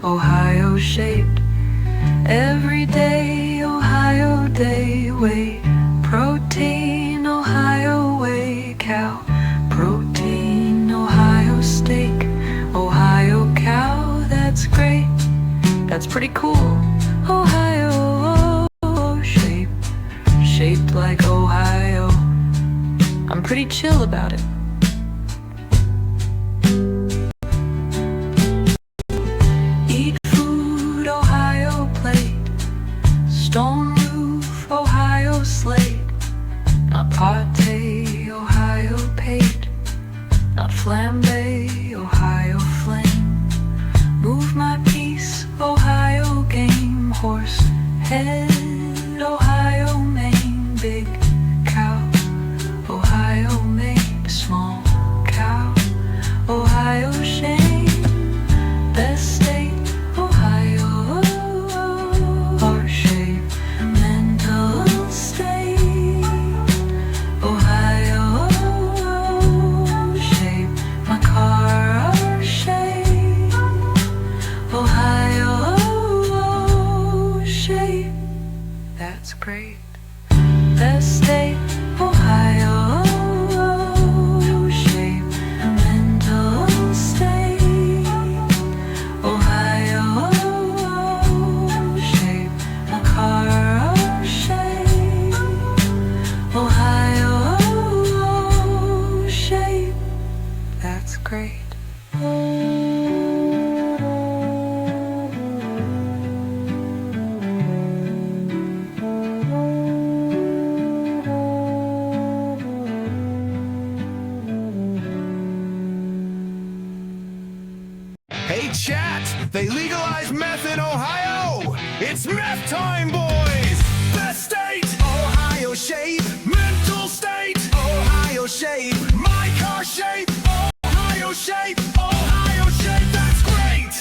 Ohio shaped. Every day, Ohio day, whey protein, Ohio whey cow protein, Ohio steak, Ohio cow. That's great, that's pretty cool. Ohio shaped like Ohio. I'm pretty chill about it. Eat food, Ohio plate. Stone roof, Ohio slate. Not pate, Ohio pate. Not flambe, Ohio flame. Move my piece, Ohio game. Horse head, Ohio mane. Big cow, Ohio made. Small cow, Ohio shame. Best state, Ohio. Heart-shape, mental state, Ohio shape. My car shape, Ohio shape. That's great. Best state, Ohio shape. Mental state, Ohio shape. My car shape, Ohio shape. That's great. Hey chat, they legalized meth in Ohio. It's meth time, boys. Best state, Ohio shape. Mental state, Ohio shape. My car shape, Ohio shape. Ohio shape, that's great.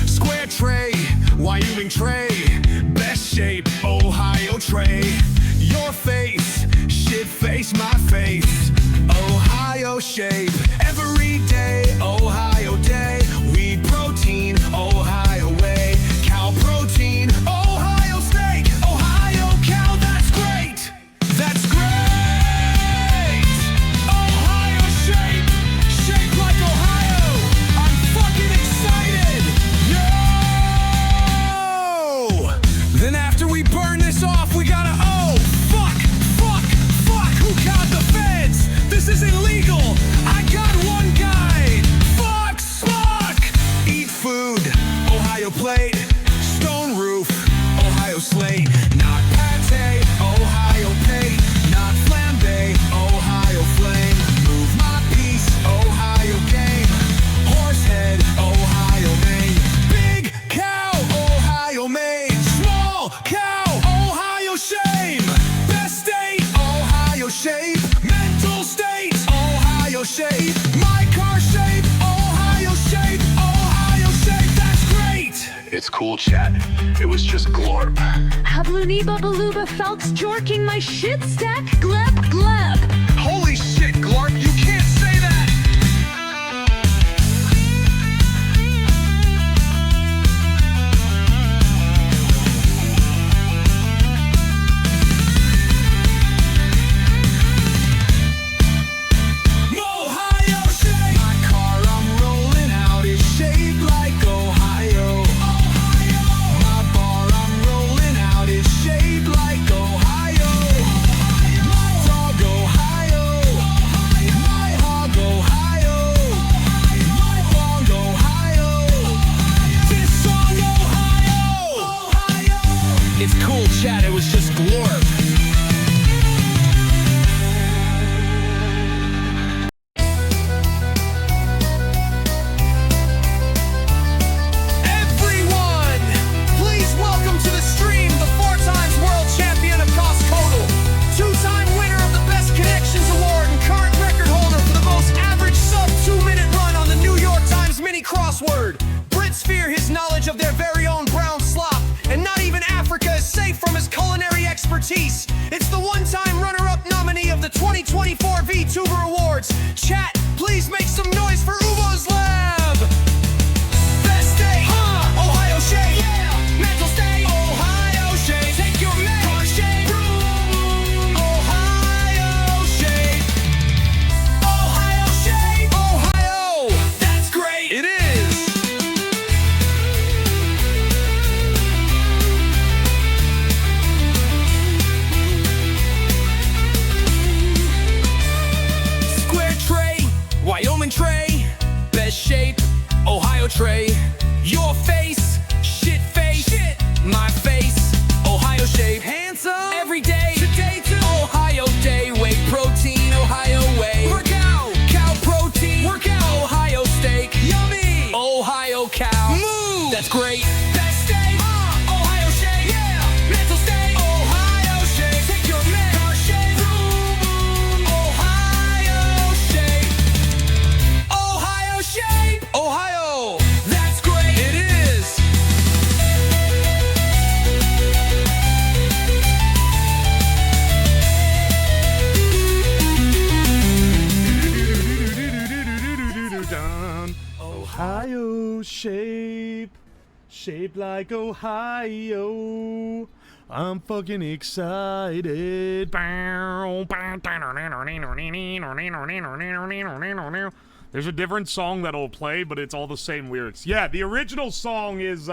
Square tray, Wyoming tray. Best shape, Ohio tray. Your face, shit face, my face. Ohio shape. Every day, Ohio day. Wheat protein, Ohio whey. Cow protein, Ohio steak. Ohio cow, that's great. That's great. Ohio shape. Shaped like Ohio. I'm fucking excited. Yo! Then after we burn this off, we gotta, oh, fuck, who caught the feds? This is illegal. I got one guy. Fuck. Eat food, Ohio plate. Stone roof, Ohio slate. Not pate, Ohio pate. Not flambe, Ohio flame. Move my piece, Ohio game. Horse head, Ohio mane. Big cow, Ohio made. Small cow, Ohio shame. Best state, Ohio shape. Mental state, Ohio shape. My car shape, Ohio shape. Ohio shape, that's great. It's cool, chat. It was just glorp. Habluni babaluba Phelps jorking my shit stack. Gleb gleb. Holy shit, Glarp, you can't say that! Ohio shape! My car I'm rolling out is shaped like Ohio. My bar I'm rolling out is shaped like Ohio. My dog Ohio. My hog Ohio. My bong Ohio. This song Ohio. It's cool, chat, it was just glorp. Everyone, please welcome to the stream the 4-time world champion of Costco, 2-time winner of the Best Connections Award and current record holder for the most average sub 2-minute run on the New York Times mini crossword. Brits fear his knowledge of their very own brown slop, and not even Africa is safe from his culinary expertise. expertise. It's the one-time runner-up nominee of the 2024 VTuber Awards. Chat, please make some noise for UWOSLAB. Best day, Ohio Shade. Yeah, mental state, Ohio Shade. Take your med, car shade. Ohio Shade. Ohio Shade. Ohio. That's great. It is. Square tray, Wyoming tray, best shape, Ohio tray. Your face, shit face, my face, Ohio shape. Handsome, every day, today too. Ohio day, whey protein, Ohio whey. Workout, cow protein, workout, Ohio steak, yummy, Ohio cow. Move, that's great. Best day, Ohio shake. Yeah, mental state, Ohio shake. Take your med, car shake. Ohio shake. Ohio shake. Ohio. That's great. It is. Ohio shape, shaped like Ohio. I'm fucking excited. There's a different song that'll play, but it's all the same lyrics. Yeah, the original song is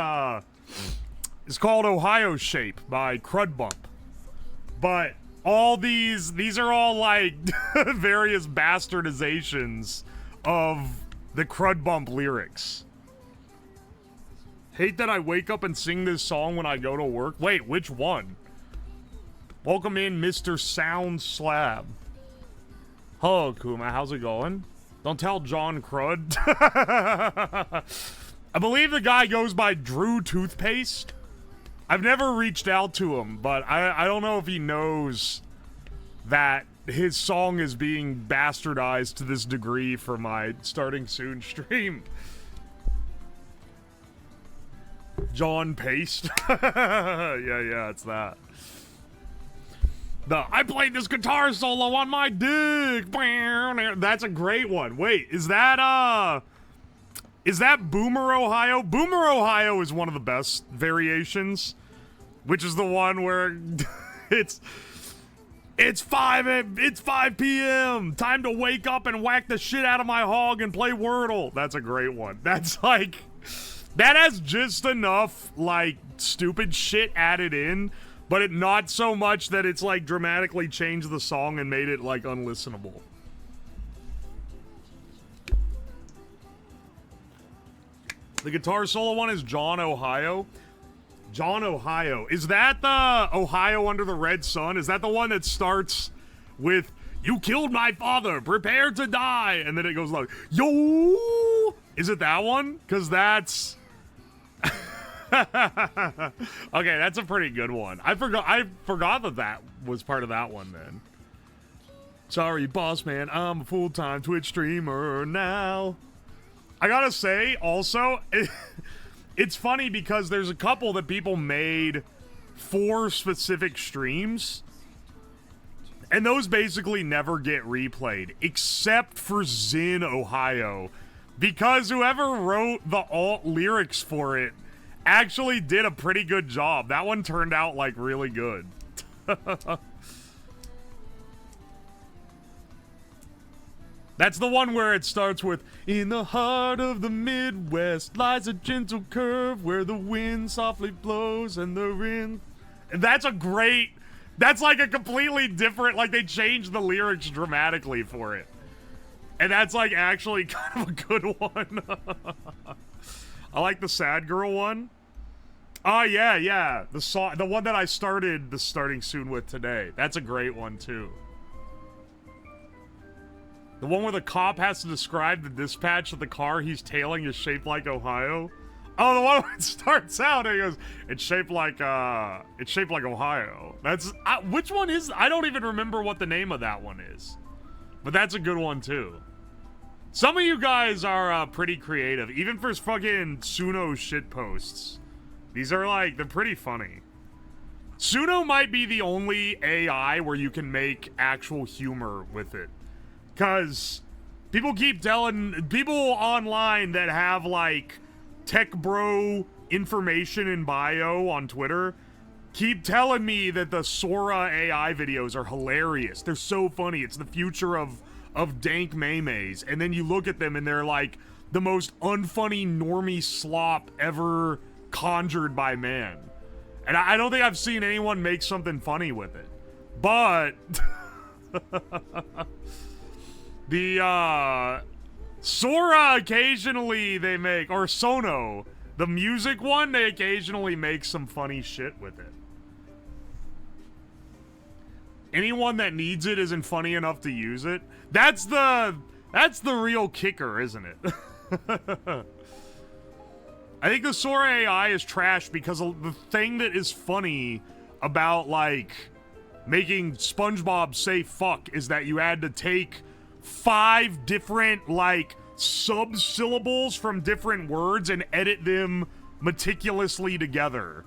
called Ohio Shape by Crud Bump. But all these are all like various bastardizations of the Crud Bump lyrics. Hate that I wake up and sing this song when I go to work. Wait, which one? Welcome in, Mr. Sound Slab. Hello, Kuma. How's it going? Don't tell John Crud. I believe the guy goes by Drew Toothpaste. I've never reached out to him, but I don't know if he knows that his song is being bastardized to this degree for my starting soon stream. John Paste. yeah, it's that. I played this guitar solo on my dick. That's a great one. Wait, is that Boomer Ohio? Boomer Ohio is one of the best variations, which is the one where it's 5 p.m. Time to wake up and whack the shit out of my hog and play Wordle. That's a great one. That's like, that has just enough like stupid shit added in, but it not so much that it's like dramatically changed the song and made it like unlistenable. The guitar solo one is John Ohio. John Ohio. Is that the Ohio Under the Red Sun? Is that the one that starts with, "You killed my father, prepare to die," and then it goes like, "Yo"? Is it that one? Because that's... Okay, that's a pretty good one. I forgot that was part of that one then. Sorry, boss man, I'm a full-time Twitch streamer now. I gotta say, also... It's funny because there's a couple that people made for specific streams, and those basically never get replayed, except for Zin Ohio, because whoever wrote the alt lyrics for it actually did a pretty good job. That one turned out, like, really good. That's the one where it starts with, "In the heart of the Midwest lies a gentle curve where the wind softly blows and the wind..." And that's a great... That's like a completely different... Like, they changed the lyrics dramatically for it. And that's, like, actually kind of a good one. I like the Sad Girl one. Oh, yeah. The one that I started the starting soon with today. That's a great one, too. The one where the cop has to describe the dispatch of the car he's tailing is shaped like Ohio. Oh, the one where it starts out and he goes, it's shaped like Ohio. That's, which one is, I don't even remember what the name of that one is. But that's a good one, too. Some of you guys are pretty creative, even for fucking Suno shit posts. These are like, they're pretty funny. Suno might be the only AI where you can make actual humor with it. Because people keep telling people online that have, like, tech bro information in bio on Twitter keep telling me that the Sora AI videos are hilarious. They're so funny. It's the future of dank memes. And then you look at them and they're like the most unfunny normie slop ever conjured by man. And I don't think I've seen anyone make something funny with it. But the Sora occasionally they make, or Sono, the music one, they occasionally make some funny shit with it. Anyone that needs it isn't funny enough to use it. That's the real kicker, isn't it? I think the Sora AI is trash because the thing that is funny about, like, making SpongeBob say fuck is that you had to take 5 different, like, sub-syllables from different words and edit them meticulously together.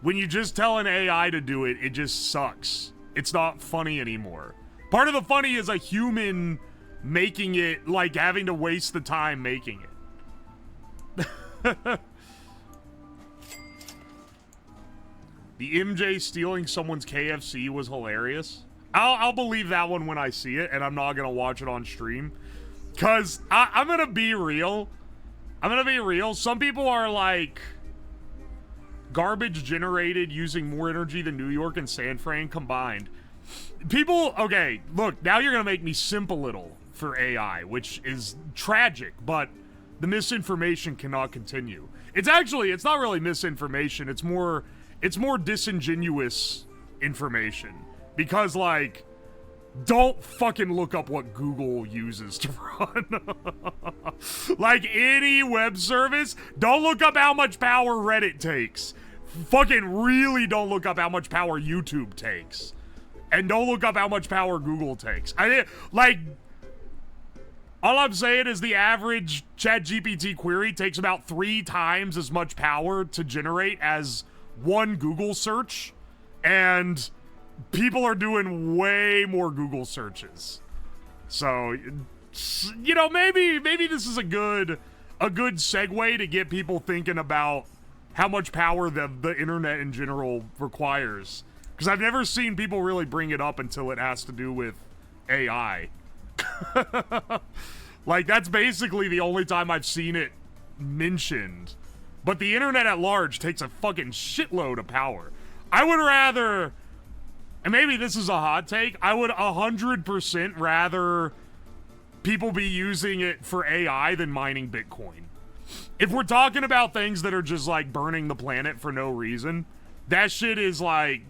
When you just tell an AI to do it, it just sucks. It's not funny anymore. Part of the funny is a human making it, like, having to waste the time making it. The MJ stealing someone's KFC was hilarious. I'll believe that one when I see it, and I'm not gonna watch it on stream. Cause I'm gonna be real. Some people are like garbage generated using more energy than New York and San Fran combined. People, okay, look, now you're gonna make me simp a little for AI, which is tragic, but the misinformation cannot continue. It's not really misinformation, it's more disingenuous information. Because, like, don't fucking look up what Google uses to run. Like, any web service, don't look up how much power Reddit takes. Fucking really don't look up how much power YouTube takes. And don't look up how much power Google takes. Like, all I'm saying is the average ChatGPT query takes about 3 times as much power to generate as one Google search. And people are doing way more Google searches. So, you know, maybe this is a good segue to get people thinking about how much power the internet in general requires. Because I've never seen people really bring it up until it has to do with AI. Like, that's basically the only time I've seen it mentioned. But the internet at large takes a fucking shitload of power. I would rather, and maybe this is a hot take, I would 100% rather people be using it for AI than mining Bitcoin. If we're talking about things that are just like burning the planet for no reason, that shit is like,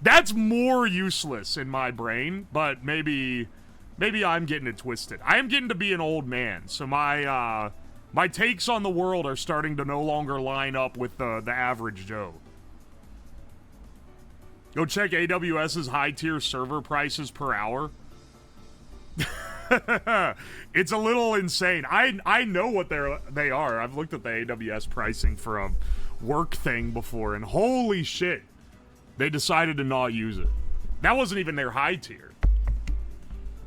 that's more useless in my brain, but maybe I'm getting it twisted. I am getting to be an old man, so my takes on the world are starting to no longer line up with the average Joe. Go check AWS's high-tier server prices per hour. It's a little insane. I know what they are. I've looked at the AWS pricing for a work thing before, and holy shit, they decided to not use it. That wasn't even their high tier.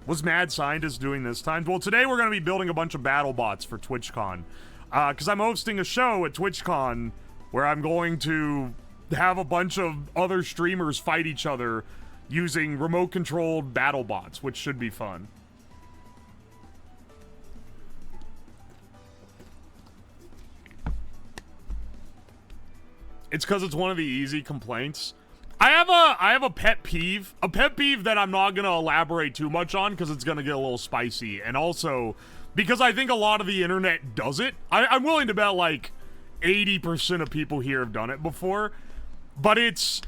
What's Mad Scientist doing this time? Well, today we're going to be building a bunch of BattleBots for TwitchCon. Because I'm hosting a show at TwitchCon where I'm going to have a bunch of other streamers fight each other using remote-controlled BattleBots, which should be fun. It's because it's one of the easy complaints. I have a pet peeve. A pet peeve that I'm not going to elaborate too much on because it's going to get a little spicy. And also, because I think a lot of the internet does it. I'm willing to bet like 80% of people here have done it before. But it's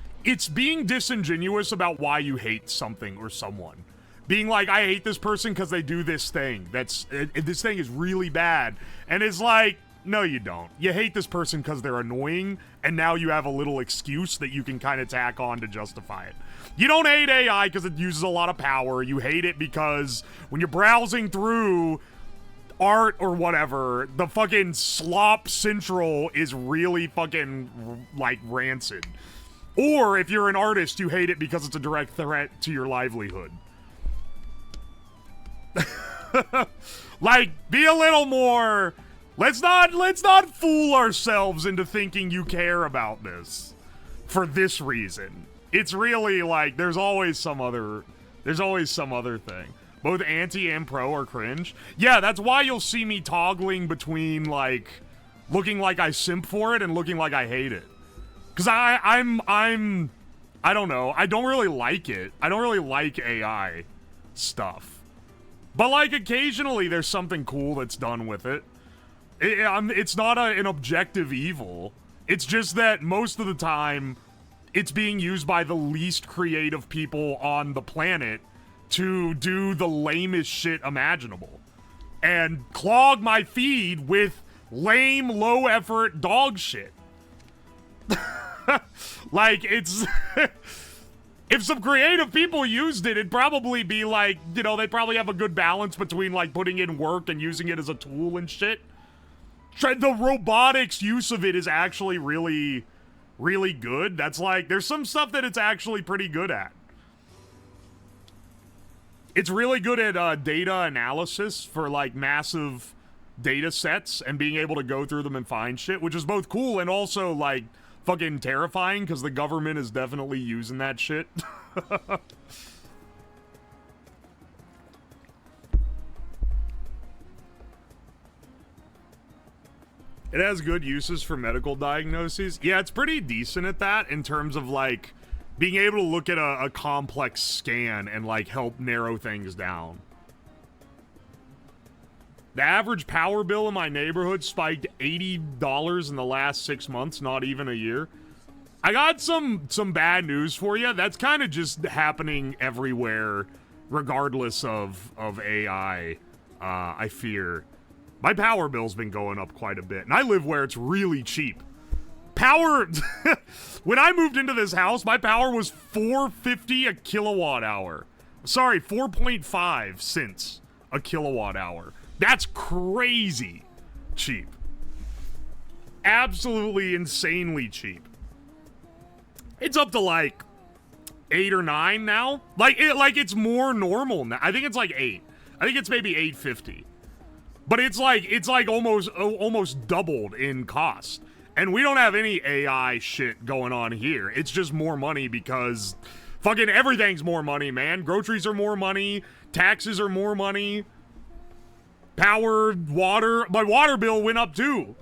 being disingenuous about why you hate something or someone. Being like, I hate this person because they do this thing. This thing is really bad. And it's like, no, you don't. You hate this person because they're annoying, and now you have a little excuse that you can kind of tack on to justify it. You don't hate AI because it uses a lot of power. You hate it because when you're browsing through art or whatever, the fucking slop central is really fucking, like, rancid. Or if you're an artist, you hate it because it's a direct threat to your livelihood. Like, be a little more... Let's not fool ourselves into thinking you care about this for this reason. It's really like there's always some other thing. Both anti and pro are cringe. Yeah, that's why you'll see me toggling between like looking like I simp for it and looking like I hate it. Cause I don't know. I don't really like it. I don't really like AI stuff. But like occasionally there's something cool that's done with it. It's not an objective evil. It's just that most of the time it's being used by the least creative people on the planet to do the lamest shit imaginable. And clog my feed with lame, low-effort dog shit. Like, it's... If some creative people used it, it'd probably be like, you know, they'd probably have a good balance between, like, putting in work and using it as a tool and shit. The robotics use of it is actually really, really good. That's like, there's some stuff that it's actually pretty good at. It's really good at data analysis for, like, massive data sets and being able to go through them and find shit, which is both cool and also, like, fucking terrifying because the government is definitely using that shit. It has good uses for medical diagnoses. Yeah, it's pretty decent at that in terms of, like, being able to look at a complex scan and, like, help narrow things down. The average power bill in my neighborhood spiked $80 in the last 6 months, not even a year. I got some bad news for you. That's kind of just happening everywhere, regardless of AI, I fear. My power bill's been going up quite a bit, and I live where it's really cheap. Power... When I moved into this house, my power was $4.50 a kilowatt hour. Sorry, 4.5 cents a kilowatt hour. That's crazy cheap. Absolutely insanely cheap. It's up to like 8 or 9 now. Like it's more normal now. I think it's like 8. I think it's maybe 8.50. But it's like almost doubled in cost. And we don't have any AI shit going on here. It's just more money because fucking everything's more money, man. Groceries are more money. Taxes are more money. Power, water. My water bill went up too.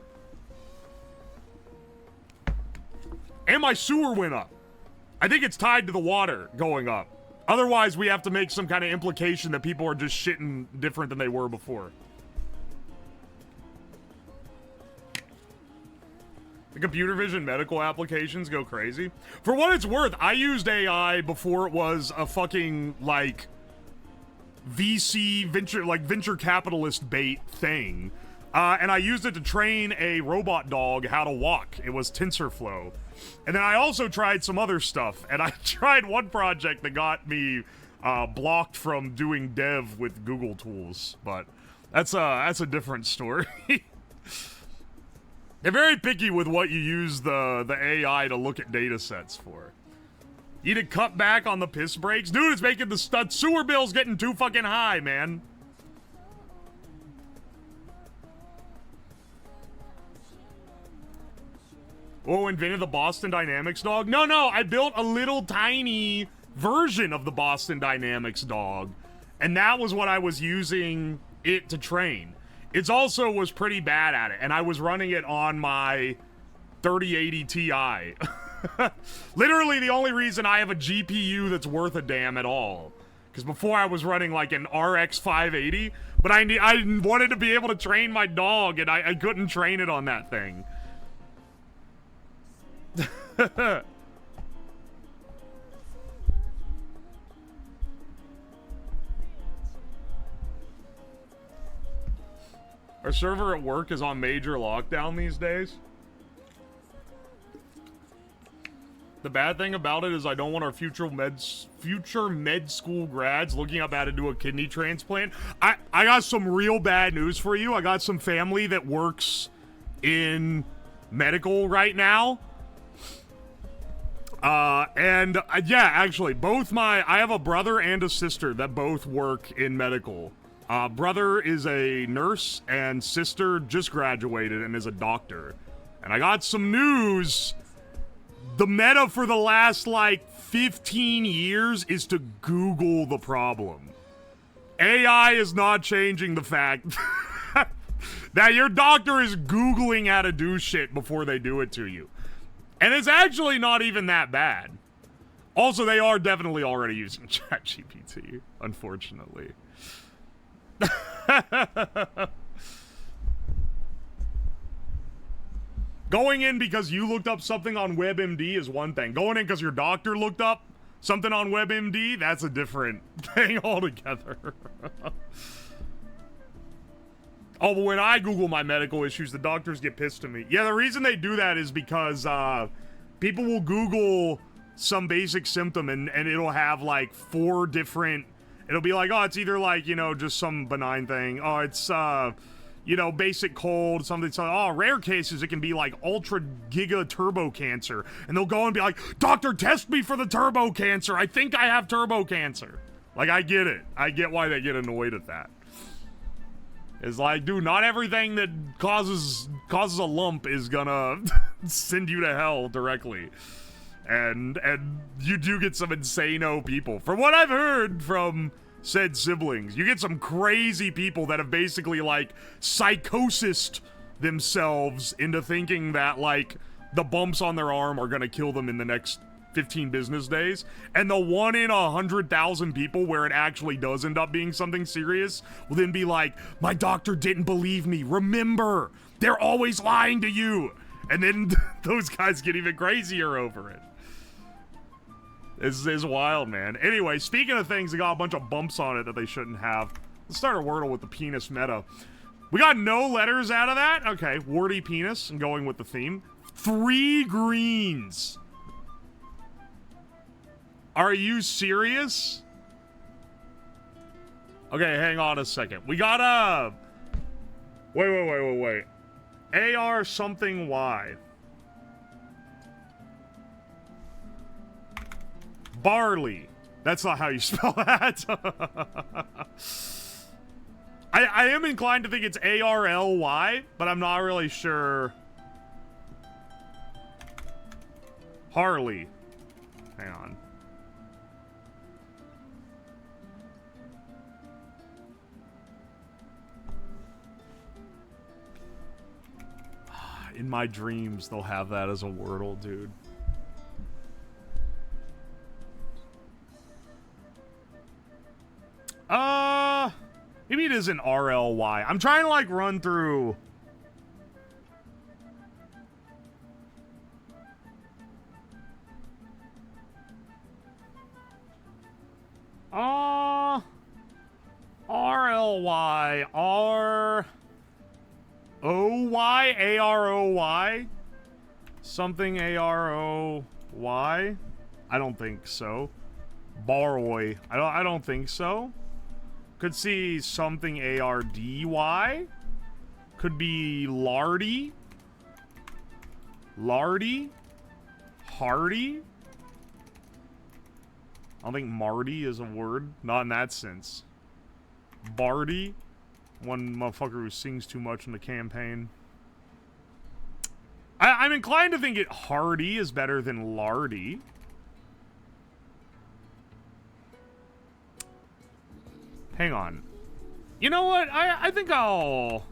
And my sewer went up. I think it's tied to the water going up. Otherwise, we have to make some kind of implication that people are just shitting different than they were before. The computer vision medical applications go crazy. For what it's worth, I used AI before it was a fucking, like, VC, venture capitalist bait thing. And I used it to train a robot dog how to walk. It was TensorFlow. And then I also tried some other stuff. And I tried one project that got me blocked from doing dev with Google tools. But that's a different story. They're very picky with what you use the AI to look at data sets for. You need to cut back on the piss breaks? Dude, it's making the sewer bills getting too fucking high, man. Oh, invented the Boston Dynamics dog? No, I built a little tiny version of the Boston Dynamics dog. And that was what I was using it to train. It also was pretty bad at it, and I was running it on my 3080 Ti. Literally the only reason I have a GPU that's worth a damn at all. Because before I was running like an RX 580, but I wanted to be able to train my dog, and I couldn't train it on that thing. Our server at work is on major lockdown these days. The bad thing about it is I don't want our future med school grads looking up how to do a kidney transplant. I got some real bad news for you. I got some family that works in medical right now. Yeah, actually, I have a brother and a sister that both work in medical. Brother is a nurse and sister just graduated and is a doctor. And I got some news. The meta for the last, like, 15 years is to Google the problem. AI is not changing the fact that your doctor is Googling how to do shit before they do it to you. And it's actually not even that bad. Also, they are definitely already using ChatGPT, unfortunately. Going in because you looked up something on WebMD is one thing. Going in because your doctor looked up something on WebMD, that's a different thing altogether. Oh, but when I Google my medical issues, the doctors get pissed at me. Yeah, the reason they do that is because people will Google some basic symptom and it'll have like 4 different... It'll be like, oh, it's either like, you know, just some benign thing. Oh, it's, you know, basic cold, something. Oh, rare cases, it can be like ultra giga turbo cancer. And they'll go and be like, doctor, test me for the turbo cancer. I think I have turbo cancer. Like, I get it. I get why they get annoyed at that. It's like, dude, not everything that causes a lump is gonna send you to hell directly. And you do get some insano people. From what I've heard from said siblings, you get some crazy people that have basically, like, psychosis themselves into thinking that, like, the bumps on their arm are gonna kill them in the next 15 business days, and the 1 in 100,000 people where it actually does end up being something serious will then be like, my doctor didn't believe me. Remember, they're always lying to you. And then those guys get even crazier over it. This is wild, man. Anyway, speaking of things that got a bunch of bumps on it that they shouldn't have, let's start a Wordle with the penis meta. We got no letters out of that? Okay, wordy penis, and going with the theme. 3 greens. Are you serious? Okay, hang on a second. We got a... Wait. AR something Y. Barley. That's not how you spell that. I am inclined to think it's ARLY, but I'm not really sure. Harley. Hang on. In my dreams, they'll have that as a Wordle, dude. Maybe it isn't RLY. I'm trying to, like, run through... RLY, ROY, AROY? Something AROY? I don't think so. Baroy. I don't think so. Could see something ARDY. Could be Lardy. Lardy. Hardy. I don't think Marty is a word. Not in that sense. Barty. One motherfucker who sings too much in the campaign. I'm inclined to think Hardy is better than Lardy. Hang on. You know what? I think I'll...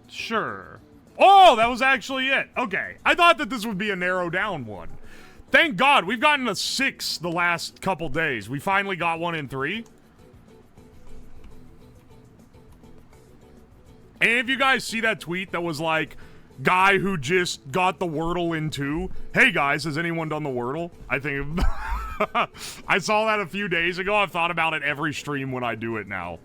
Sure. Oh, that was actually it. Okay. I thought that this would be a narrow down one. Thank God. We've gotten a 6 the last couple days. We finally got one in 3. And if you guys see that tweet that was like, guy who just got the Wordle in 2. Hey guys, has anyone done the Wordle? I think I saw that a few days ago. I've thought about it every stream when I do it now.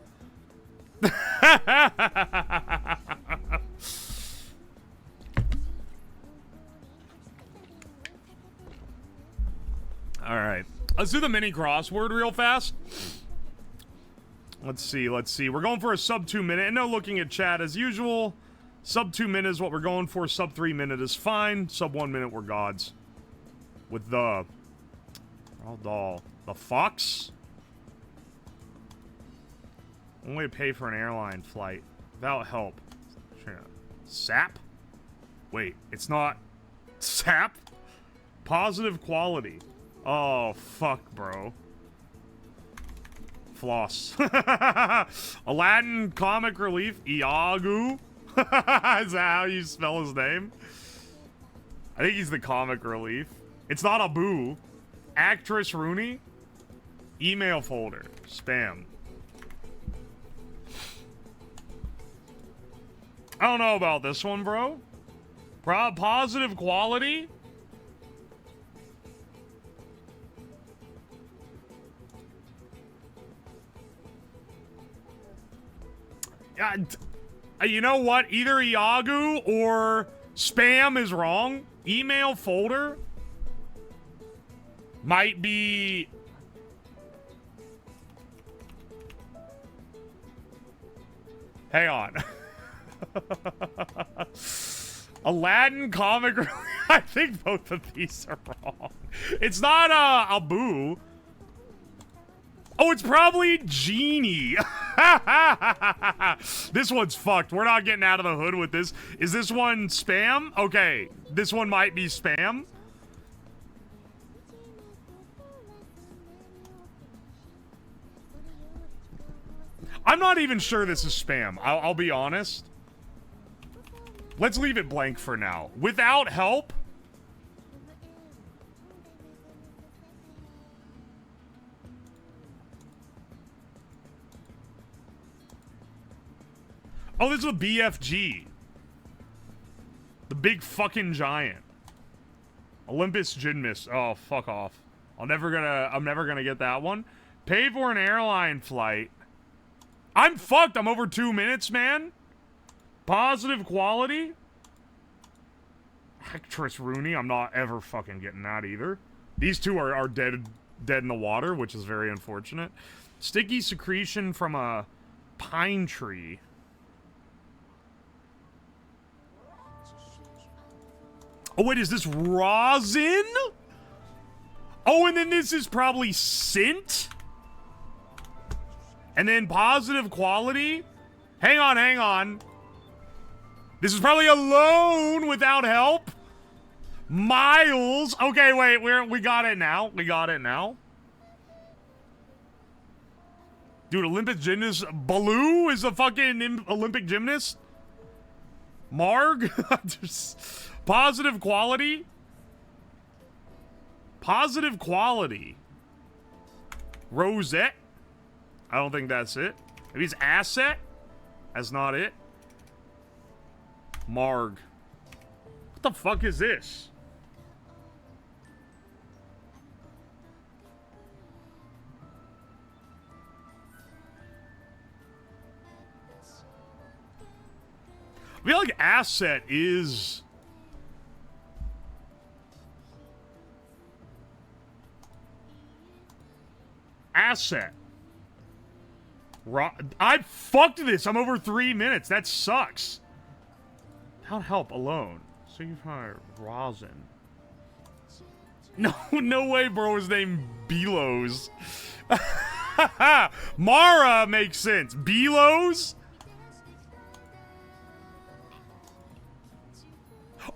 All right, let's do the mini crossword real fast. Let's see. We're going for a sub 2 minute. And no looking at chat as usual. Sub 2 minute is what we're going for. Sub 3 minute is fine. Sub 1 minute, we're gods. With the... The fox? Only pay for an airline flight. Without help. Sap? Wait, it's not... Sap? Positive quality. Oh, fuck, bro. Floss. Aladdin comic relief. Iago? Is that how you spell his name? I think he's the comic relief. It's not Abu. Actress Rooney. Email folder. Spam. I don't know about this one, bro. Positive quality? You know what? Either Iago or spam is wrong. Email folder might be... Hang on. Aladdin comic... I think both of these are wrong. It's not Abu. Oh, it's probably Genie. This one's fucked. We're not getting out of the hood with this. Is this one spam? Okay, this one might be spam. I'm not even sure this is spam. I'll be honest. Let's leave it blank for now. Without help... Oh, this is a BFG. The big fucking giant. Olympus Gymnast. Oh, fuck off. I'm never gonna get that one. Pay for an airline flight. I'm fucked. I'm over 2 minutes, man. Positive quality. Actress Rooney. I'm not ever fucking getting that either. These two are dead in the water, which is very unfortunate. Sticky secretion from a pine tree. Oh, wait, is this rosin? Oh, and then this is probably scent? And then positive quality? Hang on. This is probably a loan without help. Miles. Okay, wait, we got it now. Dude, Olympic gymnast. Baloo is a fucking Olympic gymnast? Marg? Positive quality? Positive quality. Rosette? I don't think that's it. Maybe it's asset? That's not it. Marg. What the fuck is this? I feel like asset is... Asset. I fucked this. I'm over 3 minutes. That sucks. Without help alone. So you find rosin. No way, bro. His name Belos. Mara makes sense. Belos?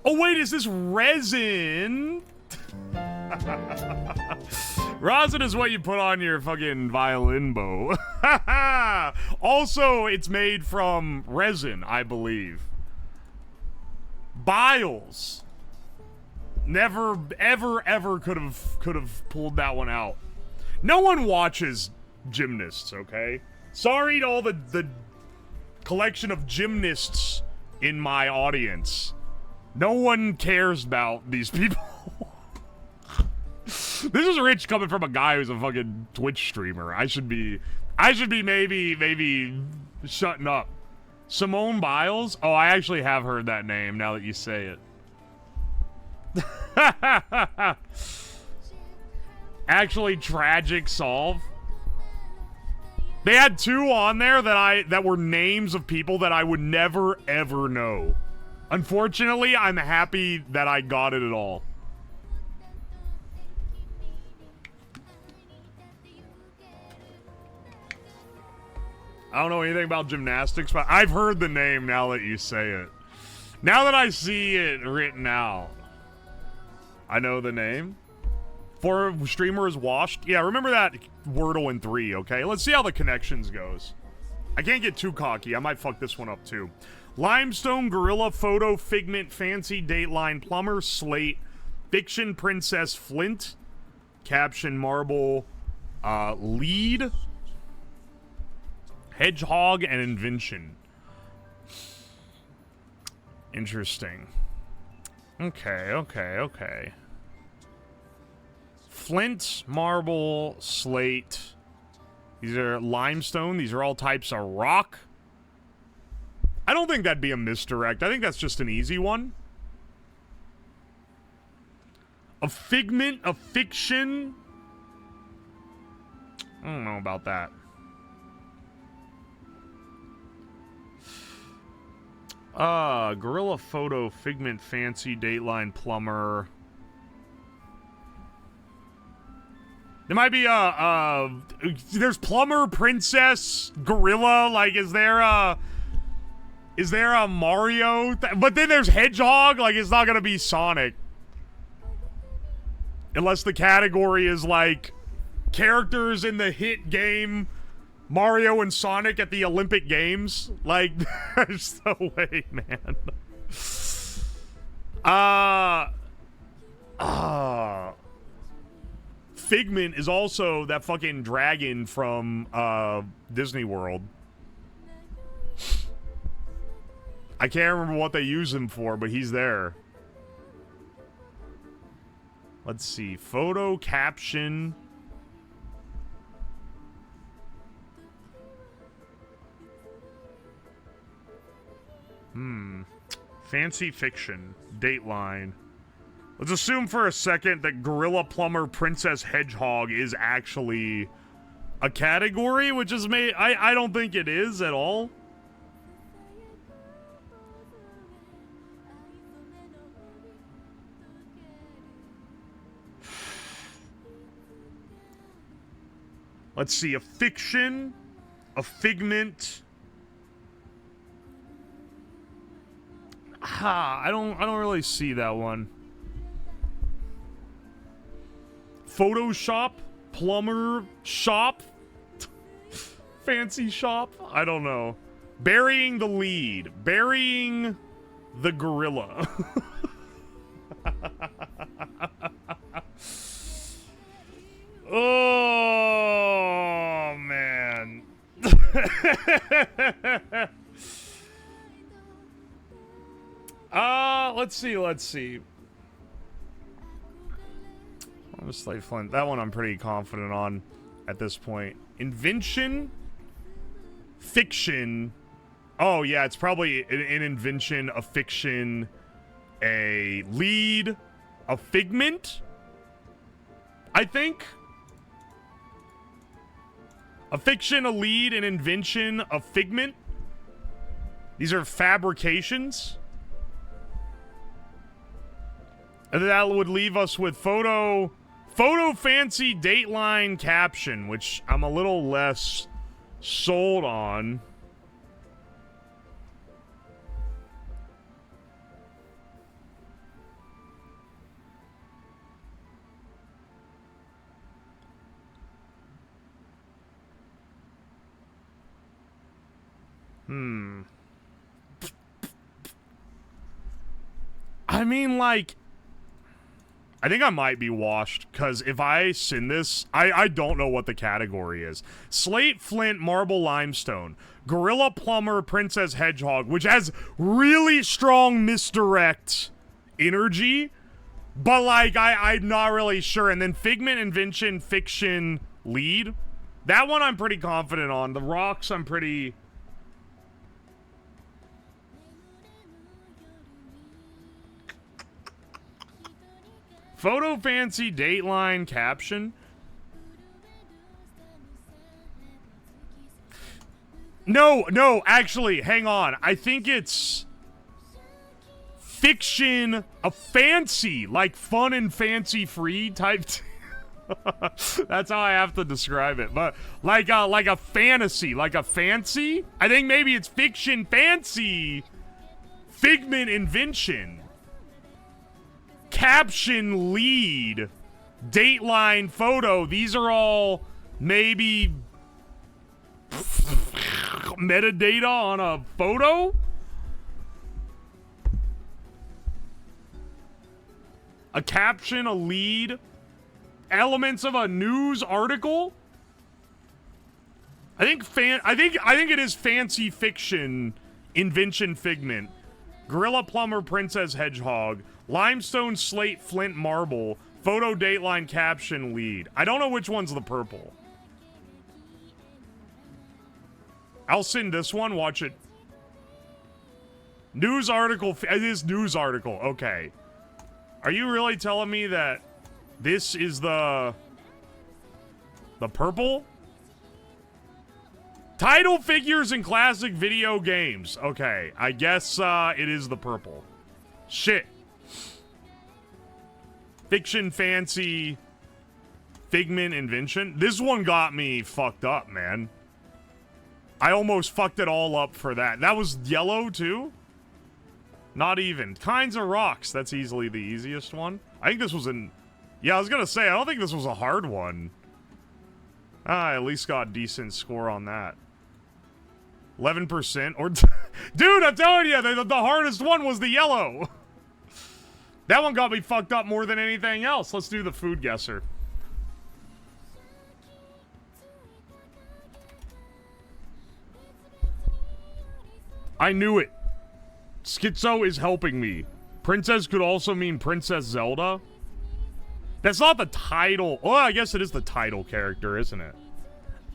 Oh, wait, is this resin? Rosin is what you put on your fucking violin bow. Also, it's made from resin, I believe. Biles. Never, ever could have pulled that one out. No one watches gymnasts, okay? Sorry to all the collection of gymnasts in my audience. No one cares about these people. This is rich coming from a guy who's a fucking Twitch streamer. I should be maybe shutting up. Simone Biles? Oh, I actually have heard that name now that you say it. Actually, tragic solve. They had 2 on there that were names of people that I would never ever know. Unfortunately, I'm happy that I got it at all. I don't know anything about gymnastics, but I've heard the name now that you say it. Now that I see it written out, I know the name. For streamers washed. Yeah, remember that Wordle in 3, okay? Let's see how the connections goes. I can't get too cocky. I might fuck this one up too. Limestone, Gorilla, Photo, Figment, Fancy, Dateline, Plumber, Slate, Fiction, Princess, Flint, Caption, Marble, Lead, Hedgehog, and Invention. Interesting. Okay. Flint, marble, slate. These are limestone. These are all types of rock. I don't think that'd be a misdirect. I think that's just an easy one. A figment, a fiction. I don't know about that. Gorilla Photo, Figment, Fancy, Dateline, Plumber. There might be there's Plumber, Princess, Gorilla. Like, is there a Mario? But then there's Hedgehog. Like, it's not gonna be Sonic. Unless the category is like characters in the hit game Mario and Sonic at the Olympic Games. Like, there's no way, man. Figment is also that fucking dragon from Disney World. I can't remember what they use him for, but he's there. Let's see. Photo, caption. Fancy fiction. Dateline. Let's assume for a second that Gorilla, Plumber, Princess, Hedgehog is actually a category, which is I don't think it is at all. Let's see, a fiction, a figment. I don't really see that one. Photoshop, plumber, shop, fancy shop. I don't know. Burying the lead, burying the gorilla. Oh man. Let's see. Slate Flint. That one I'm pretty confident on at this point. Invention, fiction. Oh yeah, it's probably an invention, a fiction, a lead, a figment. I think. A fiction, a lead, an invention, a figment. These are fabrications. And that would leave us with photo, fancy, dateline, caption, which I'm a little less sold on. I mean, like, I think I might be washed, because if I send this, I don't know what the category is. Slate, Flint, Marble, Limestone, Gorilla, Plumber, Princess, Hedgehog, which has really strong misdirect energy, but, like, I'm not really sure. And then Figment, Invention, Fiction, Lead. That one I'm pretty confident on. The rocks I'm pretty... Photo, fancy, dateline, caption. No, actually, hang on. I think it's fiction, a fancy, like fun and fancy free type. That's how I have to describe it. But like a fantasy, like a fancy. I think maybe it's fiction, fancy, figment, invention, caption, lead, dateline, photo. These are all maybe metadata on a photo. A caption, a lead, elements of a news article. I think it is fancy fiction, invention, figment, gorilla, plumber, princess, hedgehog, limestone, slate, flint, marble, photo, dateline, caption, lead. I don't know which one's the purple. I'll send this one. Watch it. News article. It is news article. Okay. Are you really telling me that this is the purple? Title figures in classic video games. Okay, I guess it is the purple. Shit. Fiction, fancy, figment, invention. This one got me fucked up, man. I almost fucked it all up for that. That was yellow, too? Not even. Kinds of rocks. That's easily the easiest one. I think this was an... Yeah, I was gonna say, I don't think this was a hard one. I at least got a decent score on that. 11% or... Dude, I'm telling you, the hardest one was the yellow. That one got me fucked up more than anything else. Let's do the food guesser. I knew it. Schizo is helping me. Princess could also mean Princess Zelda. That's not the title. Oh, I guess it is the title character, isn't it?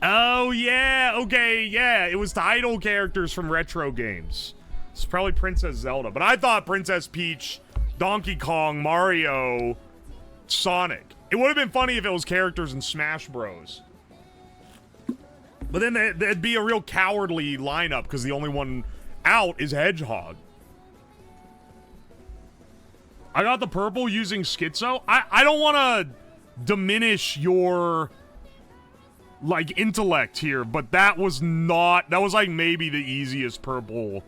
Oh, yeah. Okay, yeah. It was title characters from retro games. It's probably Princess Zelda. But I thought Princess Peach, Donkey Kong, Mario, Sonic. It would have been funny if it was characters in Smash Bros. But then that'd be a real cowardly lineup because the only one out is Hedgehog. I got the purple using Schizo. I don't want to diminish your, like, intellect here, but that was like maybe the easiest purple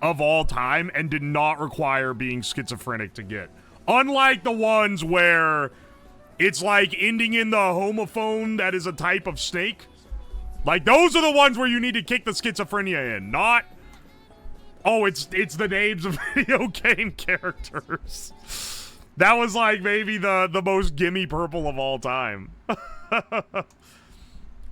of all time and did not require being schizophrenic to get. Unlike the ones where it's like ending in the homophone that is a type of snake. Like, those are the ones where you need to kick the schizophrenia in, not... Oh, it's the names of video game characters. That was like maybe the most gimme purple of all time.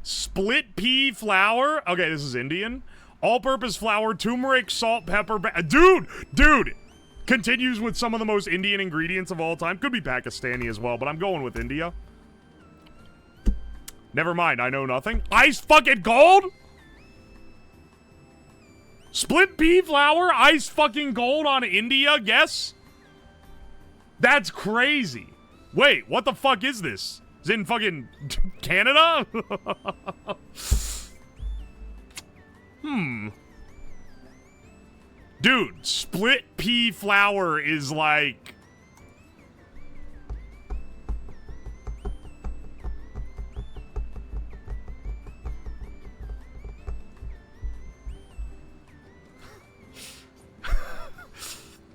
Split pea flour. Okay, this is Indian. All-purpose flour, turmeric, salt, pepper. Dude! Continues with some of the most Indian ingredients of all time. Could be Pakistani as well, but I'm going with India. Never mind, I know nothing. Ice fucking cold? Split pea flour, ice fucking gold on India, guess? That's crazy. Wait, what the fuck is this? Is it in fucking Canada? Dude, split pea flour is like...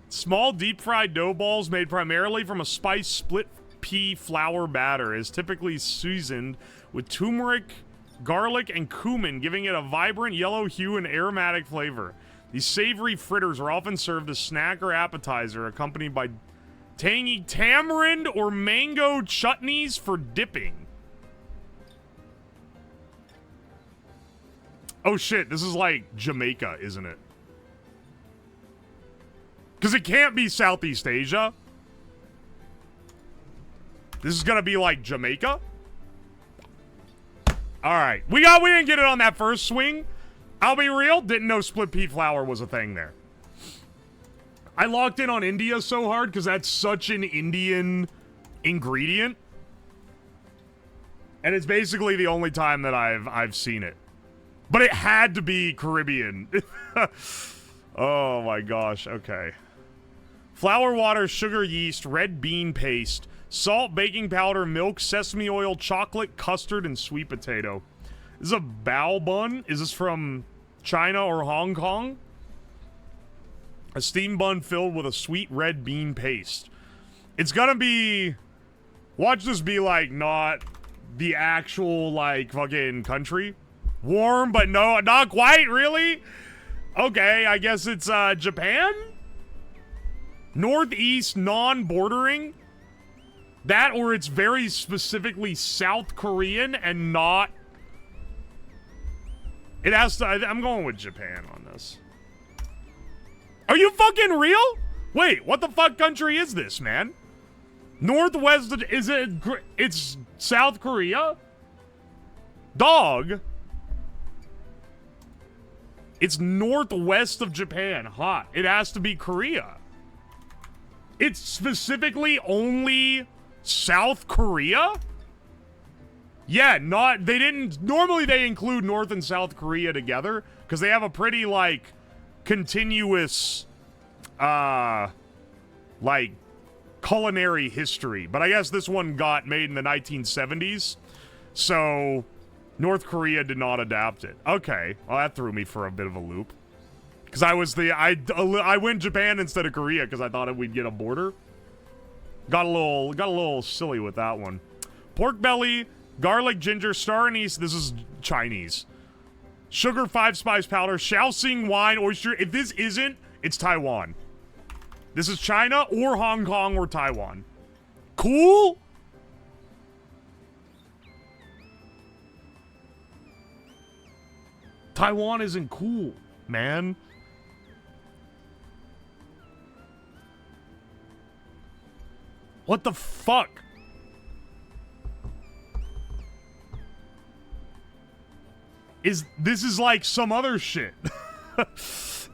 Small deep-fried dough balls made primarily from a spiced split pea flour batter is typically seasoned with turmeric, garlic, and cumin, giving it a vibrant yellow hue and aromatic flavor. These savory fritters are often served as snack or appetizer, accompanied by tangy tamarind or mango chutneys for dipping. Oh shit, this is like Jamaica, isn't it? Because it can't be Southeast Asia. This is gonna be like Jamaica. Alright. We didn't get it on that first swing. I'll be real, didn't know split pea flour was a thing there. I locked in on India so hard because that's such an Indian ingredient. And it's basically the only time that I've seen it. But it had to be Caribbean. Oh my gosh, okay. Flour, water, sugar, yeast, red bean paste, salt, baking powder, milk, sesame oil, chocolate, custard, and sweet potato. This is a bao bun? Is this from China or Hong Kong? A steam bun filled with a sweet red bean paste. It's gonna be... Watch this be like not the actual like fucking country. Warm, but no, not quite, really? Okay, I guess it's Japan? Northeast, non-bordering? That, or it's very specifically South Korean and not... It has to... I'm going with Japan on this. Are you fucking real? Wait, what the fuck country is this, man? Northwest... Is it... It's South Korea? Dog? It's northwest of Japan. Hot. It has to be Korea. It's specifically only South Korea? Yeah, not... They didn't... Normally they include North and South Korea together because they have a pretty, like, continuous, like, culinary history. But I guess this one got made in the 1970s. So... North Korea did not adapt it. Okay. Well, that threw me for a bit of a loop. Because I was the... I went Japan instead of Korea because I thought we'd get a border. Got a little silly with that one. Pork belly, garlic, ginger, star anise. This is Chinese. Sugar, 5-spice powder, Shaoxing wine, oyster. If this isn't, it's Taiwan. This is China or Hong Kong or Taiwan. Cool? Taiwan isn't cool, man. What the fuck? This is like some other shit.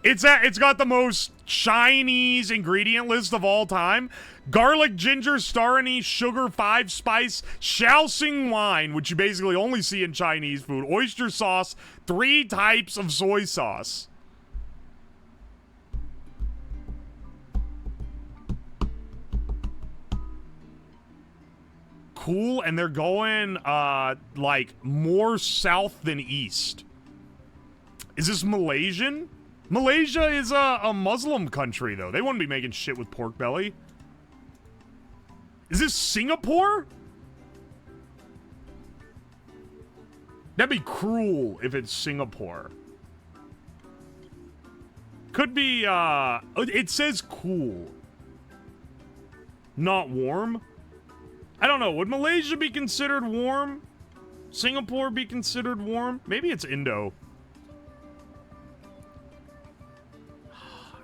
It's got the most Chinese ingredient list of all time. Garlic, ginger, star anise, sugar, 5-spice, Shaoxing wine, which you basically only see in Chinese food, oyster sauce, 3 types of soy sauce. Cool, and they're going, like, more south than east. Is this Malaysian? Malaysia is a Muslim country, though. They wouldn't be making shit with pork belly. Is this Singapore? That'd be cruel if it's Singapore. Could be, it says cool. Not warm? I don't know. Would Malaysia be considered warm? Singapore be considered warm? Maybe it's Indo.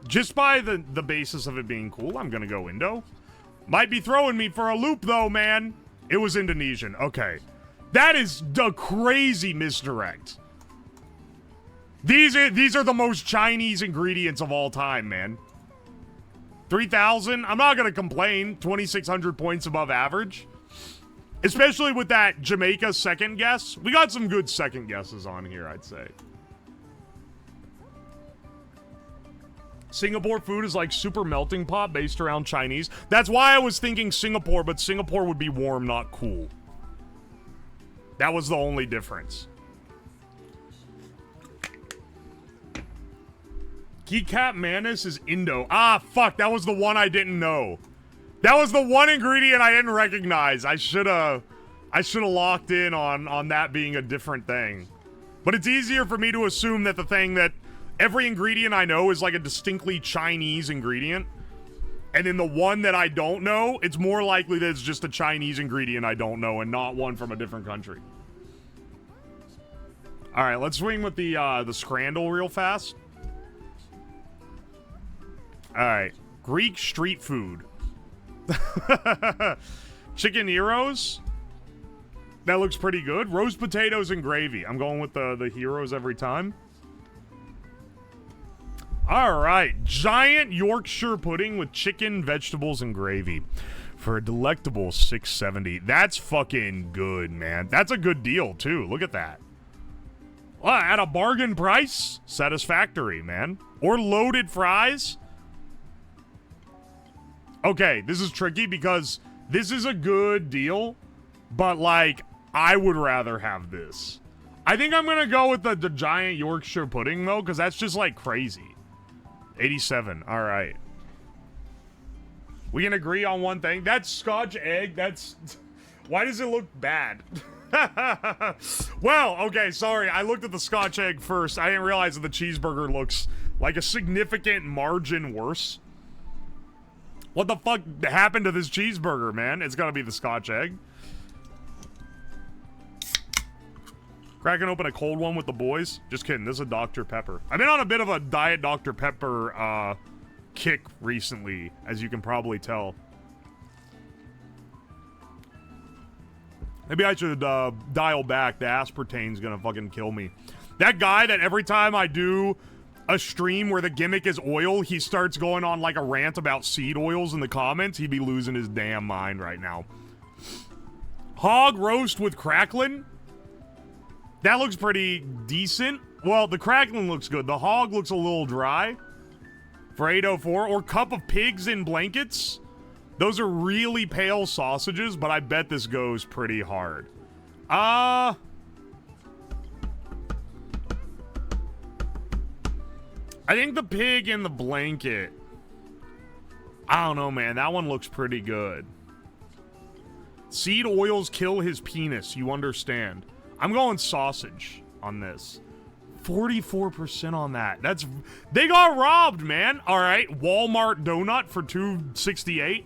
Just by the basis of it being cool, I'm gonna go Indo. Might be throwing me for a loop, though, man. It was Indonesian. Okay. That is a crazy misdirect. These are the most Chinese ingredients of all time, man. 3,000? I'm not gonna complain. 2,600 points above average. Especially with that Jamaica second guess. We got some good second guesses on here, I'd say. Singapore food is like super melting pot based around Chinese. That's why I was thinking Singapore, but Singapore would be warm, not cool. That was the only difference. Keycap Manis is Indo. Ah, fuck, that was the one I didn't know. That was the one ingredient I didn't recognize. I should have locked in on that being a different thing. But it's easier for me to assume that the thing that every ingredient I know is like a distinctly Chinese ingredient. And then the one that I don't know, it's more likely that it's just a Chinese ingredient I don't know and not one from a different country. All right, let's swing with the Scrandle real fast. All right, Greek street food. Chicken Heroes. That looks pretty good. Roast potatoes and gravy. I'm going with the Heroes every time. All right, giant Yorkshire pudding with chicken, vegetables, and gravy for a delectable $6.70. That's fucking good, man. That's a good deal too. Look at that. Well, at a bargain price, satisfactory, man. Or loaded fries. Okay, this is tricky because this is a good deal, but like, I would rather have this. I think I'm gonna go with the giant Yorkshire pudding though, because that's just like crazy. 87, all right. We can agree on one thing. That's Scotch egg, that's... Why does it look bad? Well, okay, sorry. I looked at the Scotch egg first. I didn't realize that the cheeseburger looks like a significant margin worse. What the fuck happened to this cheeseburger, man? It's gotta be the Scotch egg. Cracking open a cold one with the boys. Just kidding, this is a Dr. Pepper. I've been on a bit of a Diet Dr. Pepper, kick recently, as you can probably tell. Maybe I should dial back. The aspartame's gonna fucking kill me. That guy that every time I do a stream where the gimmick is oil, he starts going on like a rant about seed oils in the comments, he'd be losing his damn mind right now. Hog roast with crackling? That looks pretty decent. Well, the crackling looks good. The hog looks a little dry for 804. Or cup of pigs in blankets. Those are really pale sausages, but I bet this goes pretty hard. I think the pig in the blanket. I don't know, man. That one looks pretty good. Seed oils kill his penis. You understand. I'm going sausage on this. 44% on that. They got robbed, man. All right. Walmart donut for $2.68.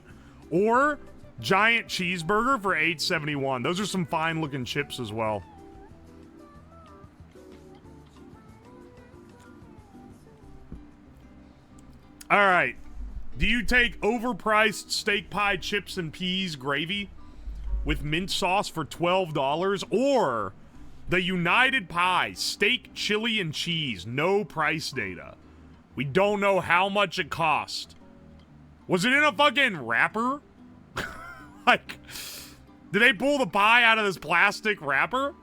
Or giant cheeseburger for $8.71. Those are some fine looking chips as well. All right. Do you take overpriced steak pie chips and peas gravy with mint sauce for $12 or the United Pie steak, chili, and cheese? No price data. We don't know how much it cost. Was it in a fucking wrapper? Like, did they pull the pie out of this plastic wrapper?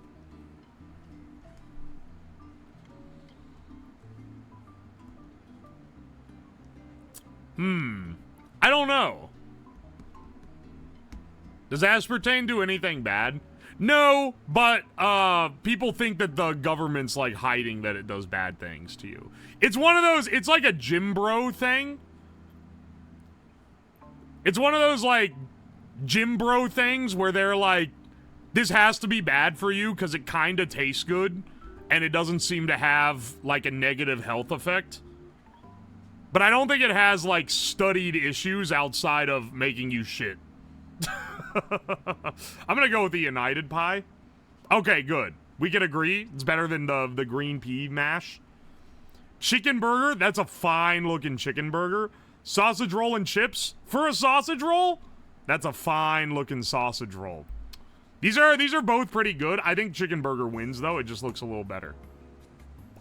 I don't know. Does aspartame do anything bad? No, but people think that the government's like hiding that it does bad things to you. It's one of those, it's like a gym bro thing. It's one of those like gym bro things where they're like, this has to be bad for you because it kind of tastes good and it doesn't seem to have like a negative health effect. But I don't think it has like studied issues outside of making you shit. I'm gonna go with the United Pie. Okay, good. We can agree. It's better than the green pea mash. Chicken burger. That's a fine looking chicken burger. Sausage roll and chips. For a sausage roll, that's a fine looking sausage roll. These are both pretty good. I think chicken burger wins though. It just looks a little better.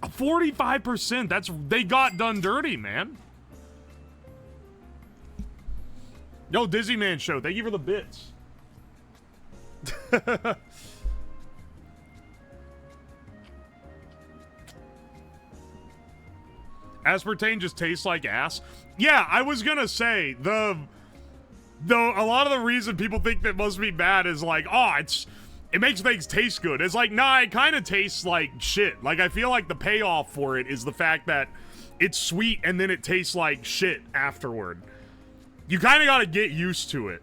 45%. They got done dirty, man. Yo, Dizzy Man Show. Thank you for the bits. Aspartame just tastes like ass. Yeah, I was gonna say a lot of the reason people think that must be bad is like, oh, it makes things taste good. It's like, nah, it kind of tastes like shit. Like, I feel like the payoff for it is the fact that it's sweet and then it tastes like shit afterward. You kind of got to get used to it.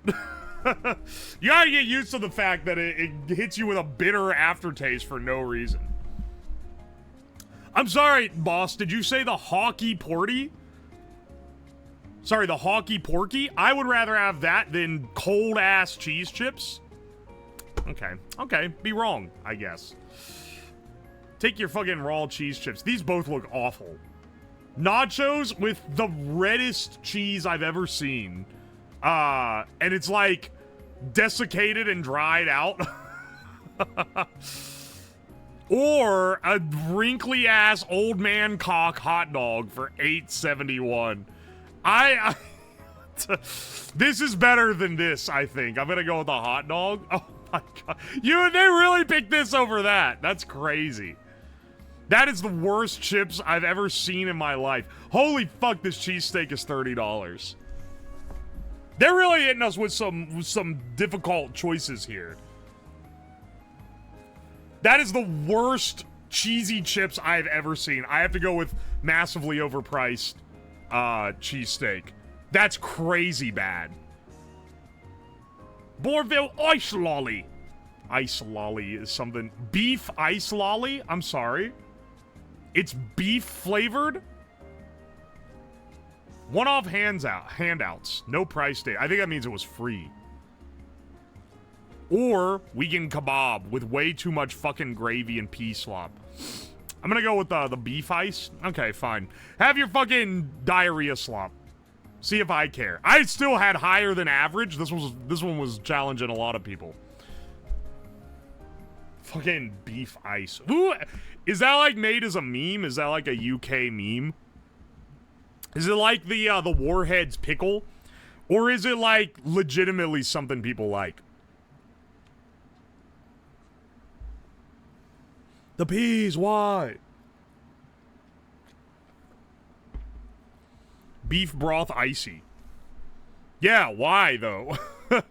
You got to get used to the fact that it hits you with a bitter aftertaste for no reason. I'm sorry, boss. Did you say the hockey porty? Sorry, the hockey porky? I would rather have that than cold-ass cheese chips. Okay. Be wrong, I guess. Take your fucking raw cheese chips. These both look awful. Nachos with the reddest cheese I've ever seen. And it's like desiccated and dried out. Or a wrinkly ass old man cock hot dog for $8.71. This is better than this, I think. I'm gonna go with the hot dog. Oh my god. They really picked this over that. That's crazy. That is the worst chips I've ever seen in my life. Holy fuck, this cheesesteak is $30. They're really hitting us with some difficult choices here. That is the worst cheesy chips I've ever seen. I have to go with massively overpriced cheesesteak. That's crazy bad. Bourville Ice Lolly. Ice Lolly is something. Beef Ice Lolly? I'm sorry. It's beef flavored? One-off handouts. No price date. I think that means it was free. Or vegan kebab with way too much fucking gravy and pea slop. I'm gonna go with the beef ice. Okay, fine. Have your fucking diarrhea slop. See if I care. I still had higher than average. This one was challenging a lot of people. Fucking beef ice. Ooh, is that like made as a meme? Is that like a UK meme? Is it like the Warheads pickle? Or is it like legitimately something people like? The peas, why? Beef broth icy. Yeah, why though? I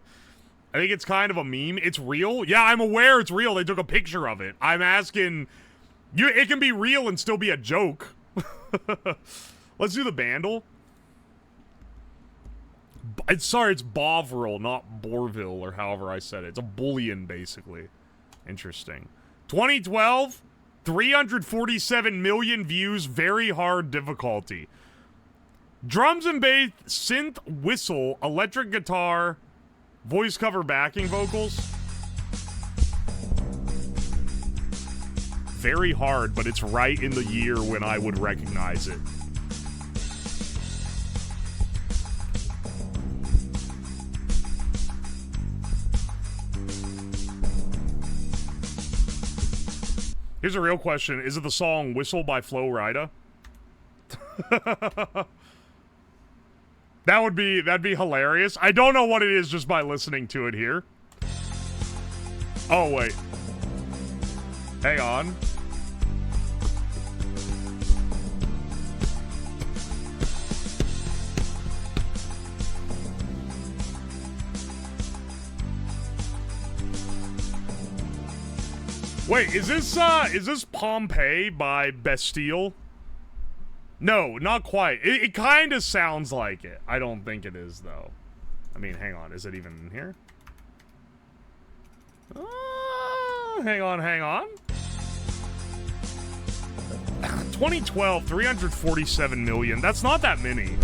think it's kind of a meme. It's real? Yeah, I'm aware it's real. They took a picture of it. I'm asking... it can be real and still be a joke. Let's do the Bandle. Sorry, it's Bovril, not Bourville, or however I said it. It's a bullion, basically. Interesting. 2012, 347 million views, very hard difficulty. Drums and bass, synth, whistle, electric guitar, voice cover backing vocals. Very hard, but it's right in the year when I would recognize it. Here's a real question. Is it the song Whistle by Flo Rida? That'd be hilarious. I don't know what it is just by listening to it here. Oh, wait. Hang on. Wait, is this Pompeii by Bastille? No, not quite. It kind of sounds like it. I don't think it is, though. I mean, hang on. Is it even in here? Hang on. 2012, 347 million. That's not that many.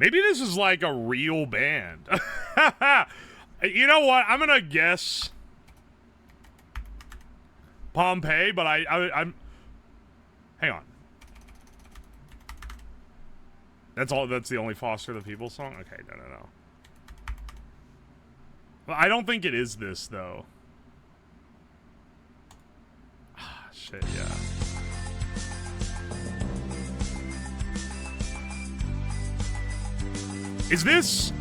Maybe this is like a real band. You know what? I'm gonna guess Pompeii, but I'm. Hang on. That's all. That's the only Foster the People song. Okay, no. Well, I don't think it is this though. Ah, shit. Yeah. Is this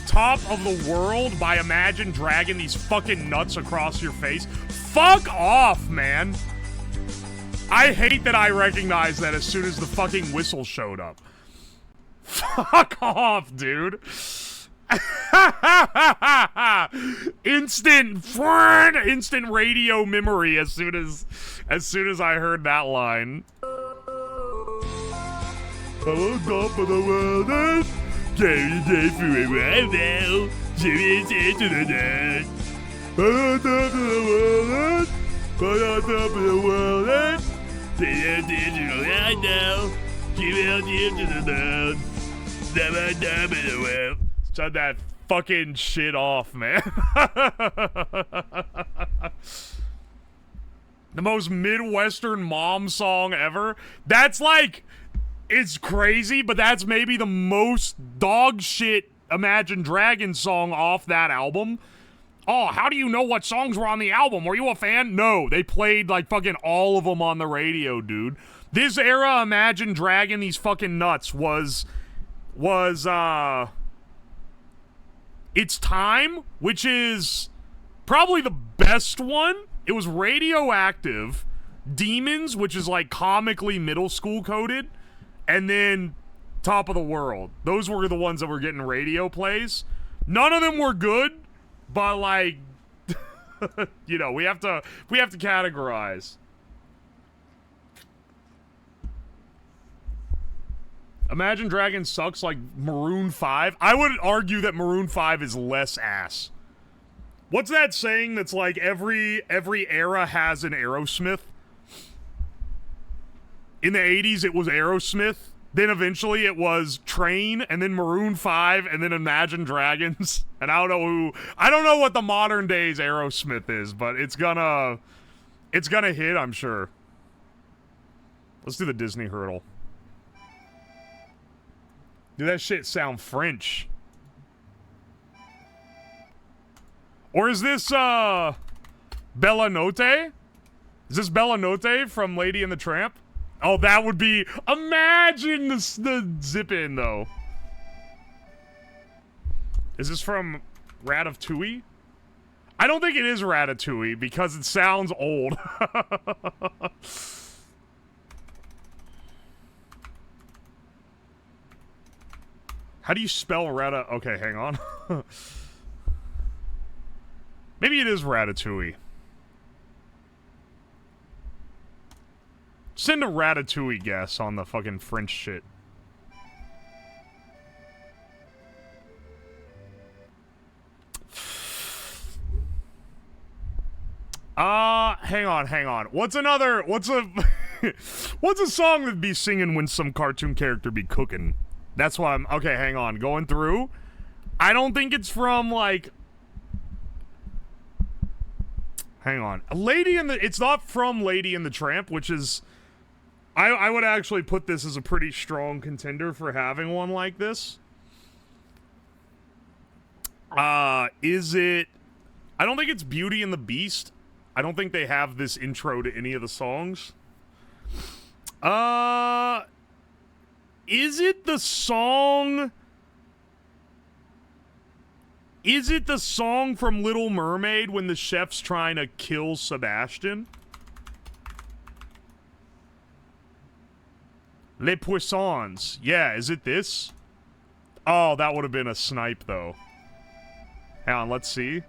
Top of the World by Imagine dragging these fucking nuts across your face? Fuck off, man. I hate that I recognized that as soon as the fucking whistle showed up. Fuck off, dude. Instant radio memory as soon as I heard that line. Top of the world, Jerry for a while now. Jerry said to the dead. On top of the world, on top of the world, they are digital right now. Give out here to the dead. Never top of the world. Shut that fucking shit off, man. The most Midwestern mom song ever. That's like... It's crazy, but that's maybe the most dog shit Imagine Dragons song off that album. Oh, how do you know what songs were on the album? Were you a fan? No, they played like fucking all of them on the radio, dude. This era, Imagine Dragon These Fucking Nuts was It's Time, which is probably the best one. It was Radioactive, Demons, which is like comically middle school coded, and then Top of the World. Those were the ones that were getting radio plays. None of them were good, but like you know, we have to categorize. Imagine Dragons sucks like Maroon 5. I would argue that Maroon 5 is less ass. What's that saying that's like every era has an Aerosmith? In the 80s it was Aerosmith, then eventually it was Train, and then Maroon 5, and then Imagine Dragons. And I don't know what the modern day's Aerosmith is, but it's gonna hit, I'm sure. Let's do the Disney hurdle. Dude, that shit sound French. Or is this, Bella Notte? Is this Bella Notte from Lady and the Tramp? Oh, that would be... Imagine the zip-in, though. Is this from Ratatouille? I don't think it is Ratatouille, because it sounds old. How do you spell Rata? Okay, hang on. Maybe it is Ratatouille. Send a Ratatouille guess on the fucking French shit. Hang on. What's a what's a song that'd be singing when some cartoon character be cooking? That's why I'm... Okay, hang on. Going through. I don't think it's from, like... Hang on. It's not from Lady and the Tramp, which is... I would actually put this as a pretty strong contender for having one like this. Is it... I don't think it's Beauty and the Beast. I don't think they have this intro to any of the songs. Is it the song... Is it the song from Little Mermaid when the chef's trying to kill Sebastian? Les Poissons. Yeah, is it this? Oh, that would have been a snipe, though. Hang on, let's see.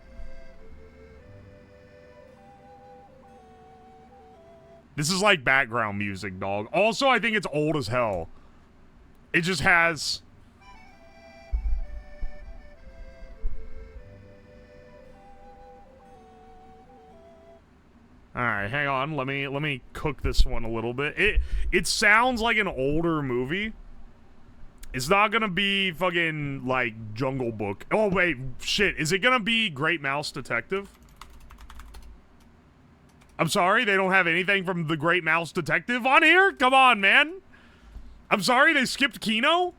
This is like background music, dog. Also, I think it's old as hell. It just has... Alright, hang on. Let me cook this one a little bit. It sounds like an older movie. It's not gonna be fucking, like, Jungle Book. Oh, wait. Shit. Is it gonna be Great Mouse Detective? I'm sorry, they don't have anything from the Great Mouse Detective on here? Come on, man. I'm sorry, they skipped Kino?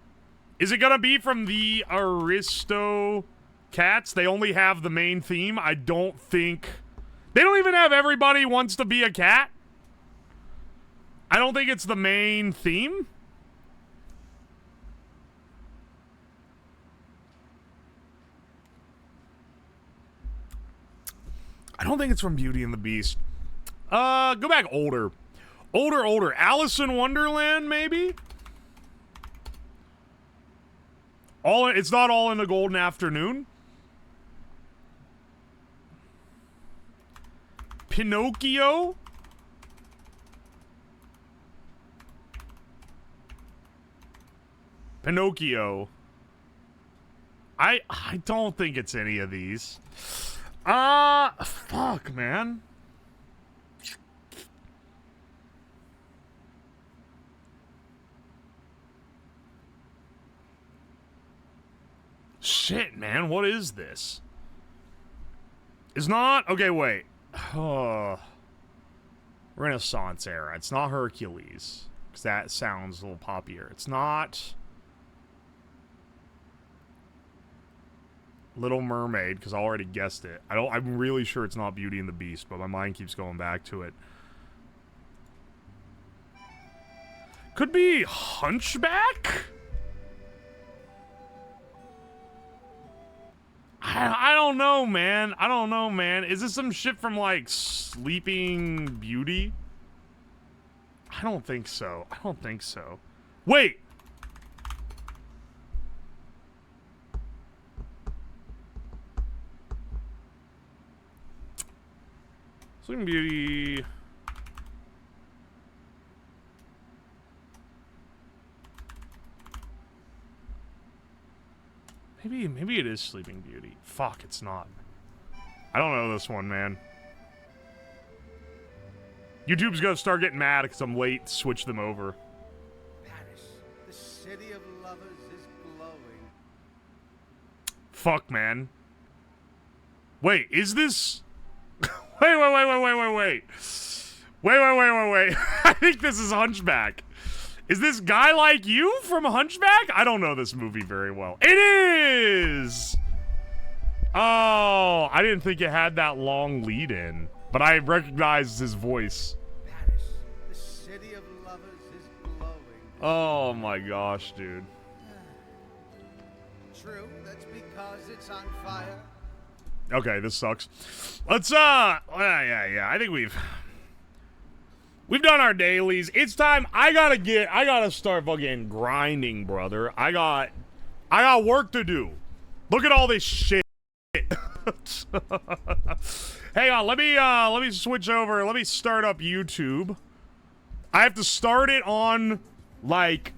Is it gonna be from the Aristocats? They only have the main theme. I don't think... They don't even have Everybody Wants to Be a Cat? I don't think it's the main theme. I don't think it's from Beauty and the Beast. Go back older. Older. Alice in Wonderland, maybe? It's not All in the Golden Afternoon. Pinocchio? Pinocchio. I don't think it's any of these. Fuck, man. Shit, man, what is this? It's not... Okay, wait. Renaissance era. It's not Hercules. Because that sounds a little poppier. It's not... Little Mermaid, because I already guessed it. I'm really sure it's not Beauty and the Beast, but my mind keeps going back to it. Could be Hunchback? I don't know, man. I don't know, man. Is this some shit from, like, Sleeping Beauty? I don't think so. I don't think so. Wait! Sleeping Beauty... Maybe it is Sleeping Beauty. Fuck, it's not. I don't know this one, man. YouTube's gonna start getting mad because I'm late to switch them over. Paris, the city of lovers is glowing. Fuck, man. Wait, is this... Wait. Wait. I think this is Hunchback. Is this Guy Like You from Hunchback? I don't know this movie very well. It is! Oh, I didn't think it had that long lead in, but I recognized his voice. Paris, the city of lovers is glowing. Oh my gosh, dude. True, that's because it's on fire. Okay, this sucks. Let's, yeah, I think we've done our dailies. It's time. I gotta start fucking grinding, brother. I got work to do. Look at all this shit. Hang on, let me switch over. Let me start up YouTube. I have to start it on, like,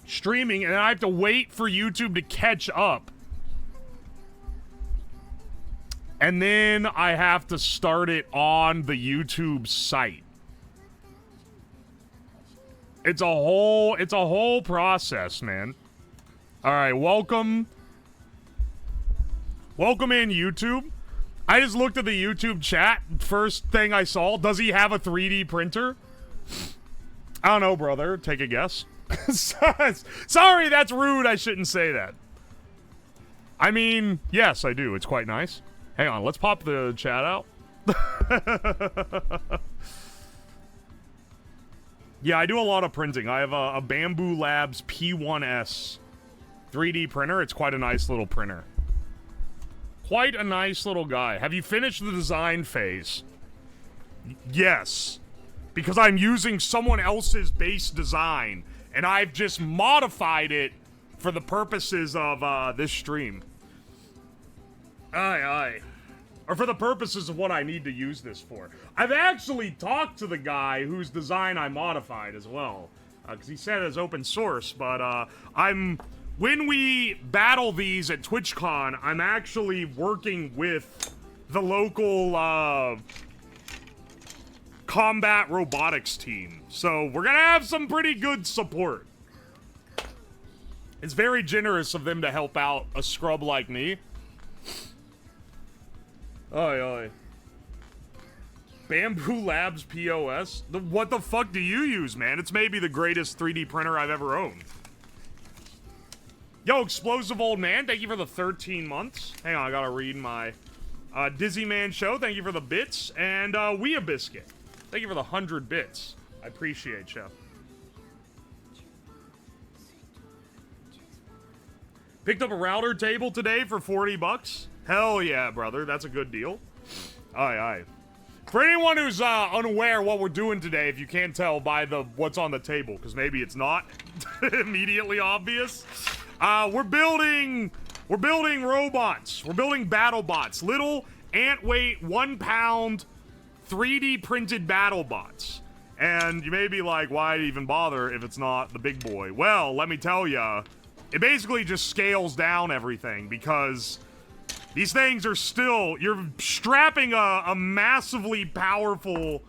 streaming, and I have to wait for YouTube to catch up. And then I have to start it on the YouTube site. It's a whole process, man. All right, welcome in, YouTube. I just looked at the YouTube chat. First thing I saw, does he have a 3D printer? I don't know, brother. Take a guess. Sorry, that's rude. I shouldn't say that. I mean, yes, I do. It's quite nice. Hang on, let's pop the chat out. Yeah, I do a lot of printing. I have a Bamboo Labs P1S 3D printer. It's quite a nice little printer. Quite a nice little guy. Have you finished the design phase? Yes. Because I'm using someone else's base design, and I've just modified it for the purposes of this stream. Aye. Or for the purposes of what I need to use this for. I've actually talked to the guy whose design I modified as well. Because he said it's open source, but when we battle these at TwitchCon, I'm actually working with the local combat robotics team. So we're gonna have some pretty good support. It's very generous of them to help out a scrub like me. Oi. Bamboo Labs POS? What the fuck do you use, man? It's maybe the greatest 3D printer I've ever owned. Yo, Explosive Old Man, thank you for the 13 months. Hang on, I gotta read my Dizzy Man Show, thank you for the bits. And Wea Biscuit, thank you for the 100 bits. I appreciate you. Picked up a router table today for 40 bucks. Hell yeah, brother. That's a good deal. Aye. For anyone who's unaware what we're doing today, if you can't tell by what's on the table, because maybe it's not immediately obvious, we're building robots. We're building BattleBots. Little ant weight, 1 pound, 3D printed BattleBots. And you may be like, why even bother if it's not the big boy? Well, let me tell ya, it basically just scales down everything because these things are still, you're strapping a massively powerful,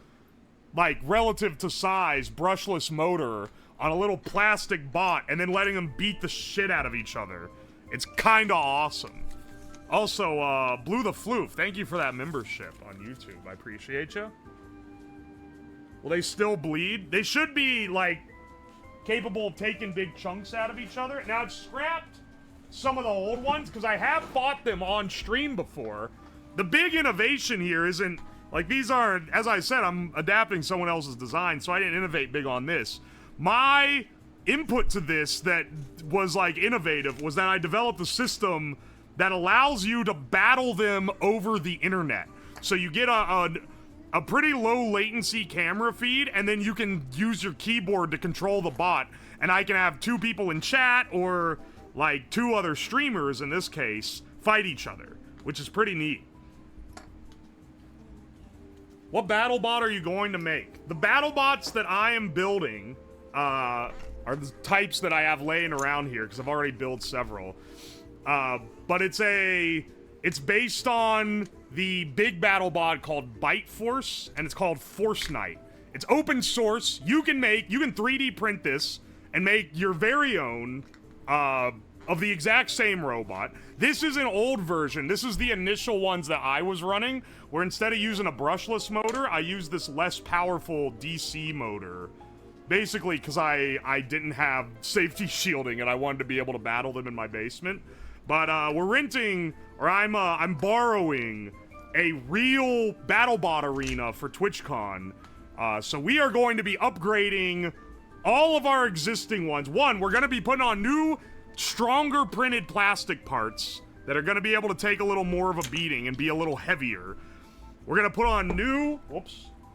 like, relative to size, brushless motor on a little plastic bot and then letting them beat the shit out of each other. It's kinda awesome. Also, Blue the Floof, thank you for that membership on YouTube. I appreciate you. Will they still bleed? They should be, like, capable of taking big chunks out of each other. Now, it's scrapped some of the old ones, because I have fought them on stream before. The big innovation here isn't, like, these are, as I said, I'm adapting someone else's design, so I didn't innovate big on this. My input to this that was, like, innovative was that I developed a system that allows you to battle them over the internet. So you get a pretty low latency camera feed, and then you can use your keyboard to control the bot, and I can have 2 people in chat, or, like, 2 other streamers, in this case, fight each other, which is pretty neat. What battle bot are you going to make? The battle bots that I am building are the types that I have laying around here, because I've already built several. But it's based on the big battle bot called Byte Force, and it's called Force Knight. It's open source. You can 3D print this and make your very own of the exact same robot. This is an old version. This is the initial ones that I was running, where instead of using a brushless motor, I used this less powerful DC motor. Basically, because I didn't have safety shielding and I wanted to be able to battle them in my basement. But we're renting, or I'm borrowing a real BattleBot arena for TwitchCon. So we are going to be upgrading all of our existing ones. One, we're going to be putting on new, stronger printed plastic parts that are going to be able to take a little more of a beating and be a little heavier. We're going to put on new,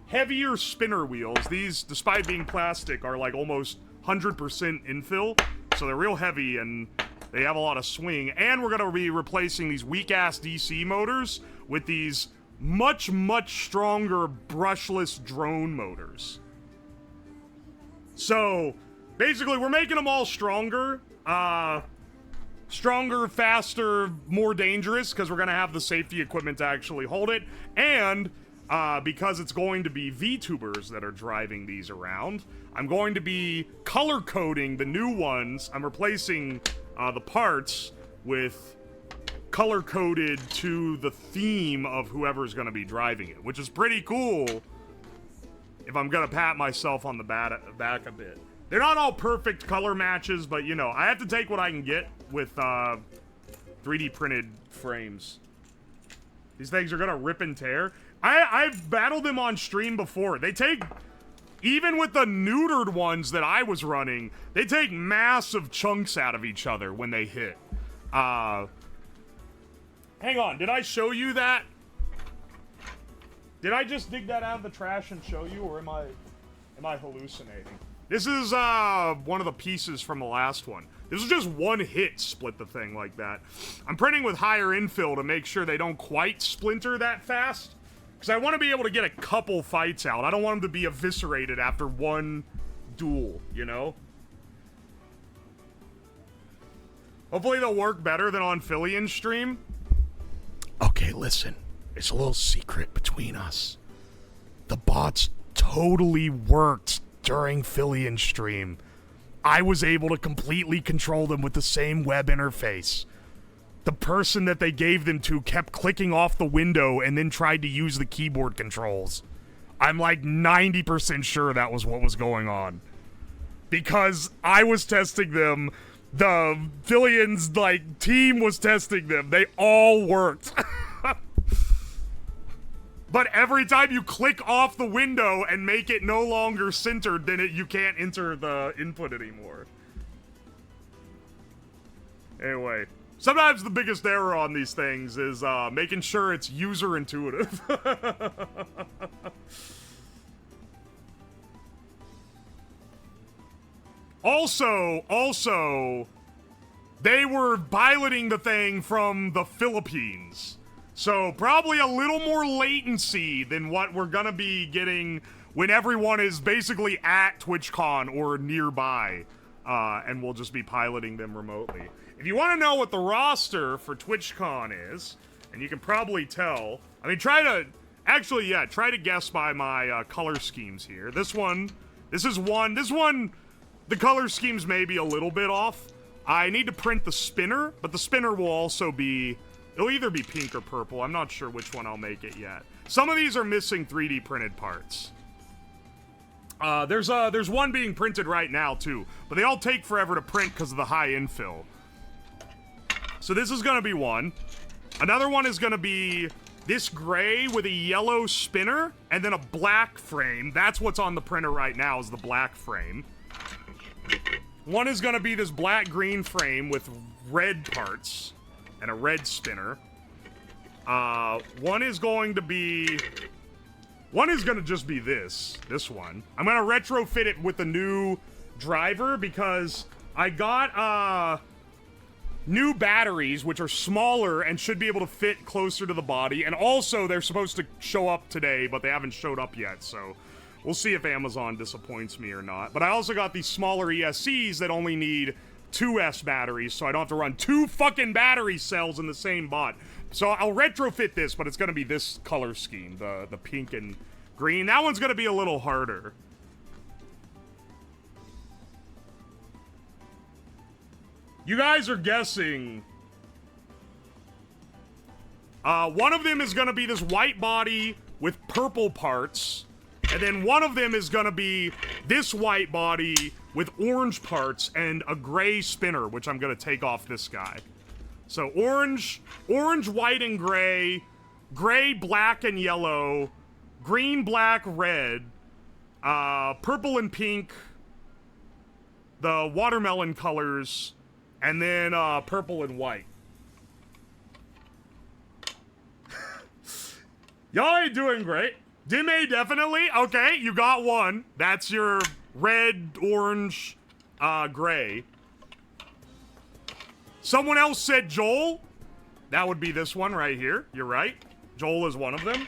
heavier spinner wheels. These, despite being plastic, are like almost 100% infill. So they're real heavy and they have a lot of swing. And we're going to be replacing these weak-ass DC motors with these much, much stronger brushless drone motors. So, basically, we're making them all stronger. Stronger, faster, more dangerous, because we're going to have the safety equipment to actually hold it. And because it's going to be VTubers that are driving these around, I'm going to be color coding the new ones. I'm replacing the parts with color coded to the theme of whoever's going to be driving it, which is pretty cool if I'm going to pat myself on the back a bit. They're not all perfect color matches, but, you know, I have to take what I can get with 3D printed frames. These things are going to rip and tear. I've battled them on stream before. They take, even with the neutered ones that I was running, they take massive chunks out of each other when they hit. Hang on, did I show you that? Did I just dig that out of the trash and show you, or am I hallucinating? This is one of the pieces from the last one. This is just one hit split the thing like that. I'm printing with higher infill to make sure they don't quite splinter that fast, because I want to be able to get a couple fights out. I don't want them to be eviscerated after one duel, you know? Hopefully they'll work better than on Fillian's stream. Okay, listen. It's a little secret between us. The bots totally worked during Fillian's stream. I was able to completely control them with the same web interface. The person that they gave them to kept clicking off the window and then tried to use the keyboard controls. I'm like 90% sure that was what was going on. Because I was testing them, the Fillian's, like, team was testing them. They all worked. But every time you click off the window and make it no longer centered, then you can't enter the input anymore. Anyway, sometimes the biggest error on these things is making sure it's user intuitive. Also, they were piloting the thing from the Philippines. So, probably a little more latency than what we're gonna be getting when everyone is basically at TwitchCon or nearby. And we'll just be piloting them remotely. If you want to know what the roster for TwitchCon is, and you can probably tell, I mean, try to guess by my color schemes here. This one, the color schemes may be a little bit off. I need to print the spinner, but the spinner will also be... It'll either be pink or purple. I'm not sure which one I'll make it yet. Some of these are missing 3D printed parts. There's one being printed right now, too. But they all take forever to print because of the high infill. So this is gonna be one. Another one is gonna be this gray with a yellow spinner and then a black frame. That's what's on the printer right now, is the black frame. One is gonna be this black-green frame with red parts and a red spinner. One is going to be... One is gonna just be this one. I'm gonna retrofit it with the new driver because I got, new batteries, which are smaller and should be able to fit closer to the body. And also, they're supposed to show up today, but they haven't showed up yet, so we'll see if Amazon disappoints me or not. But I also got these smaller ESCs that only need 2S batteries, so I don't have to run 2 fucking battery cells in the same bot. So I'll retrofit this, but it's gonna be this color scheme, the pink and green. That one's gonna be a little harder. You guys are guessing. One of them is gonna be this white body with purple parts. And then one of them is gonna be this white body with orange parts and a gray spinner, which I'm gonna take off this guy. So orange, white, and gray, black, and yellow, green, black, red, purple and pink, the watermelon colors, and then purple and white. Y'all ain't doing great. Dim A, definitely. Okay, you got one. That's your red, orange, gray. Someone else said Joel. That would be this one right here. You're right. Joel is one of them.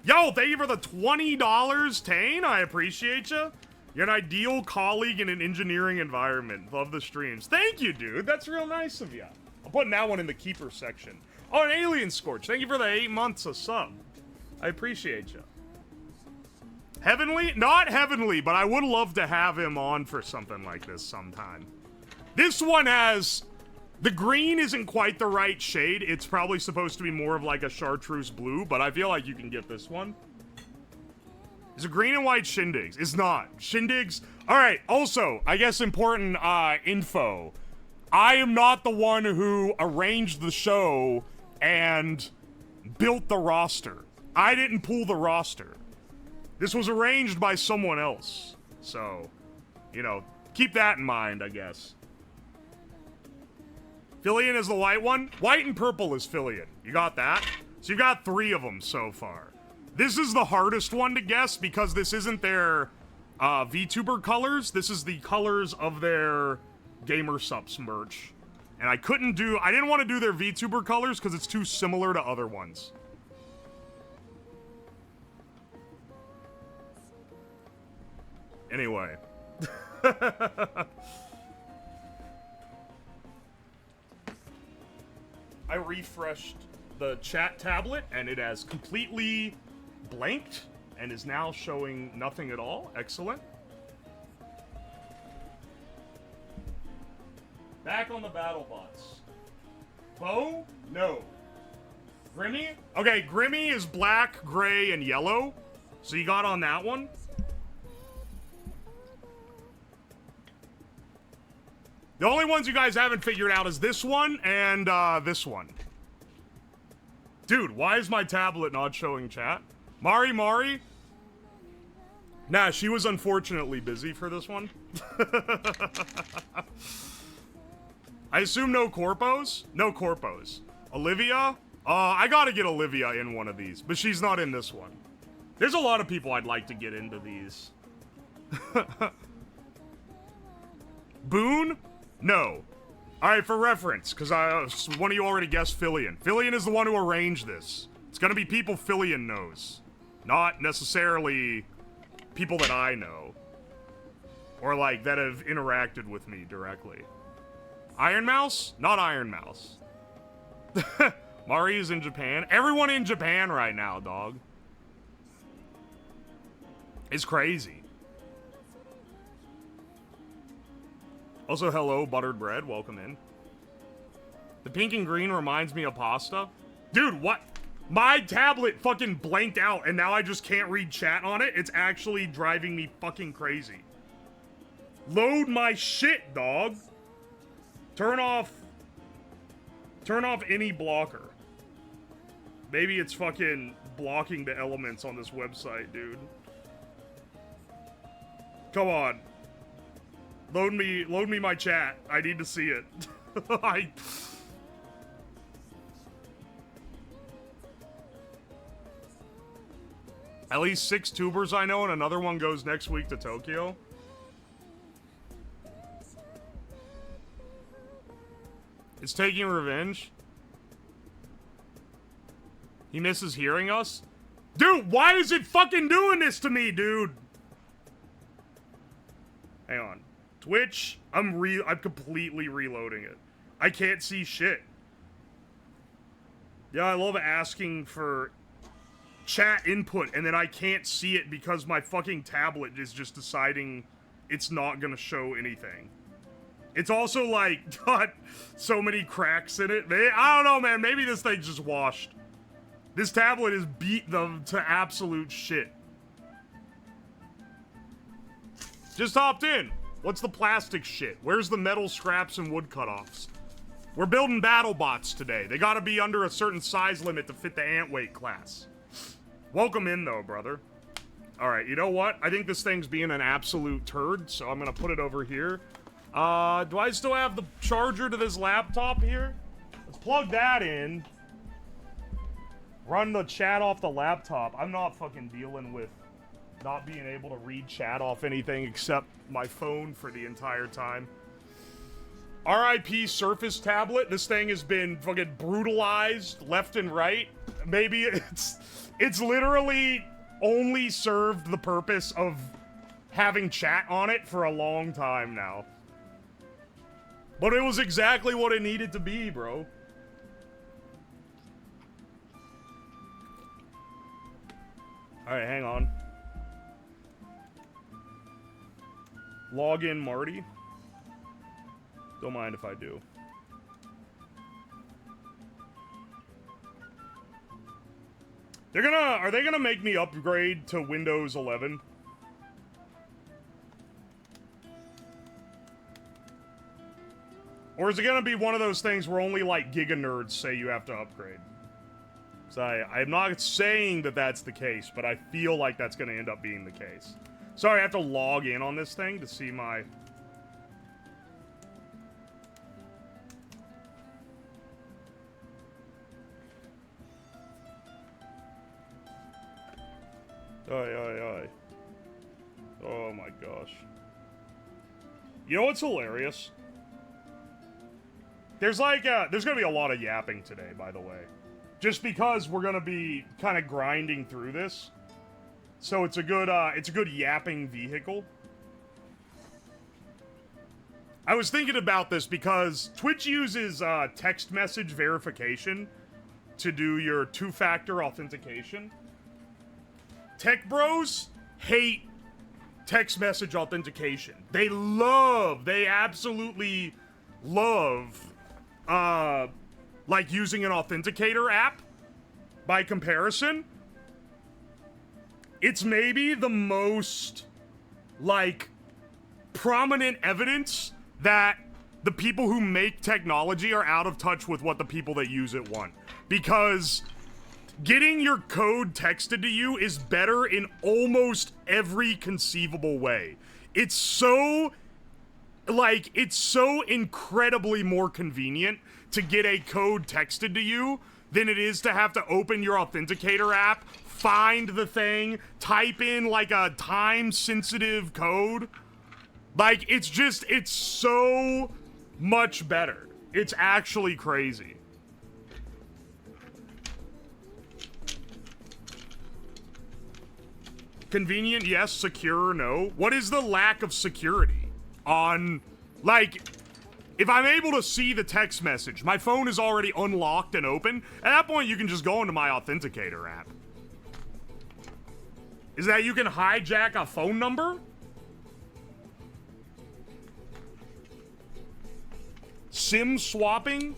Yo, thank you for the $20, Tane. I appreciate you. You're an ideal colleague in an engineering environment. Love the streams. Thank you, dude. That's real nice of you. I'm putting that one in the keeper section. Oh, an Alien Scorch. Thank you for the 8 months of sub. I appreciate you. Heavenly? Not Heavenly, but I would love to have him on for something like this sometime. This one has... The green isn't quite the right shade. It's probably supposed to be more of like a chartreuse blue, but I feel like you can get this one. Is it green and white shindigs? It's not. Shindigs... Alright, also, I guess important info. I am not the one who arranged the show and built the roster. I didn't pull the roster. This was arranged by someone else. So, you know, keep that in mind, I guess. Fillion is the white one. White and purple is Fillion. You got that? So you got 3 of them so far. This is the hardest one to guess because this isn't their VTuber colors. This is the colors of their Gamer Subs merch. And I didn't want to do their VTuber colors because it's too similar to other ones. Anyway. I refreshed the chat tablet and it has completely blanked and is now showing nothing at all. Excellent. Back on the BattleBots. Bo? No. Grimmy? Okay, Grimmy is black, gray, and yellow. So you got on that one. The only ones you guys haven't figured out is this one and this one. Dude, why is my tablet not showing chat? Mari? Nah, she was unfortunately busy for this one. I assume no corpos? No corpos. Olivia? I gotta get Olivia in one of these, but she's not in this one. There's a lot of people I'd like to get into these. Boone? No. Alright, for reference, because one of you already guessed Fillion. Fillion is the one who arranged this. It's gonna be people Fillion knows. Not necessarily people that I know. Or, like, that have interacted with me directly. Iron Mouse? Not Iron Mouse. Mari is in Japan. Everyone in Japan right now, dog. It's crazy. Also, hello, buttered bread. Welcome in. The pink and green reminds me of pasta. Dude, what? My tablet fucking blanked out, and now I just can't read chat on it. It's actually driving me fucking crazy. Load my shit, dog. Turn off any blocker. Maybe it's fucking blocking the elements on this website, dude. Come on. Load me my chat. I need to see it. At least 6 tubers I know, and another one goes next week to Tokyo. It's taking revenge. He misses hearing us? Dude, why is it fucking doing this to me, dude? Hang on. Twitch, I'm completely reloading it. I can't see shit. Yeah, I love asking for chat input, and then I can't see it because my fucking tablet is just deciding it's not gonna show anything. It's also, like, got so many cracks in it. I don't know, man. Maybe this thing's just washed. This tablet is beat them to absolute shit. Just hopped in. What's the plastic shit? Where's the metal scraps and wood cutoffs? We're building BattleBots today. They gotta be under a certain size limit to fit the ant weight class. Welcome in, though, brother. Alright, you know what? I think this thing's being an absolute turd, so I'm gonna put it over here. Do I still have the charger to this laptop here? Let's plug that in. Run the chat off the laptop. I'm not fucking dealing with not being able to read chat off anything except my phone for the entire time. RIP Surface tablet. This thing has been fucking brutalized left and right. Maybe it's literally only served the purpose of having chat on it for a long time now. But it was exactly what it needed to be, bro. Alright, hang on. Log in Marty. Don't mind if I do. Are they gonna make me upgrade to Windows 11? Or is it gonna be one of those things where only, like, Giga nerds say you have to upgrade? So I'm not saying that that's the case, but I feel like that's gonna end up being the case. Sorry, I have to log in on this thing to see my... Oh my gosh. You know what's hilarious? There's gonna be a lot of yapping today, by the way. Just because we're gonna be kind of grinding through this. So it's a good yapping vehicle. I was thinking about this because Twitch uses text message verification to do your two-factor authentication. Tech bros hate text message authentication. They absolutely love, like, using an authenticator app. By comparison, it's maybe the most, like, prominent evidence that the people who make technology are out of touch with what the people that use it want. Because getting your code texted to you is better in almost every conceivable way. It's so incredibly more convenient to get a code texted to you than it is to have to open your authenticator app, find the thing, type in, like, a time-sensitive code. Like, it's so much better. It's actually crazy. Convenient, yes. Secure, no. What is the lack of security on, like, if I'm able to see the text message, my phone is already unlocked and open, at that point you can just go into my authenticator app. Is that you can hijack a phone number? SIM swapping?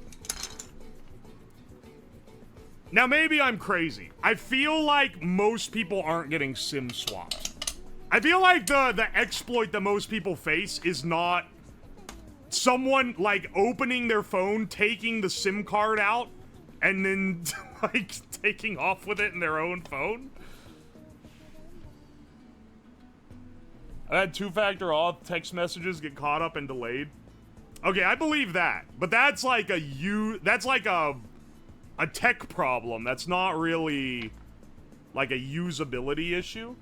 Now, maybe I'm crazy. I feel like most people aren't getting SIM swapped. I feel like the exploit that most people face is not someone, like, opening their phone, taking the SIM card out, and then, like, taking off with it in their own phone. I had two-factor auth text messages get caught up and delayed. Okay, I believe that. But that's like a tech problem. That's not really like a usability issue.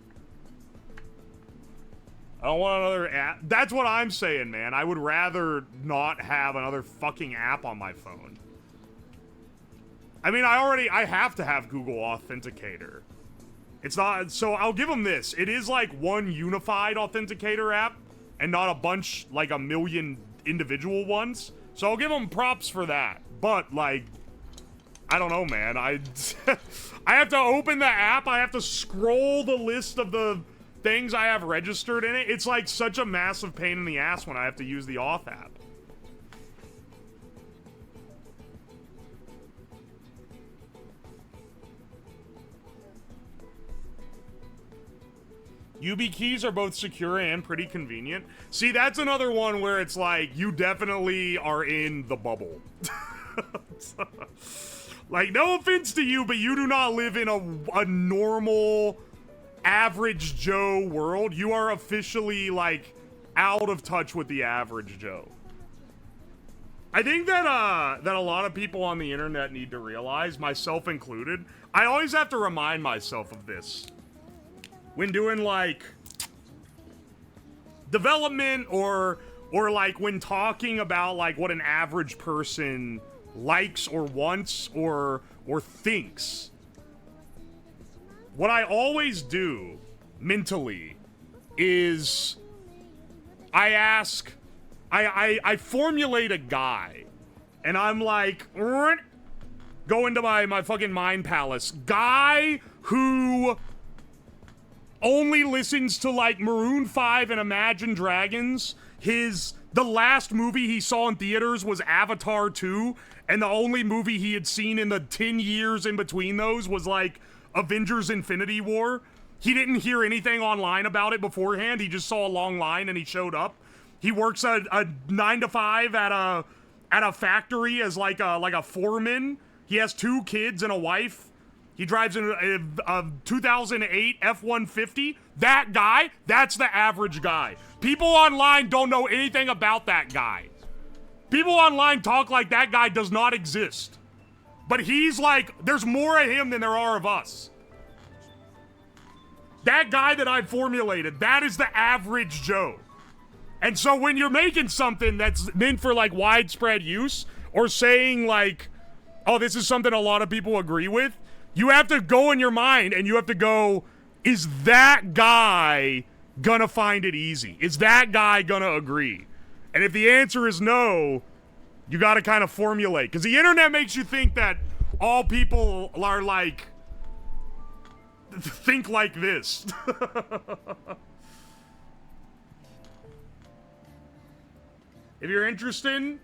I don't want another app. That's what I'm saying, man. I would rather not have another fucking app on my phone. I mean, I have to have Google Authenticator. It's not, so I'll give them this. It is like one unified authenticator app and not a bunch, like a million individual ones. So I'll give them props for that. But, like, I don't know, man. I have to open the app. I have to scroll the list of the things I have registered in it. It's like such a massive pain in the ass when I have to use the auth app. YubiKeys are both secure and pretty convenient. See, that's another one where it's like, you definitely are in the bubble. Like, no offense to you, but you do not live in a normal, average Joe world. You are officially, like, out of touch with the average Joe. I think that a lot of people on the internet need to realize, myself included, I always have to remind myself of this. When doing, like, development or like when talking about, like, what an average person likes or wants or thinks. What I always do mentally is I formulate a guy and I'm like, go into my fucking mind palace. Guy who only listens to, like, Maroon 5 and Imagine Dragons. The last movie he saw in theaters was Avatar 2, and the only movie he had seen in the 10 years in between those was, like, Avengers Infinity War. He didn't hear anything online about it beforehand. He just saw a long line and he showed up. He works a 9 to 5 at a factory as, like a foreman. He has 2 kids and a wife. He drives a 2008 F-150. That guy, that's the average guy. People online don't know anything about that guy. People online talk like that guy does not exist. But he's like, there's more of him than there are of us. That guy that I've formulated, that is the average Joe. And so when you're making something that's meant for, like, widespread use, or saying, like, oh, this is something a lot of people agree with, you have to go in your mind and you have to go, is that guy gonna find it easy? Is that guy gonna agree? And if the answer is no, you gotta kind of formulate. Because the internet makes you think that all people are, like, think like this. If you're interested,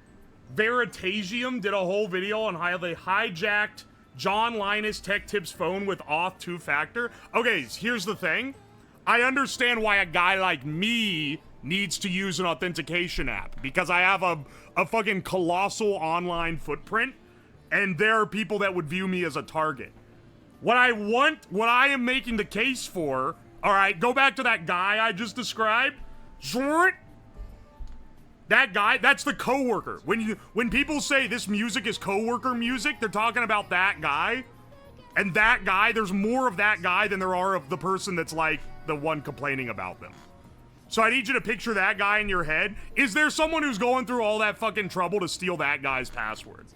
Veritasium did a whole video on how they hijacked John Linus Tech Tips phone with auth 2-factor. Okay, here's the thing. I understand why a guy like me needs to use an authentication app, because I have a fucking colossal online footprint, and there are people that would view me as a target. What I am making the case for, all right, go back to that guy I just described. That guy, that's the coworker. When people say this music is coworker music, they're talking about that guy. And that guy, there's more of that guy than there are of the person that's, like, the one complaining about them. So I need you to picture that guy in your head. Is there someone who's going through all that fucking trouble to steal that guy's password?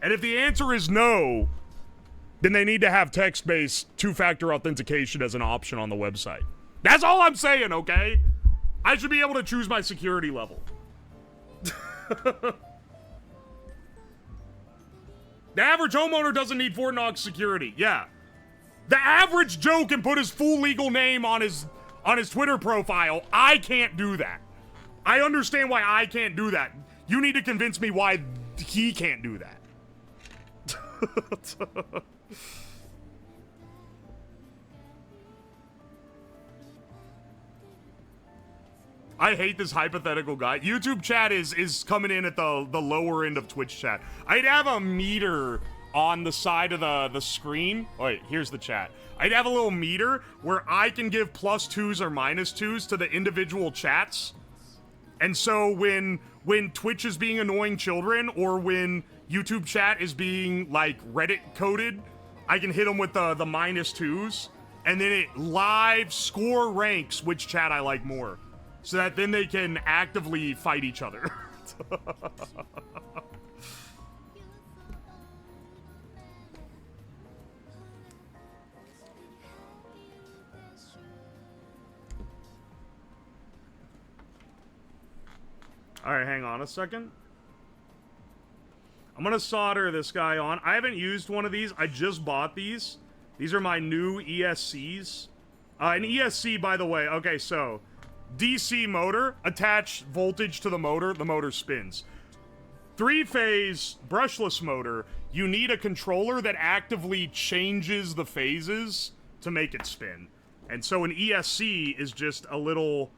And if the answer is no, then they need to have text-based 2-factor authentication as an option on the website. That's all I'm saying, okay? I should be able to choose my security level. The average homeowner doesn't need Fort Knox security. Yeah. The average Joe can put his full legal name on his Twitter profile. I can't do that. I understand why I can't do that. You need to convince me why he can't do that. I hate this hypothetical guy. YouTube chat is coming in at the lower end of Twitch chat. I'd have a meter on the side of the screen. Oh, wait, here's the chat. I'd have a little meter where I can give +2s or -2s to the individual chats. And so when Twitch is being annoying children, or when YouTube chat is being, like, Reddit coded, I can hit them with the -2s, and then it live score ranks which chat I like more. So that then they can actively fight each other. Alright, hang on a second. I'm gonna solder this guy on. I haven't used one of these. I just bought these. These are my new ESCs. An ESC, by the way, okay, so DC motor, attach voltage to the motor spins. 3-phase brushless motor, you need a controller that actively changes the phases to make it spin. And so an ESC is just a little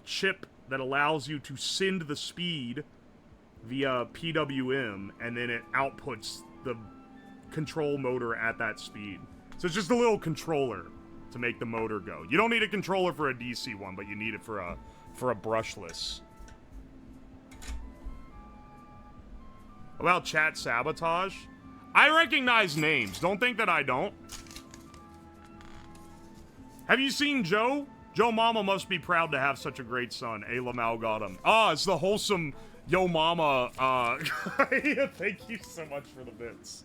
chip that allows you to send the speed via PWM, and then it outputs the control motor at that speed. So it's just a little controller to make the motor go. You don't need a controller for a DC one, but you need it for a brushless. About chat sabotage? I recognize names. Don't think that I don't. Have you seen Joe? Joe Mama must be proud to have such a great son. Ayla Mal got him. Ah, it's the wholesome Yo Mama guy. Thank you so much for the bits.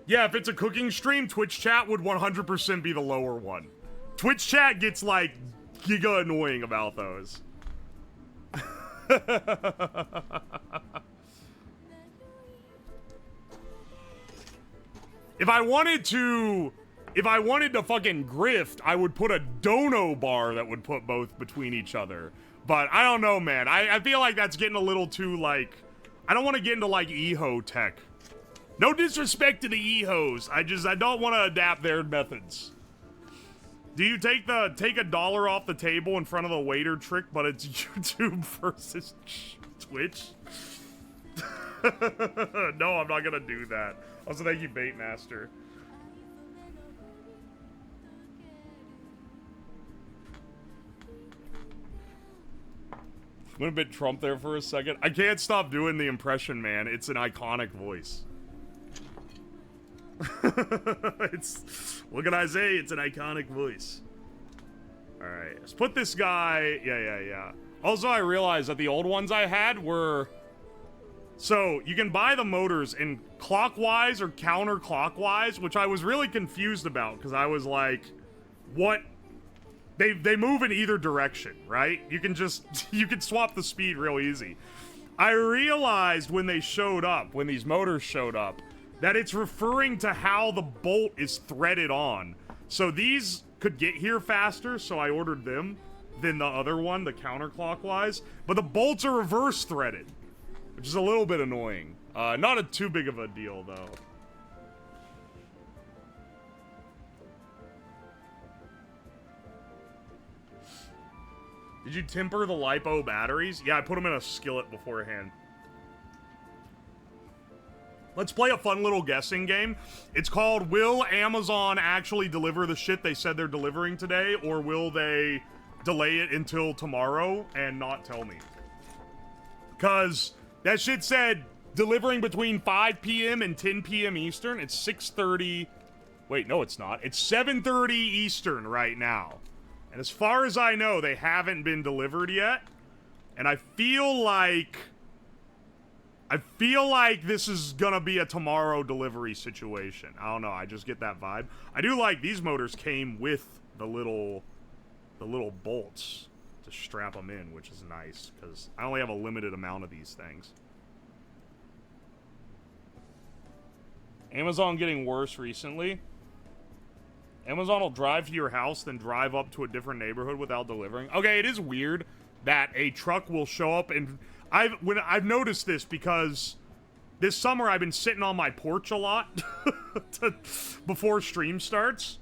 Yeah, if it's a cooking stream, Twitch chat would 100% be the lower one. Twitch chat gets, like, giga annoying about those. If I wanted to fucking grift, I would put a dono bar that would put both between each other. But I don't know, man. I feel like that's getting a little too, like, I don't want to get into, like, EHO tech. No disrespect to the EHOs. I don't want to adapt their methods. Do you take $1 off the table in front of the waiter trick, but it's YouTube versus Twitch? No, I'm not gonna do that. Also, thank you, Baitmaster. Went a bit Trump there for a second. I can't stop doing the impression, man. It's an iconic voice. What can I say? It's an iconic voice. Alright, let's put this guy... Yeah. Also, I realized that the old ones I had were... So, you can buy the motors in clockwise or counterclockwise, which I was really confused about, because I was like, what? They move in either direction, right? You can swap the speed real easy. I realized when they showed up, when these motors showed up, that it's referring to how the bolt is threaded on. So these could get here faster, so I ordered them, than the other one, the counterclockwise. But the bolts are reverse threaded, which is a little bit annoying. Not too big of a deal, though. Did you temper the LiPo batteries? Yeah, I put them in a skillet beforehand. Let's play a fun little guessing game. It's called, will Amazon actually deliver the shit they said they're delivering today, or will they delay it until tomorrow and not tell me? Because that shit said delivering between 5 p.m. and 10 p.m. Eastern. It's 6:30. Wait, no, it's not. It's 7:30 Eastern right now. And as far as I know, they haven't been delivered yet. And I feel like this is gonna be a tomorrow delivery situation. I don't know, I just get that vibe. I do like these motors came with the little bolts to strap them in, which is nice, because I only have a limited amount of these things. Amazon getting worse recently. Amazon will drive to your house, then drive up to a different neighborhood without delivering. Okay, it is weird that a truck will show up, and I've noticed this because this summer I've been sitting on my porch a lot before stream starts.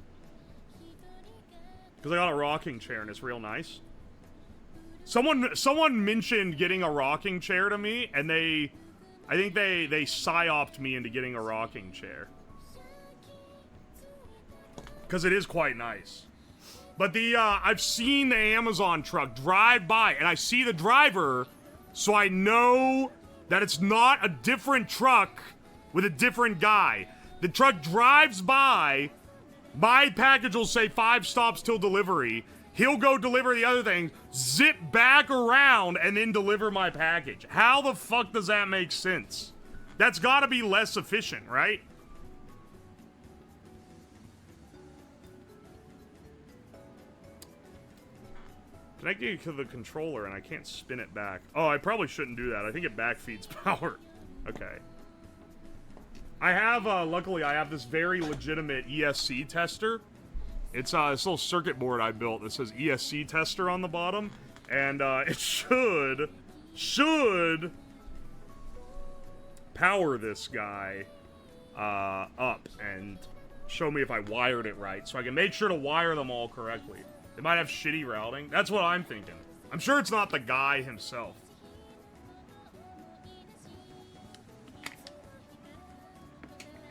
Because I got a rocking chair and it's real nice. Someone mentioned getting a rocking chair to me, and I think they psyoped me into getting a rocking chair. Because it is quite nice. But I've seen the Amazon truck drive by, and I see the driver, so I know that it's not a different truck with a different guy. The truck drives by, my package will say 5 stops till delivery. He'll go deliver the other thing, zip back around, and then deliver my package. How the fuck does that make sense? That's gotta be less efficient, right? Connecting to the controller and I can't spin it back. Oh, I probably shouldn't do that. I think it backfeeds power. Okay. I have, luckily, I have this very legitimate ESC tester. It's this little circuit board I built that says ESC tester on the bottom. And it should power this guy up and show me if I wired it right. So I can make sure to wire them all correctly. They might have shitty routing. That's what I'm thinking. I'm sure it's not the guy himself.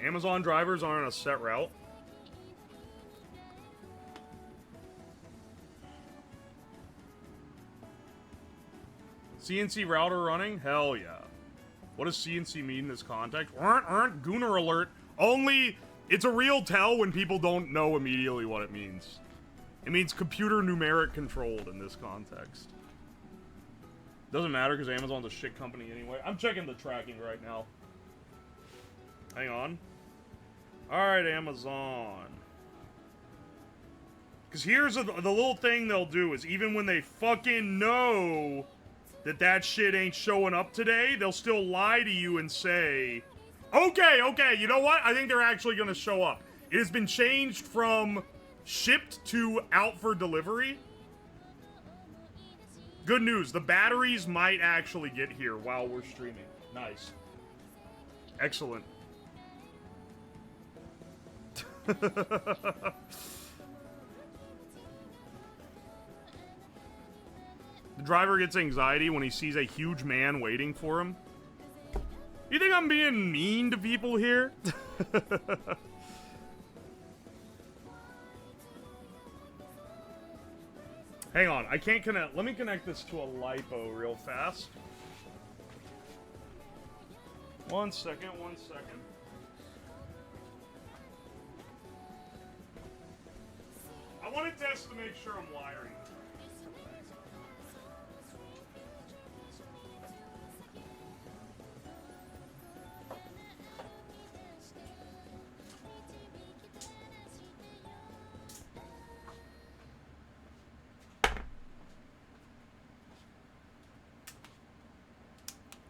Amazon drivers aren't a set route. CNC router running? Hell yeah. What does CNC mean in this context? Gooner alert. Only, it's a real tell when people don't know immediately what it means. It means computer numeric controlled in this context. Doesn't matter because Amazon's a shit company anyway. I'm checking the tracking right now. Hang on. Alright, Amazon. Because here's the little thing they'll do is even when they fucking know that shit ain't showing up today, they'll still lie to you and say, okay, you know what? I think they're actually going to show up. It has been changed from shipped to out for delivery. Good news, the batteries might actually get here while we're streaming. Nice. Excellent. The driver gets anxiety when he sees a huge man waiting for him. You think I'm being mean to people here? Hang on, I can't connect. Let me connect this to a LiPo real fast. One second. I want to test to make sure I'm wiring.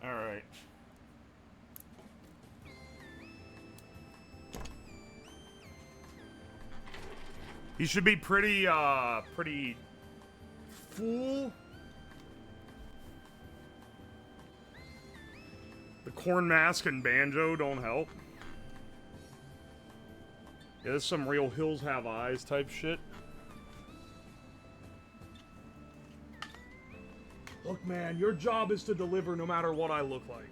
All right. He should be pretty full. The corn mask and banjo don't help. Yeah, this is some real hills have eyes type shit. Look, man, your job is to deliver no matter what I look like.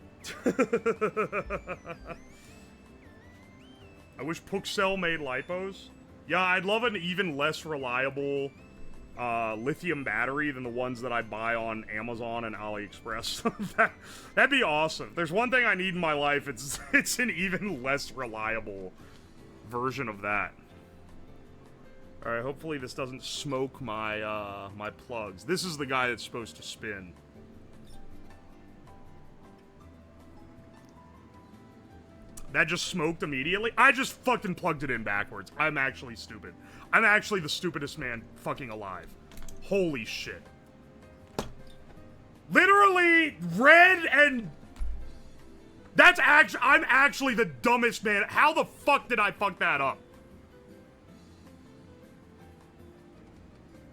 I wish Puxel made LiPos. Yeah, I'd love an even less reliable lithium battery than the ones that I buy on Amazon and AliExpress. That'd be awesome. If there's one thing I need in my life, it's an even less reliable version of that. Alright, hopefully this doesn't smoke my my plugs. This is the guy that's supposed to spin. That just smoked immediately? I just fucking plugged it in backwards. I'm actually stupid. I'm actually the stupidest man fucking alive. Holy shit. Literally, red and... That's actually... I'm actually the dumbest man. How the fuck did I fuck that up?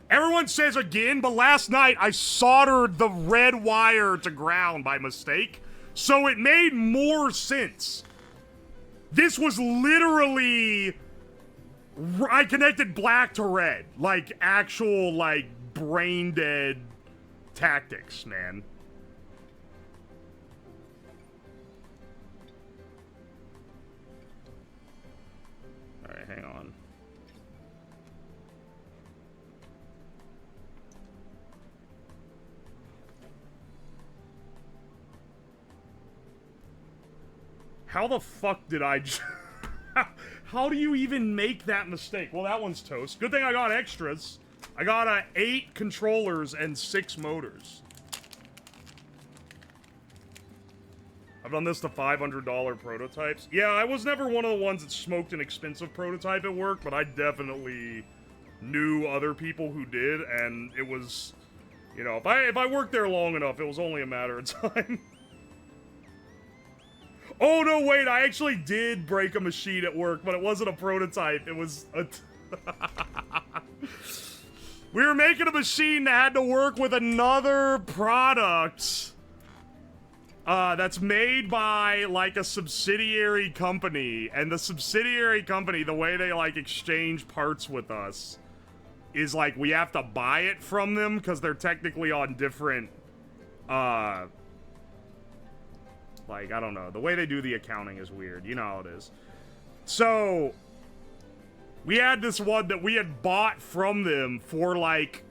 Everyone says again, but last night I soldered the red wire to ground by mistake. So it made more sense. This was literally... I connected black to red. Like, actual, like, brain-dead tactics, man. Alright, hang on. How the fuck did I just... How do you even make that mistake? Well, that one's toast. Good thing I got extras. I got 8 controllers and 6 motors. I've done this to $500 prototypes. Yeah, I was never one of the ones that smoked an expensive prototype at work, but I definitely knew other people who did, and it was... You know, if I worked there long enough, it was only a matter of time. Oh, no, wait, I actually did break a machine at work, but it wasn't a prototype. It was a... We were making a machine that had to work with another product that's made by, like, a subsidiary company. And the subsidiary company, the way they, like, exchange parts with us is, like, we have to buy it from them because they're technically on different, like, I don't know. The way they do the accounting is weird. You know how it is. So, we had this one that we had bought from them for, like,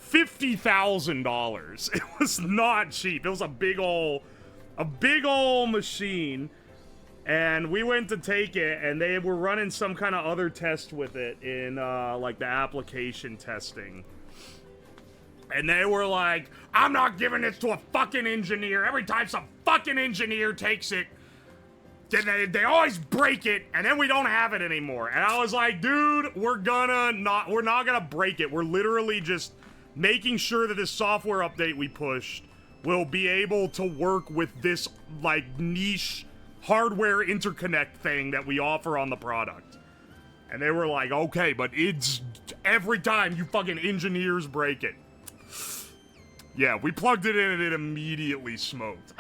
$50,000. It was not cheap. It was a big ol' machine. And we went to take it, and they were running some kind of other test with it in, like, the application testing. And they were like, I'm not giving this to a fucking engineer. Every time some fucking engineer takes it, they always break it, and then we don't have it anymore. And I was like, dude, we're not gonna break it. We're literally just making sure that this software update we pushed will be able to work with this, like, niche hardware interconnect thing that we offer on the product. And they were like, okay, but it's every time you fucking engineers break it. Yeah, we plugged it in and it immediately smoked.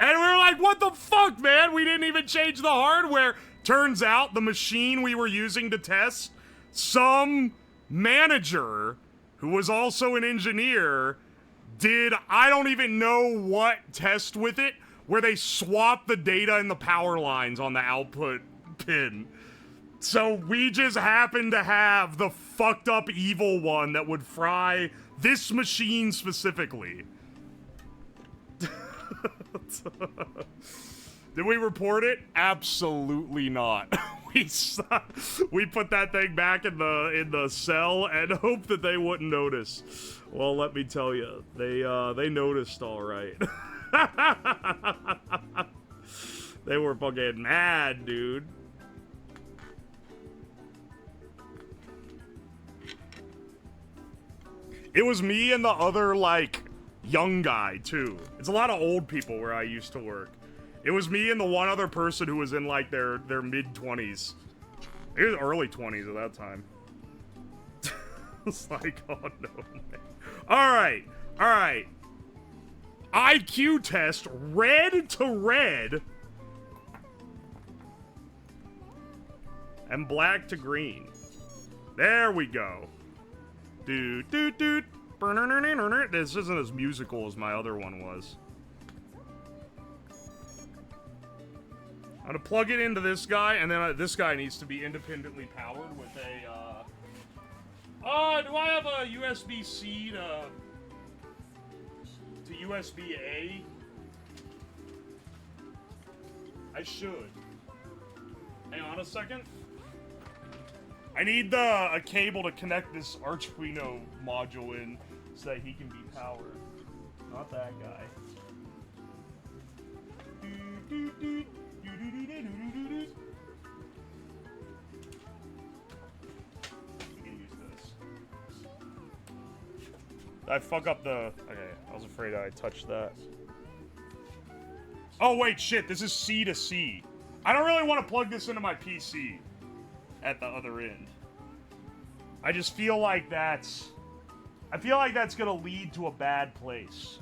And we were like, what the fuck, man? We didn't even change the hardware. Turns out the machine we were using to test, some manager who was also an engineer did, I don't even know what test with it, where they swapped the data in the power lines on the output pin. So we just happened to have the fucked up evil one that would fry this machine specifically. Did we report it? Absolutely not. We put that thing back in the cell and hoped that they wouldn't notice. Well, let me tell you, they noticed all right. They were fucking mad, dude. It was me and the other, like, young guy, too. It's a lot of old people where I used to work. It was me and the one other person who was in, like, their mid-20s. It was early 20s at that time. It's like, oh no, man. Alright, alright. IQ test, red to red. And black to green. There we go. This isn't as musical as my other one was. I'm gonna plug it into this guy, and then this guy needs to be independently powered with a, do I have a USB-C to USB-A? I should. Hang on a second. I need a cable to connect this Arduino module in so that he can be powered. Not that guy. You can use this. Did I fuck up the... Okay, I was afraid I touched that. Oh, wait, shit, this is C to C. I don't really want to plug this into my PC at the other end. I just feel like that's... I feel like that's gonna lead to a bad place.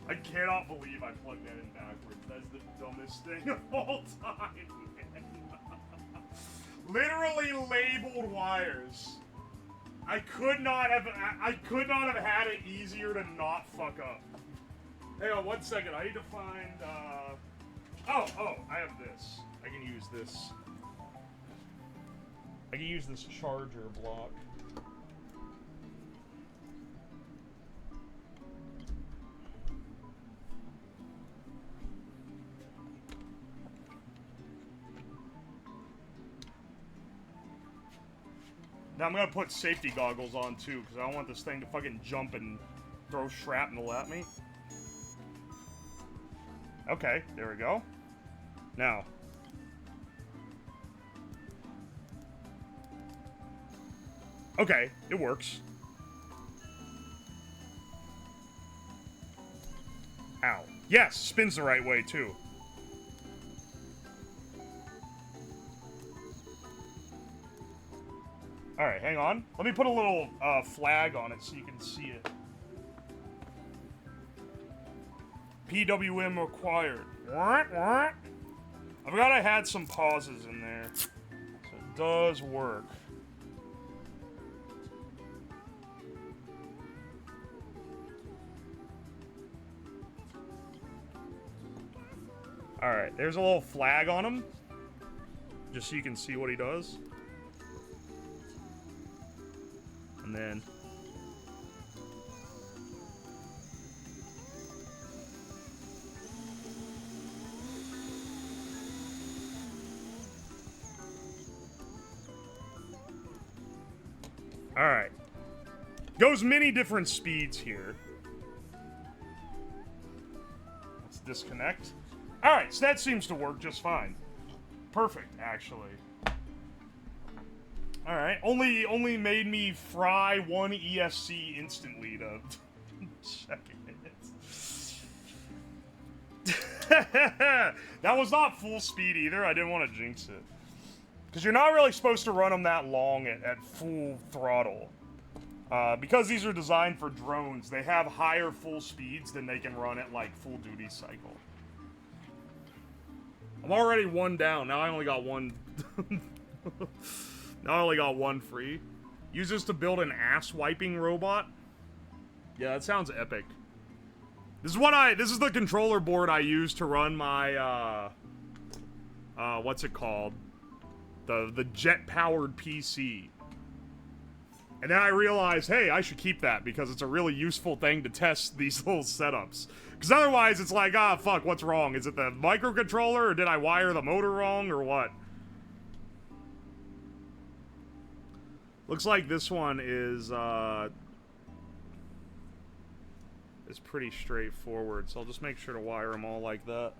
I cannot believe I plugged that in backwards. That's the dumbest thing of all time, man. Literally labeled wires. I could not have had it easier to not fuck up. Hang on 1 second. I need to find oh, I have this. I can use this. I can use this charger block. Now I'm gonna put safety goggles on too, because I don't want this thing to fucking jump and throw shrapnel at me. Okay, there we go. Now. Okay, it works. Ow. Yes, spins the right way too. Alright, hang on. Let me put a little flag on it so you can see it. PWM required. I forgot I had some pauses in there. So it does work. Alright, there's a little flag on him. Just so you can see what he does. And then... Alright. Goes many different speeds here. Let's disconnect. Alright, so that seems to work just fine. Perfect, actually. Alright, only made me fry one ESC instantly to check it. That was not full speed either, I didn't want to jinx it. Because you're not really supposed to run them that long at full throttle. Because these are designed for drones, they have higher full speeds than they can run at, like, full duty cycle. I'm already one down, now I only got one... Now I only got one free. Use this to build an ass-wiping robot? Yeah, that sounds epic. This is the controller board I use to run my, what's it called? The jet-powered PC. And then I realized, hey, I should keep that because it's a really useful thing to test these little setups. Because otherwise it's like, ah, fuck, what's wrong? Is it the microcontroller, or did I wire the motor wrong, or what? Looks like this one is pretty straightforward, so I'll just make sure to wire them all like that.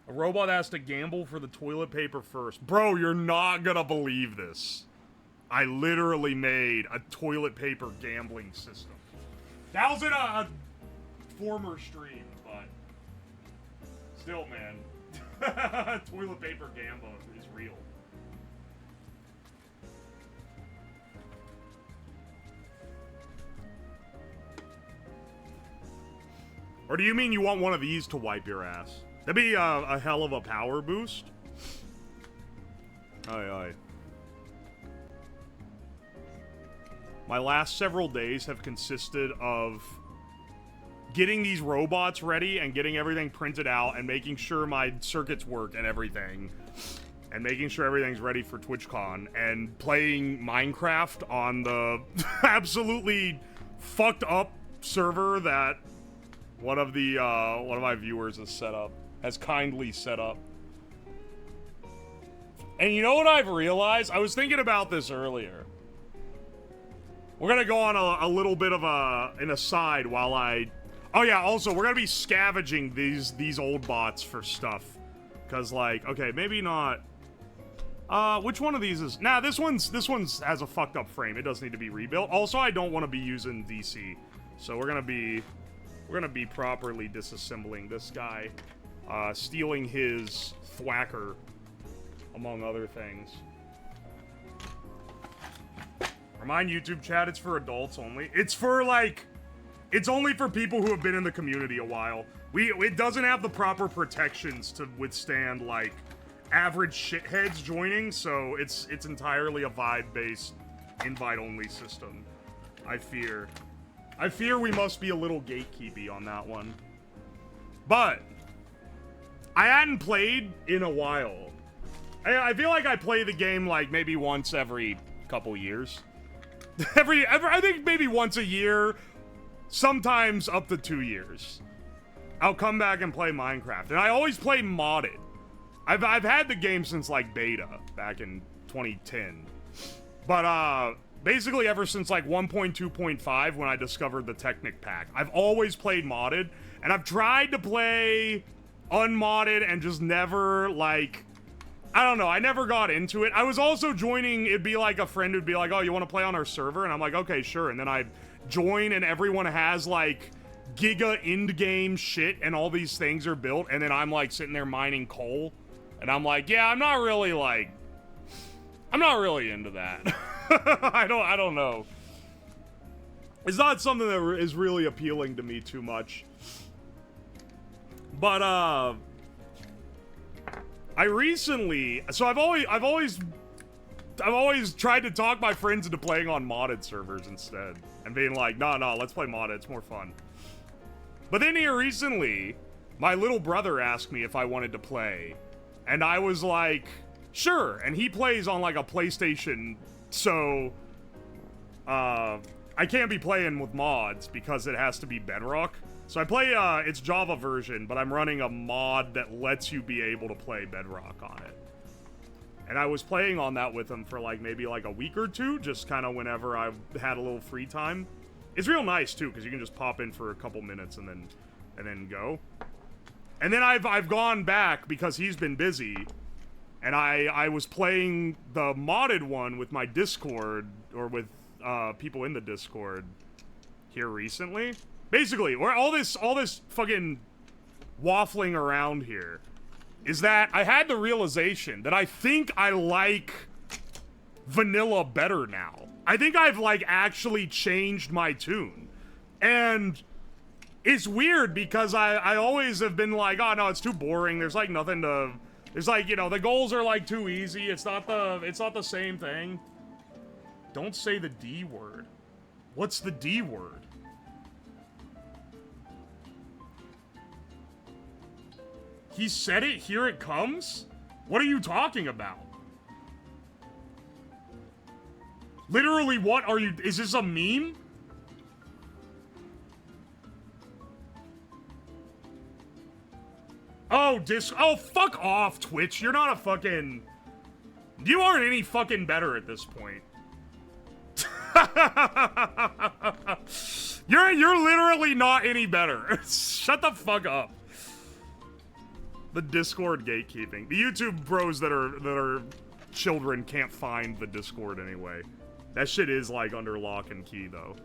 A robot has to gamble for the toilet paper first. Bro, you're not gonna believe this. I literally made a toilet paper gambling system. That was in a former stream, but still, man. Toilet paper gamble is real. Or do you mean you want one of these to wipe your ass? That'd be a hell of a power boost. Aye, aye. My last several days have consisted of getting these robots ready and getting everything printed out and making sure my circuits work and everything. And making sure everything's ready for TwitchCon. And playing Minecraft on the absolutely fucked up server that one of my viewers has kindly set up. And you know what I've realized? I was thinking about this earlier. We're gonna go on a little bit of an aside while I... Oh yeah, also, we're gonna be scavenging these old bots for stuff. Cause like, okay, maybe not... which one of these is... Nah, this one's has a fucked up frame. It does need to be rebuilt. Also, I don't want to be using DC. So we're gonna be properly disassembling this guy. Stealing his thwacker, among other things. Remind YouTube chat it's for adults only. It's for, like... It's only for people who have been in the community a while. It doesn't have the proper protections to withstand, like, average shitheads joining, so it's entirely a vibe-based, invite-only system. I fear. I fear we must be a little gatekeepy on that one. But, I hadn't played in a while. I feel like I play the game, like, maybe once every couple years. I think maybe once a year, sometimes up to 2 years. I'll come back and play Minecraft. And I always play modded. I've had the game since, like, beta, back in 2010. But, basically ever since, like, 1.2.5, when I discovered the Technic Pack. I've always played modded, and I've tried to play unmodded and just never, like... I don't know, I never got into it. I was also joining, it'd be like a friend who'd be like, oh, you want to play on our server? And I'm like, okay, sure. And then I join, and everyone has, like, giga end-game shit, and all these things are built, and then I'm, like, sitting there mining coal. And I'm like, yeah, I'm not really into that. I don't know. It's not something that is really appealing to me too much. But, I recently, so I've always tried to talk my friends into playing on modded servers instead. And being like, no, let's play modded, it's more fun. But then here recently, my little brother asked me if I wanted to play. And I was like, sure. And he plays on, like, a PlayStation, so, I can't be playing with mods because it has to be Bedrock. So I play, its Java version, but I'm running a mod that lets you be able to play Bedrock on it. And I was playing on that with him for, like, maybe, like, a week or two, just kind of whenever I had a little free time. It's real nice, too, because you can just pop in for a couple minutes and then go. And then I've gone back because he's been busy, and I was playing the modded one with my Discord, or with, people in the Discord here recently. Basically, where all this fucking waffling around here is that I had the realization that I think I like vanilla better now. I think I've, like, actually changed my tune. And it's weird because I always have been like, oh no, it's too boring. There's, like, nothing to... There's, like, you know, the goals are, like, too easy. It's not the same thing. Don't say the D word. What's the D word? He said it, here it comes? What are you talking about? Literally, what are you... Is this a meme? Oh, oh, fuck off, Twitch. You're not a fucking... You aren't any fucking better at this point. You're literally not any better. Shut the fuck up. The Discord gatekeeping. The YouTube bros that are children can't find the Discord anyway. That shit is, like, under lock and key, though.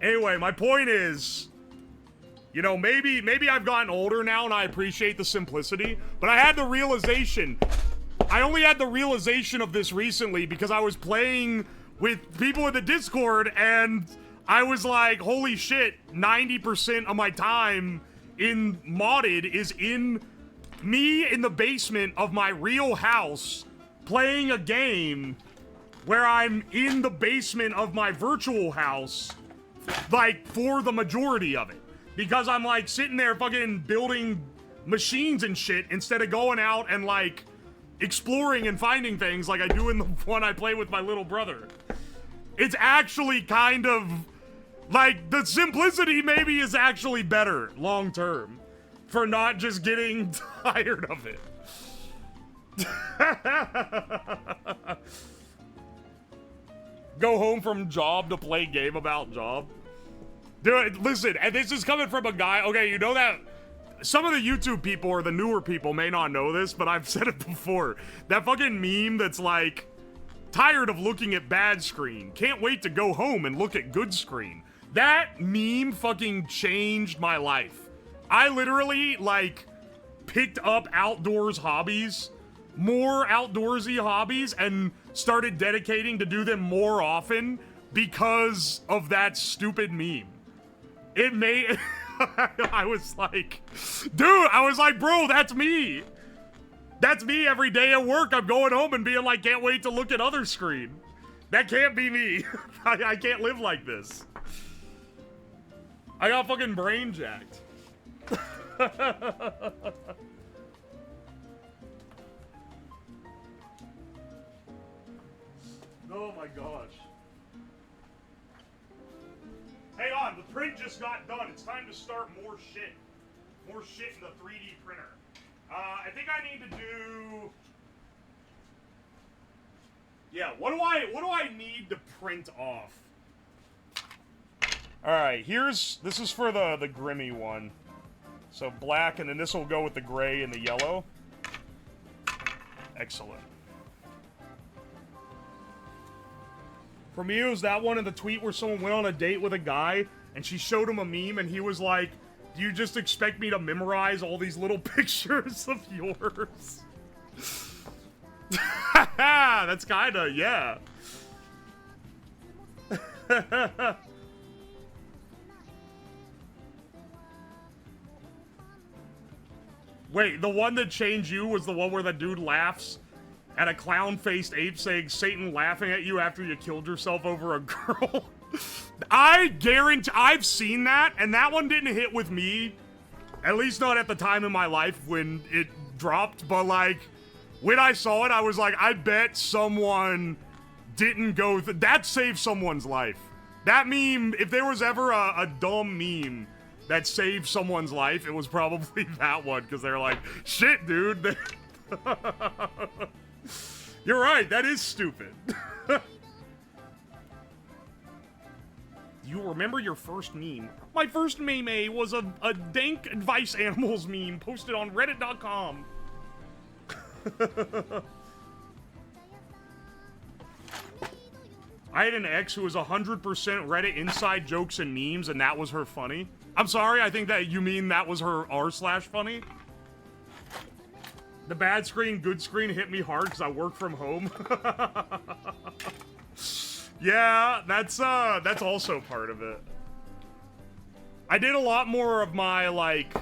Anyway, my point is, you know, maybe I've gotten older now and I appreciate the simplicity, but I had the realization, I only had the realization of this recently because I was playing with people in the Discord and I was like, holy shit, 90% of my time in modded is in me in the basement of my real house playing a game where I'm in the basement of my virtual house, like, for the majority of it. Because I'm, like, sitting there fucking building machines and shit instead of going out and, like, exploring and finding things like I do in the one I play with my little brother. It's actually kind of... Like, the simplicity maybe is actually better, long term, for not just getting tired of it. Go home from job to play game about job. Dude, listen, and this is coming from a guy, okay, you know that some of the YouTube people or the newer people may not know this, but I've said it before. That fucking meme that's like, tired of looking at bad screen, can't wait to go home and look at good screen. That meme fucking changed my life. I literally, like, picked up outdoors hobbies more outdoorsy hobbies and started dedicating to do them more often because of that stupid meme. It made... I was like, dude, I was like, bro, that's me. That's me every day at work. I'm going home and being like, can't wait to look at other screen. That can't be me. I can't live like this. I got fucking brain jacked. Oh my gosh. Hang on, the print just got done. It's time to start more shit. More shit in the 3D printer. I think I need to do... Yeah, what do I need to print off? Alright, this is for the Grimmy one. So black, and then this will go with the gray and the yellow. Excellent. For me, it was that one in the tweet where someone went on a date with a guy, and she showed him a meme, and he was like, do you just expect me to memorize all these little pictures of yours? That's kinda, yeah. Wait, the one that changed you was the one where the dude laughs at a clown-faced ape saying Satan laughing at you after you killed yourself over a girl? I guarantee I've seen that, and that one didn't hit with me. At least not at the time in my life when it dropped, but like, when I saw it, I was like, I bet someone didn't go that saved someone's life. That meme, if there was ever a dumb meme that saved someone's life, it was probably that one, because they're like, shit, dude. You're right, that is stupid. You remember your first meme? My first meme was a dank advice animals meme posted on reddit.com. I had an ex who was 100% Reddit inside jokes and memes, and that was her funny. I'm sorry, I think that you mean that was her r/funny. The bad screen, good screen hit me hard because I work from home. Yeah, that's also part of it. I did a lot more of my, like,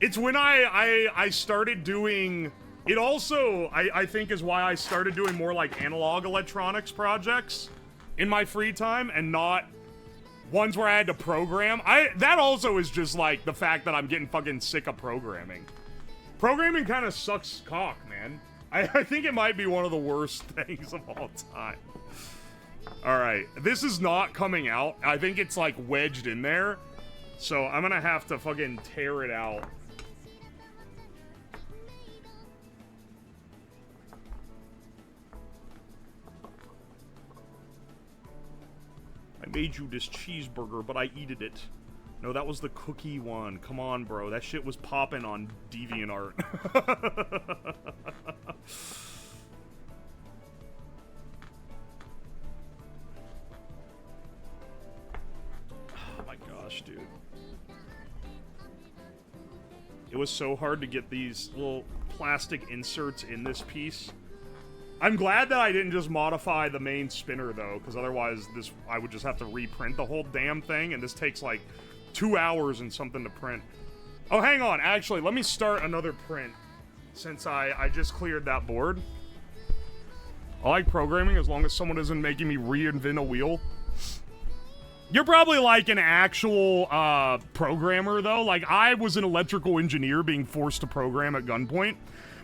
it's when I started doing, it also, I think is why I started doing more, like, analog electronics projects in my free time, and not ones where I had to program. That also is just, like, the fact that I'm getting fucking sick of programming. Programming kind of sucks cock, man. I think it might be one of the worst things of all time. Alright, this is not coming out. I think it's, like, wedged in there. So I'm gonna have to fucking tear it out. I made you this cheeseburger, but I eated it. No, that was the cookie one. Come on, bro. That shit was popping on DeviantArt. Oh my gosh, dude. It was so hard to get these little plastic inserts in this piece. I'm glad that I didn't just modify the main spinner, though, because otherwise I would just have to reprint the whole damn thing, and this takes, like, 2 hours and something to print. Oh, hang on. Actually, let me start another print, since I just cleared that board. I like programming as long as someone isn't making me reinvent a wheel. You're probably like an actual programmer, though. Like, I was an electrical engineer being forced to program at gunpoint,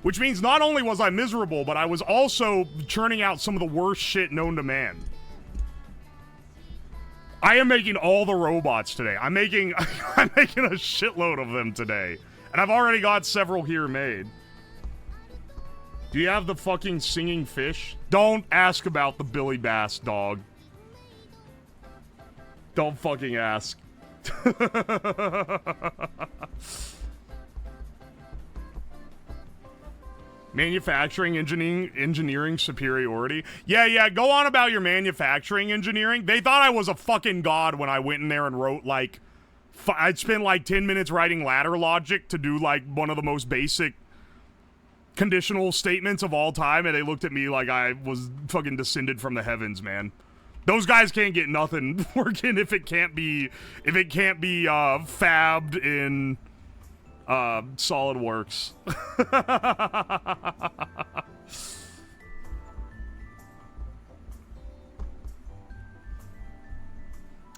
which means not only was I miserable, but I was also churning out some of the worst shit known to man. I am making all the robots today. I'm making a shitload of them today. And I've already got several here made. Do you have the fucking singing fish? Don't ask about the Billy Bass dog. Don't fucking ask. Manufacturing engineering superiority. Yeah, go on about your manufacturing engineering. They thought I was a fucking god when I went in there and wrote, like, I'd spend like 10 minutes writing ladder logic to do, like, one of the most basic conditional statements of all time, and they looked at me like I was fucking descended from the heavens, man. Those guys can't get nothing working if it can't be fabbed in SolidWorks.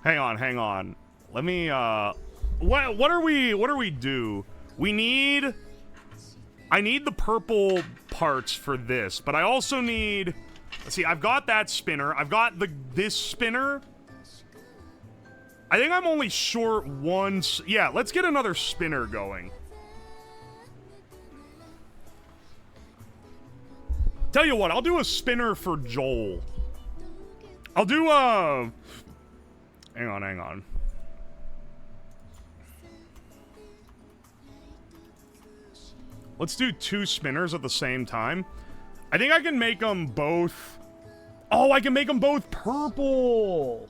Hang on. Let me what are we do? I need the purple parts for this, but I also need, let's see, I've got that spinner. I've got this spinner. I think I'm only short one. Yeah, let's get another spinner going. Tell you what, I'll do a spinner for Joel. I'll do hang on. Let's do 2 spinners at the same time. I think I can make them both. Oh, I can make them both purple.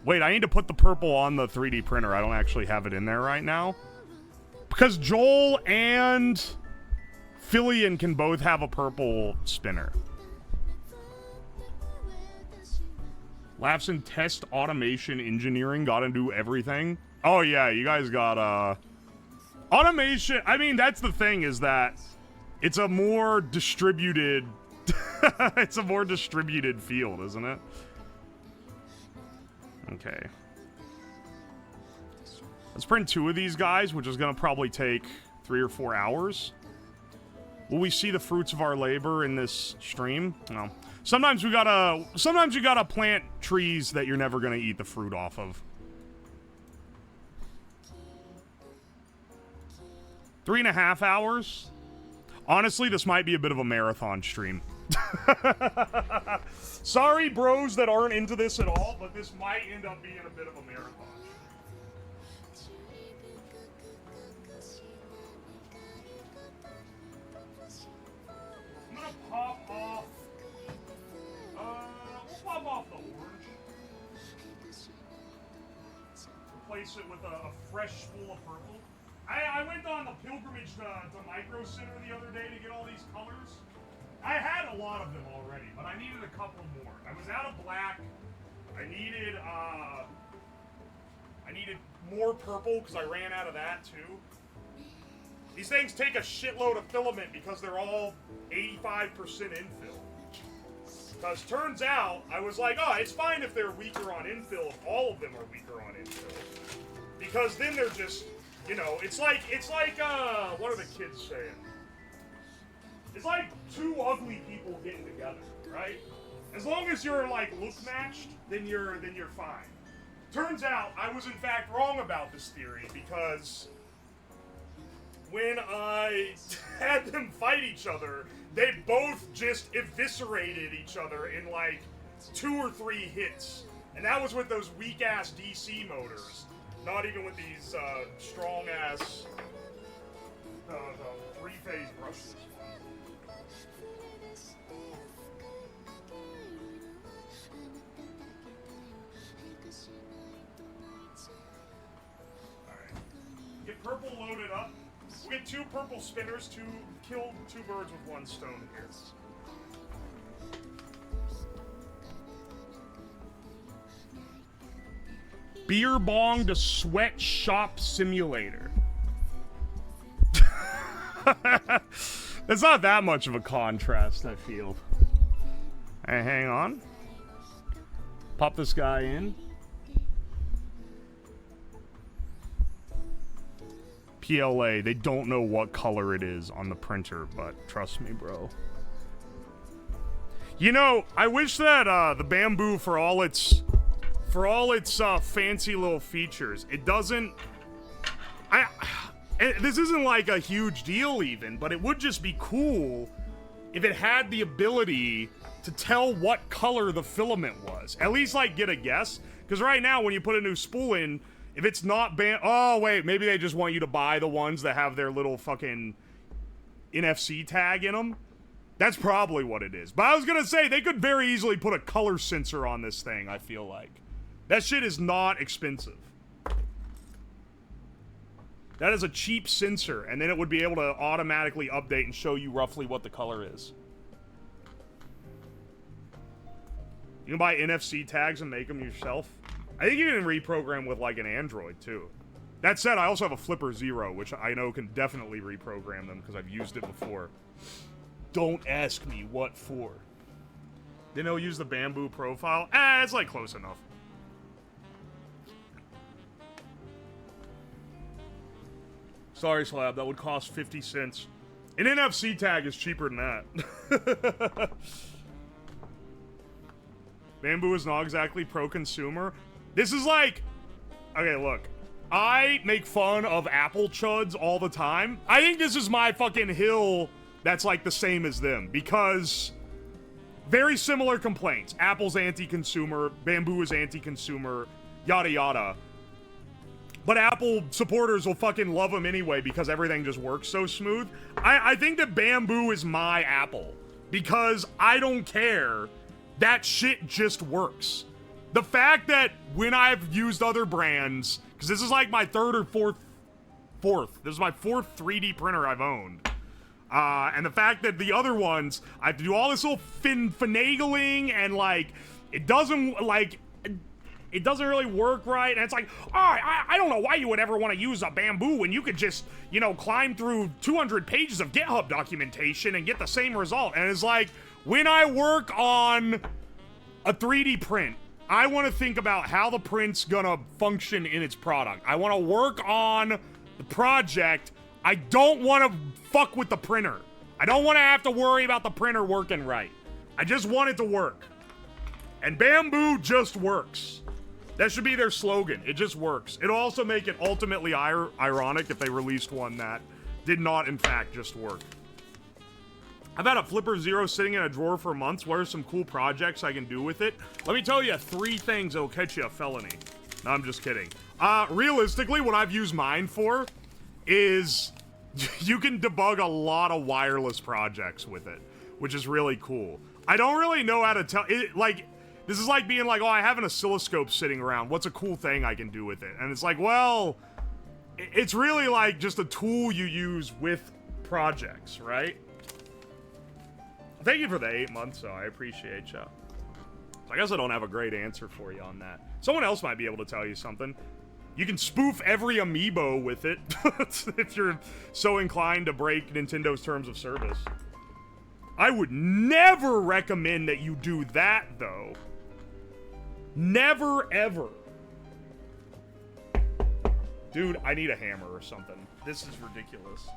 Wait, I need to put the purple on the 3D printer. I don't actually have it in there right now. Because Joel and Fillion can both have a purple spinner. Laughs in test automation engineering. Gotta do everything. Oh, yeah, you guys got, automation. I mean, that's the thing, is that it's a more distributed it's a more distributed field, isn't it? Okay. Let's print 2 of these guys, which is gonna probably take 3 or 4 hours. Will we see the fruits of our labor in this stream? No. Sometimes you gotta plant trees that you're never gonna eat the fruit off of. 3.5 hours? Honestly, this might be a bit of a marathon stream. Sorry, bros that aren't into this at all, but this might end up being a bit of a marathon. I'm gonna pop off. We'll pop off the orange. Replace it with a fresh spool of purple. I went on the pilgrimage to Micro Center the other day to get all these colors. I had a lot of them already, but I needed a couple more. I was out of black. I needed more purple because I ran out of that too. These things take a shitload of filament because they're all 85% infill. Because turns out, I was like, oh, it's fine if they're weaker on infill if all of them are weaker on infill. Because then they're just, you know, it's like, what are the kids saying? It's like 2 ugly people getting together, right? As long as you're, like, look matched, then you're fine. Turns out, I was in fact wrong about this theory, because when I had them fight each other, they both just eviscerated each other in, like, 2 or 3 hits. And that was with those weak-ass DC motors. Not even with these strong-ass 3-phase brushless ones. Alright. Get purple loaded up. We'll get 2 purple spinners to kill 2 birds with 1 stone here. Beer bong to sweatshop simulator. It's not that much of a contrast, I feel. Hey, hang on. Pop this guy in. PLA, they don't know what color it is on the printer, but trust me, bro. You know, I wish that the Bamboo, for all its fancy little features, it doesn't. This isn't like a huge deal even, but it would just be cool if it had the ability to tell what color the filament was. At least, like, get a guess. Because right now, when you put a new spool in, if it's not oh, wait, maybe they just want you to buy the ones that have their little fucking NFC tag in them. That's probably what it is. But I was gonna say, they could very easily put a color sensor on this thing, I feel like. That shit is not expensive. That is a cheap sensor, and then it would be able to automatically update and show you roughly what the color is. You can buy NFC tags and make them yourself. I think you can reprogram with like an Android too. That said, I also have a Flipper Zero, which I know can definitely reprogram them because I've used it before. Don't ask me what for. Then it'll use the bamboo profile. It's like close enough. Sorry, Slab, that would cost 50 cents. An NFC tag is cheaper than that. Bamboo is not exactly pro-consumer. This is like... Okay, look. I make fun of Apple chuds all the time. I think this is my fucking hill that's like the same as them. Because... very similar complaints. Apple's anti-consumer. Bamboo is anti-consumer. Yada yada. But Apple supporters will fucking love them anyway because everything just works so smooth. I think that Bamboo is my Apple. Because I don't care. That shit just works. The fact that when I've used other brands, because this is like my third or fourth. This is my fourth 3D printer I've owned. And the fact that the other ones, I have to do all this little finagling and like, it doesn't like... It doesn't really work right, and it's like, oh, I don't know why you would ever want to use a Bamboo when you could just, you know, climb through 200 pages of GitHub documentation and get the same result. And it's like, when I work on a 3D print, I want to think about how the print's gonna function in its product. I want to work on the project. I don't want to fuck with the printer. I don't want to have to worry about the printer working right. I just want it to work. And Bamboo just works. That should be their slogan. It just works. It'll also make it ultimately ironic if they released one that did not, in fact, just work. I've had a Flipper Zero sitting in a drawer for months. What are some cool projects I can do with it? Let me tell you 3 things that'll catch you a felony. No, I'm just kidding. Realistically, what I've used mine for is you can debug a lot of wireless projects with it, which is really cool. I don't really know how to tell it, like... This is like being like, oh, I have an oscilloscope sitting around. What's a cool thing I can do with it? And it's like, well, it's really like just a tool you use with projects, right? Thank you for the 8 months, though. I appreciate you. So I guess I don't have a great answer for you on that. Someone else might be able to tell you something. You can spoof every amiibo with it if you're so inclined to break Nintendo's terms of service. I would never recommend that you do that, though. Never, ever. Dude, I need a hammer or something. This is ridiculous.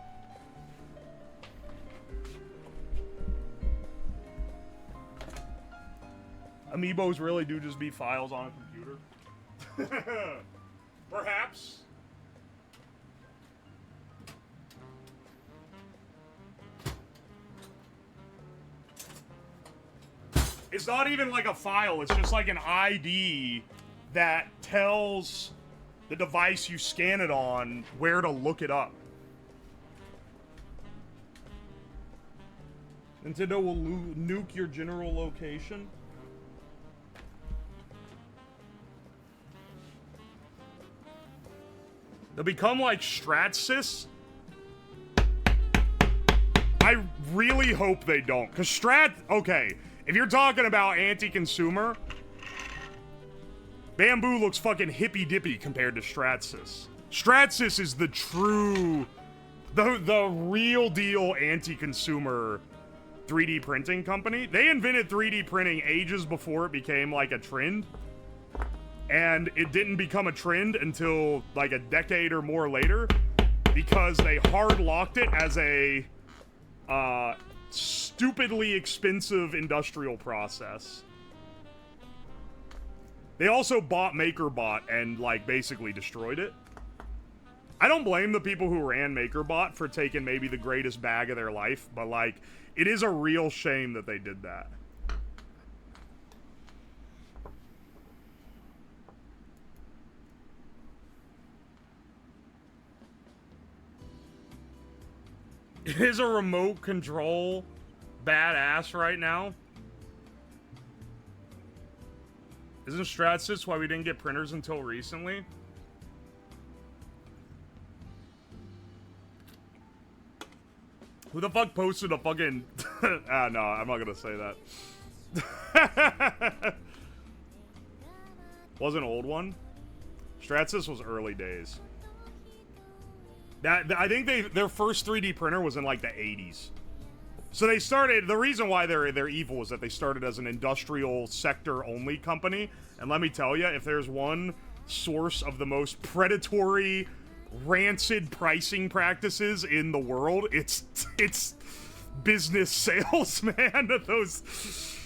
Amiibos really do just be files on a computer. Perhaps. It's not even like a file, it's just like an ID that tells the device you scan it on where to look it up. Nintendo will nuke your general location. They'll become like Stratsys. I really hope they don't, because okay. If you're talking about anti-consumer, Bamboo looks fucking hippy-dippy compared to Stratsys. Stratsys is the true, the real deal anti-consumer 3D printing company. They invented 3D printing ages before it became like a trend. And it didn't become a trend until like a decade or more later because they hard locked it as a, stupidly expensive industrial process. They also bought MakerBot and, like, basically destroyed it. I don't blame the people who ran MakerBot for taking maybe the greatest bag of their life, but, like, it is a real shame that they did that. Is a remote control badass right now? Isn't Stratsys why we didn't get printers until recently? Who the fuck posted a fucking... ah, no, I'm not gonna say that. Was an old one? Stratsys was early days. I think their first 3D printer was in like the 80s. So they started, the reason why they're evil is that they started as an industrial sector only company. And let me tell you, if there's one source of the most predatory, rancid pricing practices in the world, it's business sales, man. Those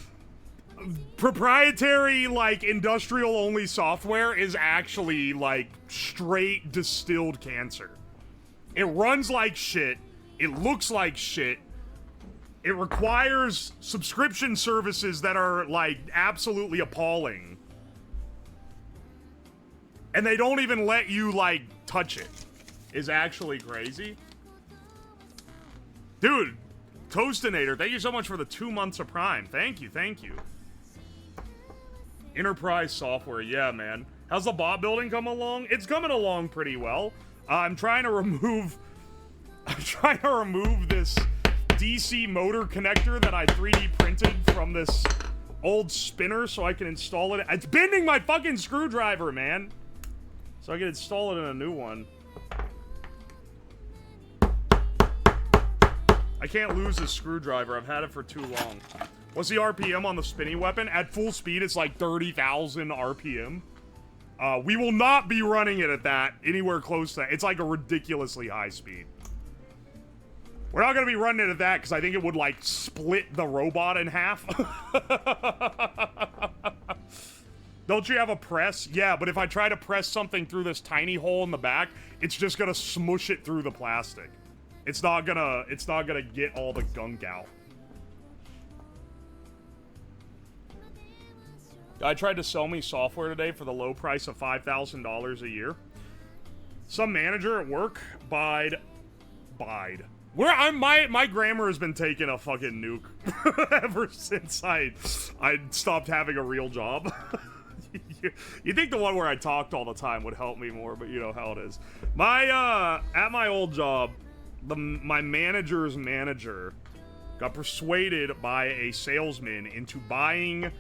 proprietary, like, industrial only software is actually like straight distilled cancer. It runs like shit. It looks like shit. It requires subscription services that are, like, absolutely appalling. And they don't even let you, like, touch it. Is actually crazy. Dude, Toastinator, thank you so much for the 2 months of Prime. Thank you, thank you. Enterprise software, yeah, man. How's the bot building coming along? It's coming along pretty well. I'm trying to remove this DC motor connector that I 3D printed from this old spinner so I can install it. It's bending my fucking screwdriver, man. So I can install it in a new one. I can't lose this screwdriver. I've had it for too long. What's the RPM on the spinning weapon? At full speed, it's like 30,000 RPM. We will not be running it at that, anywhere close to that. It's like a ridiculously high speed. We're not going to be running it at that because I think it would, like, split the robot in half. Don't you have a press? Yeah, but if I try to press something through this tiny hole in the back, it's just going to smush it through the plastic. It's not gonna get all the gunk out. I tried to sell me software today for the low price of $5,000 a year. Some manager at work bide. My grammar has been taking a fucking nuke ever since I stopped having a real job. You think the one where I talked all the time would help me more, but you know how it is. At my old job, my manager's manager got persuaded by a salesman into buying.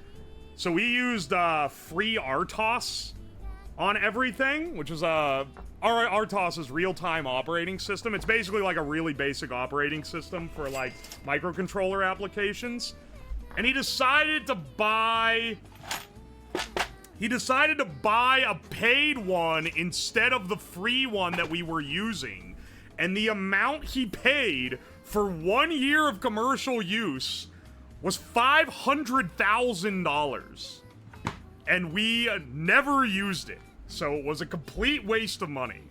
So we used free RTOS on everything, which is RTOS is real-time operating system. It's basically like a really basic operating system for like microcontroller applications. And he decided to buy a paid one instead of the free one that we were using. And the amount he paid for 1 year of commercial use was $500,000. And we never used it. So it was a complete waste of money.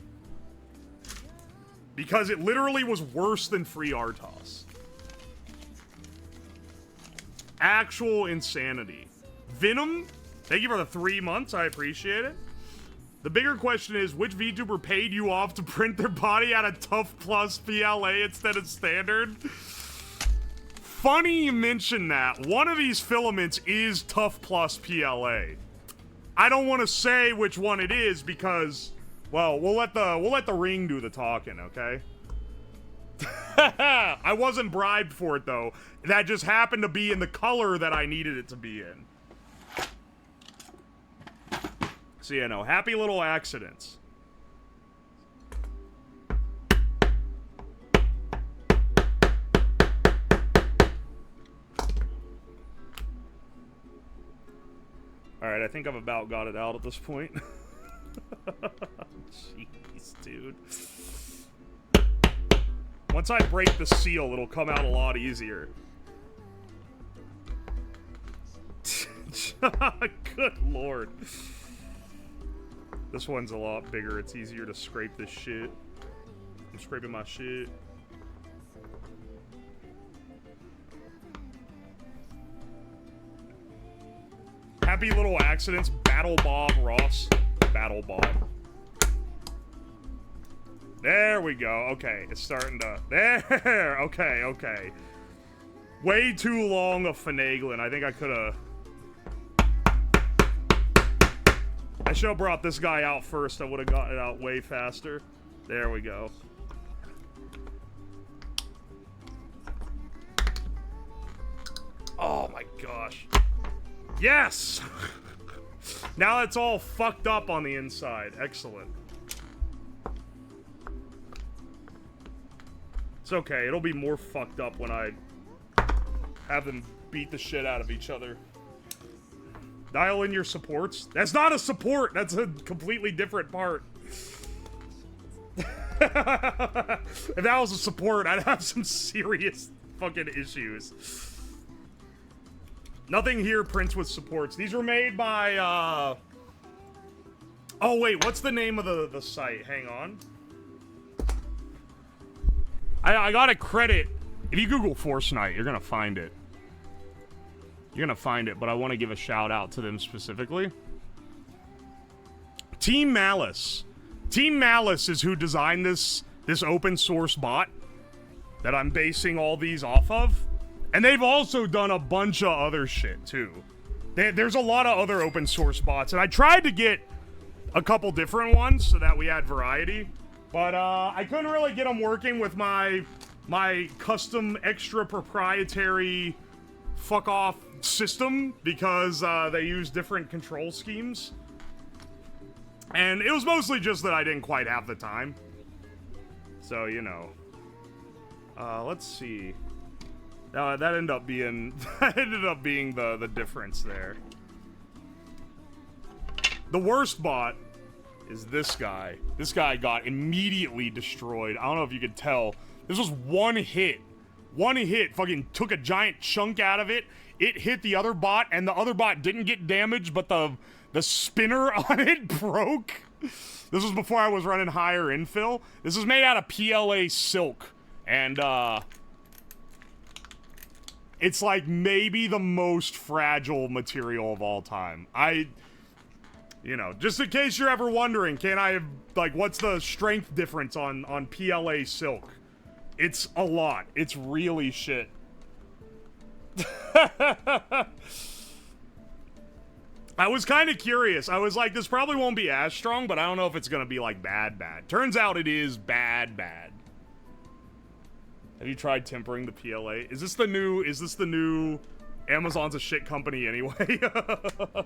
Because it literally was worse than free RTOS. Actual insanity. Venom, thank you for the 3 months. I appreciate it. The bigger question is, which VTuber paid you off to print their body out of Tough Plus PLA instead of Standard? Funny you mention that. One of these filaments is Tough Plus PLA. I don't want to say which one it is because, well, we'll let the ring do the talking, okay? I wasn't bribed for it though. That just happened to be in the color that I needed it to be in. So yeah, no, happy little accidents. Alright, I think I've about got it out at this point. Jeez, dude. Once I break the seal, it'll come out a lot easier. Good lord. This one's a lot bigger. It's easier to scrape this shit. I'm scraping my shit. Happy little accidents. Battle Bob Ross. Battle Bob. There we go. Okay, it's starting to... There! Okay, okay. Way too long of finagling. I think I could have... I should have brought this guy out first. I would have gotten it out way faster. There we go. gosh. Yes! Now it's all fucked up on the inside. Excellent. It's okay. It'll be more fucked up when I have them beat the shit out of each other. Dial in your supports. That's not a support. That's a completely different part. If that was a support, I'd have some serious fucking issues. Nothing here prints with supports. These were made by, oh, wait, what's the name of the site? Hang on. I got a credit. If you Google Force Night, you're gonna find it. You're gonna find it, but I want to give a shout out to them specifically. Team Malice. Team Malice is who designed this open source bot that I'm basing all these off of. And they've also done a bunch of other shit, too. There's a lot of other open source bots, and I tried to get a couple different ones so that we had variety. But I couldn't really get them working with my custom extra proprietary fuck-off system because they use different control schemes. And it was mostly just that I didn't quite have the time. So, you know. Let's see. That ended up being the difference there. The worst bot is this guy. This guy got immediately destroyed. I don't know if you could tell. This was one hit. One hit fucking took a giant chunk out of it. It hit the other bot, and the other bot didn't get damaged, but the spinner on it broke. This was before I was running higher infill. This is made out of PLA silk, and it's like maybe the most fragile material of all time. You know, just in case you're ever wondering, can I have, like, what's the strength difference on PLA silk? It's a lot. It's really shit. I was kind of curious. I was like, this probably won't be as strong, but I don't know if it's gonna be, like, bad. Turns out it is bad. Have you tried tempering the PLA? Is this the new Amazon's a shit company anyway?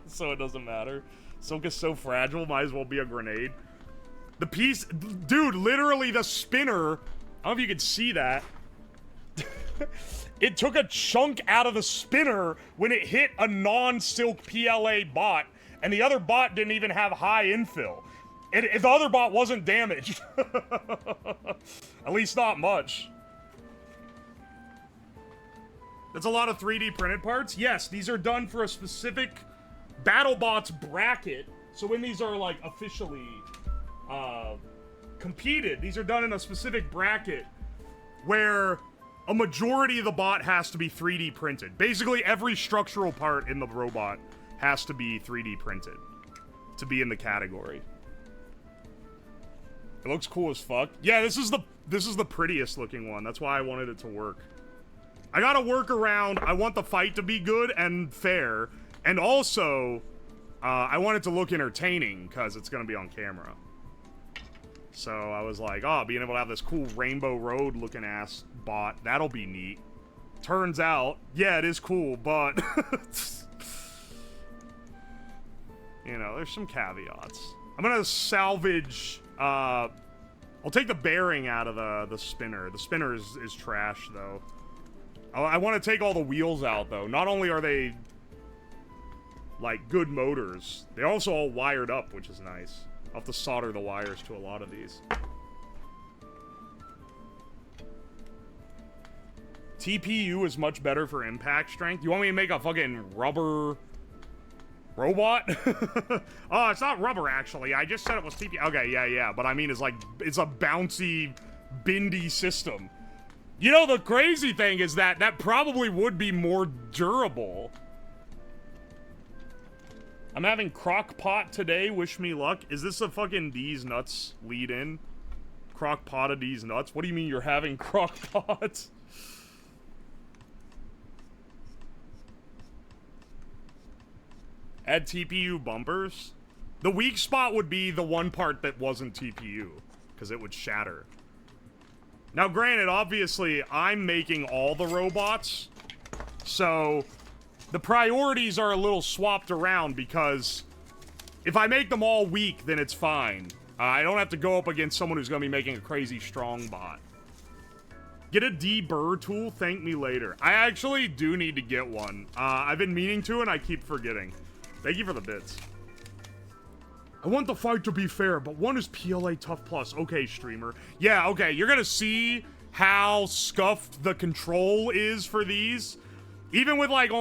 So it doesn't matter. Silk is so fragile, might as well be a grenade. The piece, dude, literally the spinner, I don't know if you can see that. It took a chunk out of the spinner when it hit a non-silk PLA bot, and the other bot didn't even have high infill. The other bot wasn't damaged. At least not much. That's a lot of 3D printed parts. Yes, these are done for a specific BattleBots bracket. So when these are, like, officially competed, these are done in a specific bracket where a majority of the bot has to be 3D printed. Basically, every structural part in the robot has to be 3D printed to be in the category. It looks cool as fuck. Yeah, this is the prettiest looking one. That's why I wanted it to work. I gotta work around. I want the fight to be good and fair, and also I want it to look entertaining because it's gonna be on camera. So I was like, oh, being able to have this cool Rainbow Road looking ass bot, that'll be neat. Turns out, yeah, it is cool, but you know, there's some caveats. I'm gonna salvage. I'll take the bearing out of the spinner. The spinner is trash though. I want to take all the wheels out, though. Not only are they, like, good motors, they're also all wired up, which is nice. I'll have to solder the wires to a lot of these. TPU is much better for impact strength. You want me to make a fucking rubber robot? Oh, it's not rubber, actually. I just said it was TPU. Okay, yeah. But I mean, it's like, it's a bouncy, bendy system. You know, the crazy thing is that probably would be more durable. I'm having crock pot today, wish me luck. Is this a fucking D's Nuts lead in? Crock pot of D's Nuts? What do you mean you're having crock pot? Add TPU bumpers? The weak spot would be the one part that wasn't TPU, because it would shatter. Now, granted, obviously, I'm making all the robots, so the priorities are a little swapped around because if I make them all weak, then it's fine. I don't have to go up against someone who's going to be making a crazy strong bot. Get a deburr tool, thank me later. I actually do need to get one. I've been meaning to and I keep forgetting. Thank you for the bits. I want the fight to be fair, but one is PLA Tough Plus. Okay, streamer. Yeah, okay, you're gonna see how scuffed the control is for these. Even with like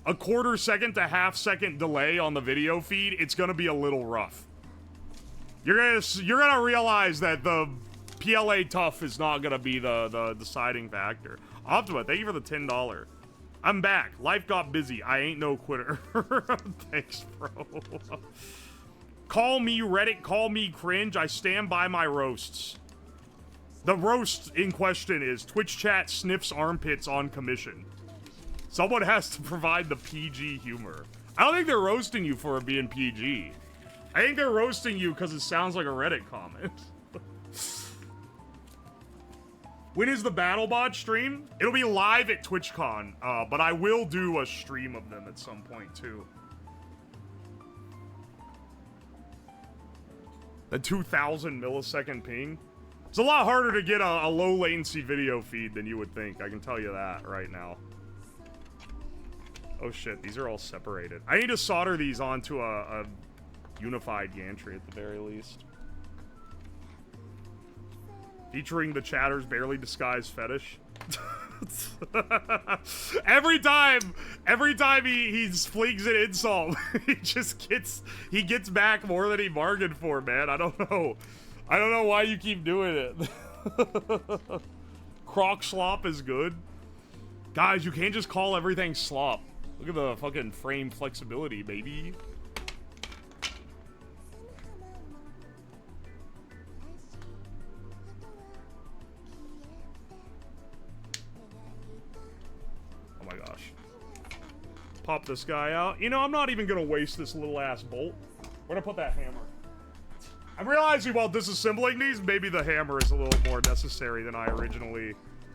a quarter second to half second delay on the video feed, it's gonna be a little rough. You're gonna realize that the PLA Tough is not gonna be the deciding factor. Optima, thank you for the $10. I'm back. Life got busy. I ain't no quitter. Thanks, bro. Call me Reddit, call me cringe. I stand by my roasts. The roast in question is Twitch chat sniffs armpits on commission. Someone has to provide the PG humor. I don't think they're roasting you for being PG. I think they're roasting you because it sounds like a Reddit comment. When is the BattleBot stream? It'll be live at TwitchCon, but I will do a stream of them at some point too. The 2,000 millisecond ping. It's a lot harder to get a low latency video feed than you would think. I can tell you that right now. Oh shit, these are all separated. I need to solder these onto a unified gantry at the very least. Featuring the chatter's barely disguised fetish. every time he flings an insult, he gets back more than he bargained for, man. I don't know why you keep doing it. Croc slop is good. Guys, you can't just call everything slop. Look at the fucking frame flexibility, baby. Oh my gosh. Pop this guy out. You know, I'm not even gonna waste this little ass bolt. We're gonna put that hammer. I'm realizing while disassembling these, maybe the hammer is a little more necessary than I originally...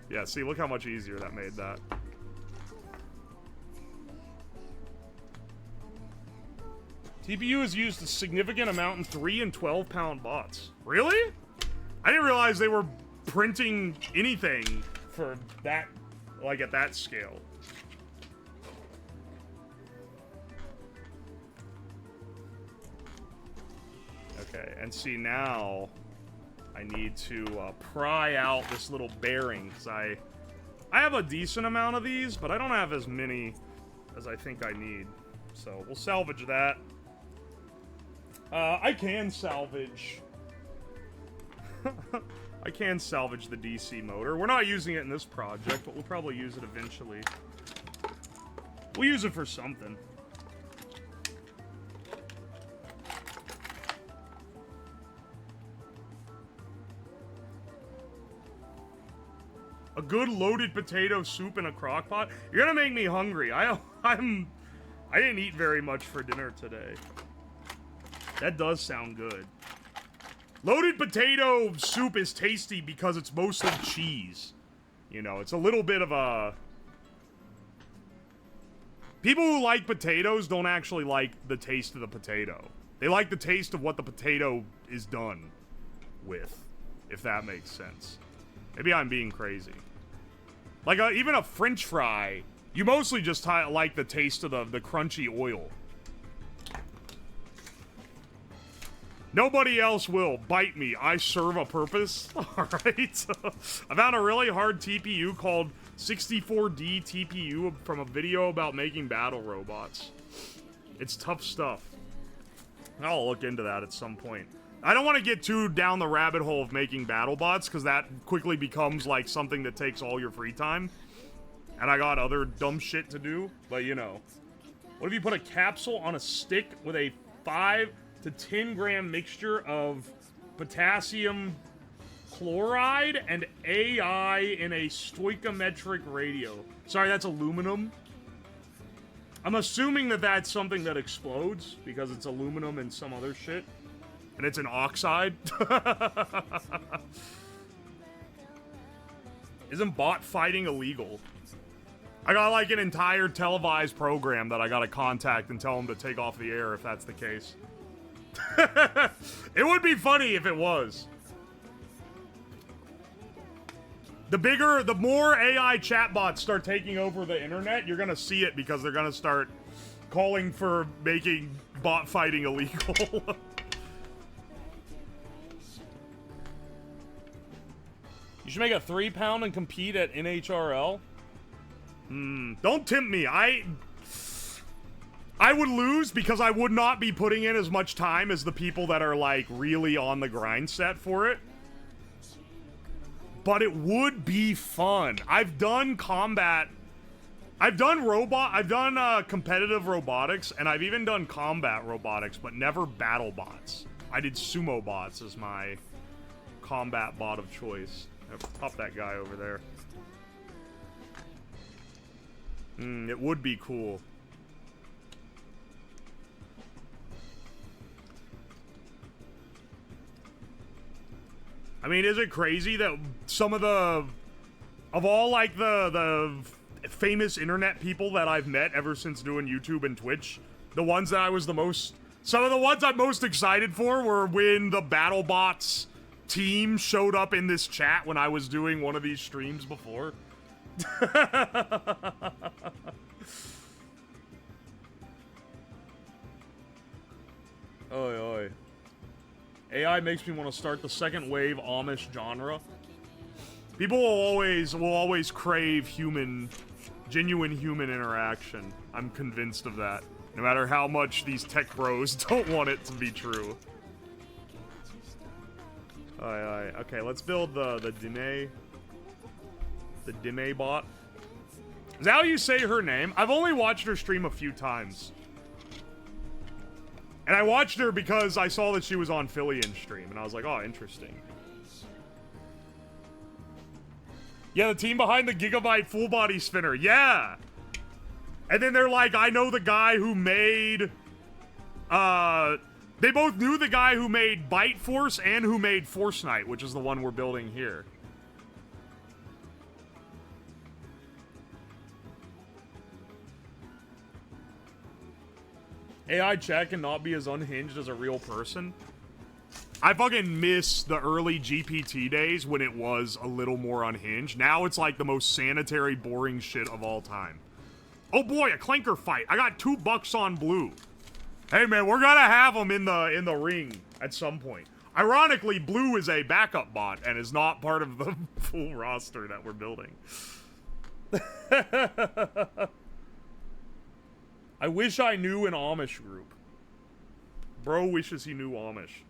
Yeah, see, look how much easier that made that. TPU is used a significant amount in 3 and 12-pound bots. Really? I didn't realize they were printing anything for that, like at that scale. Okay, and see now I need to pry out this little bearing because I have a decent amount of these, but I don't have as many as I think I need. So we'll salvage that. I can salvage. I can salvage the DC motor. We're not using it in this project, but we'll probably use it eventually. We'll use it for something. A good loaded potato soup in a crock pot? You're gonna make me hungry. I didn't eat very much for dinner today. That does sound good. Loaded potato soup is tasty because it's mostly cheese. You know, it's a little bit of a... People who like potatoes don't actually like the taste of the potato. They like the taste of what the potato is done with, if that makes sense. Maybe I'm being crazy. Like, even a French fry, you mostly just like the taste of the crunchy oil. Nobody else will. Bite me. I serve a purpose. Alright. I found a really hard TPU called 64D TPU from a video about making battle robots. It's tough stuff. I'll look into that at some point. I don't want to get too down the rabbit hole of making battle bots, because that quickly becomes like something that takes all your free time. And I got other dumb shit to do, but you know. What if you put a capsule on a stick with a 5 to 10 gram mixture of potassium chloride and AI in a stoichiometric radio? Sorry, that's aluminum. I'm assuming that that's something that explodes, because it's aluminum and some other shit. And it's an oxide. Isn't bot fighting illegal? I got like an entire televised program that I gotta contact and tell them to take off the air if that's the case. It would be funny if it was. The more AI chatbots start taking over the internet, you're gonna see it because they're gonna start calling for making bot fighting illegal. You should make a 3-pound and compete at NHRL. Don't tempt me. I would lose because I would not be putting in as much time as the people that are like really on the grind set for it. But it would be fun. I've done combat. I've done competitive robotics, and I've even done combat robotics, but never battle bots. I did sumo bots as my combat bot of choice. Pop that guy over there. It would be cool. I mean, is it crazy that some of the famous internet people that I've met ever since doing YouTube and Twitch, the ones that I was some of the ones I'm most excited for were when the BattleBots team showed up in this chat when I was doing one of these streams before. Oi, oi. AI makes me want to start the second wave Amish genre. People will always crave genuine human interaction. I'm convinced of that. No matter how much these tech bros don't want it to be true. Okay, let's build the Dime bot. Is that how you say her name? I've only watched her stream a few times. And I watched her because I saw that she was on Fillian's stream, and I was like, oh, interesting. Yeah, the team behind the Gigabyte full body spinner, yeah! And then they're like, I know the guy who made, they both knew the guy who made Byte Force and who made Force Knight, which is the one we're building here. AI chat cannot be as unhinged as a real person. I fucking miss the early GPT days when it was a little more unhinged. Now it's like the most sanitary, boring shit of all time. Oh boy, a clanker fight. I got $2 on blue. Hey man, we're gonna have them in the ring at some point. Ironically, blue is a backup bot and is not part of the full roster that we're building. I wish I knew an Amish group. Bro wishes he knew Amish.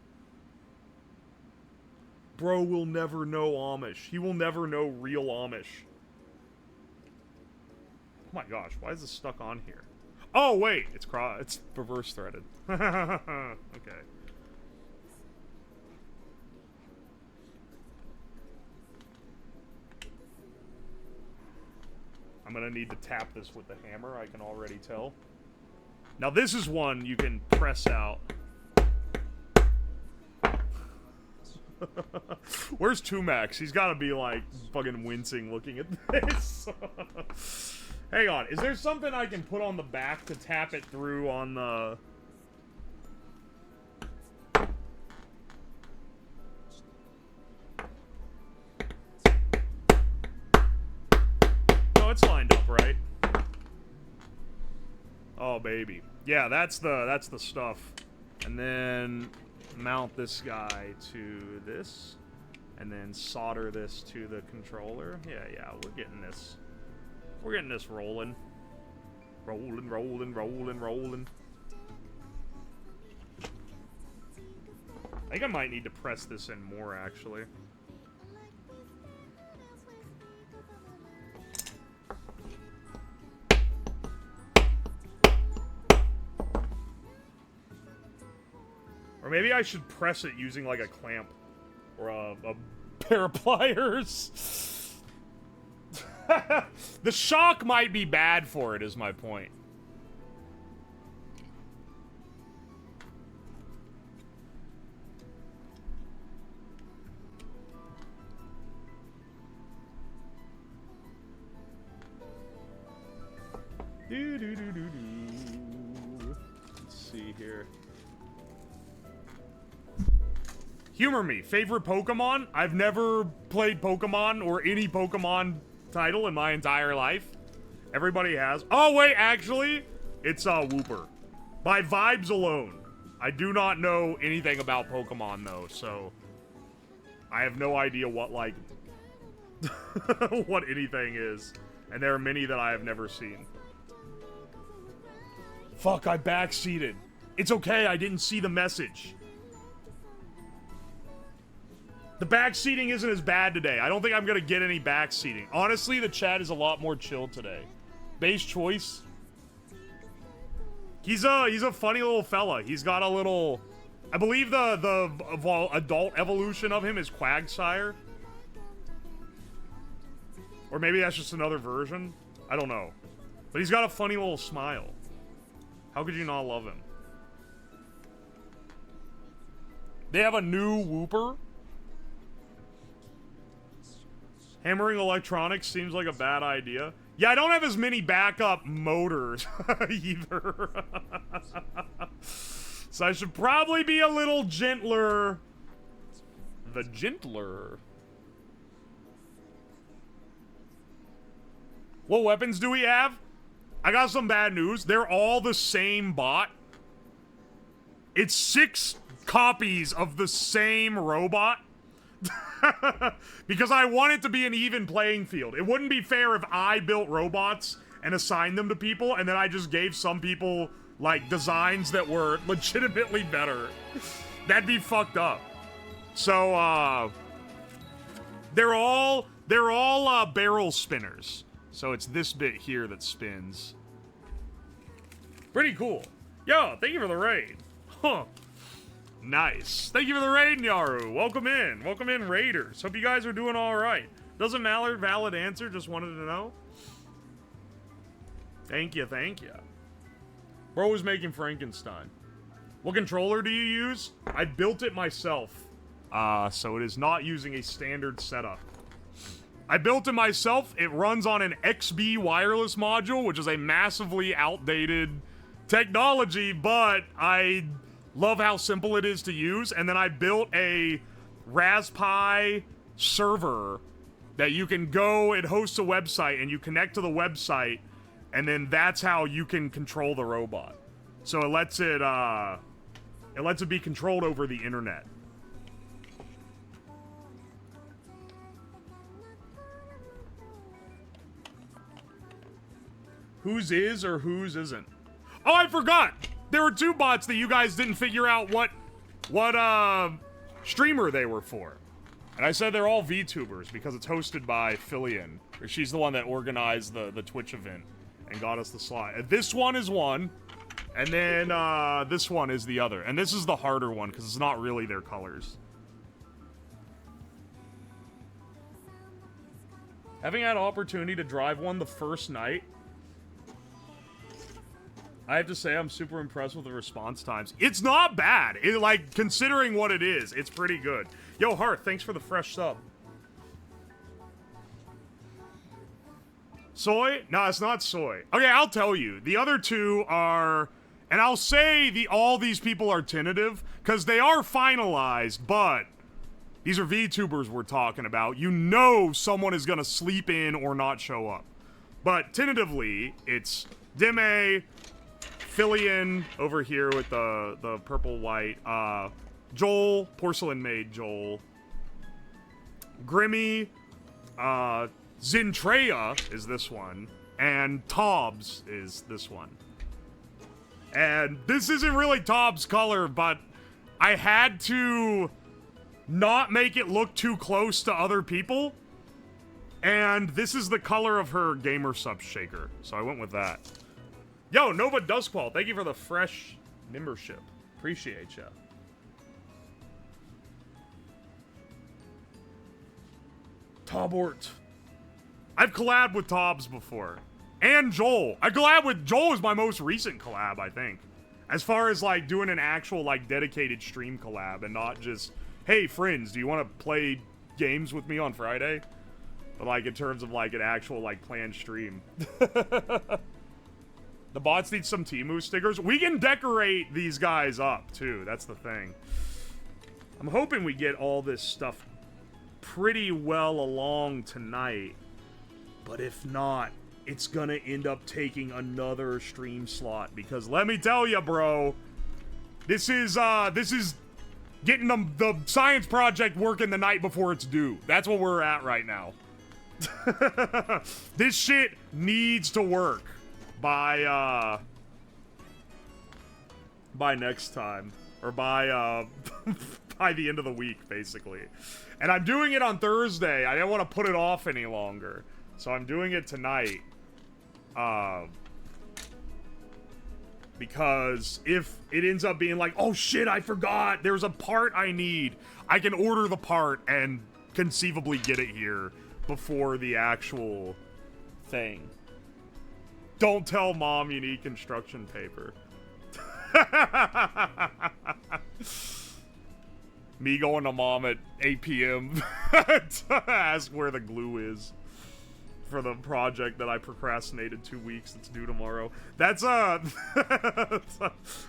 Bro will never know Amish. He will never know real Amish. Oh my gosh, why is this stuck on here? Oh wait, it's reverse threaded. Okay. I'm gonna need to tap this with the hammer, I can already tell. Now this is one you can press out. Where's Tumax? He's gotta be like fucking wincing looking at this. Hang on, is there something I can put on the back to tap it through on the... No, it's lined up, right? Oh, baby. Yeah, that's the stuff. And then mount this guy to this. And then solder this to the controller. Yeah, we're getting this. We're getting this rolling. Rolling. I think I might need to press this in more, actually. Or maybe I should press it using, like, a clamp. Or a pair of pliers. The shock might be bad for it, is my point. Let's see here. Humor me. Favorite Pokemon? I've never played Pokemon or any Pokemon title in my entire life. Everybody has. Oh, wait, actually, it's Wooper. By vibes alone. I do not know anything about Pokemon, though, so I have no idea what, like, what anything is. And there are many that I have never seen. Fuck, I backseated. It's okay, I didn't see the message. The backseating isn't as bad today. I don't think I'm gonna get any backseating. Honestly, the chat is a lot more chill today. Base choice. He's a funny little fella. He's got a little... I believe the adult evolution of him is Quagsire. Or maybe that's just another version. I don't know. But he's got a funny little smile. How could you not love him? They have a new Wooper. Hammering electronics seems like a bad idea. Yeah, I don't have as many backup motors either. So I should probably be a little gentler. The gentler. What weapons do we have? I got some bad news. They're all the same bot. It's 6 copies of the same robot. Because I want it to be an even playing field. It wouldn't be fair if I built robots and assigned them to people, and then I just gave some people, like, designs that were legitimately better. That'd be fucked up. So, they're all barrel spinners. So it's this bit here that spins. Pretty cool. Yo, thank you for the raid. Huh. Nice. Thank you for the raid, Nyaru. Welcome in. Welcome in, Raiders. Hope you guys are doing alright. Doesn't matter, valid answer. Just wanted to know. Thank you, thank you. Bro was making Frankenstein. What controller do you use? I built it myself. So it is not using a standard setup. I built it myself. It runs on an XB wireless module, which is a massively outdated technology, but I love how simple it is to use. And then I built a Raspberry server that you can go, it hosts a website, and you connect to the website, and then that's how you can control the robot. So it lets it be controlled over the internet. Whose is or whose isn't? Oh, I forgot! There were 2 bots that you guys didn't figure out what streamer they were for. And I said they're all VTubers because it's hosted by Fillion. Or she's the one that organized the Twitch event and got us the slot. This one is one, and then this one is the other. And this is the harder one because it's not really their colors. Having had opportunity to drive one the first night, I have to say I'm super impressed with the response times. It's not bad. Like, considering what it is, it's pretty good. Yo, Hearth, thanks for the fresh sub. Soy? No, it's not soy. Okay, I'll tell you. The other 2 are... And I'll say all these people are tentative, because they are finalized, but... These are VTubers we're talking about. You know someone is going to sleep in or not show up. But tentatively, it's Deme... Fillion over here with the purple-white. Joel, porcelain-made Joel. Grimmy. Zintreya is this one. And Tobbs is this one. And this isn't really Tobbs' color, but I had to not make it look too close to other people. And this is the color of her gamer sub shaker. So I went with that. Yo, Nova Dustquall, thank you for the fresh membership. Appreciate ya. Tobbort. I've collabed with Tobbs before. And Joel. I collabed with Joel is my most recent collab, I think. As far as, like, doing an actual, like, dedicated stream collab and not just, hey, friends, do you want to play games with me on Friday? But, like, in terms of, like, an actual, like, planned stream. The bots need some Temu stickers. We can decorate these guys up, too. That's the thing. I'm hoping we get all this stuff pretty well along tonight. But if not, it's gonna end up taking another stream slot. Because let me tell you, bro, this is getting the science project working the night before it's due. That's what we're at right now. This shit needs to work by next time. Or by by the end of the week, basically. And I'm doing it on Thursday. I didn't want to put it off any longer. So I'm doing it tonight. Because if it ends up being like, oh shit, I forgot, there's a part I need, I can order the part and conceivably get it here before the actual thing. Don't tell mom you need construction paper. Me going to mom at 8 p.m. to ask where the glue is for the project that I procrastinated 2 weeks that's due tomorrow. That's although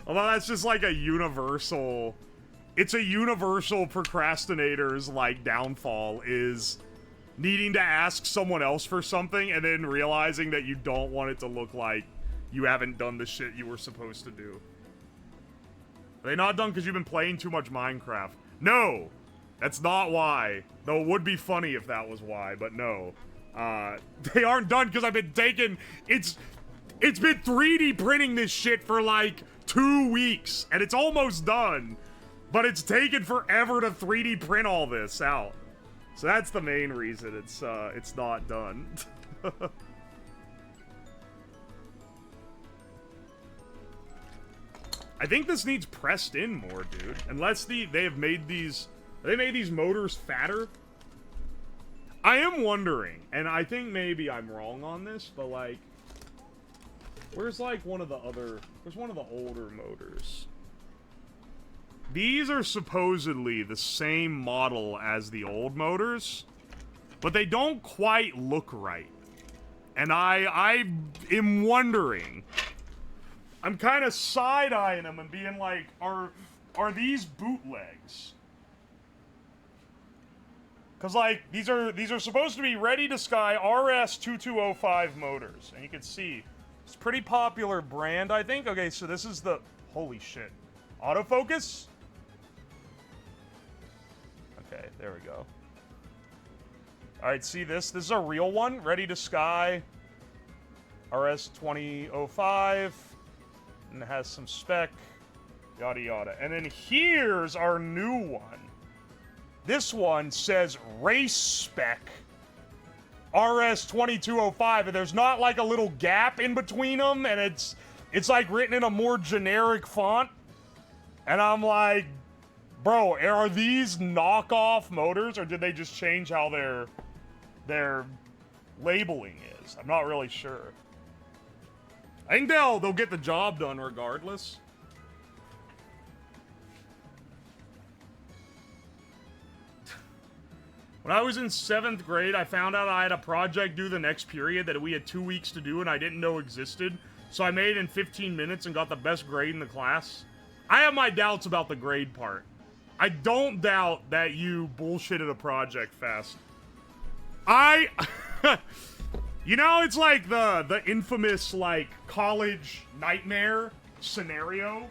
that's just like a universal, it's a universal procrastinator's like downfall, is needing to ask someone else for something and then realizing that you don't want it to look like you haven't done the shit you were supposed to do. Are they not done because you've been playing too much Minecraft? No! That's not why. Though it would be funny if that was why, but no. They aren't done because I've been taking... It's been 3D printing this shit for like 2 weeks, and it's almost done. But it's taken forever to 3D print all this out. So that's the main reason it's not done. I think this needs pressed in more, dude. Unless they have made these... They made these motors fatter. I am wondering, and I think maybe I'm wrong on this, but like... Where's like one of the other... Where's one of the older motors? These are supposedly the same model as the old motors, but they don't quite look right. And I am wondering... I'm kind of side-eyeing them and being like, are these bootlegs? Because, like, these are supposed to be Ready to Sky RS2205 motors. And you can see, it's a pretty popular brand, I think. Okay, so this is the... Holy shit. Autofocus? Okay, there we go. Alright, see this? This is a real one. Ready to Sky RS2005. And it has some spec, yada yada. And then here's our new one. This one says race spec RS2205, and there's not like a little gap in between them, and it's like written in a more generic font. And I'm like, bro, are these knockoff motors, or did they just change how their labeling is? I'm not really sure. I think they'll get the job done regardless. When I was in 7th grade, I found out I had a project due the next period that we had 2 weeks to do and I didn't know existed. So I made it in 15 minutes and got the best grade in the class. I have my doubts about the grade part. I don't doubt that you bullshitted a project fast. You know, it's like the infamous, like, college nightmare scenario.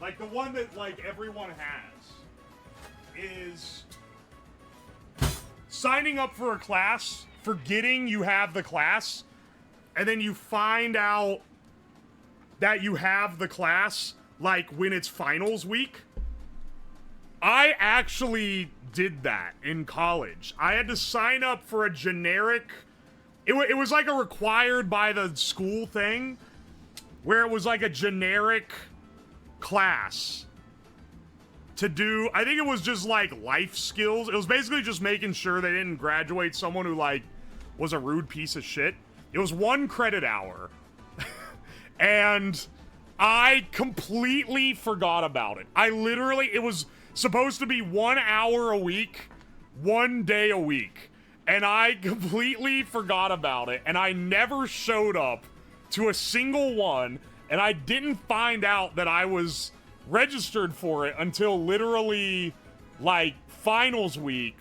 Like, the one that, like, everyone has is signing up for a class, forgetting you have the class, and then you find out that you have the class, like, when it's finals week. I actually did that in college. I had to sign up for a generic... It was like a required by the school thing, where it was like a generic class to do. I think it was just like life skills. It was basically just making sure they didn't graduate someone who like was a rude piece of shit. It was 1 credit hour. And I completely forgot about it. It was supposed to be 1 hour a week, 1 day a week. And I completely forgot about it, and I never showed up to a single one, and I didn't find out that I was registered for it until literally, like, finals week,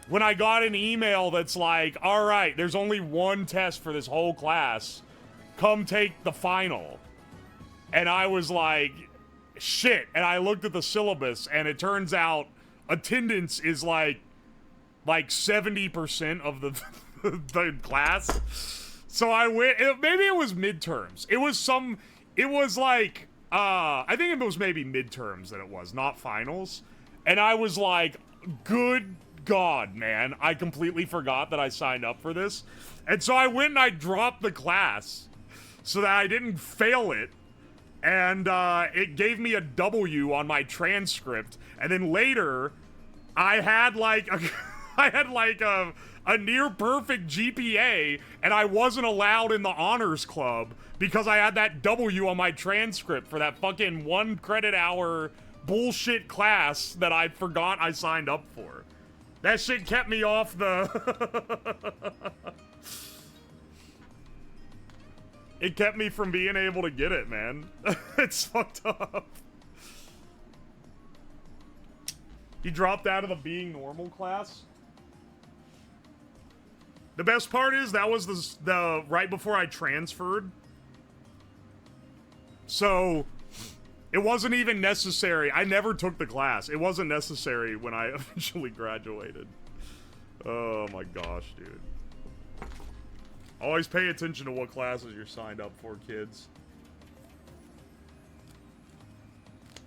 when I got an email that's like, all right, there's only one test for this whole class. Come take the final. And I was like, shit. And I looked at the syllabus, and it turns out attendance is like 70% of the the class. So I went, maybe it was midterms. It was like, I think it was maybe midterms that it was, not finals. And I was like, good God, man, I completely forgot that I signed up for this. And so I went and I dropped the class so that I didn't fail it. And it gave me a W on my transcript. And then later, I had like a near perfect GPA, and I wasn't allowed in the honors club because I had that W on my transcript for that fucking 1 credit hour bullshit class that I forgot I signed up for. That shit kept me off the... It kept me from being able to get it, man. It's fucked up. He dropped out of the being normal class. The best part is that was the right before I transferred. So it wasn't even necessary. I never took the class. It wasn't necessary when I eventually graduated. Oh my gosh, dude. Always pay attention to what classes you're signed up for, kids.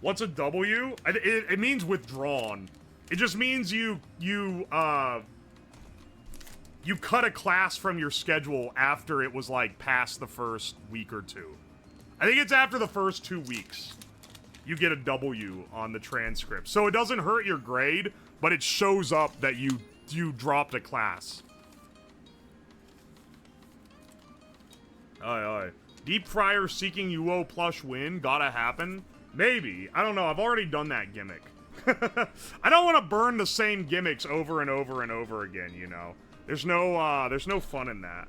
What's a W? It means withdrawn. It just means you cut a class from your schedule after it was, like, past the first week or two. I think it's after the first 2 weeks. You get a W on the transcript. So it doesn't hurt your grade, but it shows up that you dropped a class. Aye, aye. Deep Fryer seeking UO plush win. Gotta happen. Maybe. I don't know. I've already done that gimmick. I don't want to burn the same gimmicks over and over and over again, you know. There's no fun in that.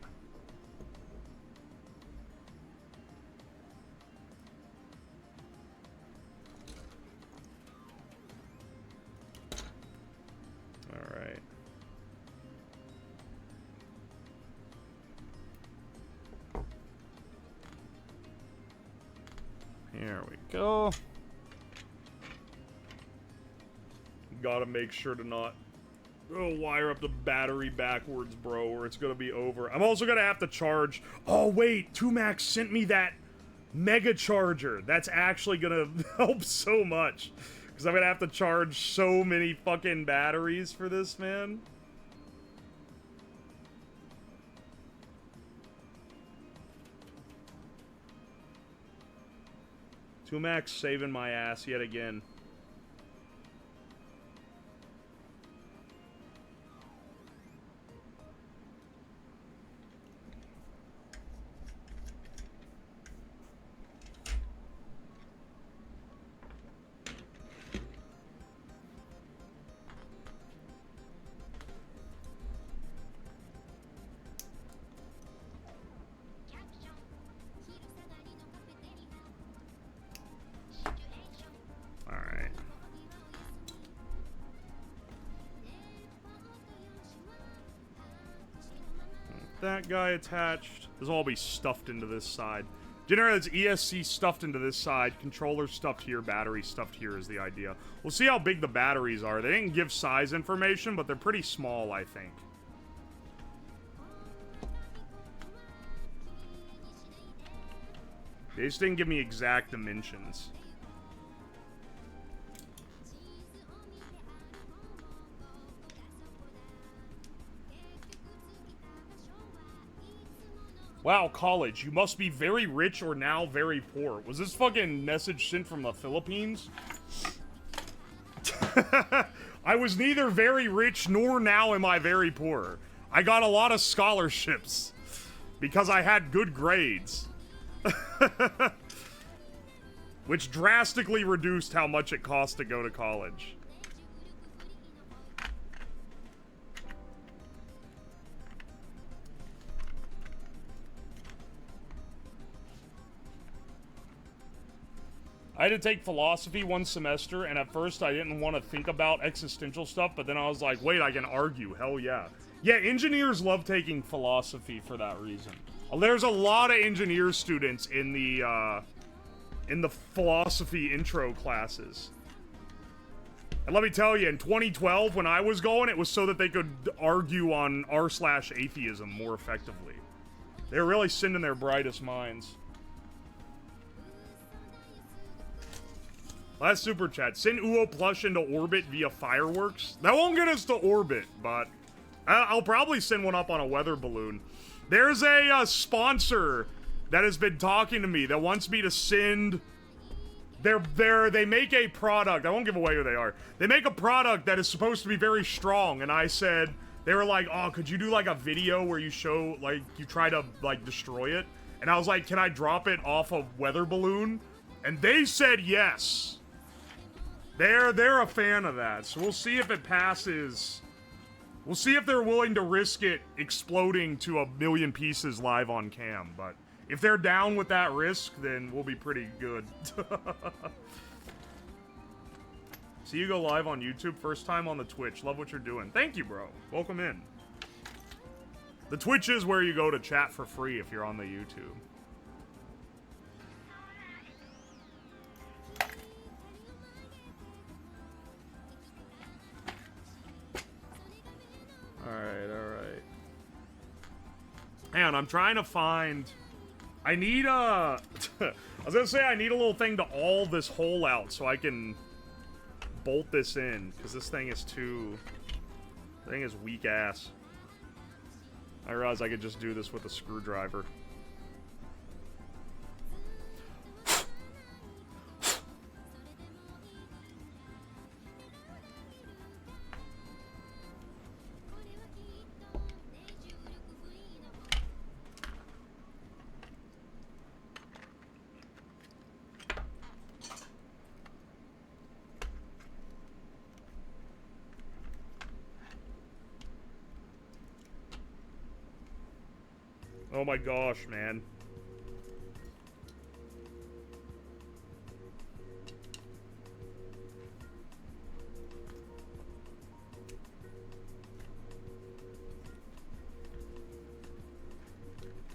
All right. Here we go. Gotta make sure to not wire up the battery backwards, bro, or it's gonna be over. I'm also gonna have to charge. Oh, wait. 2Max sent me that mega charger. That's actually gonna help so much. Because I'm gonna have to charge so many fucking batteries for this, man. Max saving my ass yet again. That guy attached. This will all be stuffed into this side. Generator that's ESC stuffed into this side. Controller stuffed here. Battery stuffed here is the idea. We'll see how big the batteries are. They didn't give size information, but they're pretty small, I think. They just didn't give me exact dimensions. Wow, college. You must be very rich or now very poor. Was this fucking message sent from the Philippines? I was neither very rich nor now am I very poor. I got a lot of scholarships because I had good grades. Which drastically reduced how much it cost to go to college. I had to take philosophy one semester, and at first I didn't want to think about existential stuff, but then I was like, wait, I can argue. Hell yeah. Yeah, engineers love taking philosophy for that reason. There's a lot of engineer students in the philosophy intro classes. And let me tell you, in 2012, when I was going, it was so that they could argue on r/atheism more effectively. They were really sending their brightest minds. Last super chat. Send UWO Plush into orbit via fireworks. That won't get us to orbit, but I'll probably send one up on a weather balloon. There's a sponsor that has been talking to me that wants me to send... They make a product. I won't give away who they are. They make a product that is supposed to be very strong, and I said... They were like, oh, could you do, like, a video where you show, like, you try to, like, destroy it? And I was like, can I drop it off a weather balloon? And they said yes. They're a fan of that, so we'll see if it passes. We'll see if they're willing to risk it exploding to 1,000,000 pieces live on cam, but if they're down with that risk, then we'll be pretty good. See you go live on YouTube, first time on the Twitch. Love what you're doing. Thank you, bro. Welcome in. The Twitch is where you go to chat for free if you're on the YouTube. Alright. Hang on, I'm trying to find... I need a... I was gonna say I need a little thing to awl this hole out so I can bolt this in, because this thing is too... This thing is weak ass. I realized I could just do this with a screwdriver. Oh my gosh, man.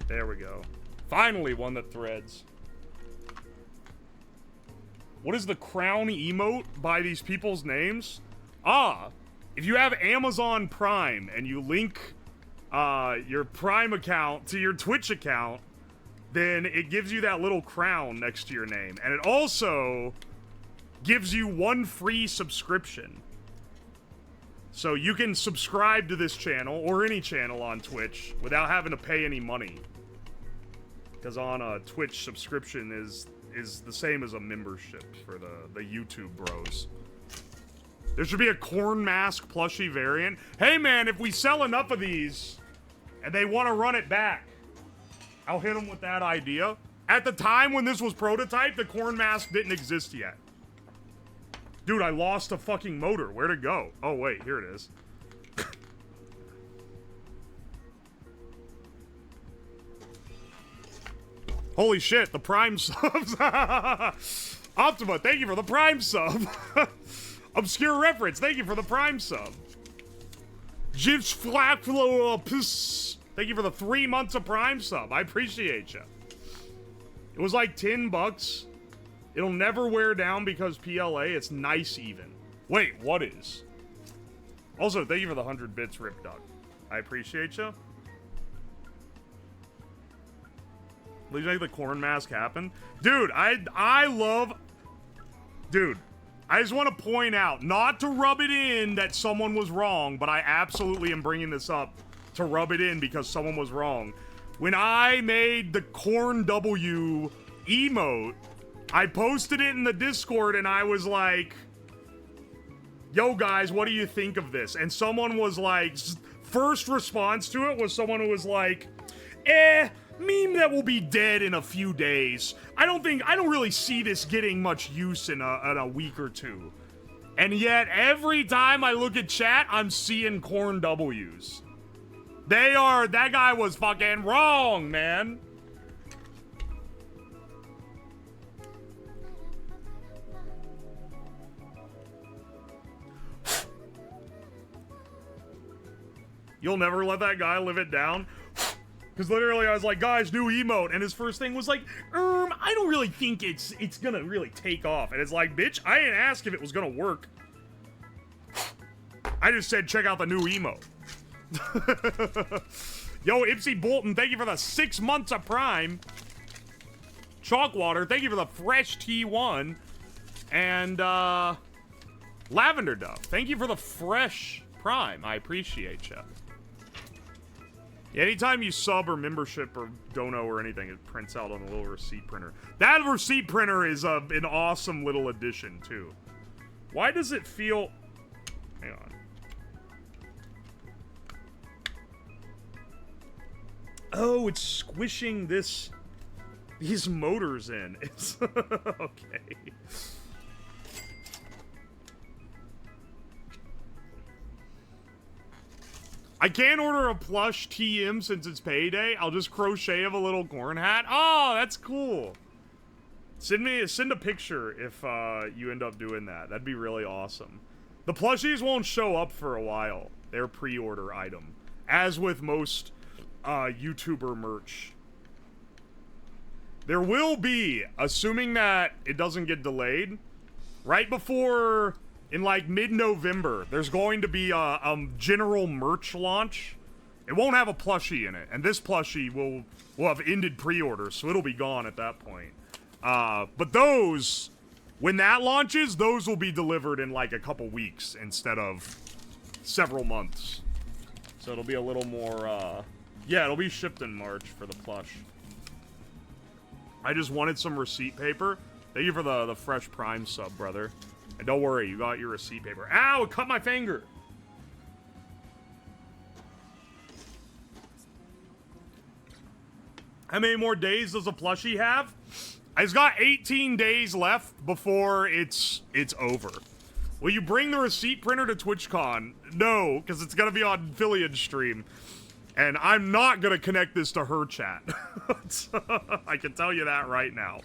There we go. Finally one that threads. What is the crown emote by these people's names? Ah, if you have Amazon Prime and you link your Prime account to your Twitch account, then it gives you that little crown next to your name. And it also gives you 1 free subscription. So you can subscribe to this channel, or any channel on Twitch, without having to pay any money. Because on a Twitch, subscription is the same as a membership for the YouTube bros. There should be a corn mask plushie variant. Hey man, if we sell enough of these... and they want to run it back, I'll hit them with that idea. At the time when this was prototype, the corn mask didn't exist yet. Dude, I lost a fucking motor. Where'd it go? Oh, wait, here it is. Holy shit, the Prime subs. Optima, thank you for the Prime sub. Obscure reference, thank you for the Prime sub. Jivs Flapflopus. Thank you for the 3 months of Prime sub. I appreciate you. It was like $10. It'll never wear down because PLA. It's nice even. Wait, what is? Also, thank you for the 100 bits, Rip Duck. I appreciate you. Please make the corn mask happen. Dude, I love... Dude, I just want to point out, not to rub it in that someone was wrong, but I absolutely am bringing this up to rub it in because someone was wrong. When I made the Corn W emote, I posted it in the Discord and I was like, yo guys, what do you think of this? And someone was like, first response to it was someone who was like, meme that will be dead in a few days. I don't really see this getting much use in a week or two. And yet, every time I look at chat, I'm seeing Corn W's. That guy was fucking wrong, man. You'll never let that guy live it down? Because literally I was like, guys, new emote. And his first thing was like, I don't really think it's gonna really take off. And it's like, bitch, I didn't ask if it was gonna work. I just said, check out the new emote. Yo, Ipsy Bolton, thank you for the 6 months of Prime. Chalkwater, thank you for the fresh T1. And, Lavender Dove, thank you for the fresh Prime. I appreciate you. Anytime you sub or membership or dono or anything, it prints out on a little receipt printer. That receipt printer is an awesome little addition, too. Why does it feel... Hang on. Oh, it's squishing these motors in. It's... okay. I can't order a plush TM since it's payday. I'll just crochet of a little corn hat. Oh, that's cool. Send a picture if you end up doing that. That'd be really awesome. The plushies won't show up for a while. They're pre-order item. As with most YouTuber merch. There will be, assuming that it doesn't get delayed, right before... in like mid-November, there's going to be a general merch launch. It won't have a plushie in it, and this plushie will have ended pre-orders, so it'll be gone at that point. But those, when that launches, those will be delivered in like a couple weeks instead of several months. So it'll be a little more, yeah, it'll be shipped in March for the plush. I just wanted some receipt paper. Thank you for the fresh Prime sub, brother. And don't worry, you got your receipt paper. Ow, it cut my finger! How many more days does a plushie have? It's got 18 days left before it's over. Will you bring the receipt printer to TwitchCon? No, because it's gonna be on Fillion stream. And I'm not gonna connect this to her chat. I can tell you that right now.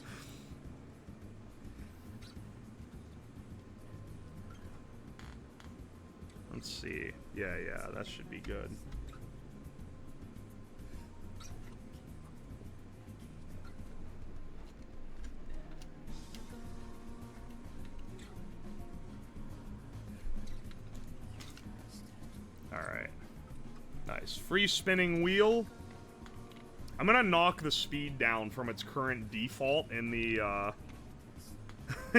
Let's see. Yeah, that should be good. Alright. Nice. Free spinning wheel. I'm gonna knock the speed down from its current default in the,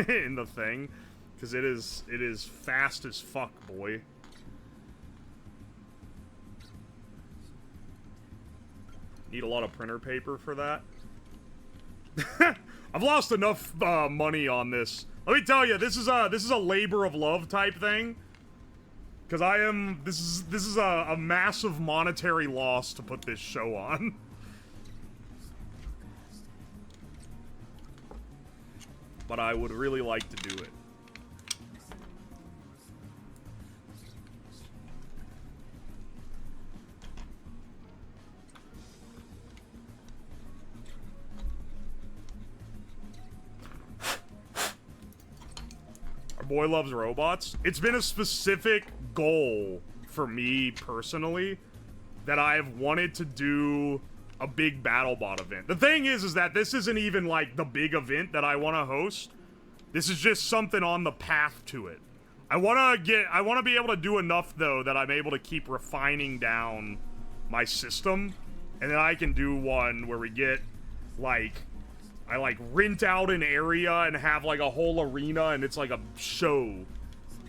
in the thing. Because it is fast as fuck, boy. Need a lot of printer paper for that. I've lost enough money on this. Let me tell you, this is a labor of love type thing. Because this is a massive monetary loss to put this show on. But I would really like to do it. Boy loves robots. It's been a specific goal for me personally that I've wanted to do a big BattleBot event. The thing is that this isn't even like the big event that I want to host. This is just something on the path to it. I want to be able to do enough though that I'm able to keep refining down my system, and then I can do one where we get like I like rent out an area and have like a whole arena and it's like a show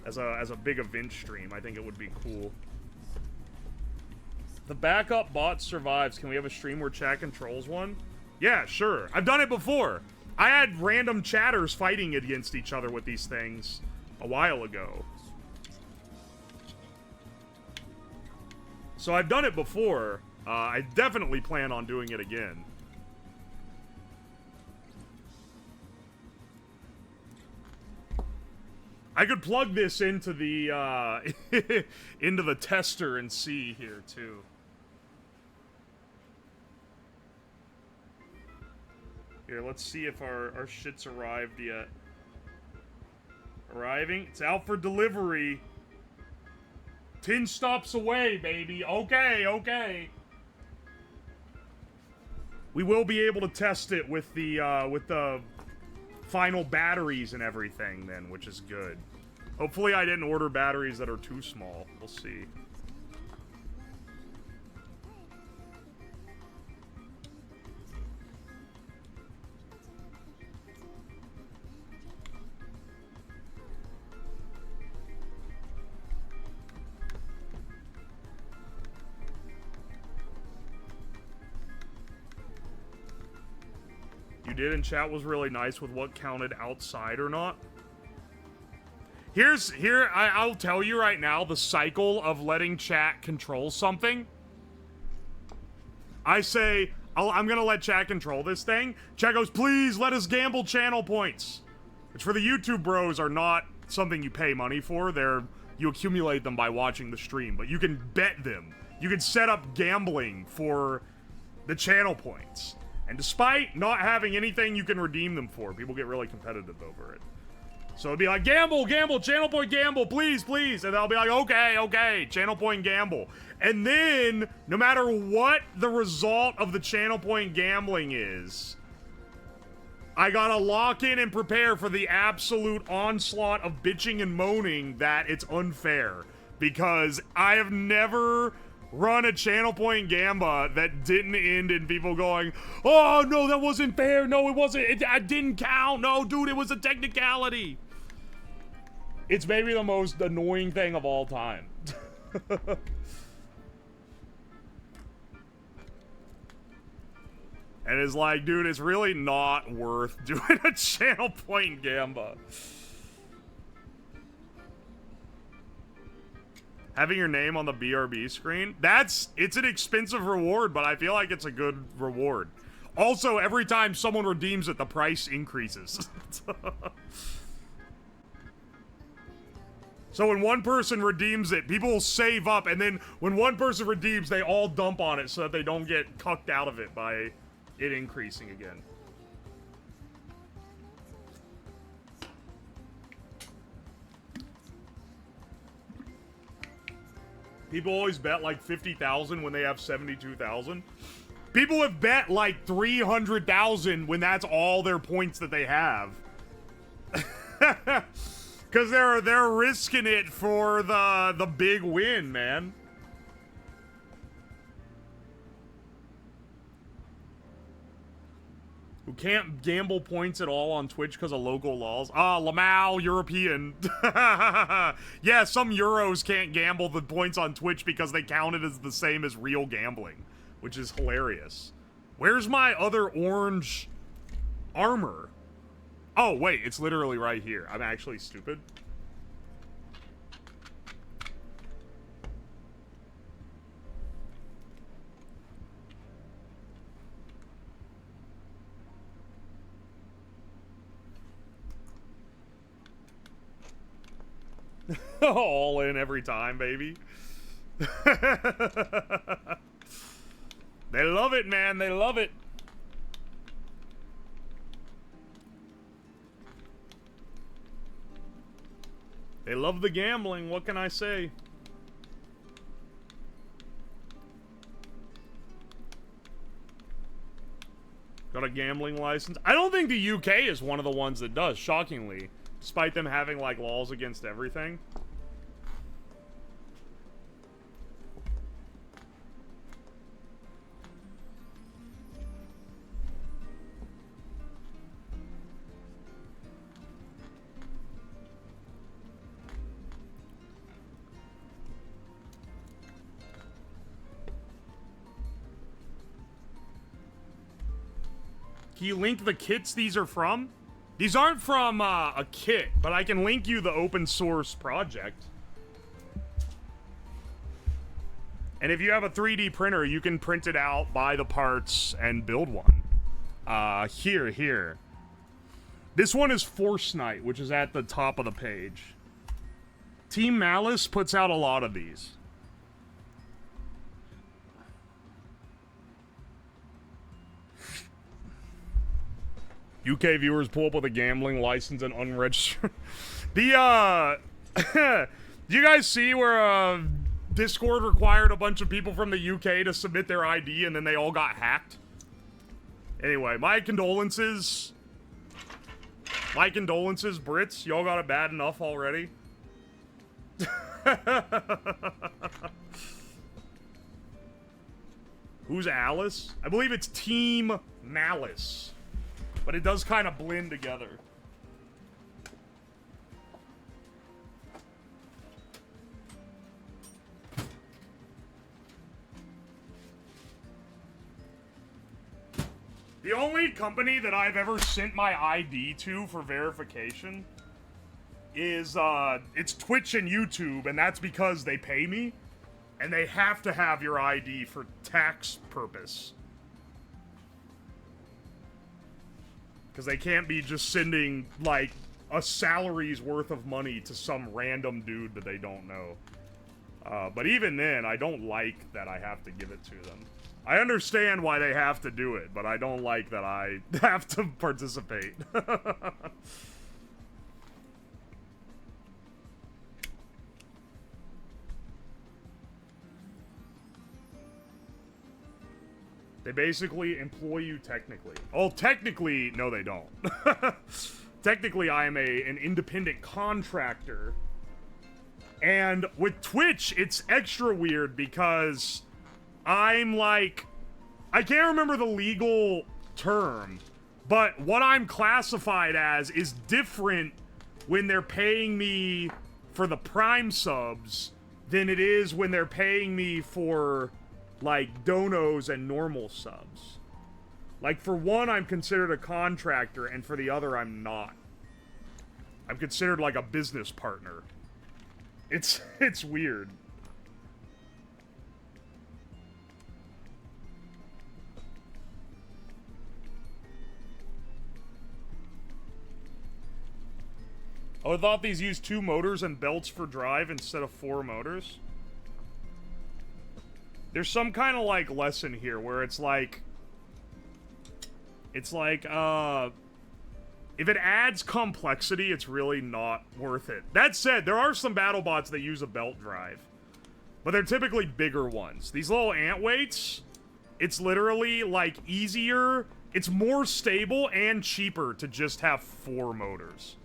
as a big event stream. I think it would be cool. The backup bot survives. Can we have a stream where chat controls one? Yeah, sure. I've done it before. I had random chatters fighting against each other with these things a while ago. So I've done it before. I definitely plan on doing it again. I could plug this into the into the tester and see here too. Here, let's see if our shit's arrived yet. Arriving. It's out for delivery. 10 stops away, baby. Okay, okay. We will be able to test it with the final batteries and everything then, which is good. Hopefully I didn't order batteries that are too small. We'll see. You did, and chat was really nice with what counted outside or not. I'll tell you right now, the cycle of letting chat control something. I say, I'm gonna let chat control this thing. Chat goes, please let us gamble channel points. Which for the YouTube bros are not something you pay money for. You accumulate them by watching the stream, but you can bet them. You can set up gambling for the channel points. And despite not having anything you can redeem them for, people get really competitive over it. So it'd be like, gamble, gamble, channel point gamble, please, please. And I'll be like, okay, okay, channel point gamble. And then, no matter what the result of the channel point gambling is, I gotta lock in and prepare for the absolute onslaught of bitching and moaning that it's unfair. Because I have never run a channel point gamba that didn't end in people going, oh no, that wasn't fair, no it wasn't, it didn't count, no dude, it was a technicality. It's maybe the most annoying thing of all time. And it's like, dude, it's really not worth doing a channel point gamba. Having your name on the BRB screen, it's an expensive reward, but I feel like it's a good reward. Also, every time someone redeems it, the price increases. So when one person redeems it, people will save up, and then when one person redeems, they all dump on it so that they don't get cucked out of it by it increasing again. People always bet like 50,000 when they have 72,000. People have bet like 300,000 when that's all their points that they have. Because they're risking it for the big win, man. Who can't gamble points at all on Twitch because of local laws. Ah, Lamau, European. Yeah, some Euros can't gamble the points on Twitch because they count it as the same as real gambling, which is hilarious. Where's my other orange armor? Oh, wait, it's literally right here. I'm actually stupid. All in every time, baby. They love it, man. They love it. They love the gambling. What can I say? Got a gambling license. I don't think the UK is one of the ones that does, shockingly. Despite them having, like, laws against everything. Can you link the kits these are from? These aren't from a kit, but I can link you the open source project. And if you have a 3D printer, you can print it out, buy the parts, and build one. Here. This one is Force Knight, which is at the top of the page. Team Malice puts out a lot of these. UK viewers pull up with a gambling license and unregistered. You guys see where Discord required a bunch of people from the UK to submit their ID and then they all got hacked. Anyway, my condolences. My condolences, Brits. Y'all got it bad enough already. Who's Alice? I believe it's Team Malice. But it does kind of blend together. The only company that I've ever sent my ID to for verification is, it's Twitch and YouTube, and that's because they pay me, and they have to have your ID for tax purpose. Because they can't be just sending, like, a salary's worth of money to some random dude that they don't know. But even then, I don't like that I have to give it to them. I understand why they have to do it, but I don't like that I have to participate. They basically employ you technically. Oh, technically, no they don't. Technically, I am an independent contractor. And with Twitch, it's extra weird because I'm like, I can't remember the legal term, but what I'm classified as is different when they're paying me for the Prime subs than it is when they're paying me for, like, donos and normal subs. Like, for one, I'm considered a contractor, and for the other, I'm not. I'm considered like a business partner. It's weird. Oh, I thought these used 2 motors and belts for drive instead of 4 motors. There's some kind of, like, lesson here where it's like, if it adds complexity, it's really not worth it. That said, there are some BattleBots that use a belt drive, but they're typically bigger ones. These little ant weights, it's literally, like, easier, it's more stable and cheaper to just have 4 motors.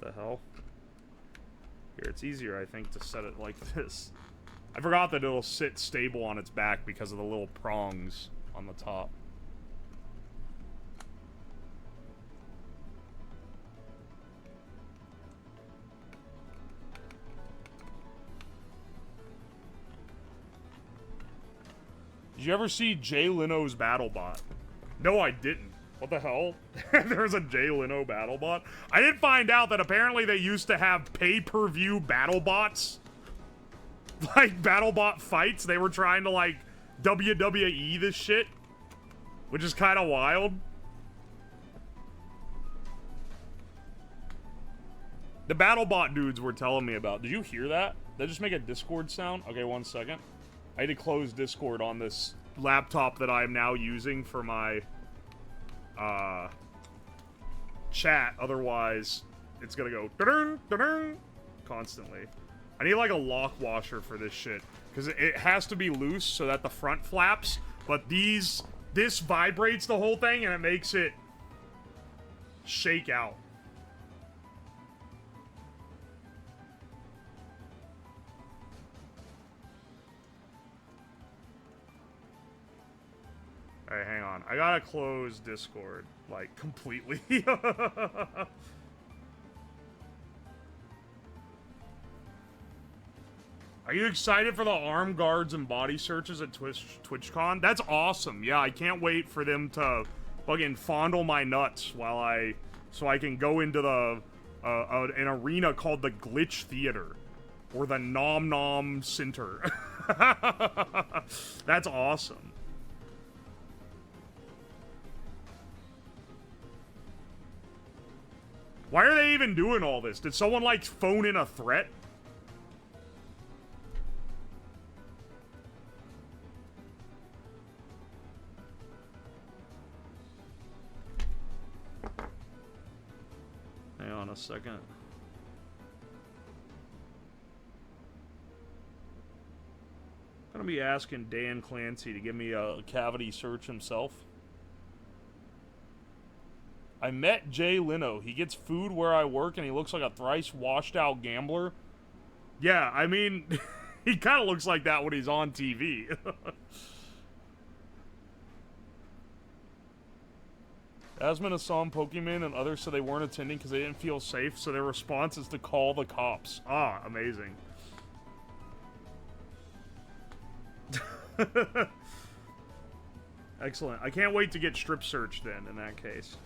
What the hell? Here, it's easier, I think, to set it like this. I forgot that it'll sit stable on its back because of the little prongs on the top. Did you ever see Jay Leno's BattleBot? No, I didn't. What the hell? There's a Jay Leno BattleBot? I did find out that apparently they used to have pay-per-view BattleBots. Like, BattleBot fights. They were trying to, like, WWE this shit. Which is kind of wild. The BattleBot dudes were telling me about. Did you hear that? Did that just make a Discord sound? Okay, 1 second. I had to close Discord on this laptop that I am now using for my chat. Otherwise, it's gonna go da-dun, da-dun, constantly. I need like a lock washer for this shit because it has to be loose so that the front flaps. But this vibrates the whole thing and it makes it shake out. Alright, hang on. I gotta close Discord, like, completely. Are you excited for the arm guards and body searches at TwitchCon? That's awesome. Yeah, I can't wait for them to fucking fondle my nuts so I can go into an arena called the Glitch Theater. Or the Nom Nom Center. That's awesome. Why are they even doing all this? Did someone, like, phone in a threat? second. I'm gonna be asking Dan Clancy to give me a cavity search himself. I met Jay Leno. He gets food where I work and he looks like a thrice washed out gambler. Yeah, I mean, he kind of looks like that when he's on TV. Asmon has saw Pokemon and others said they weren't attending because they didn't feel safe, so their response is to call the cops. Ah, amazing. Excellent. I can't wait to get strip searched then, in that case.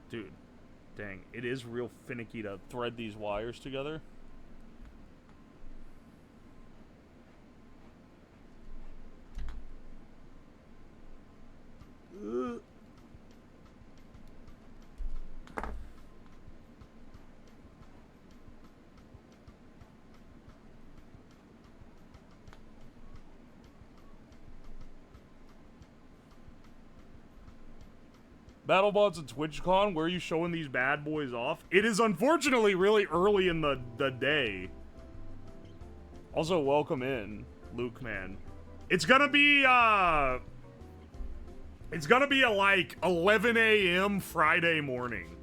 Dude, dang, it is real finicky to thread these wires together. BattleBots at TwitchCon, where are you showing these bad boys off? It is unfortunately really early in the day. Also, welcome in, Luke, man. It's gonna be a like 11 a.m. Friday morning.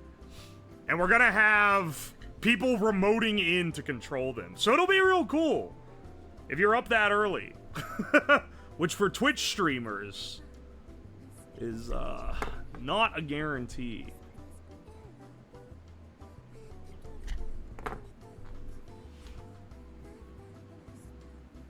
And we're gonna have people remoting in to control them. So it'll be real cool if you're up that early. Which for Twitch streamers is not a guarantee.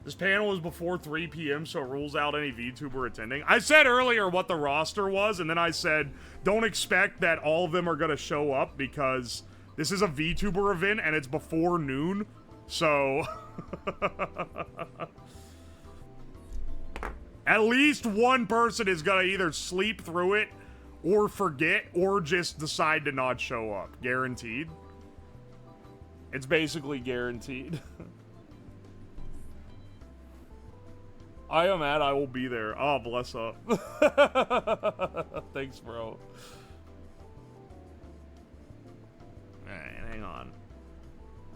This panel is before 3 p.m., so it rules out any VTuber attending. I said earlier what the roster was, and then I said, don't expect that all of them are going to show up, because this is a VTuber event, and it's before noon, so... At least one person is going to either sleep through it, or forget, or just decide to not show up. Guaranteed. It's basically guaranteed. I am at, I will be there. Oh, bless up. Thanks, bro. Alright, hang on.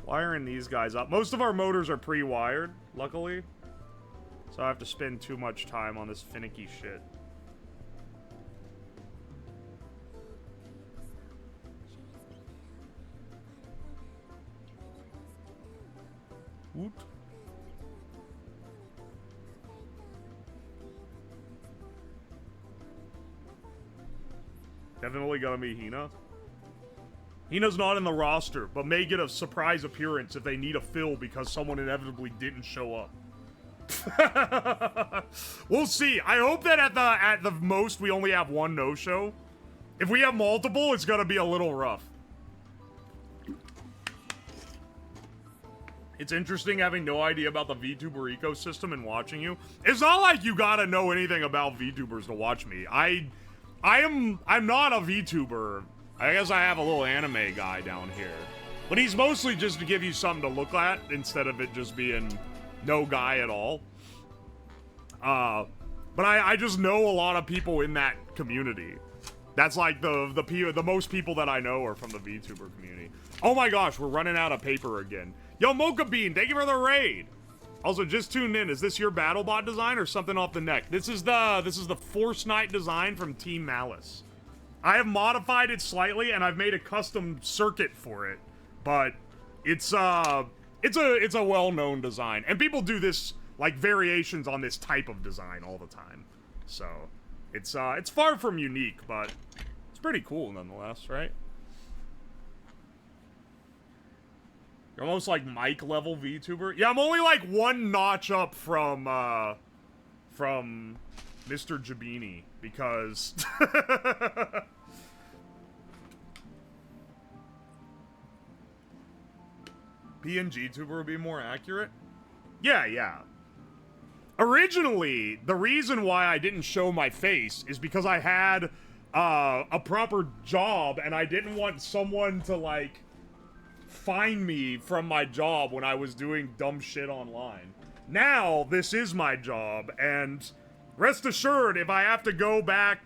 Wiring these guys up. Most of our motors are pre-wired, luckily. So I have to spend too much time on this finicky shit. Woot. Definitely gonna be Hina. Hina's not in the roster, but may get a surprise appearance if they need a fill because someone inevitably didn't show up. We'll see. I hope that at the most we only have one no-show. If we have multiple, it's gonna be a little rough. It's interesting having no idea about the VTuber ecosystem and watching you. It's not like you gotta know anything about VTubers to watch me. I'm not a VTuber. I guess I have a little anime guy down here. But he's mostly just to give you something to look at instead of it just being no guy at all. But I just know a lot of people in that community. That's like the most people that I know are from the VTuber community. Oh my gosh, we're running out of paper again. Yo, Mocha Bean, thank you for the raid. Also, just tuned in. Is this your BattleBot design or something off the neck? This is the Force Knight design from Team Malice. I have modified it slightly and I've made a custom circuit for it, but it's a well-known design, and people do this like variations on this type of design all the time. So it's far from unique, but it's pretty cool nonetheless, right? You're almost like Mike level VTuber. Yeah, I'm only like one notch up from Mr. Jabini, because PNG tuber would be more accurate. Yeah. Originally, the reason why I didn't show my face is because I had a proper job, and I didn't want someone to, like, find me from my job when I was doing dumb shit online. Now, this is my job, and rest assured, if I have to go back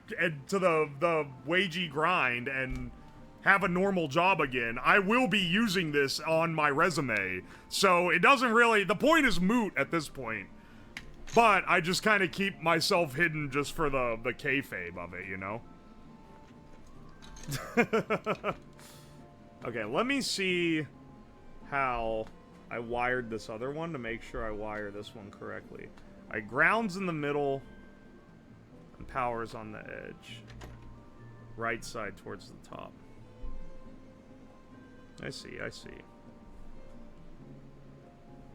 to the wagey grind and have a normal job again, I will be using this on my resume. So it doesn't really, the point is moot at this point. But I just kind of keep myself hidden just for the kayfabe of it, you know? Okay, let me see how I wired this other one to make sure I wire this one correctly. Ground's in the middle, and power's on the edge. Right side towards the top. I see, I see.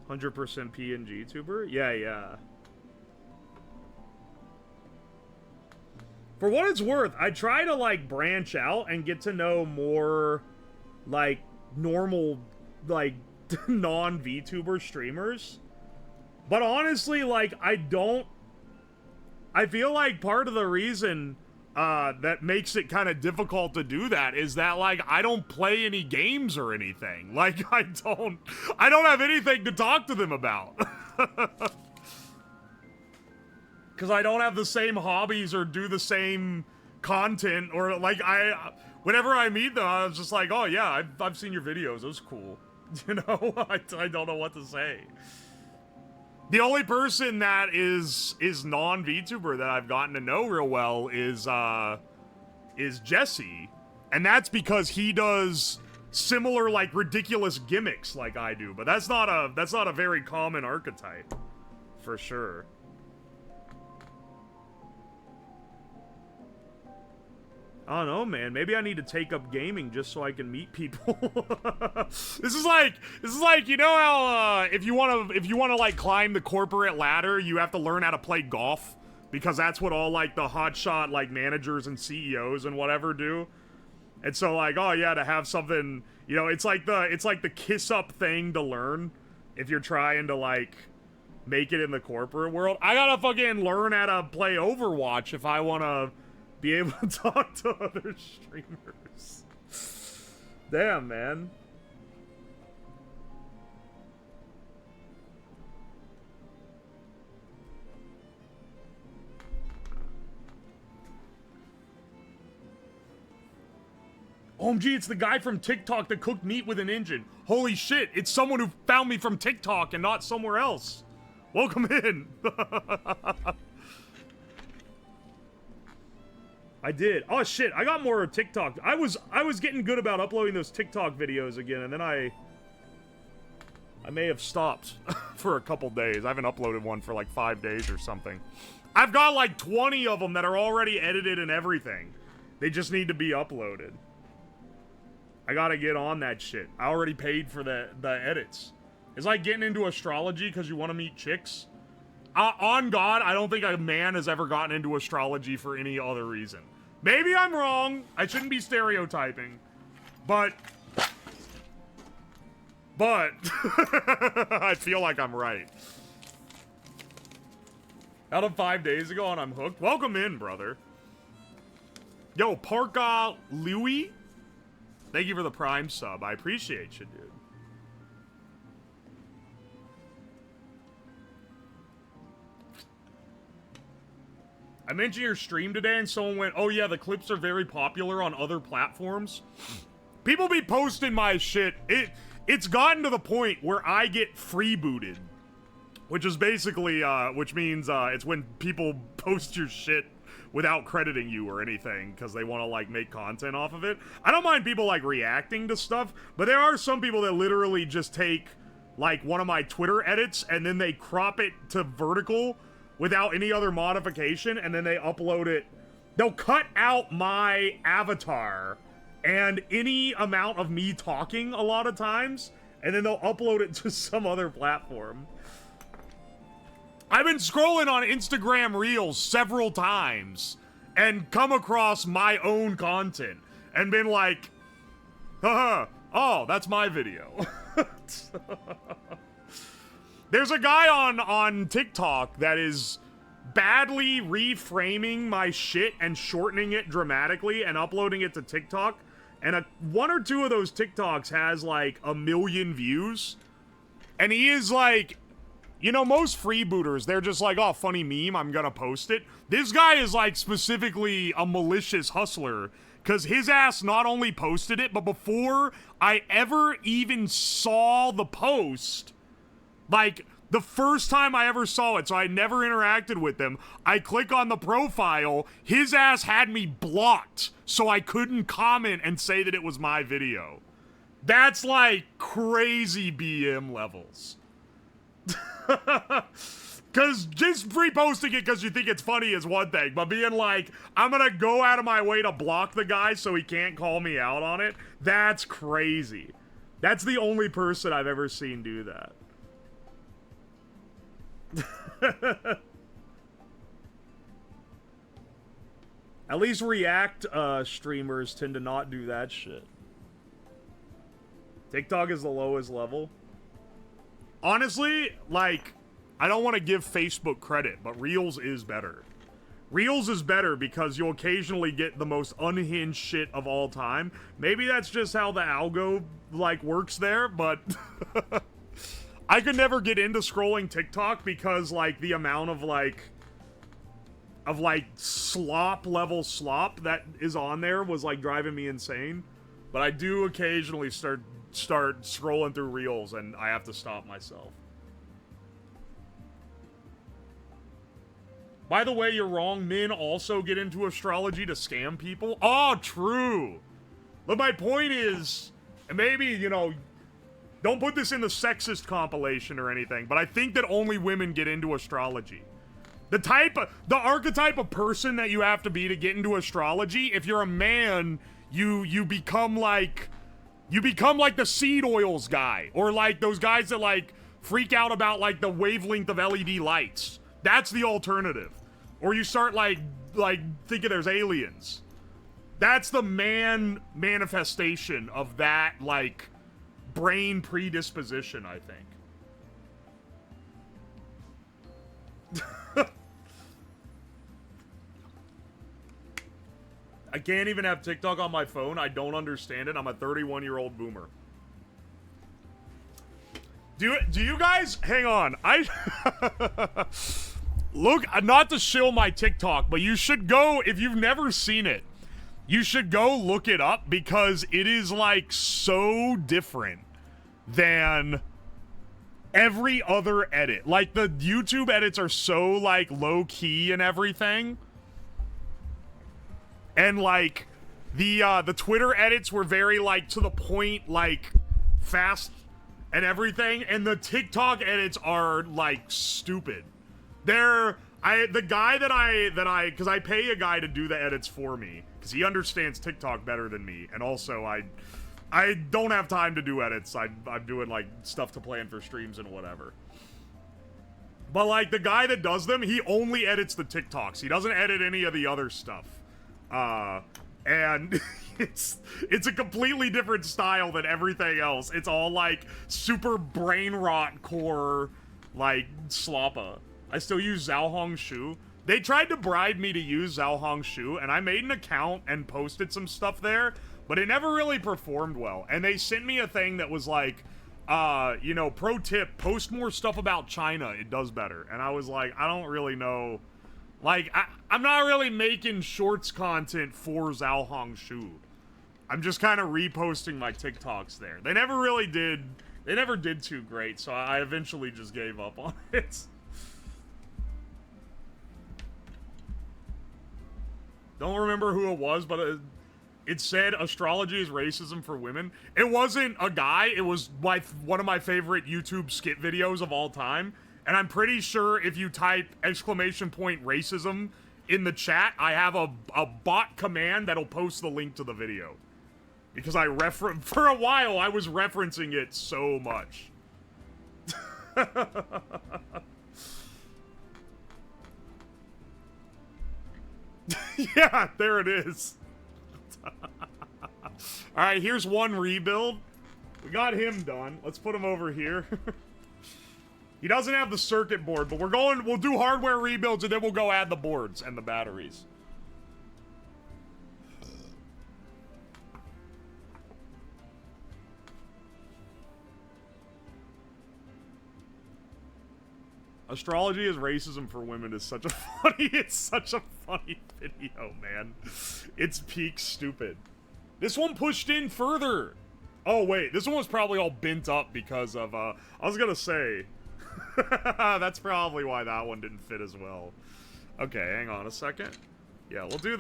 100% PNG tuber? Yeah, yeah. For what it's worth, I try to, like, branch out and get to know more, like, normal, like, non-VTuber streamers. But honestly, like, I feel like part of the reason that makes it kind of difficult to do that is that, like, I don't play any games or anything. Like, I don't have anything to talk to them about. Because I don't have the same hobbies or do the same content, or, like, whenever I meet them, I was just like, oh yeah, I've seen your videos, it was cool. You know, I don't know what to say. The only person that is non-VTuber that I've gotten to know real well is Jesse, and that's because he does similar, like, ridiculous gimmicks like I do. But that's not a very common archetype, for sure. I don't know, man. Maybe I need to take up gaming just so I can meet people. This is like, you know how if you wanna like climb the corporate ladder, you have to learn how to play golf, because that's what all, like, the hotshot, like, managers and CEOs and whatever do. And so, like, oh yeah, to have something, you know, it's like the kiss up thing to learn if you're trying to, like, make it in the corporate world. I gotta fucking learn how to play Overwatch if I wanna be able to talk to other streamers. Damn, man. OMG, it's the guy from TikTok that cooked meat with an engine. Holy shit, it's someone who found me from TikTok and not somewhere else. Welcome in. I did. Oh shit, I got more TikTok. I was getting good about uploading those TikTok videos again, and then I may have stopped for a couple days. I haven't uploaded one for like 5 days or something. I've got like 20 of them that are already edited and everything. They just need to be uploaded. I gotta get on that shit. I already paid for the edits. It's like getting into astrology because you want to meet chicks. On God, I don't think a man has ever gotten into astrology for any other reason. Maybe I'm wrong. I shouldn't be stereotyping. But I feel like I'm right. Out of 5 days ago and I'm hooked. Welcome in, brother. Yo, Parka Louie. Thank you for the Prime sub. I appreciate you, dude. I mentioned your stream today and someone went, oh yeah, the clips are very popular on other platforms. People be posting my shit. It's gotten to the point where I get freebooted. Which is basically, which means it's when people post your shit without crediting you or anything because they want to, like, make content off of it. I don't mind people, like, reacting to stuff, but there are some people that literally just take, like, one of my Twitter edits and then they crop it to vertical without any other modification, and then they upload it. They'll cut out my avatar and any amount of me talking a lot of times, and then they'll upload it to some other platform. I've been scrolling on Instagram Reels several times and come across my own content and been like, haha, oh, that's my video. There's a guy on TikTok that is badly reframing my shit and shortening it dramatically and uploading it to TikTok. And one or two of those TikToks has like 1 million views. And he is like, you know, most freebooters, they're just like, oh, funny meme, I'm gonna post it. This guy is like specifically a malicious hustler, because his ass not only posted it, but before I ever even saw the post, like the first time I ever saw it, so I never interacted with them, I click on the profile, his ass had me blocked, so I couldn't comment and say that it was my video. That's like crazy BM levels. Because just reposting it because you think it's funny is one thing, but being like, I'm gonna go out of my way to block the guy so he can't call me out on it, that's crazy. That's the only person I've ever seen do that. At least React streamers tend to not do that shit. TikTok is the lowest level. Honestly, like, I don't want to give Facebook credit, but Reels is better. Reels is better because you'll occasionally get the most unhinged shit of all time. Maybe that's just how the algo, like, works there, but I could never get into scrolling TikTok because, like, the amount of, like, level slop that is on there was, like, driving me insane. But I do occasionally start scrolling through Reels, and I have to stop myself. By the way, you're wrong. Men also get into astrology to scam people. Oh, true. But my point is, and maybe, you know, don't put this in the sexist compilation or anything, but I think that only women get into astrology. The archetype of person that you have to be to get into astrology, if you're a man, you become like the seed oils guy, or like those guys that like freak out about like the wavelength of LED lights. That's the alternative. Or you start like thinking there's aliens. That's the manifestation of that like brain predisposition, I think. I can't even have TikTok on my phone. I don't understand it. I'm a 31-year-old boomer. Do you guys, hang on. Look, not to shill my TikTok, but you should go, if you've never seen it, you should go look it up because it is like so different than every other edit. Like the YouTube edits are so like low key and everything. And like the Twitter edits were very like to the point, like fast and everything, and the TikTok edits are like stupid. Because I pay a guy to do the edits for me because he understands TikTok better than me, and also I don't have time to do edits. I'm doing like stuff to plan for streams and whatever. But like the guy that does them, he only edits the TikToks. He doesn't edit any of the other stuff. And it's a completely different style than everything else. It's all like super brain rot core like sloppa. I still use Zhao Shu. They tried to bribe me to use Zhao Shu, and I made an account and posted some stuff there, but it never really performed well. And they sent me a thing that was like, you know, pro tip, post more stuff about China, it does better. And I was like, I don't really know. Like, I'm not really making shorts content for Zhao Shu. I'm just kind of reposting my TikToks there. They never did too great, so I eventually just gave up on it. Don't remember who it was, but it said astrology is racism for women. It wasn't a guy, it was like one of my favorite YouTube skit videos of all time. And I'm pretty sure if you type !racism in the chat, I have a bot command that'll post the link to the video. Because for a while, I was referencing it so much. Yeah, there it is. Alright, here's one rebuild. We got him done. Let's put him over here. He doesn't have the circuit board, but we'll do hardware rebuilds and then we'll go add the boards and the batteries. Astrology is racism for women is such a it's such a funny video, man. It's peak stupid. This one pushed in further. Oh wait, this one was probably all bent up because of I was gonna say that's probably why that one didn't fit as well. Okay, hang on a second. Yeah, we'll do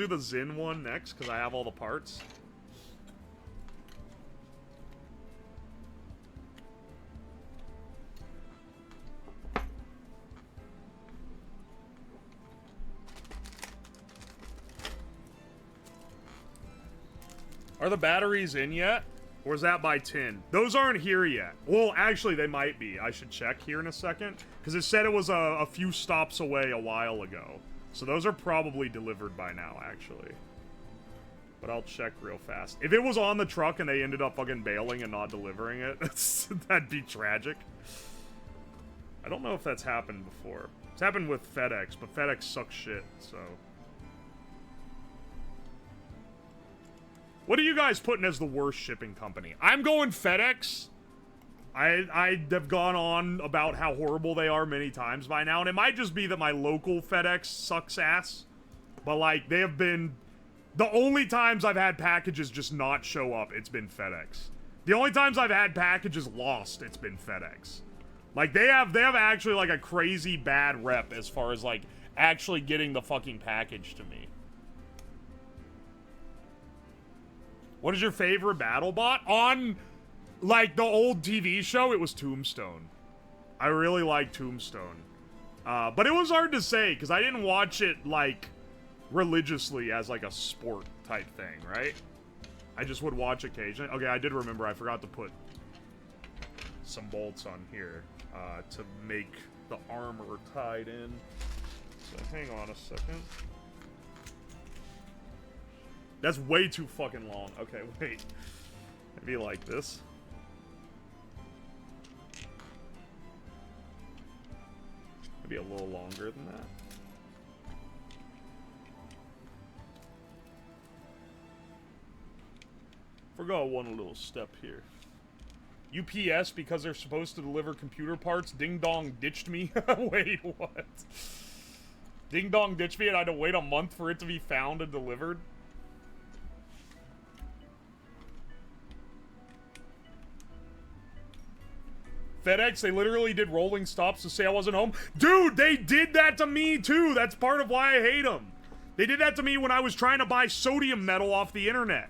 the Zin one next because I have all the parts. Are the batteries in yet? Or is that by tin? Those aren't here yet. Well, actually, they might be. I should check here in a second. Because it said it was a few stops away a while ago. So those are probably delivered by now, actually. But I'll check real fast. If it was on the truck and they ended up fucking bailing and not delivering it, that'd be tragic. I don't know if that's happened before. It's happened with FedEx, but FedEx sucks shit, so... What are you guys putting as the worst shipping company? I'm going FedEx. I have gone on about how horrible they are many times by now, and it might just be that my local FedEx sucks ass. But, like, they have been... The only times I've had packages just not show up, it's been FedEx. The only times I've had packages lost, it's been FedEx. Like, they have actually, like, a crazy bad rep as far as, like, actually getting the fucking package to me. What is your favorite BattleBot? On, like, the old TV show, it was Tombstone. I really like Tombstone. But it was hard to say, because I didn't watch it, like, religiously as, like, a sport type thing, right? I just would watch occasionally. Okay, I did remember I forgot to put some bolts on here to make the armor tied in. So hang on a second. That's way too fucking long. Okay, wait. Maybe like this. Maybe a little longer than that. Forgot one little step here. UPS, because they're supposed to deliver computer parts, Ding Dong ditched me. Wait, what? Ding Dong ditched me and I had to wait a month for it to be found and delivered? FedEx, they literally did rolling stops to say I wasn't home. Dude, they did that to me too. That's part of why I hate them. They did that to me when I was trying to buy sodium metal off the internet.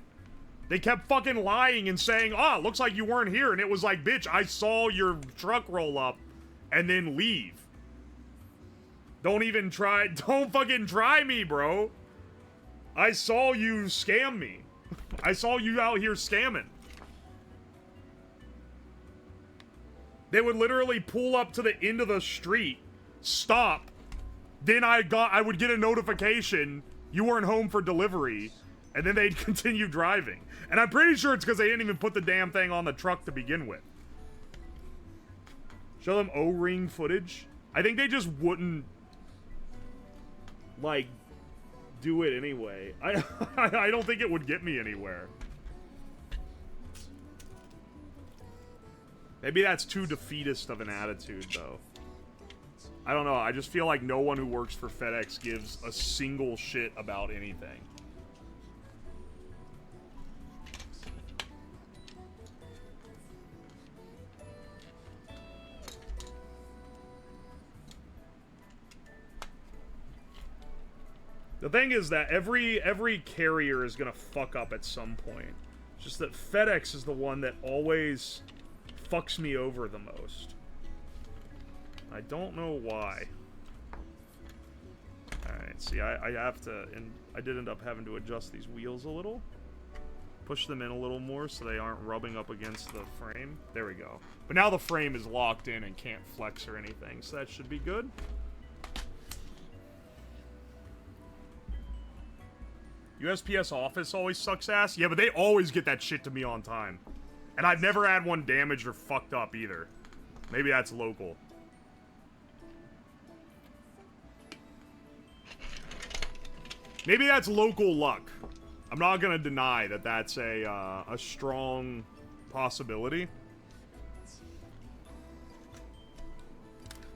They kept fucking lying and saying, "Ah, looks like you weren't here." And it was like, bitch, I saw your truck roll up and then leave. Don't even try. Don't fucking try me, bro. I saw you scam me. I saw you out here scamming. They would literally pull up to the end of the street, stop, then I would get a notification you weren't home for delivery, and then they'd continue driving. And I'm pretty sure it's because they didn't even put the damn thing on the truck to begin with. Show them O-ring footage. I think they just wouldn't, like, do it anyway. I don't think it would get me anywhere. Maybe that's too defeatist of an attitude, though. I don't know. I just feel like no one who works for FedEx gives a single shit about anything. The thing is that every carrier is gonna fuck up at some point. It's just that FedEx is the one that always fucks me over the most. I don't know why. Alright, see, I have to, and I did end up having to adjust these wheels a little. Push them in a little more so they aren't rubbing up against the frame. There we go. But now the frame is locked in and can't flex or anything, so that should be good. USPS office always sucks ass. Yeah, but they always get that shit to me on time. And I've never had one damaged or fucked up either. Maybe that's local. Maybe that's local luck. I'm not gonna deny that that's a strong possibility.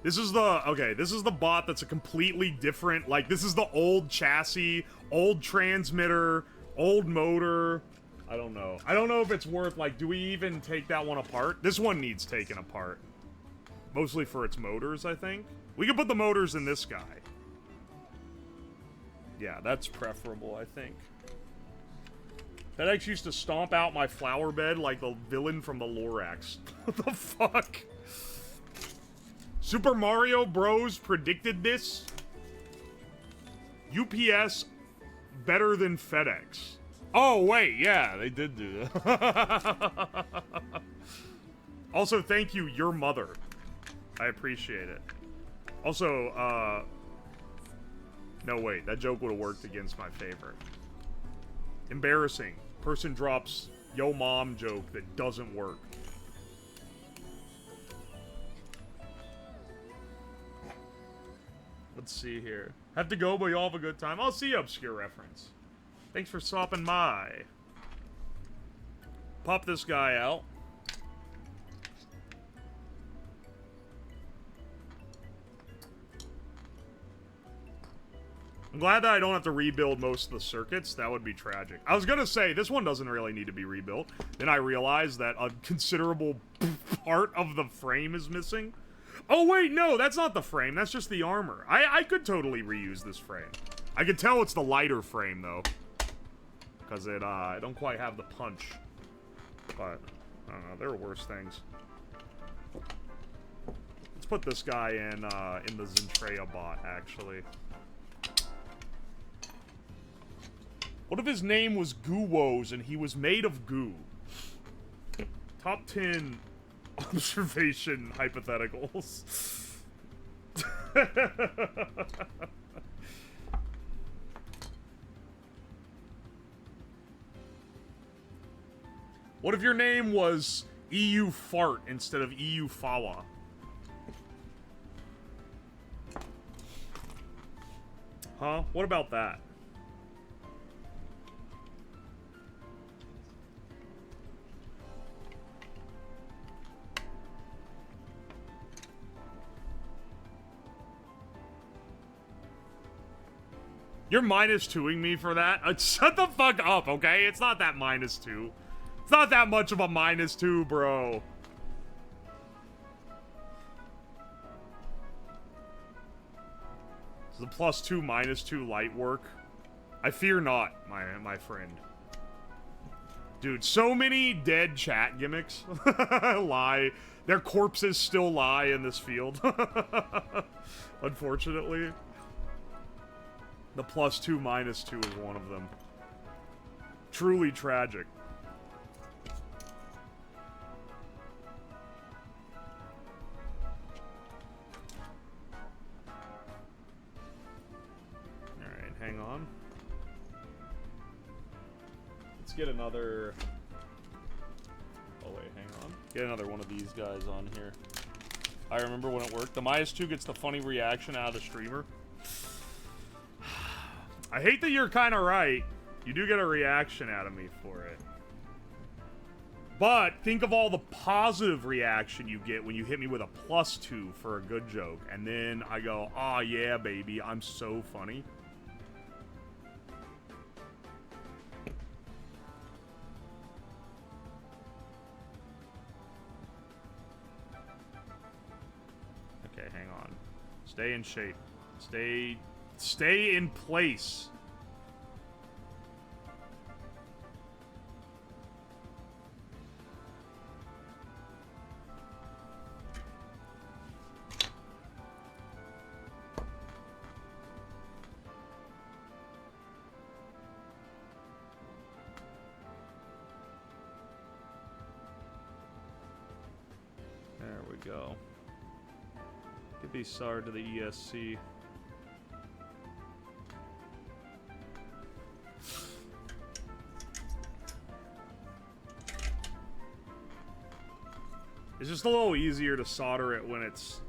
This is the bot that's a completely different, like, this is the old chassis, old transmitter, old motor. I don't know. I don't know if it's worth, like, do we even take that one apart? This one needs taken apart. Mostly for its motors, I think. We can put the motors in this guy. Yeah, that's preferable, I think. FedEx used to stomp out my flower bed like the villain from the Lorax. What the fuck? Super Mario Bros. Predicted this? UPS better than FedEx. Oh, wait, yeah, they did do that. Also, thank you, your mother. I appreciate it. Also, no, wait, that joke would have worked against my favorite. Embarrassing. Person drops yo mom joke that doesn't work. Let's see here. Have to go, but y'all have a good time. I'll see you, obscure reference. Thanks for stopping by. Pop this guy out. I'm glad that I don't have to rebuild most of the circuits. That would be tragic. I was gonna say, this one doesn't really need to be rebuilt. Then I realized that a considerable part of the frame is missing. Oh wait, no, that's not the frame. That's just the armor. I could totally reuse this frame. I could tell it's the lighter frame, though. Because it, I don't quite have the punch. But, I don't know, there are worse things. Let's put this guy in the Zentreya bot, actually. What if his name was Guwos and he was made of goo? Top 10 observation hypotheticals. What if your name was EU Fart instead of EU Fawa? Huh? What about that? You're -2ing me for that? Shut the fuck up, okay? It's not that -2. It's not that much of a -2, bro. Does the +2, -2 light work? I fear not, my friend. Dude, so many dead chat gimmicks lie. Their corpses still lie in this field. Unfortunately. The +2, -2 is one of them. Truly tragic. Alright, hang on. Let's get another... Oh wait, hang on. Get another one of these guys on here. I remember when it worked. The -2 gets the funny reaction out of the streamer. I hate that you're kind of right. You do get a reaction out of me for it. But think of all the positive reaction you get when you hit me with a +2 for a good joke. And then I go, aw, yeah, baby, I'm so funny. Okay, hang on. Stay in shape. Stay in place. There we go. Get these SAR to the ESC. It's just a little easier to solder it when it's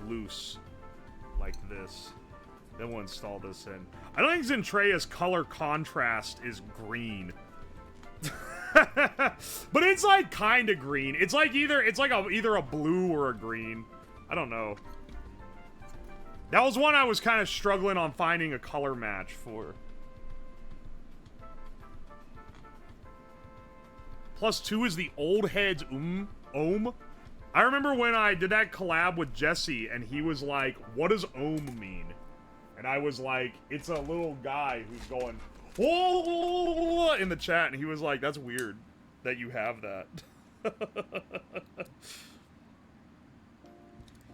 loose, like this. Then we'll install this in. I don't think Zentrea's color contrast is green. But it's like kind of green. It's like either a blue or a green. I don't know. That was one I was kind of struggling on finding a color match for. +2 is the old head's ohm. I remember when I did that collab with Jesse and he was like, what does ohm mean? And I was like, it's a little guy who's going, whoa, in the chat. And he was like, that's weird that you have that.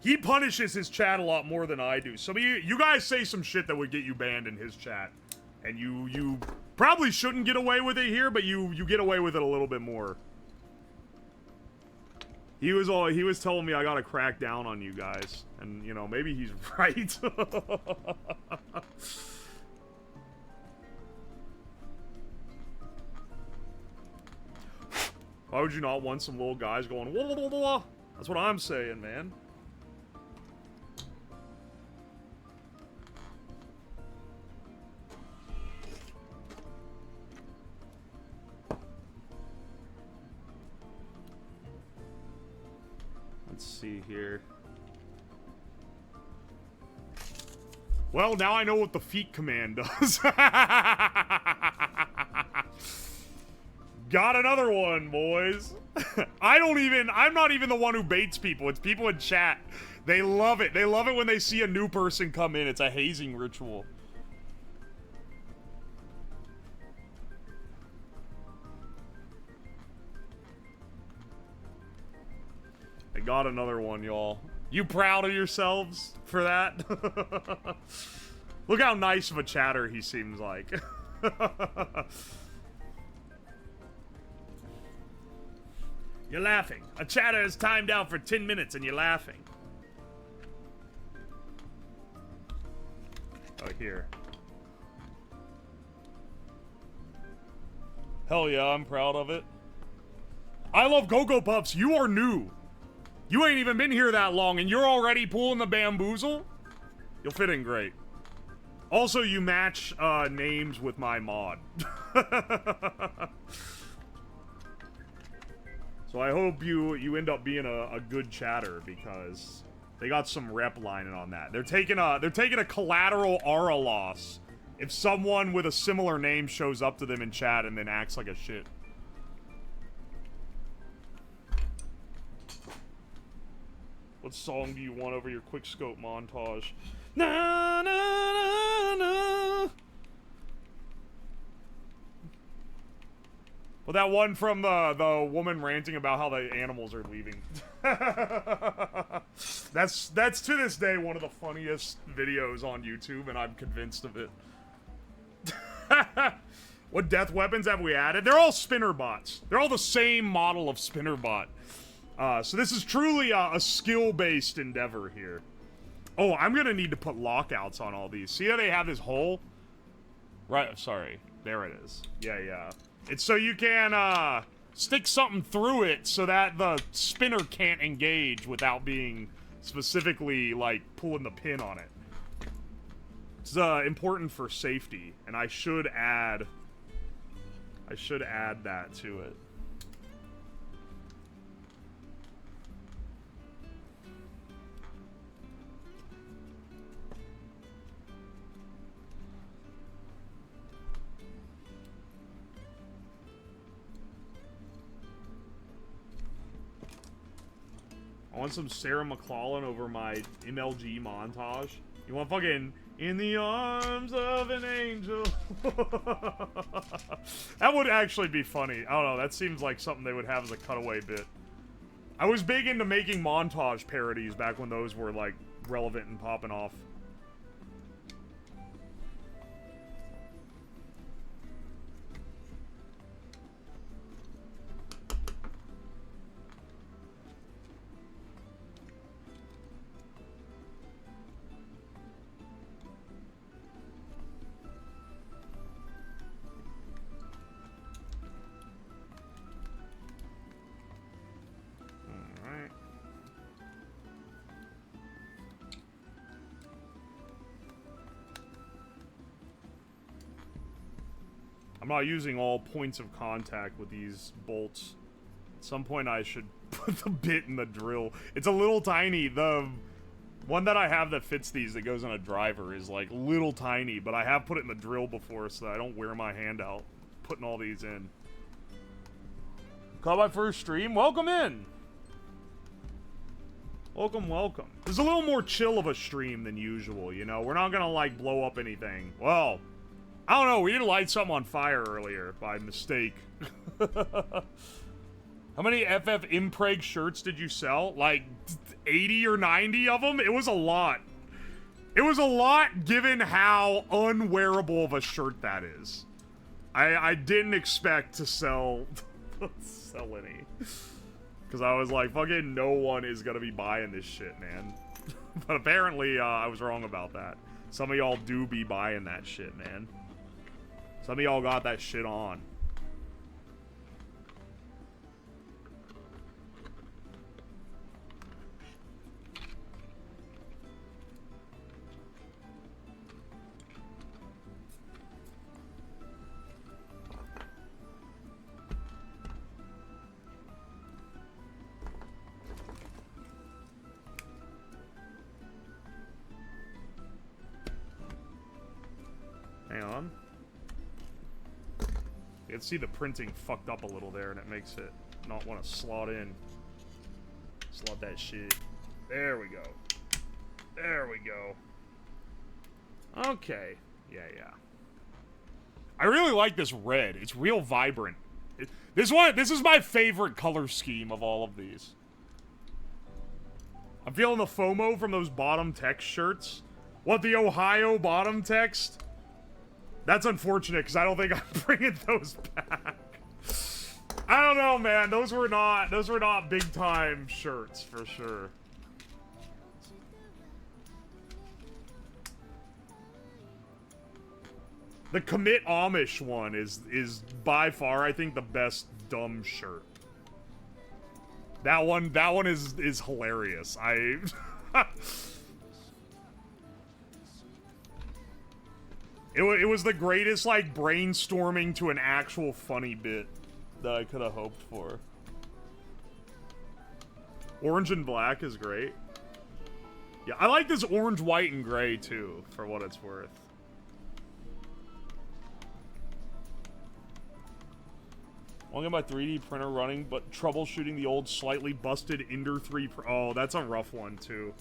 He punishes his chat a lot more than I do. Some of you guys say some shit that would get you banned in his chat. And you probably shouldn't get away with it here, but you get away with it a little bit more. He was telling me I gotta crack down on you guys. And, you know, maybe he's right. Why would you not want some little guys going, wah, wah, wah, wah? That's what I'm saying, man. Let's see here. Well, now I know what the feet command does. Got another one, boys. I'm not even the one who baits people. It's people in chat. They love it. They love it when they see a new person come in. It's a hazing ritual. I got another one, y'all. You proud of yourselves for that? Look how nice of a chatter he seems like. You're laughing. A chatter is timed out for 10 minutes and you're laughing. Oh, here. Hell yeah, I'm proud of it. I love Cocoa Puffs. You are new. You ain't even been here that long and you're already pulling the bamboozle? You'll fit in great. Also, you match names with my mod. So I hope you end up being a good chatter because they got some rep lining on that. They're taking a collateral aura loss if someone with a similar name shows up to them in chat and then acts like a shit. What song do you want over your quickscope montage? Na na na na. Well, that one from the woman ranting about how the animals are leaving. That's to this day one of the funniest videos on YouTube, and I'm convinced of it. What death weapons have we added? They're all spinner bots. They're all the same model of spinner bot. So this is truly a skill-based endeavor here. Oh, I'm gonna need to put lockouts on all these. See how they have this hole? Right, sorry. There it is. Yeah. It's so you can, stick something through it so that the spinner can't engage without being specifically, like, pulling the pin on it. It's, important for safety, and I should add that to it. I want some Sarah McLachlan over my MLG montage. You want fucking In the Arms of an Angel? That would actually be funny. I don't know, that seems like something they would have as a cutaway bit. I was big into making montage parodies back when those were, like, relevant and popping off. I'm not using all points of contact with these bolts. At some point I should put the bit in the drill. It's a little tiny. The one that I have that fits these that goes on a driver is like little tiny, but I have put it in the drill before so that I don't wear my hand out putting all these in. Caught my first stream? Welcome in! Welcome, welcome. This is a little more chill of a stream than usual, you know? We're not gonna, like, blow up anything. Well, I don't know, we did light something on fire earlier by mistake. How many FF Impreg shirts did you sell? Like, 80 or 90 of them? It was a lot. It was a lot given how unwearable of a shirt that is. I didn't expect to sell any. Because I was like, fucking no one is gonna be buying this shit, man. But apparently, I was wrong about that. Some of y'all do be buying that shit, man. Some of y'all got that shit on. Hang on. You can see the printing fucked up a little there, and it makes it not want to slot in. Slot that shit. There we go. There we go. Okay. Yeah. I really like this red. It's real vibrant. This is my favorite color scheme of all of these. I'm feeling the FOMO from those bottom text shirts. What, the Ohio bottom text? That's unfortunate, because I don't think I'm bringing those back. I don't know, man. Those were not big-time shirts, for sure. The Commit Amish one is by far, I think, the best dumb shirt. That one is hilarious. It was the greatest, like, brainstorming to an actual funny bit that I could have hoped for. Orange and black is great. Yeah, I like this orange, white, and gray, too, for what it's worth. I want to get my 3D printer running, but troubleshooting the old, slightly busted Ender 3 Oh, that's a rough one, too.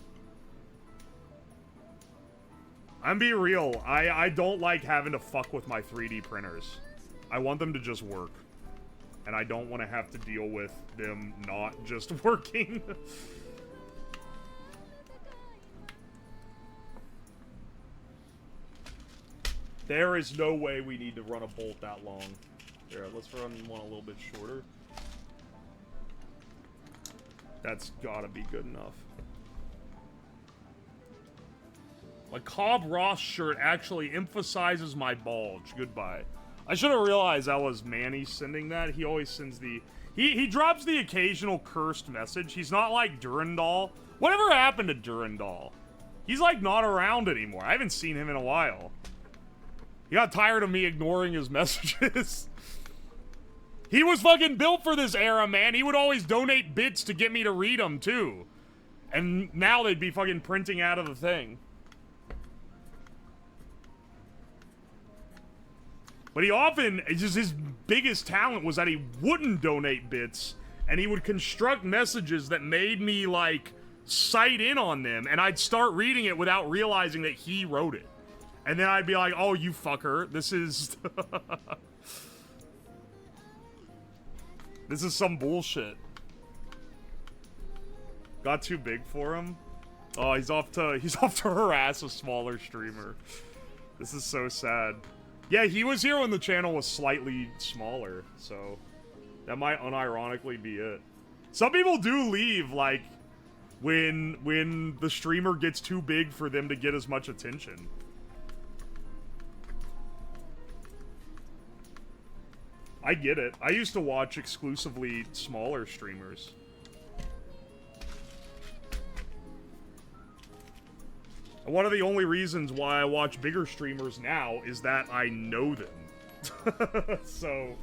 I'm being real. I don't like having to fuck with my 3D printers. I want them to just work. And I don't want to have to deal with them not just working. There is no way we need to run a bolt that long. Here, let's run one a little bit shorter. That's gotta be good enough. My Cobb Ross shirt actually emphasizes my bulge. Goodbye. I should have realized that was Manny sending that. He always sends the... He drops the occasional cursed message. He's not like Durandal. Whatever happened to Durandal? He's like not around anymore. I haven't seen him in a while. He got tired of me ignoring his messages. He was fucking built for this era, man. He would always donate bits to get me to read them, too. And now they'd be fucking printing out of the thing. But he often, just his biggest talent was that he wouldn't donate bits, and he would construct messages that made me, like, sight in on them, and I'd start reading it without realizing that he wrote it. And then I'd be like, oh, you fucker, this is... This is some bullshit. Got too big for him? Oh, he's off to harass a smaller streamer. This is so sad. Yeah, he was here when the channel was slightly smaller, so that might unironically be it. Some people do leave, like, when the streamer gets too big for them to get as much attention. I get it. I used to watch exclusively smaller streamers. And one of the only reasons why I watch bigger streamers now is that I know them. So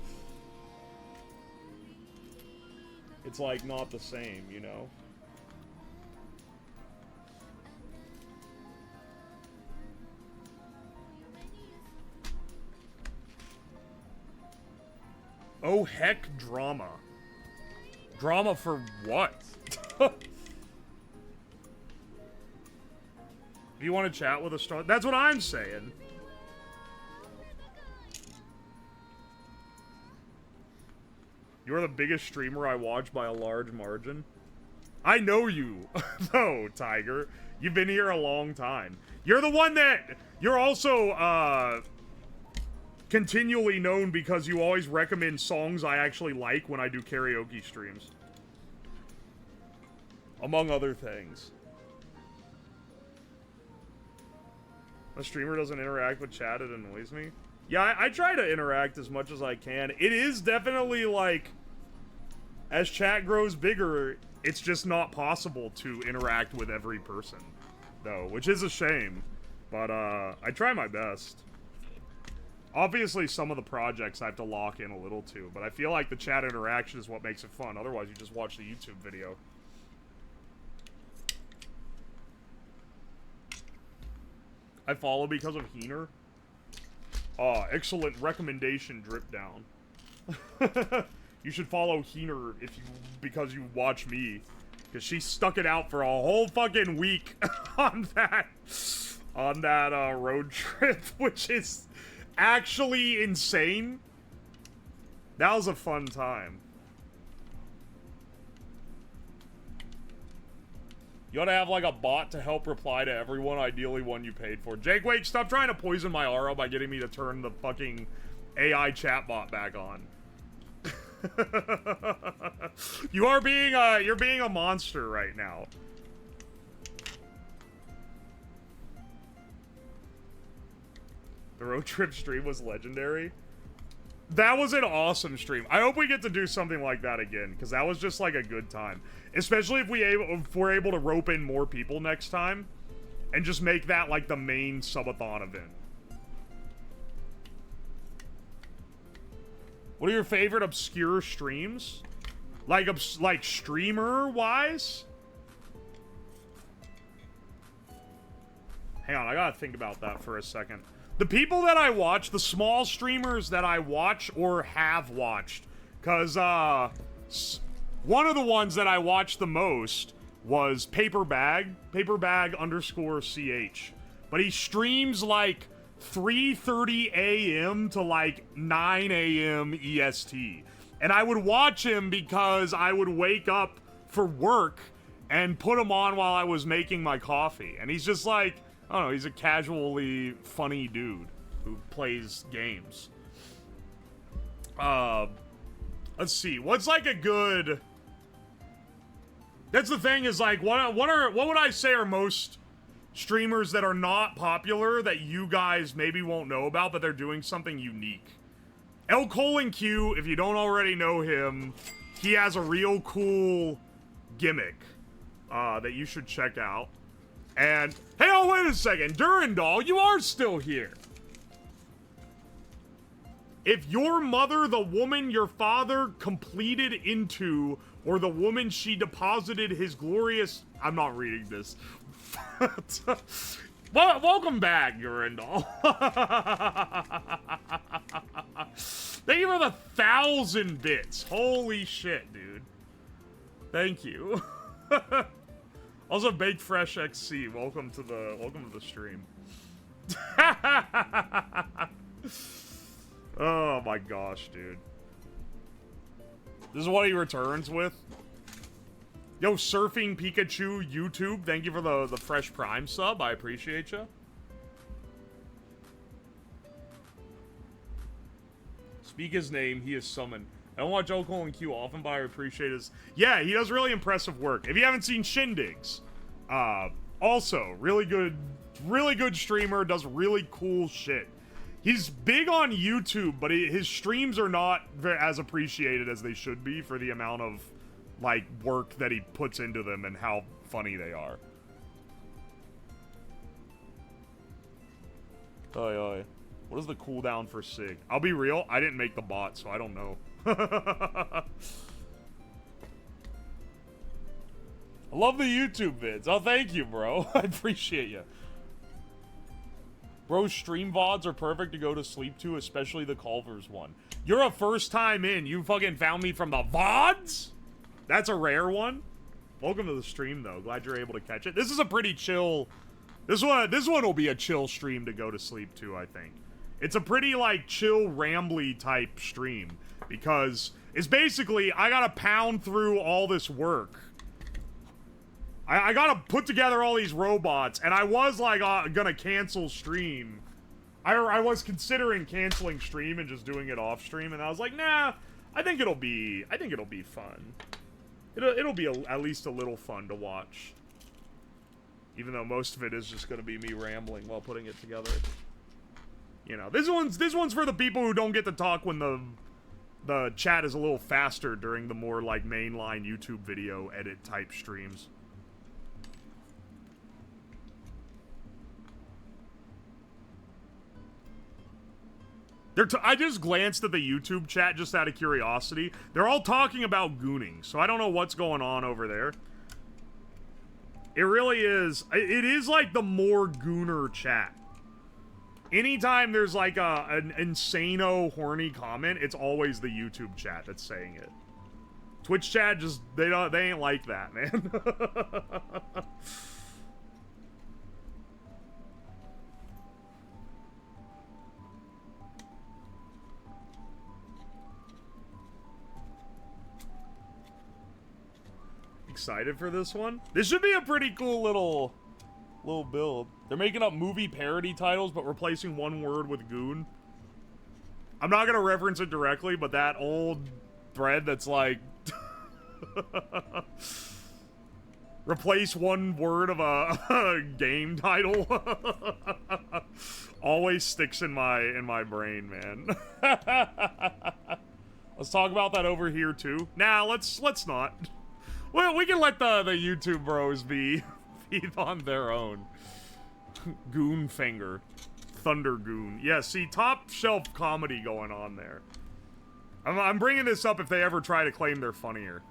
it's like not the same, you know? Oh heck, drama. Drama for what? If you want to chat with a star, that's what I'm saying. You're the biggest streamer I watch by a large margin. I know you, though, Tiger. You've been here a long time. You're the one that... You're also, continually known because you always recommend songs I actually like when I do karaoke streams. Among other things. A streamer doesn't interact with chat, it annoys me. Yeah, I try to interact as much as I can. It is definitely like, as chat grows bigger, it's just not possible to interact with every person, though, which is a shame. But I try my best. Obviously, some of the projects I have to lock in a little too, but I feel like the chat interaction is what makes it fun. Otherwise, you just watch the YouTube video. I follow because of Heener. Excellent recommendation, Drip Down. You should follow Heener because you watch me. Because she stuck it out for a whole fucking week on that road trip, which is actually insane. That was a fun time. You ought to have like a bot to help reply to everyone, ideally one you paid for. Jake, wait, stop trying to poison my aura by getting me to turn the fucking AI chatbot back on. You're being a monster right now. The road trip stream was legendary. That was an awesome stream. I hope we get to do something like that again, because that was just like a good time. Especially if we're able to rope in more people next time, and just make that like the main subathon event. What are your favorite obscure streams? Like streamer-wise? Hang on, I gotta think about that for a second. The people that I watch, the small streamers that I watch or have watched, because, one of the ones that I watched the most was paperbag_ch. But he streams like 3:30 a.m. to like 9 a.m. EST. And I would watch him because I would wake up for work and put him on while I was making my coffee. And he's just like, I don't know, he's a casually funny dude who plays games. Let's see, what's like a good... That's the thing, is like, what would I say are most streamers that are not popular that you guys maybe won't know about, but they're doing something unique? L:Q, if you don't already know him, he has a real cool gimmick that you should check out. And, hey, oh, wait a second, Durandal, you are still here. If your mother, the woman your father completed into, or the woman she deposited his glorious... I'm not reading this. Well, welcome back, Durandal. Thank you for the 1,000 bits. Holy shit, dude. Thank you. Also, Baked Fresh XC, welcome to the stream. Oh my gosh, dude. This is what he returns with. Yo, Surfing Pikachu YouTube, thank you for the Fresh Prime sub. I appreciate you. Speak his name, he is summoned. I don't watch L:Q often, but I appreciate his... Yeah, he does really impressive work. If you haven't seen Shindigs, also, really good streamer, does really cool shit. He's big on YouTube, but his streams are not as appreciated as they should be for the amount of, like, work that he puts into them and how funny they are. Oi, oi. What is the cooldown for Sig? I'll be real, I didn't make the bot, so I don't know. I love the YouTube vids. Oh, thank you, bro. I appreciate you. Bro, stream VODs are perfect to go to sleep to, especially the Culver's one. You're a first time in. You fucking found me from the VODs? That's a rare one. Welcome to the stream, though. Glad you're able to catch it. This is a pretty chill... This one will be a chill stream to go to sleep to, I think. It's a pretty, like, chill, rambly type stream. Because it's basically, I gotta pound through all this work. I gotta put together all these robots, and I was, like, gonna cancel stream. I was considering canceling stream and just doing it off stream, and I was like, nah, I think it'll be fun. It'll be at least a little fun to watch. Even though most of it is just gonna be me rambling while putting it together. You know, this one's for the people who don't get to talk when the chat is a little faster during the more, like, mainline YouTube video edit type streams. I just glanced at the YouTube chat just out of curiosity. They're all talking about gooning, so I don't know what's going on over there. It really is. It is like the more gooner chat. Anytime there's like an insano horny comment, it's always the YouTube chat that's saying it. Twitch chat just they ain't like that, man. Excited for this one? This should be a pretty cool little build. They're making up movie parody titles, but replacing one word with goon. I'm not gonna reference it directly, but that old thread that's like replace one word of a game title always sticks in my brain, man. Let's talk about that over here too. Nah, let's not. Well, we can let the YouTube bros be on their own. Goon finger. Thunder Goon. Yeah, see, top shelf comedy going on there. I'm bringing this up if they ever try to claim they're funnier.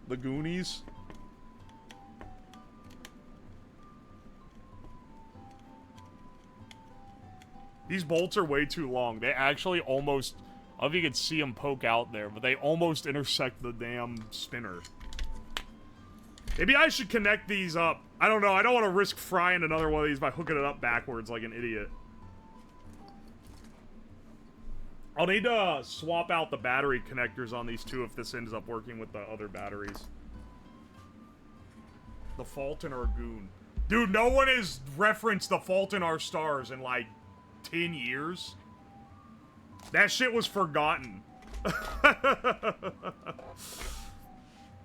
The Goonies? These bolts are way too long. They actually almost... I don't know if you can see them poke out there, but they almost intersect the damn spinner. Maybe I should connect these up. I don't know. I don't want to risk frying another one of these by hooking it up backwards like an idiot. I'll need to swap out the battery connectors on these two if this ends up working with the other batteries. The Fault in Our Goon. Dude, no one has referenced The Fault in Our Stars in, like, 10 years. That shit was forgotten.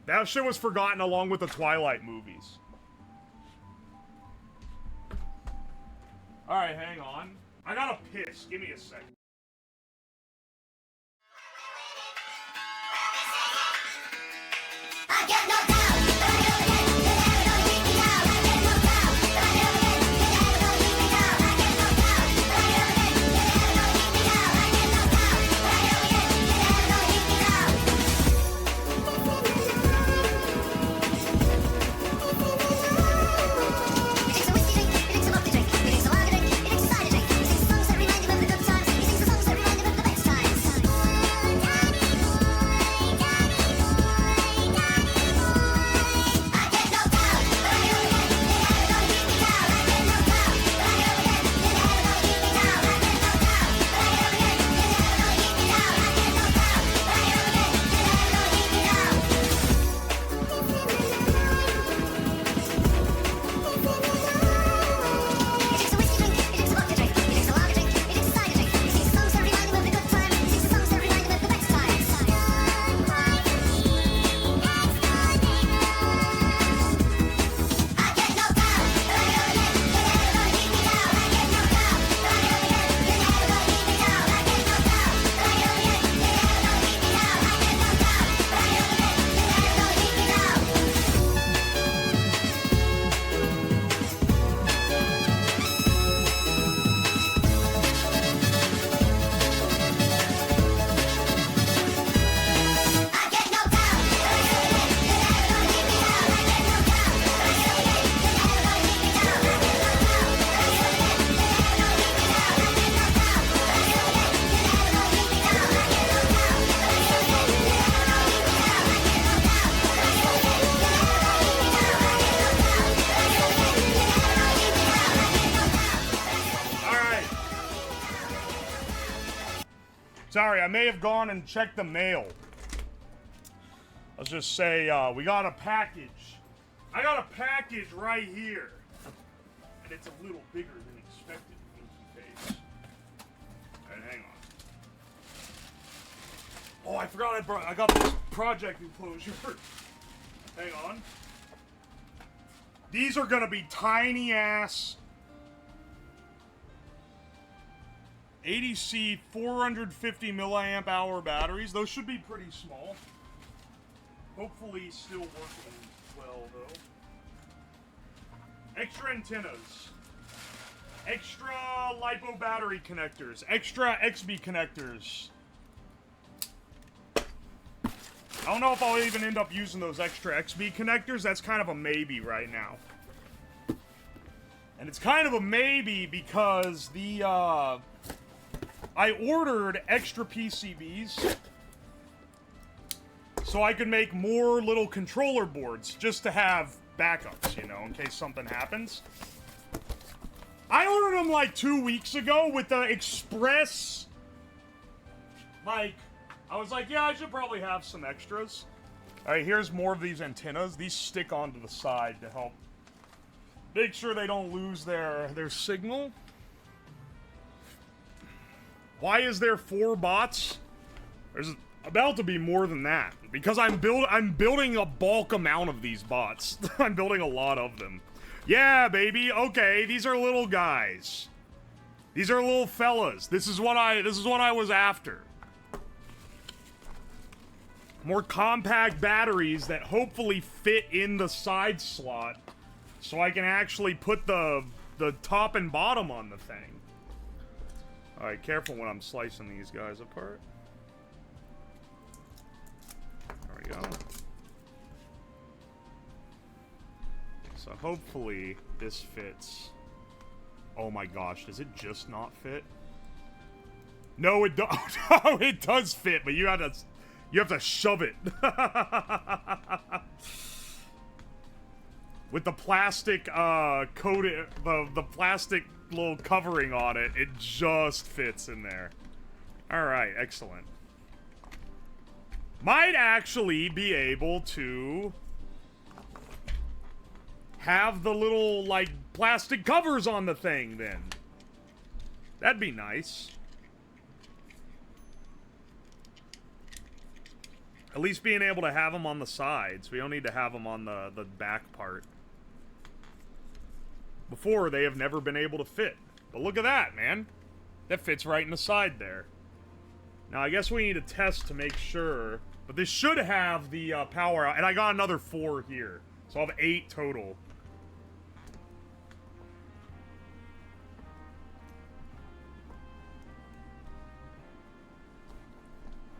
That shit was forgotten along with the Twilight movies. Alright, hang on. I gotta piss. Give me a sec. I get knocked down, but I go again. You never gonna keep me down. I get knocked down, but I go again. You never gonna keep me down. I get knocked down, but I go again. You never gonna keep me down. I get knocked down, but I go again. You never gonna keep me down. He drinks a whiskey drink, he drinks a vodka drink, he drinks a lager drink, he drinks a cider drink. He sings the songs that remind him of the good times. He sings the songs that remind him of the best times. Daddy boy, daddy boy, daddy boy. Sorry, I may have gone and checked the mail. Let's just say we got a package. I got a package right here. And it's a little bigger than expected. Face. Alright, hang on. Oh, I forgot I got this project enclosure. Hang on. These are gonna be tiny ass ADC 450 milliamp hour batteries. Those should be pretty small. Hopefully still working well though. Extra antennas. Extra LiPo battery connectors. Extra XB connectors. I don't know if I'll even end up using those extra XB connectors. That's kind of a maybe right now. And it's kind of a maybe because the, I ordered extra PCBs so I could make more little controller boards just to have backups, you know, in case something happens. I ordered them like 2 weeks ago with the express, like, I was like, yeah, I should probably have some extras. Alright, here's more of these antennas. These stick onto the side to help make sure they don't lose their signal. Why is there 4 bots? There's about to be more than that. Because I'm building a bulk amount of these bots. I'm building a lot of them. Yeah, baby, okay, these are little guys. These are little fellas. This is what I was after. More compact batteries that hopefully fit in the side slot so I can actually put the top and bottom on the thing. Alright, careful when I'm slicing these guys apart. There we go. So hopefully this fits. Oh my gosh, does it just not fit? No, it does. No, it does fit, but you have to shove it. With the plastic coated, the plastic little covering on it, it just fits in there. Alright, excellent. Might actually be able to have the little, like, plastic covers on the thing, then. That'd be nice. At least being able to have them on the sides. We don't need to have them on the back part. Before, they have never been able to fit. But look at that, man. That fits right in the side there. Now, I guess we need to test to make sure. But this should have the power out. And I got another 4 here. So I'll have 8 total.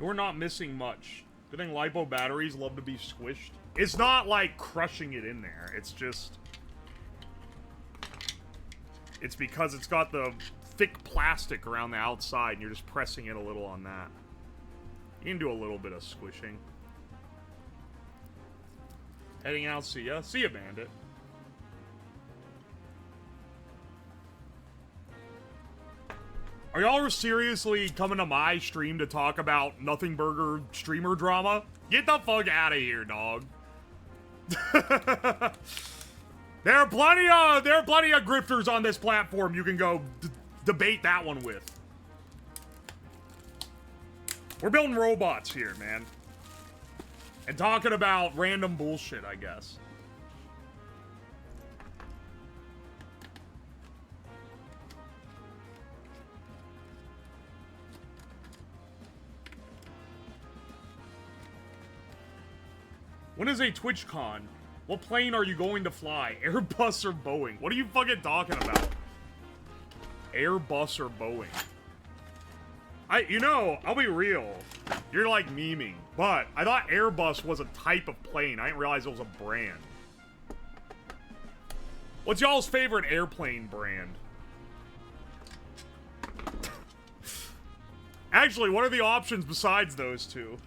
We're not missing much. Good thing LiPo batteries love to be squished. It's not like crushing it in there. It's just... It's because it's got the thick plastic around the outside and you're just pressing it a little on that. You can do a little bit of squishing. Heading out, see ya. See ya, Bandit. Are y'all seriously coming to my stream to talk about Nothing Burger streamer drama? Get the fuck out of here, dog. There are plenty of grifters on this platform you can go debate that one with. We're building robots here, man. And talking about random bullshit, I guess. When is a TwitchCon? What plane are you going to fly? Airbus or Boeing? What are you fucking talking about? Airbus or Boeing? You know, I'll be real. You're like memeing. But I thought Airbus was a type of plane. I didn't realize it was a brand. What's y'all's favorite airplane brand? Actually, what are the options besides those two?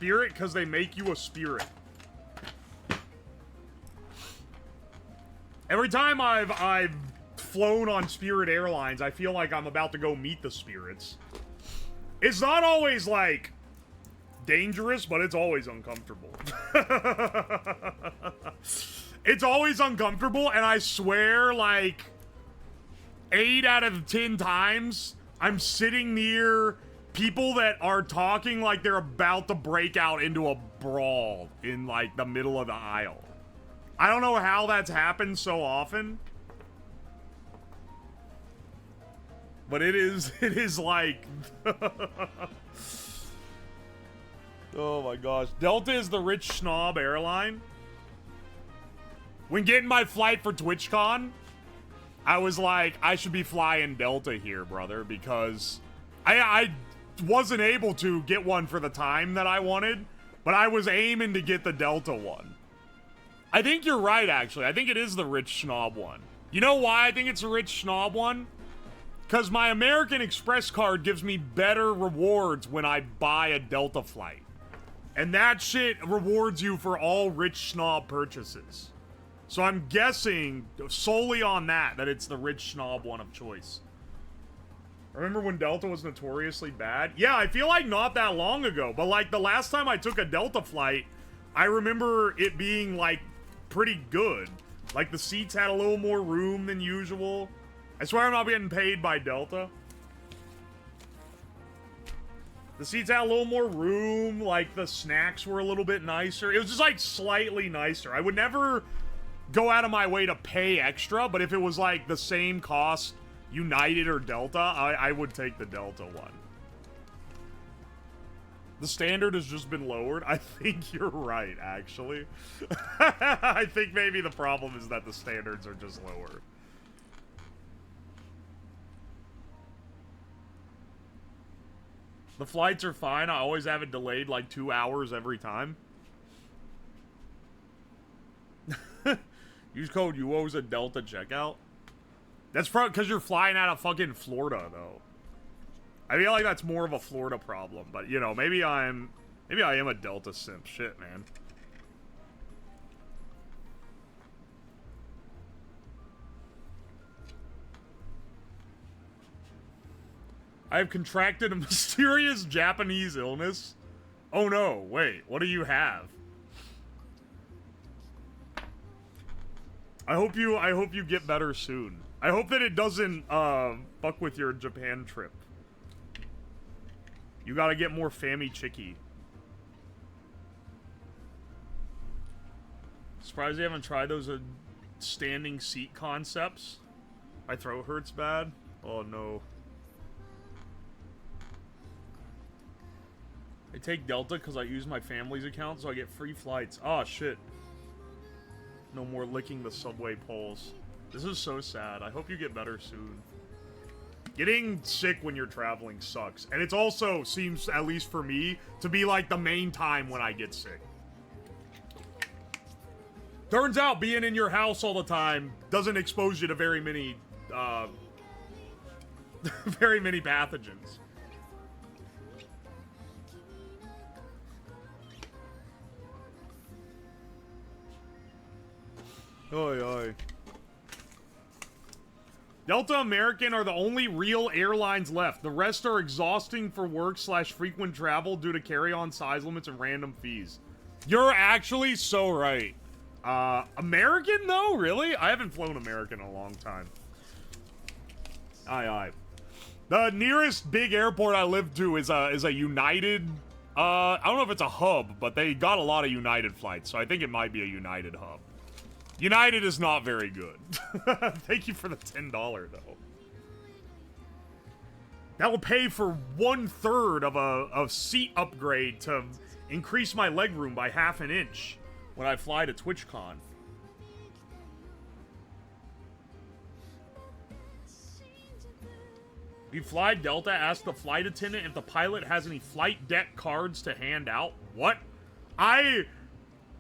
Spirit because they make you a spirit. Every time I've flown on Spirit Airlines, I feel like I'm about to go meet the spirits. It's not always, like, dangerous, but it's always uncomfortable. It's always uncomfortable, and I swear, like, 8 out of 10 times, I'm sitting near people that are talking like they're about to break out into a brawl in, like, the middle of the aisle. I don't know how that's happened so often. But it is like... Oh my gosh. Delta is the rich snob airline. When getting my flight for TwitchCon, I was like, I should be flying Delta here, brother, because I wasn't able to get one for the time that I wanted, but I was aiming to get the Delta one. I think you're right, actually. I think it is the rich snob one. You know why I think it's a rich snob one? Because my American Express card gives me better rewards when I buy a Delta flight. And that shit rewards you for all rich snob purchases. So I'm guessing solely on that it's the rich snob one of choice. Remember when Delta was notoriously bad? Yeah, I feel like not that long ago. But like the last time I took a Delta flight, I remember it being like pretty good. Like the seats had a little more room than usual. I swear I'm not getting paid by Delta. The seats had a little more room, like the snacks were a little bit nicer. It was just like slightly nicer. I would never go out of my way to pay extra, but if it was like the same cost, United or Delta, I would take the Delta one. The standard has just been lowered. I think you're right, actually. I think maybe the problem is that the standards are just lower. The flights are fine. I always have it delayed like 2 hours every time. Use code UWOS at Delta checkout. That's probably because you're flying out of fucking Florida, though. I feel like that's more of a Florida problem, but you know, maybe I am a Delta simp. Shit, man. I have contracted a mysterious Japanese illness. Oh no, wait, what do you have? I hope you get better soon. I hope that it doesn't fuck with your Japan trip. You gotta get more fammy chicky. Surprised you haven't tried those standing seat concepts. My throat hurts bad. Oh no. I take Delta because I use my family's account, so I get free flights. Oh, shit. No more licking the subway poles. This is so sad. I hope you get better soon. Getting sick when you're traveling sucks. And it also seems, at least for me, to be like the main time when I get sick. Turns out being in your house all the time doesn't expose you to very many pathogens. Oi, oi. Delta American are the only real airlines left. The rest are exhausting for work / frequent travel due to carry-on size limits and random fees. You're actually so right. American though? Really? I haven't flown American in a long time. Aye, aye. The nearest big airport I live to is a United. I don't know if it's a hub, but they got a lot of United flights, so I think it might be a United hub. United is not very good. Thank you for the $10 though. That will pay for 1/3 of a seat upgrade to increase my legroom by ½ an inch when I fly to TwitchCon. If you fly Delta, ask the flight attendant if the pilot has any flight deck cards to hand out. What?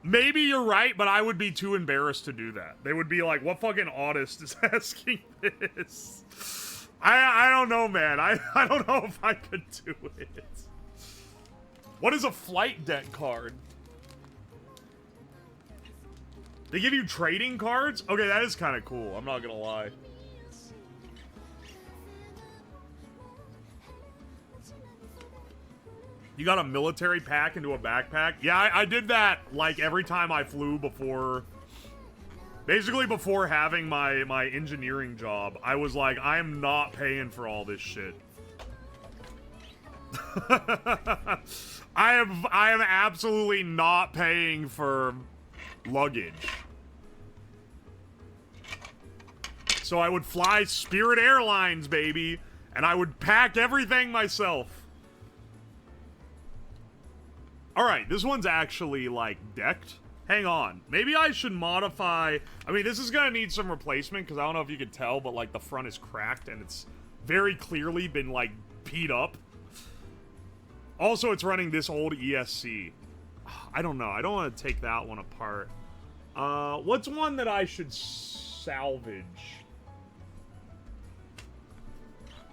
Maybe you're right, but I would be too embarrassed to do that. They would be like, what fucking autist is asking this? I don't know, man. I don't know if I could do it. What is a flight deck card? They give you trading cards? Okay, that is kind of cool. I'm not gonna lie. You got a military pack into a backpack? Yeah, I did that, like, every time I flew before... Basically, before having my engineering job, I was like, I am not paying for all this shit. I am absolutely not paying for luggage. So I would fly Spirit Airlines, baby, and I would pack everything myself. Alright, this one's actually, like, decked. Hang on. Maybe I should modify... I mean, this is gonna need some replacement, because I don't know if you could tell, but, like, the front is cracked, and it's very clearly been, like, beat up. Also, it's running this old ESC. I don't know. I don't want to take that one apart. What's one that I should salvage?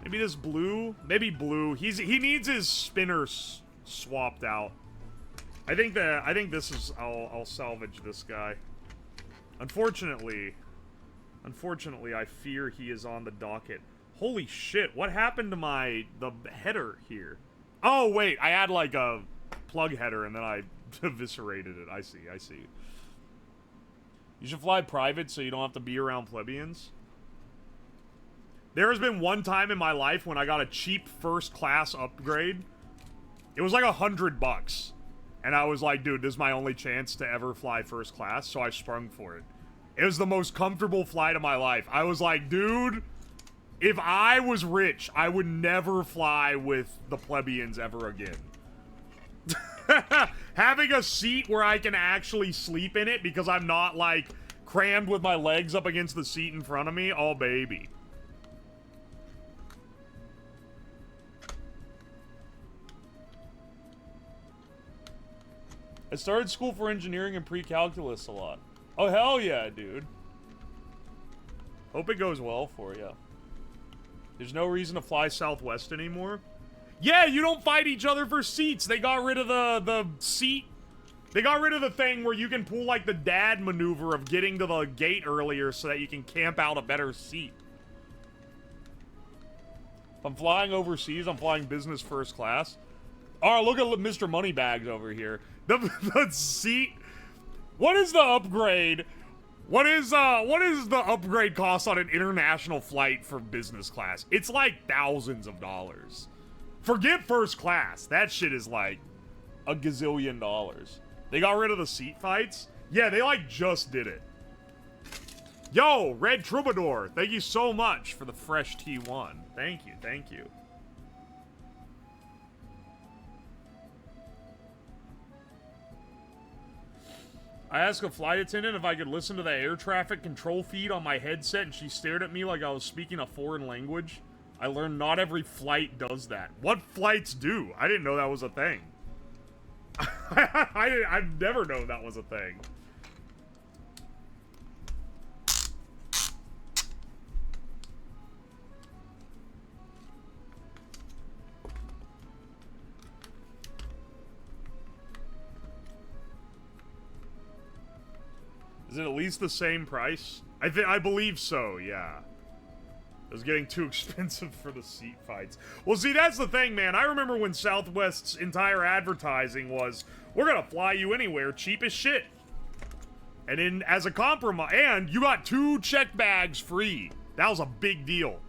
Maybe this blue? Maybe blue. He needs his spinners swapped out. I think this is... I'll salvage this guy. Unfortunately, I fear he is on the docket. Holy shit, what happened to the header here? Oh, wait, I had, like, a plug header, and then I eviscerated it. I see. You should fly private so you don't have to be around plebeians. There has been one time in my life when I got a cheap first-class upgrade. It was like $100. And I was like, dude, this is my only chance to ever fly first class, so I sprung for it. It was the most comfortable flight of my life. I was like, dude, if I was rich, I would never fly with the plebeians ever again. Having a seat where I can actually sleep in it because I'm not, like, crammed with my legs up against the seat in front of me, oh, baby. I started school for engineering and pre-calculus a lot. Oh, hell yeah, dude. Hope it goes well for you. There's no reason to fly Southwest anymore. Yeah, you don't fight each other for seats. They got rid of the seat. They got rid of the thing where you can pull, like, the dad maneuver of getting to the gate earlier so that you can camp out a better seat. If I'm flying overseas, I'm flying business first class. Oh, look at Mr. Moneybags over here. The seat. What is the upgrade? What is the upgrade cost on an international flight for business class? It's like thousands of dollars. Forget first class. That shit is like a gazillion dollars. They got rid of the seat fights? Yeah, they like just did it. Yo, Red Troubadour, thank you so much for the fresh T1. Thank you, thank you. I asked a flight attendant if I could listen to the air traffic control feed on my headset, and she stared at me like I was speaking a foreign language. I learned not every flight does that. What flights do? I didn't know that was a thing. I've never known that was a thing. Is it at least the same price? I believe so, yeah. It was getting too expensive for the seat fights. Well, see, that's the thing, man. I remember when Southwest's entire advertising was, we're gonna fly you anywhere, cheap as shit. And then, as a compromise, and you got 2 check bags free. That was a big deal.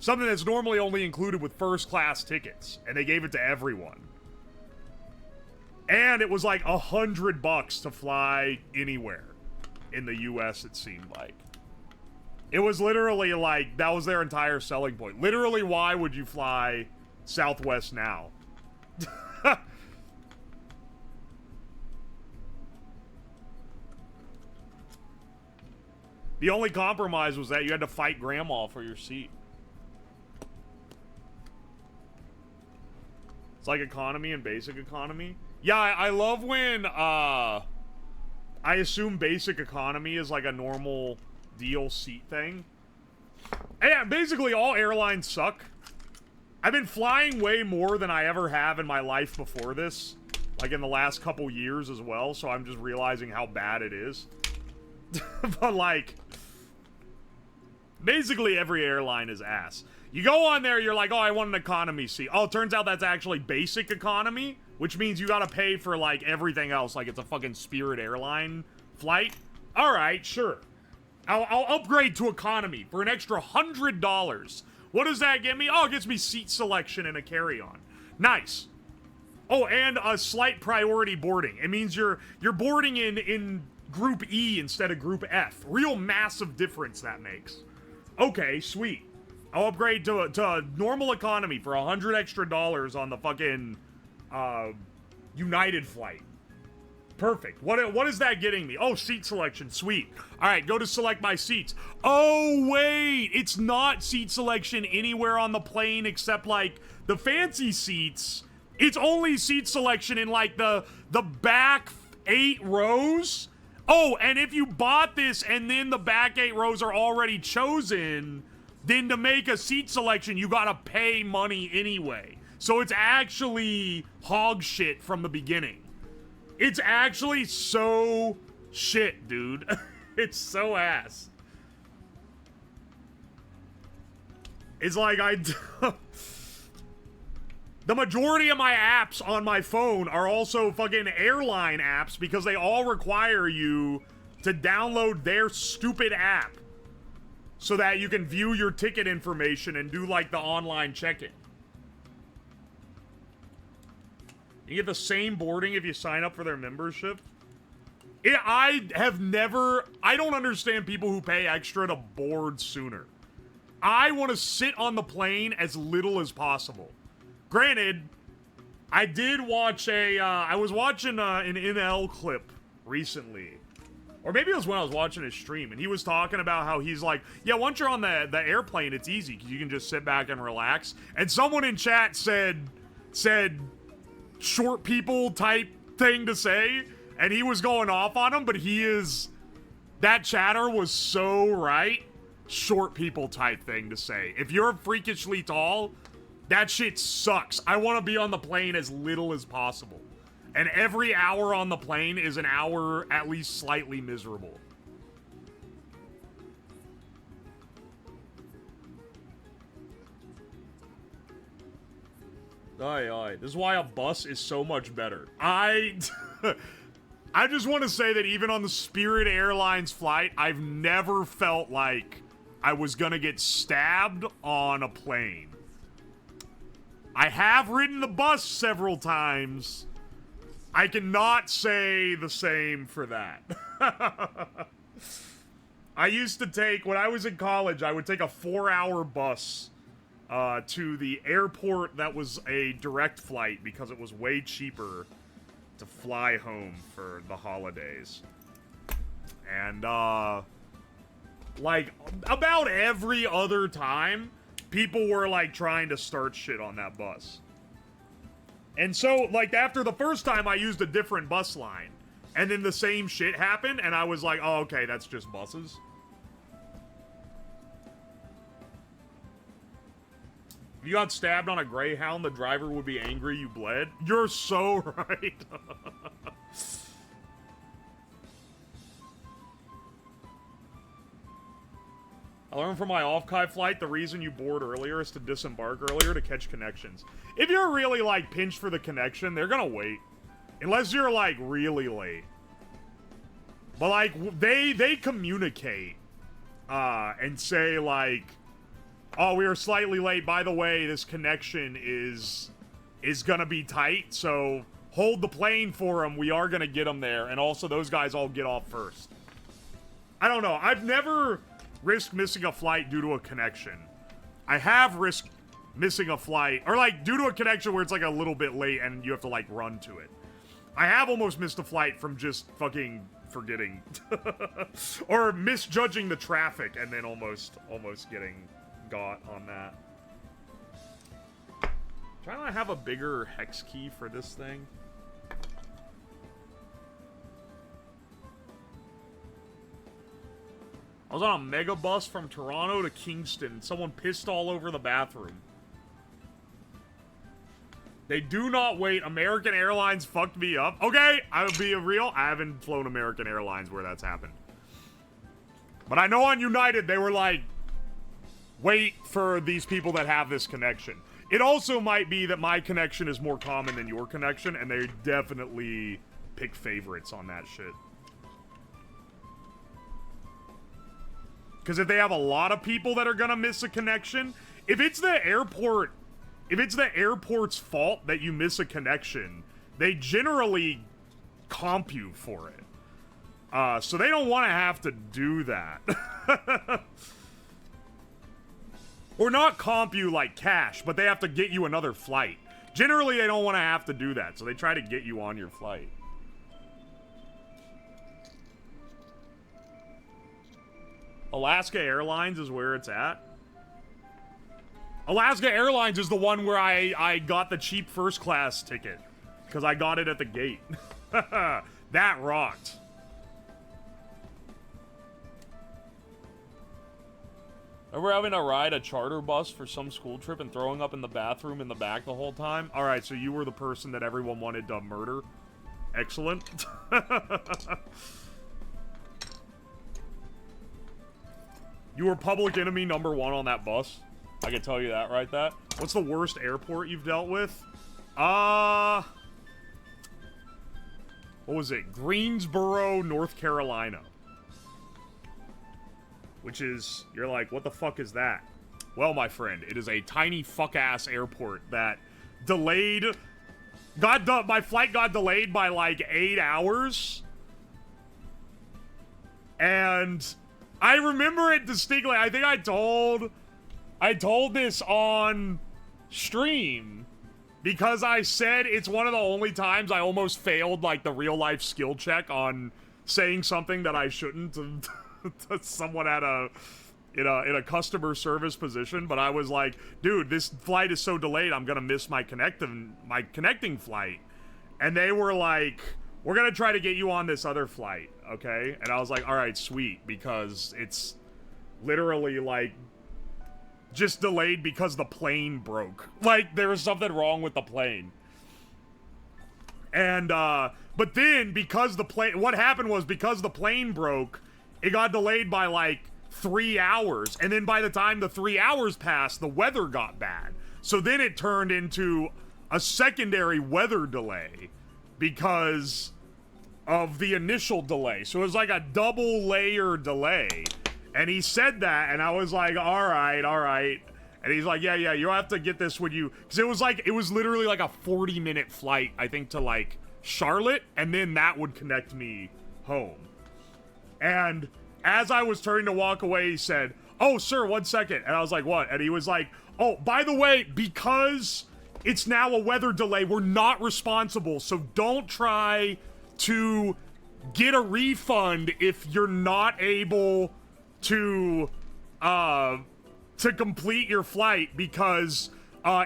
Something that's normally only included with first class tickets. And they gave it to everyone. And it was like $100 to fly anywhere. In the US, it seemed like. It was literally like, that was their entire selling point. Literally, why would you fly Southwest now? The only compromise was that you had to fight grandma for your seat. It's like economy and basic economy. Yeah, I love when, I assume basic economy is like a normal deal seat thing. Yeah, basically all airlines suck. I've been flying way more than I ever have in my life before this. like in the last couple years as well, so I'm just realizing how bad it is. But like, basically every airline is ass. You go on there, you're like, oh, I want an economy seat. Oh, it turns out that's actually basic economy, which means you gotta pay for like everything else, like it's a fucking Spirit airline flight. All right, sure. I'll upgrade to economy for an extra $100. What does that get me? Oh, it gets me seat selection and a carry-on. Nice. Oh, and a slight priority boarding. It means you're boarding in Group E instead of Group F. Real massive difference that makes. Okay, sweet. I'll upgrade to normal economy for $100 extra on the fucking United flight. Perfect. What is that getting me? Oh, seat selection. Sweet. All right, go to select my seats. Oh, wait. It's not seat selection anywhere on the plane except, like, the fancy seats. It's only seat selection in, like, the back 8 rows. Oh, and if you bought this and then the back 8 rows are already chosen, then to make a seat selection, you gotta pay money anyway. So it's actually hog shit from the beginning. It's actually so shit, dude. It's so ass. It's like the majority of my apps on my phone are also fucking airline apps because they all require you to download their stupid app so that you can view your ticket information and do like the online check-in. You get the same boarding if you sign up for their membership. I don't understand people who pay extra to board sooner. I want to sit on the plane as little as possible. Granted, I did watch I was watching an NL clip recently. Or maybe it was when I was watching his stream, and he was talking about how he's like, yeah, once you're on the airplane, it's easy, because you can just sit back and relax. And someone in chat said short people type thing to say, and he was going off on him, but that chatter was so right. Short people type thing to say. If you're freakishly tall, that shit sucks. I want to be on the plane as little as possible. And every hour on the plane is an hour at least slightly miserable. Aye. This is why a bus is so much better. I just want to say that even on the Spirit Airlines flight, I've never felt like I was gonna get stabbed on a plane. I have ridden the bus several times. I cannot say the same for that. I used to take, when I was in college, I would take a 4-hour bus to the airport that was a direct flight because it was way cheaper to fly home for the holidays. And, like, about every other time, people were, like, trying to start shit on that bus. And so, like, after the first time, I used a different bus line. And then the same shit happened, and I was like, oh, okay, that's just buses. If you got stabbed on a Greyhound, the driver would be angry you bled. You're so right. I learned from my off-Kai flight, the reason you board earlier is to disembark earlier to catch connections. If you're really, like, pinched for the connection, they're gonna wait. Unless you're, like, really late. But, like, they communicate, and say, like, oh, we are slightly late. By the way, this connection is gonna be tight, so hold the plane for them. We are gonna get them there. And also, those guys all get off first. I don't know. I've never risked missing a flight due to a connection. I have risked missing a flight, or like due to a connection where it's like a little bit late and you have to like run to it. I have almost missed a flight from just fucking forgetting or misjudging the traffic and then almost getting got on that. Trying to have a bigger hex key for this thing. I was on a mega bus from Toronto to Kingston. Someone pissed all over the bathroom. They do not wait. American Airlines fucked me up. Okay, I would be real. I haven't flown American Airlines where that's happened. But I know on United, they were like, wait for these people that have this connection. It also might be that my connection is more common than your connection, and they definitely pick favorites on that shit. Because if they have a lot of people that are gonna miss a connection, if it's the airport's fault that you miss a connection, they generally comp you for it. So they don't want to have to do that. Or not comp you like cash, but they have to get you another flight. Generally, they don't want to have to do that, so they try to get you on your flight. Alaska Airlines is where it's at. Alaska Airlines is the one where I got the cheap first class ticket. Because I got it at the gate. That rocked. Ever having to ride a charter bus for some school trip and throwing up in the bathroom in the back the whole time? Alright, so you were the person that everyone wanted to murder. Excellent. You were public enemy #1 on that bus. I can tell you that right there. What's the worst airport you've dealt with? What was it? Greensboro, North Carolina. Which is, you're like, what the fuck is that? Well, my friend, it is a tiny fuck-ass airport that delayed... my flight got delayed by like 8 hours. And I remember it distinctly. I think I told this on stream because I said it's one of the only times I almost failed like the real life skill check on saying something that I shouldn't to someone at in a customer service position. But I was like, dude, this flight is so delayed, I'm gonna miss my connecting flight. And they were like, we're gonna try to get you on this other flight, okay? And I was like, all right, sweet, because it's literally like just delayed because the plane broke. Like, there was something wrong with the plane. And, but then, because what happened was, because the plane broke, it got delayed by, like, 3 hours. And then by the time the 3 hours passed, the weather got bad. So then it turned into a secondary weather delay because of the initial delay. So it was like a double layer delay. And he said that, and I was like, all right. And he's like, yeah, you'll have to get this when you... Because it was literally like a 40-minute flight, I think, to, like, Charlotte, and then that would connect me home. And as I was turning to walk away, he said, oh, sir, 1 second. And I was like, what? And he was like, oh, by the way, because it's now a weather delay, we're not responsible, so don't try to get a refund if you're not able to complete your flight, because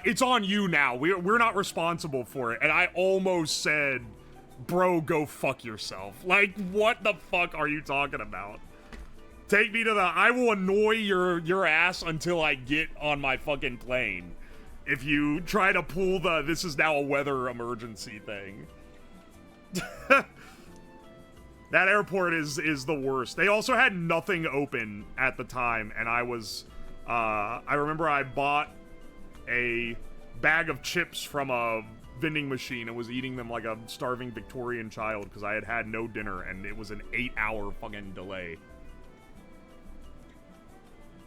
it's on you now. We're not responsible for it. And I almost said, bro, go fuck yourself. Like, what the fuck are you talking about? Take me to I will annoy your ass until I get on my fucking plane if you try to pull this is now a weather emergency thing. That airport is the worst. They also had nothing open at the time, and I remember I bought a bag of chips from a vending machine and was eating them like a starving Victorian child because I had no dinner, and it was an 8-hour fucking delay.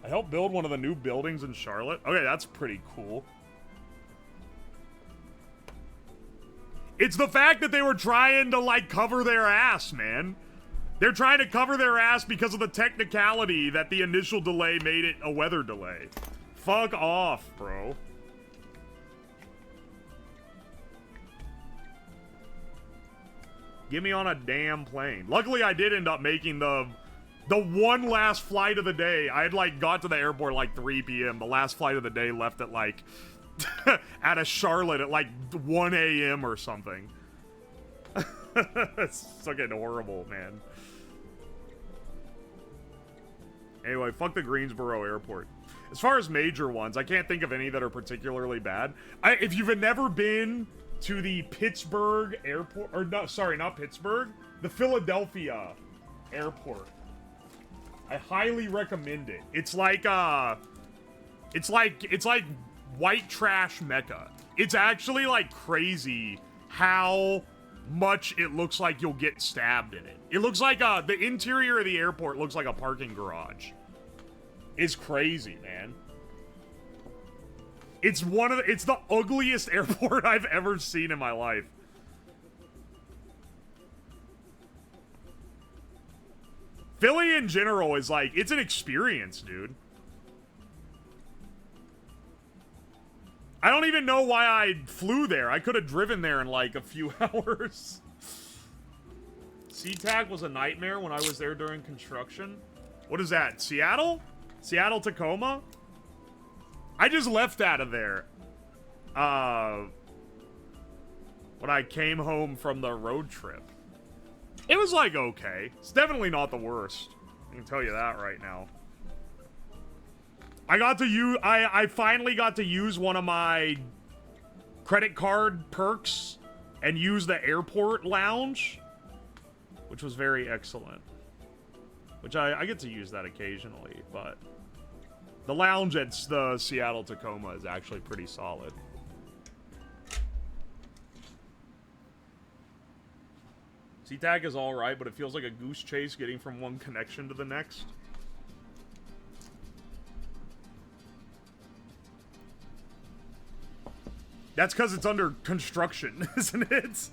I helped build one of the new buildings in Charlotte. Okay, that's pretty cool. It's the fact that they were trying to, like, cover their ass, man. They're trying to cover their ass because of the technicality that the initial delay made it a weather delay. Fuck off, bro. Get me on a damn plane. Luckily, I did end up making the one last flight of the day. I had, like, got to the airport at, like, 3 p.m. The last flight of the day left at, like... out of Charlotte at like 1 a.m. or something. It's fucking horrible, man. Anyway, fuck the Greensboro airport. As far as major ones, I can't think of any that are particularly bad. If you've never been to the Pittsburgh airport, or no, sorry, not Pittsburgh, the Philadelphia airport, I highly recommend it. It's like white trash Mecca. It's actually like crazy how much it looks like you'll get stabbed in it. It looks like the interior of the airport looks like a parking garage. It's crazy, man. It's it's the ugliest airport I've ever seen in my life. Philly in general is like, it's an experience, dude. I don't even know why I flew there. I could have driven there in like a few hours. SeaTac was a nightmare when I was there during construction. What is that? Seattle? Seattle, Tacoma? I just left out of there. When I came home from the road trip. It was like okay. It's definitely not the worst. I can tell you that right now. I finally got to use one of my credit card perks and use the airport lounge, which was very excellent. Which I get to use that occasionally, but the lounge at the Seattle Tacoma is actually pretty solid. SeaTac is alright, but it feels like a goose chase getting from one connection to the next. That's because it's under construction, isn't it?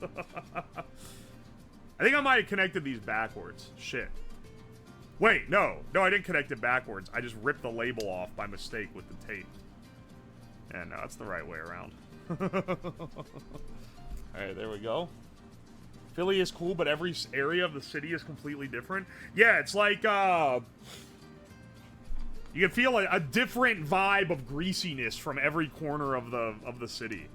I think I might have connected these backwards. Shit. Wait, no. No, I didn't connect it backwards. I just ripped the label off by mistake with the tape. Yeah, no, that's the right way around. Alright, there we go. Philly is cool, but every area of the city is completely different. Yeah, it's like, you can feel a different vibe of greasiness from every corner of the city.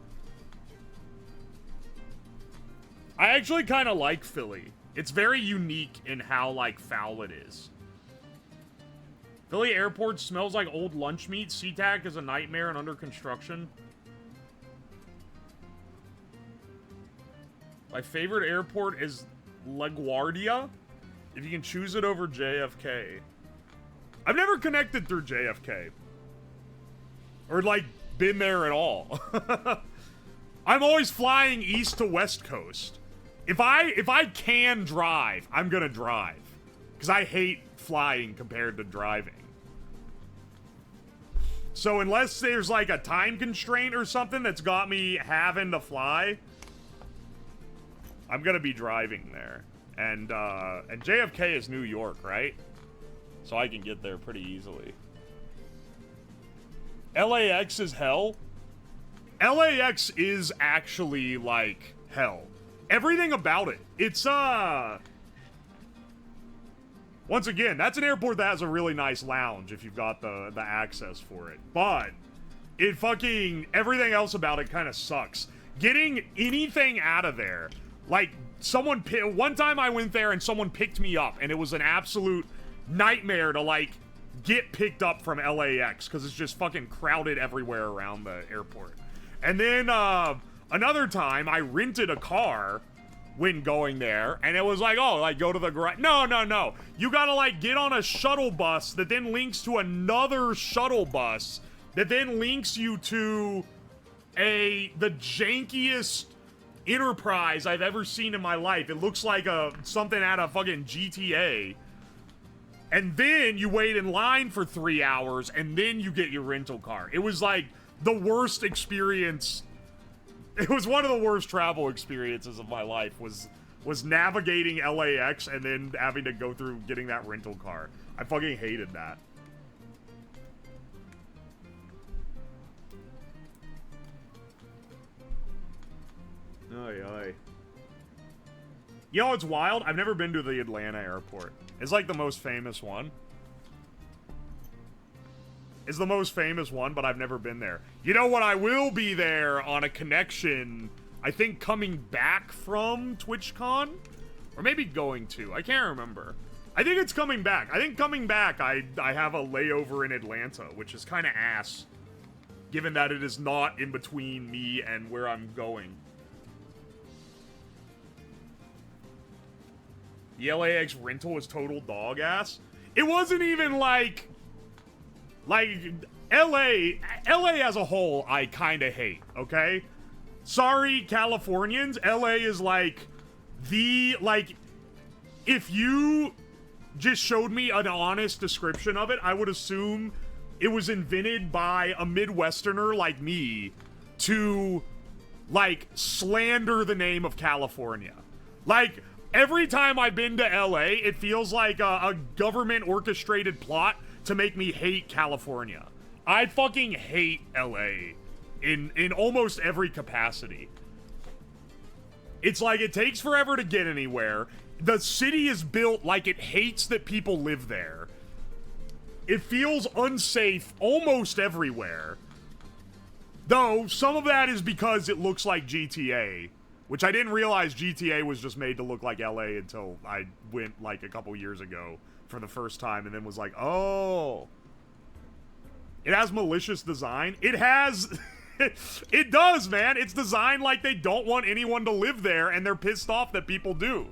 I actually kind of like Philly. It's very unique in how, like, foul it is. Philly airport smells like old lunch meat. SeaTac is a nightmare and under construction. My favorite airport is LaGuardia. If you can choose it over JFK. I've never connected through JFK. Or, like, been there at all. I'm always flying east to west coast. If I can drive, I'm gonna drive. Because I hate flying compared to driving. So unless there's, like, a time constraint or something that's got me having to fly, I'm gonna be driving there. And JFK is New York, right? So I can get there pretty easily. LAX is hell. LAX is actually, like, hell. Everything about it. It's, once again, that's an airport that has a really nice lounge if you've got the access for it. But it fucking, everything else about it kind of sucks. Getting anything out of there, like, one time I went there and someone picked me up, and it was an absolute nightmare to, like, get picked up from LAX, because it's just fucking crowded everywhere around the airport. And then, another time, I rented a car when going there, and it was like, oh, like, go to the garage. No, no, no. You gotta, like, get on a shuttle bus that then links to another shuttle bus that then links you to the jankiest Enterprise I've ever seen in my life. It looks like something out of fucking GTA. And then you wait in line for 3 hours, and then you get your rental car. It was like the worst experience. It was one of the worst travel experiences of my life, was navigating LAX and then having to go through getting that rental car. I fucking hated that. Oy, oy. You know what's wild? I've never been to the Atlanta airport. It's like the most famous one. It's the most famous one, but I've never been there. You know what? I will be there on a connection, I think coming back from TwitchCon? Or maybe going to. I can't remember. I think it's coming back. I think coming back, I have a layover in Atlanta, which is kind of ass, given that it is not in between me and where I'm going. The LAX rental was total dog ass. It wasn't even like LA as a whole, I kind of hate, okay? Sorry, Californians. LA is like if you just showed me an honest description of it, I would assume it was invented by a Midwesterner like me to, like, slander the name of California. Like, every time I've been to LA, it feels like a government-orchestrated plot to make me hate California. I fucking hate LA in almost every capacity. It's like it takes forever to get anywhere. The city is built like it hates that people live there. It feels unsafe almost everywhere. Though, some of that is because it looks like GTA, which I didn't realize GTA was just made to look like LA until I went like a couple years ago for the first time and then was like, oh. It has malicious design. It has... It does, man. It's designed like they don't want anyone to live there and they're pissed off that people do.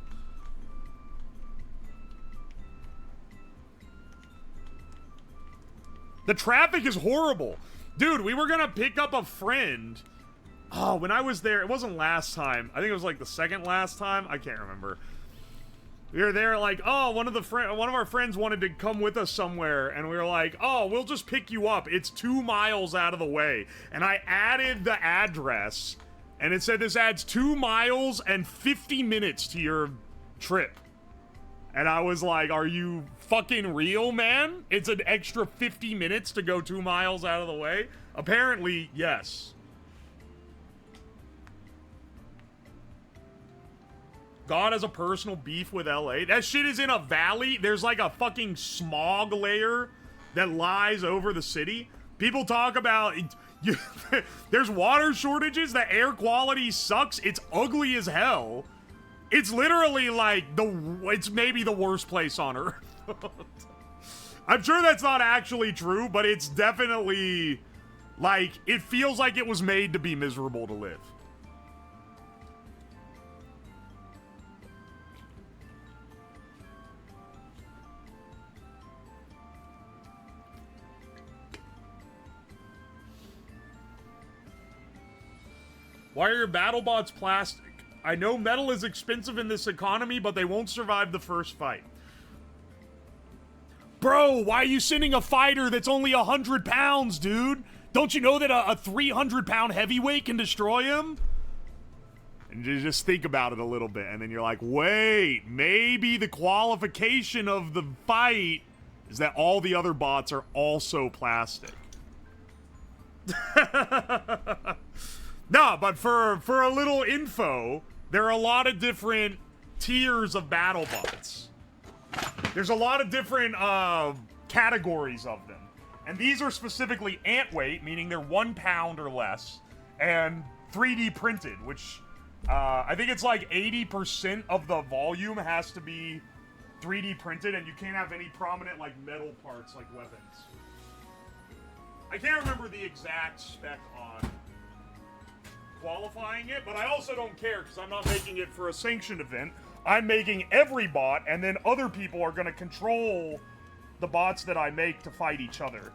The traffic is horrible. Dude, we were gonna pick up a friend. Oh, when I was there, it wasn't last time. I think it was like the second last time. I can't remember. We were there like, oh, one of our friends wanted to come with us somewhere, and we were like, oh, we'll just pick you up. It's 2 miles out of the way. And I added the address, and it said this adds 2 miles and 50 minutes to your trip. And I was like, are you fucking real, man? It's an extra 50 minutes to go 2 miles out of the way? Apparently, yes. God has a personal beef with LA. That shit is in a valley. There's like a fucking smog layer that lies over the city. People talk about... there's water shortages. The air quality sucks. It's ugly as hell. It's literally like it's maybe the worst place on earth. I'm sure that's not actually true, but it's definitely like it feels like it was made to be miserable to live. Why are your BattleBots plastic? I know metal is expensive in this economy, but they won't survive the first fight. Bro, why are you sending a fighter that's only 100 pounds, dude? Don't you know that a 300-pound heavyweight can destroy him? And you just think about it a little bit, and then you're like, wait, maybe the qualification of the fight is that all the other bots are also plastic. No, but for a little info, there are a lot of different tiers of BattleBots. There's a lot of different categories of them. And these are specifically ant weight, meaning they're 1 pound or less, and 3D printed, which I think it's like 80% of the volume has to be 3D printed, and you can't have any prominent like metal parts like weapons. I can't remember the exact spec on qualifying it, but I also don't care because I'm not making it for a sanctioned event. I'm making every bot, and then other people are going to control the bots that I make to fight each other.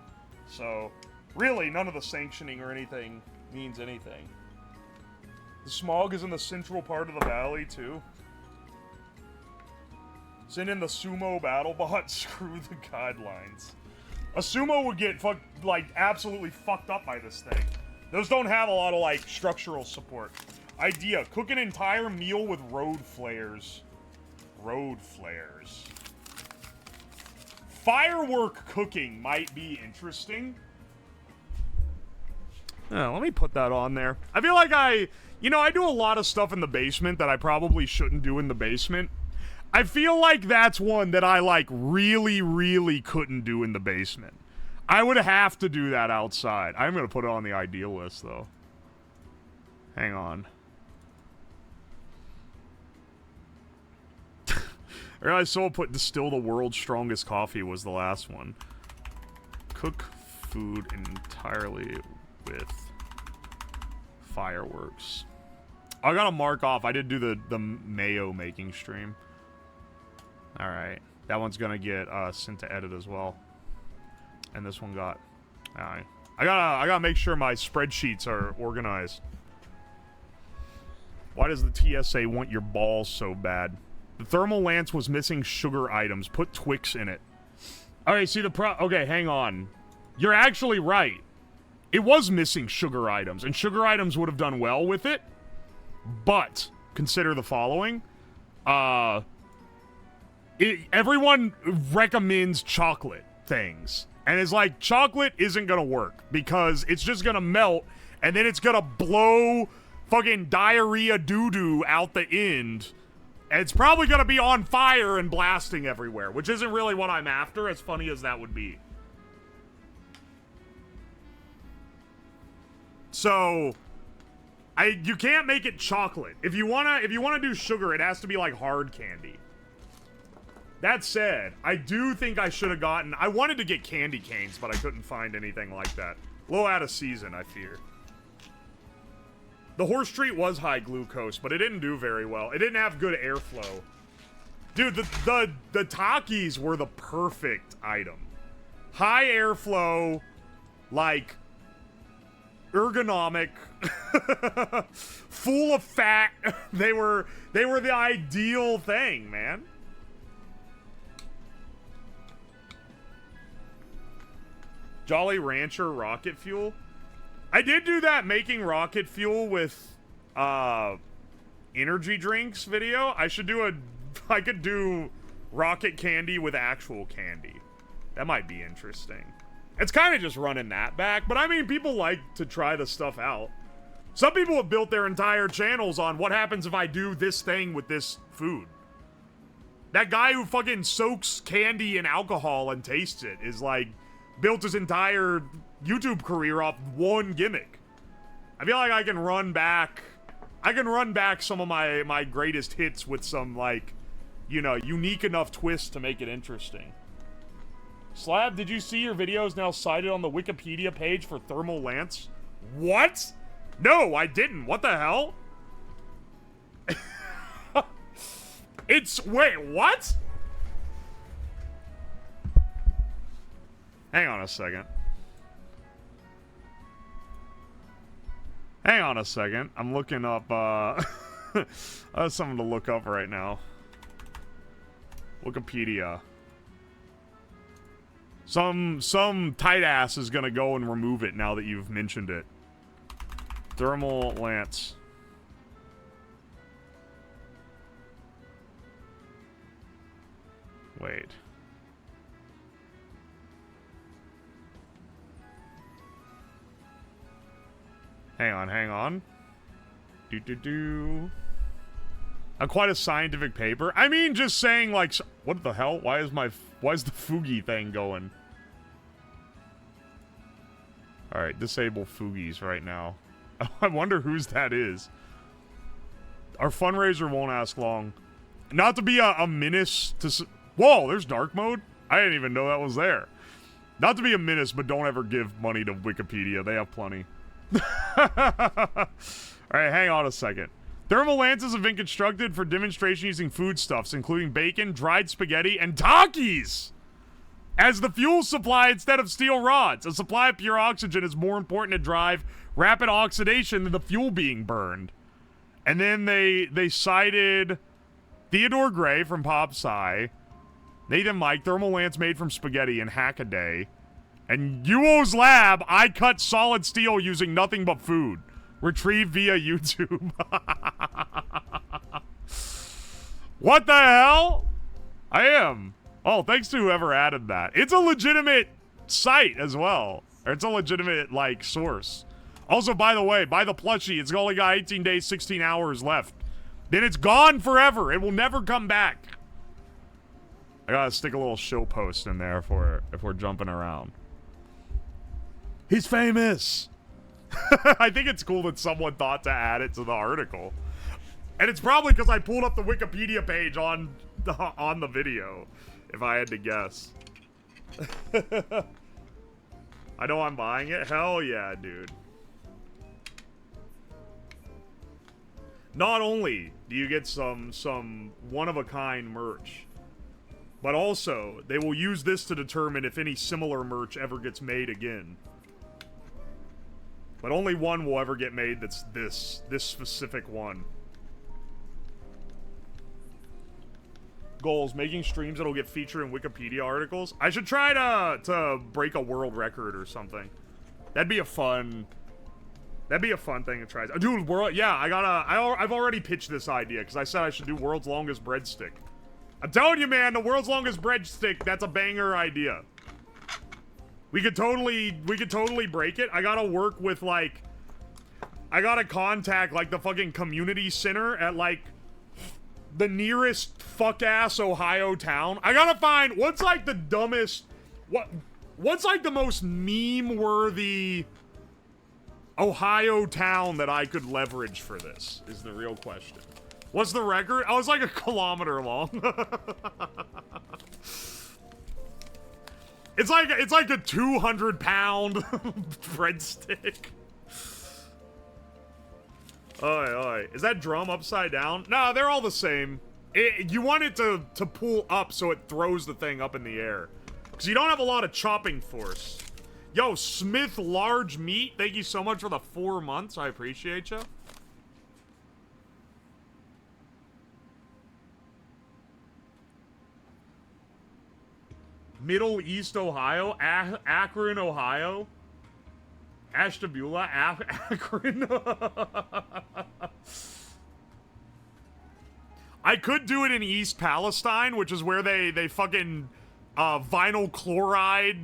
So, really, none of the sanctioning or anything means anything. The smog is in the central part of the valley, too. Send in the sumo battle bot, screw the guidelines. A sumo would get absolutely fucked up by this thing. Those don't have a lot of, like, structural support. Idea, cook an entire meal with road flares. Road flares. Firework cooking might be interesting. Let me put that on there. I feel like I do a lot of stuff in the basement that I probably shouldn't do in the basement. I feel like that's one that I, like, really, really couldn't do in the basement. I would have to do that outside. I'm going to put it on the ideal list, though. Hang on. I realized someone put distill the world's strongest coffee was the last one. Cook food entirely with fireworks. I gotta mark off. I did do the mayo making stream. Alright. That one's gonna get sent to edit as well. And this one got... Alright. I gotta make sure my spreadsheets are organized. Why does the TSA want your balls so bad? The thermal lance was missing sugar items. Put Twix in it. Alright, see okay, hang on. You're actually right. It was missing sugar items, and sugar items would have done well with it. But, consider the following. Everyone recommends chocolate things. And it's like, chocolate isn't gonna work. Because it's just gonna melt, and then it's gonna blow fucking diarrhea doo-doo out the end. And it's probably gonna be on fire and blasting everywhere. Which isn't really what I'm after, as funny as that would be. So... you can't make it chocolate. If you wanna do sugar, it has to be like hard candy. That said, I do think I should have gotten... I wanted to get candy canes, but I couldn't find anything like that. A little out of season, I fear. The horse treat was high glucose, but it didn't do very well. It didn't have good airflow. Dude, the Takis were the perfect item. High airflow, like... ergonomic, full of fat. They were the ideal thing, man. Jolly Rancher rocket fuel. I did do that making rocket fuel with energy drinks video. I could do rocket candy with actual candy. That might be interesting. It's kind of just running that back, but I mean, people like to try the stuff out. Some people have built their entire channels on what happens if I do this thing with this food. That guy who fucking soaks candy in alcohol and tastes it is like, built his entire YouTube career off one gimmick. I feel like I can run back some of my greatest hits with some, like, you know, unique enough twist to make it interesting. Slab, did you see your videos now cited on the Wikipedia page for thermal lance? What? No, I didn't. What the hell? Wait, what? Hang on a second. Hang on a second. I'm looking up, I have something to look up right now. Wikipedia. Some tight ass is gonna go and remove it now that you've mentioned it. Thermal lance. Wait. Hang on. Quite a scientific paper. I mean, just saying, like, what the hell? Why is the Fugi thing going? Alright, disable Fugis right now. I wonder whose that is. Our fundraiser won't ask long. Not to be a menace to... Whoa, there's dark mode? I didn't even know that was there. Not to be a menace, but don't ever give money to Wikipedia. They have plenty. Alright, hang on a second. Thermal lances have been constructed for demonstration using foodstuffs, including bacon, dried spaghetti, and Takis as the fuel supply instead of steel rods. A supply of pure oxygen is more important to drive rapid oxidation than the fuel being burned. And then they cited Theodore Gray from Pop Sci, Nathan Mike, thermal lance made from spaghetti, and Hackaday. And UWOSLAB, I cut solid steel using nothing but food. Retrieved via YouTube. What the hell? I am. Oh, thanks to whoever added that. It's a legitimate site as well. Or it's a legitimate, like, source. Also, by the way, buy the plushie. It's only got 18 days, 16 hours left. Then it's gone forever. It will never come back. I gotta stick a little show post in there for if we're jumping around. He's famous. I think it's cool that someone thought to add it to the article. And it's probably because I pulled up the Wikipedia page on on the video, if I had to guess. I know I'm buying it. Hell yeah, dude. Not only do you get some one-of-a-kind merch, but also they will use this to determine if any similar merch ever gets made again. But only one will ever get made that's this specific one. Goals, making streams that'll get featured in Wikipedia articles. I should try to break a world record or something. That'd be a fun thing to try. Dude, yeah, I've already pitched this idea because I said I should do world's longest breadstick. I'm telling you, man, the world's longest breadstick, that's a banger idea. We could totally break it. I gotta work with, like, I gotta contact, like, the fucking community center at, like, the nearest fuck-ass Ohio town. I gotta find, what's, like, the dumbest, what's, like, the most meme-worthy Ohio town that I could leverage for this, is the real question. What's the record? I was, like, 1 kilometer long. It's like a 200-pound breadstick. Oi. Is that drum upside down? No, they're all the same. You want it to pull up so it throws the thing up in the air. Because you don't have a lot of chopping force. Yo, Smith Large Meat, thank you so much for the 4 months. I appreciate you. Middle East Ohio, Akron, Ohio, Ashtabula, Akron. I could do it in East Palestine, which is where they fucking vinyl chloride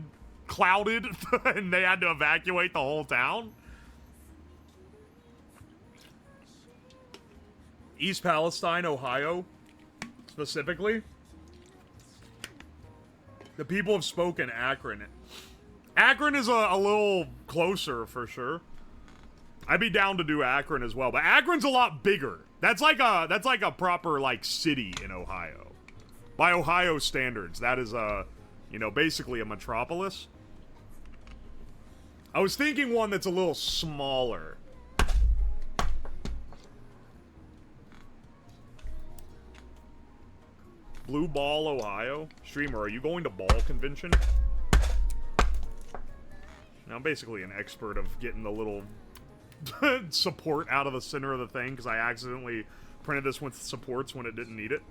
clouded and they had to evacuate the whole town. East Palestine, Ohio, specifically. The people have spoken. Akron. Akron is a little closer for sure. I'd be down to do Akron as well, but Akron's a lot bigger. That's like a proper like city in Ohio. By Ohio standards, that is basically a metropolis. I was thinking one that's a little smaller. Blue Ball, Ohio. Streamer, are you going to ball convention? Now, I'm basically an expert of getting the little support out of the center of the thing because I accidentally printed this with supports when it didn't need it.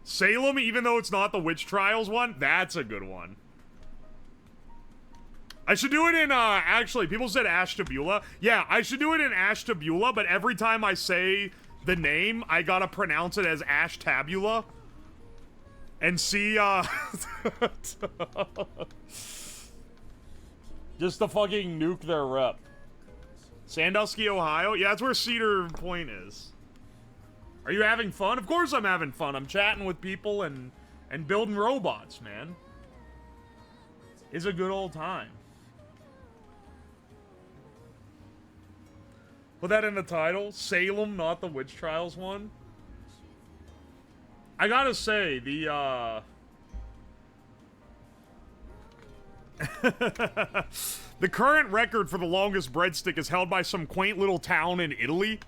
Salem, even though it's not the witch trials one, that's a good one. I should do it in, actually, people said Ashtabula. Yeah, I should do it in Ashtabula, but every time I say the name, I gotta pronounce it as Ashtabula. And see, just to fucking nuke their rep. Sandusky, Ohio? Yeah, that's where Cedar Point is. Are you having fun? Of course I'm having fun. I'm chatting with people and building robots, man. It's a good old time. Put that in the title. Salem, not the witch trials one. I gotta say, the the current record for the longest breadstick is held by some quaint little town in Italy,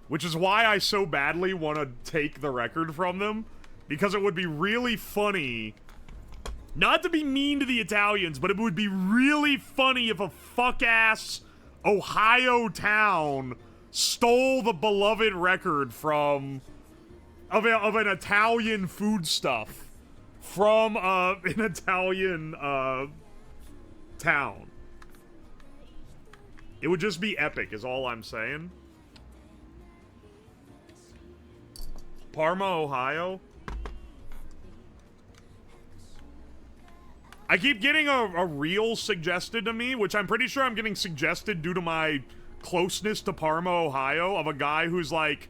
which is why I so badly want to take the record from them, because it would be really funny, not to be mean to the Italians, but it would be really funny if a fuck-ass Ohio town stole the beloved record from of an Italian foodstuff from an Italian town. It would just be epic, is all I'm saying. Parma, Ohio. I keep getting a reel suggested to me, which I'm pretty sure I'm getting suggested due to my closeness to Parma, Ohio, of a guy who's like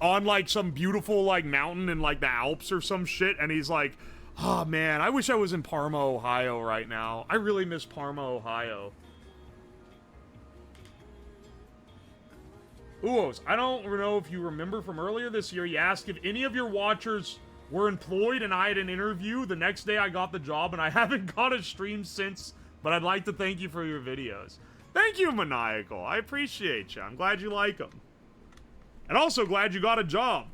on like some beautiful like mountain in like the Alps or some shit, and he's like, oh man, I wish I was in Parma, Ohio right now. I really miss Parma, Ohio. Uwos, I don't know if you remember from earlier this year, you asked if any of your watchers were employed and I had an interview. The next day I got the job and I haven't got a stream since, but I'd like to thank you for your videos. Thank you, Maniacal. I appreciate you. I'm glad you like them. And also glad you got a job.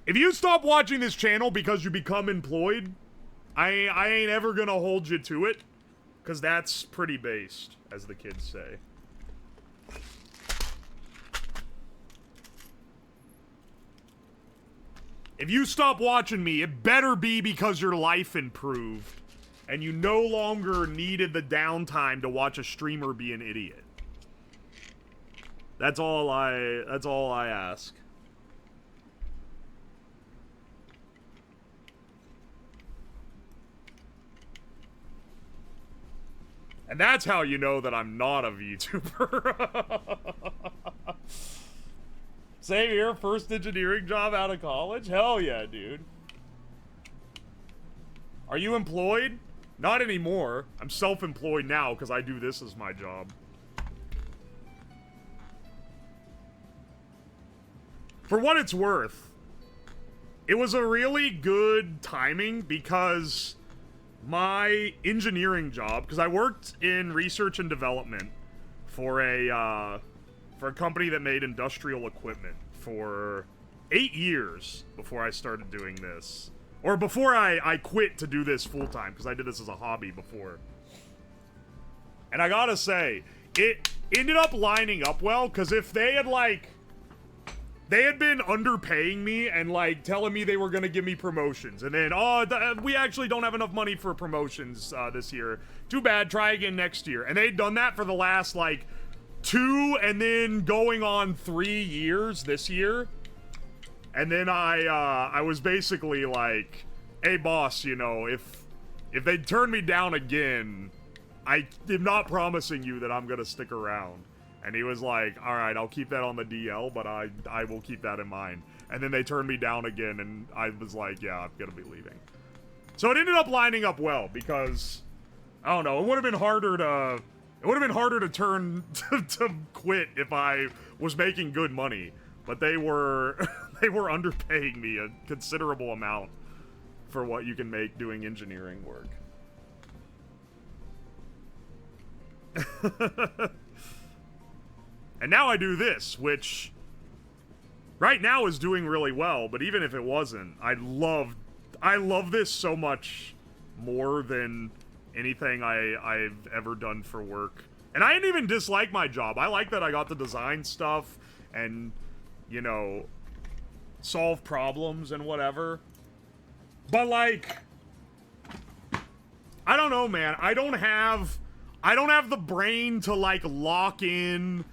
If you stop watching this channel because you become employed, I ain't ever gonna hold you to it, because that's pretty based, as the kids say. If you stop watching me, it better be because your life improved and you no longer needed the downtime to watch a streamer be an idiot. That's all I ask. And that's how you know that I'm not a VTuber. Same here, first engineering job out of college? Hell yeah, dude. Are you employed? Not anymore. I'm self-employed now because I do this as my job. For what it's worth, it was a really good timing because my engineering job, because I worked in research and development for a company that made industrial equipment for 8 years before I started doing this. Or before I quit to do this full-time, because I did this as a hobby before. And I gotta say, it ended up lining up well, because if they had, like, they had been underpaying me and, like, telling me they were gonna give me promotions, and then, oh, we actually don't have enough money for promotions this year. Too bad, try again next year. And they'd done that for the last, like, 2 and then going on 3 years this year. And then I was basically like, hey boss, you know, if they turn me down again, I am not promising you that I'm gonna stick around. And he was like, alright, I'll keep that on the DL, but I will keep that in mind. And then they turned me down again, and I was like, yeah, I'm gonna be leaving. So it ended up lining up well, because, I don't know, it would have been harder to... It would have been harder to turn to quit if I was making good money, but they were they were underpaying me a considerable amount for what you can make doing engineering work. And now I do this, which right now is doing really well, but even if it wasn't, I love this so much more than anything I've ever done for work. And I didn't even dislike my job. I like that I got to design stuff and, you know, solve problems and whatever. But, like, I don't know, man. I don't have the brain to, like, lock in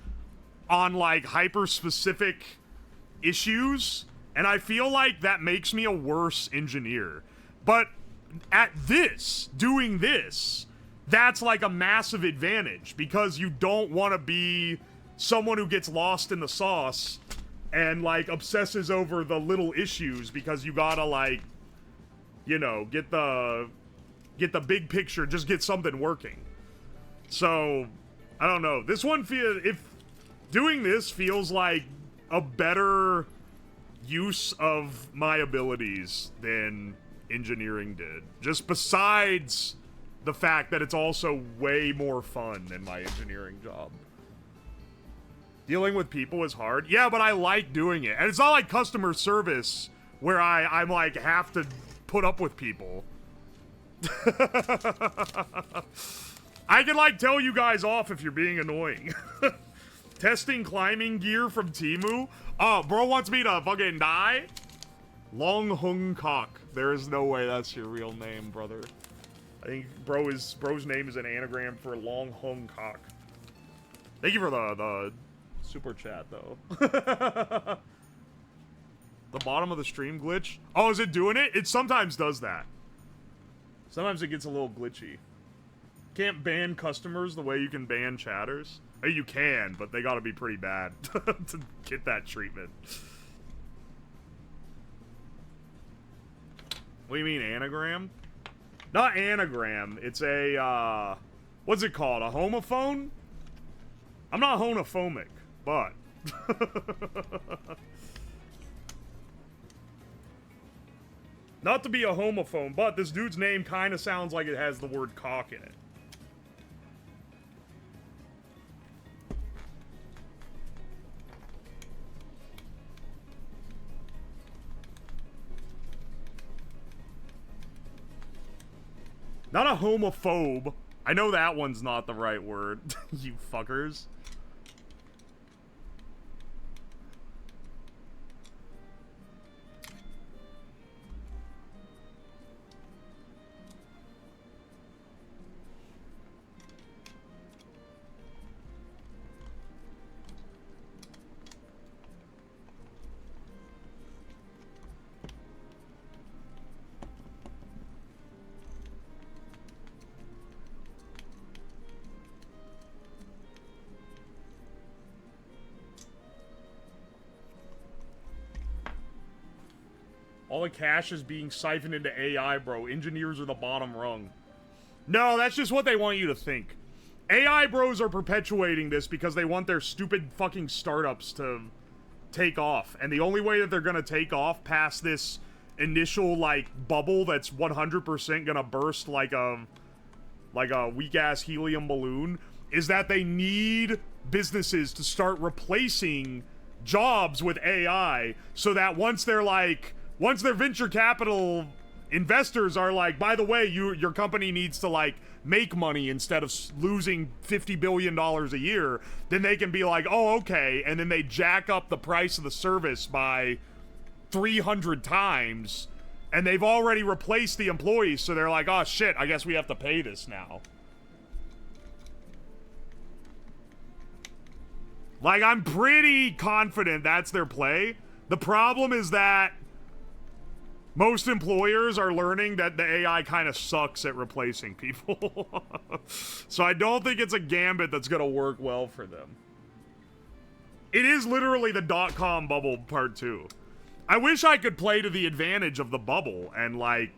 on, like, hyper-specific issues. And I feel like that makes me a worse engineer. But at this, doing this, that's like a massive advantage, because you don't want to be someone who gets lost in the sauce and, like, obsesses over the little issues, because you gotta, like, you know, get the big picture, just get something working. So, I don't know. This one if doing this feels like a better use of my abilities than engineering did. Just besides the fact that it's also way more fun than my engineering job. Dealing with people is hard. Yeah, but I like doing it. And it's not like customer service where I'm like have to put up with people. I can, like, tell you guys off if you're being annoying. Testing climbing gear from Temu. Oh, bro wants me to fucking die? Long Hung Cock. There is no way that's your real name, brother. I think bro's name is an anagram for Long Hung Cock. Thank you for the super chat, though. The bottom of the stream glitch? Oh, is it doing it? It sometimes does that. Sometimes it gets a little glitchy. Can't ban customers the way you can ban chatters. Oh, you can, but they gotta be pretty bad to get that treatment. What do you mean, anagram? Not anagram, it's a, what's it called? A homophone? I'm not homophobic, but Not to be a homophobe, but this dude's name kind of sounds like it has the word cock in it. Not a homophobe. I know that one's not the right word, you fuckers. All the cash is being siphoned into AI, bro. Engineers are the bottom rung. No, that's just what they want you to think. AI bros are perpetuating this because they want their stupid fucking startups to take off. And the only way that they're gonna take off past this initial, like, bubble that's 100% gonna burst like a weak-ass helium balloon is that they need businesses to start replacing jobs with AI so that once their venture capital investors are like, by the way, your company needs to, like, make money instead of losing $50 billion a year, then they can be like, oh, okay, and then they jack up the price of the service by 300 times, and they've already replaced the employees, so they're like, oh, shit, I guess we have to pay this now. Like, I'm pretty confident that's their play. The problem is that most employers are learning that the AI kind of sucks at replacing people. So I don't think it's a gambit that's going to work well for them. It is literally the .com bubble part 2. I wish I could play to the advantage of the bubble and, like,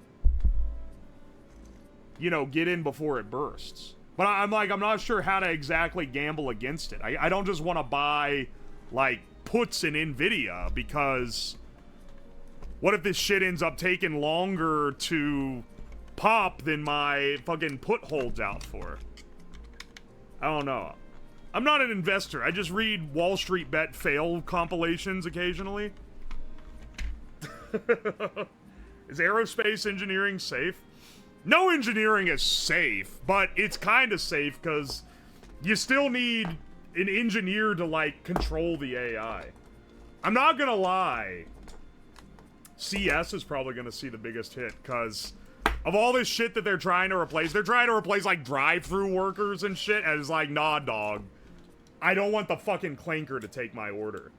you know, get in before it bursts. But I'm not sure how to exactly gamble against it. I don't just want to buy, like, puts in NVIDIA because what if this shit ends up taking longer to pop than my fucking put holds out for? I don't know. I'm not an investor. I just read Wall Street Bet fail compilations occasionally. Is aerospace engineering safe? No engineering is safe, but it's kind of safe because you still need an engineer to, like, control the AI. I'm not gonna lie. CS is probably gonna see the biggest hit because of all this shit that they're trying to replace. They're trying to replace, like, drive-through workers and shit, and it's like, nah, dog. I don't want the fucking clanker to take my order.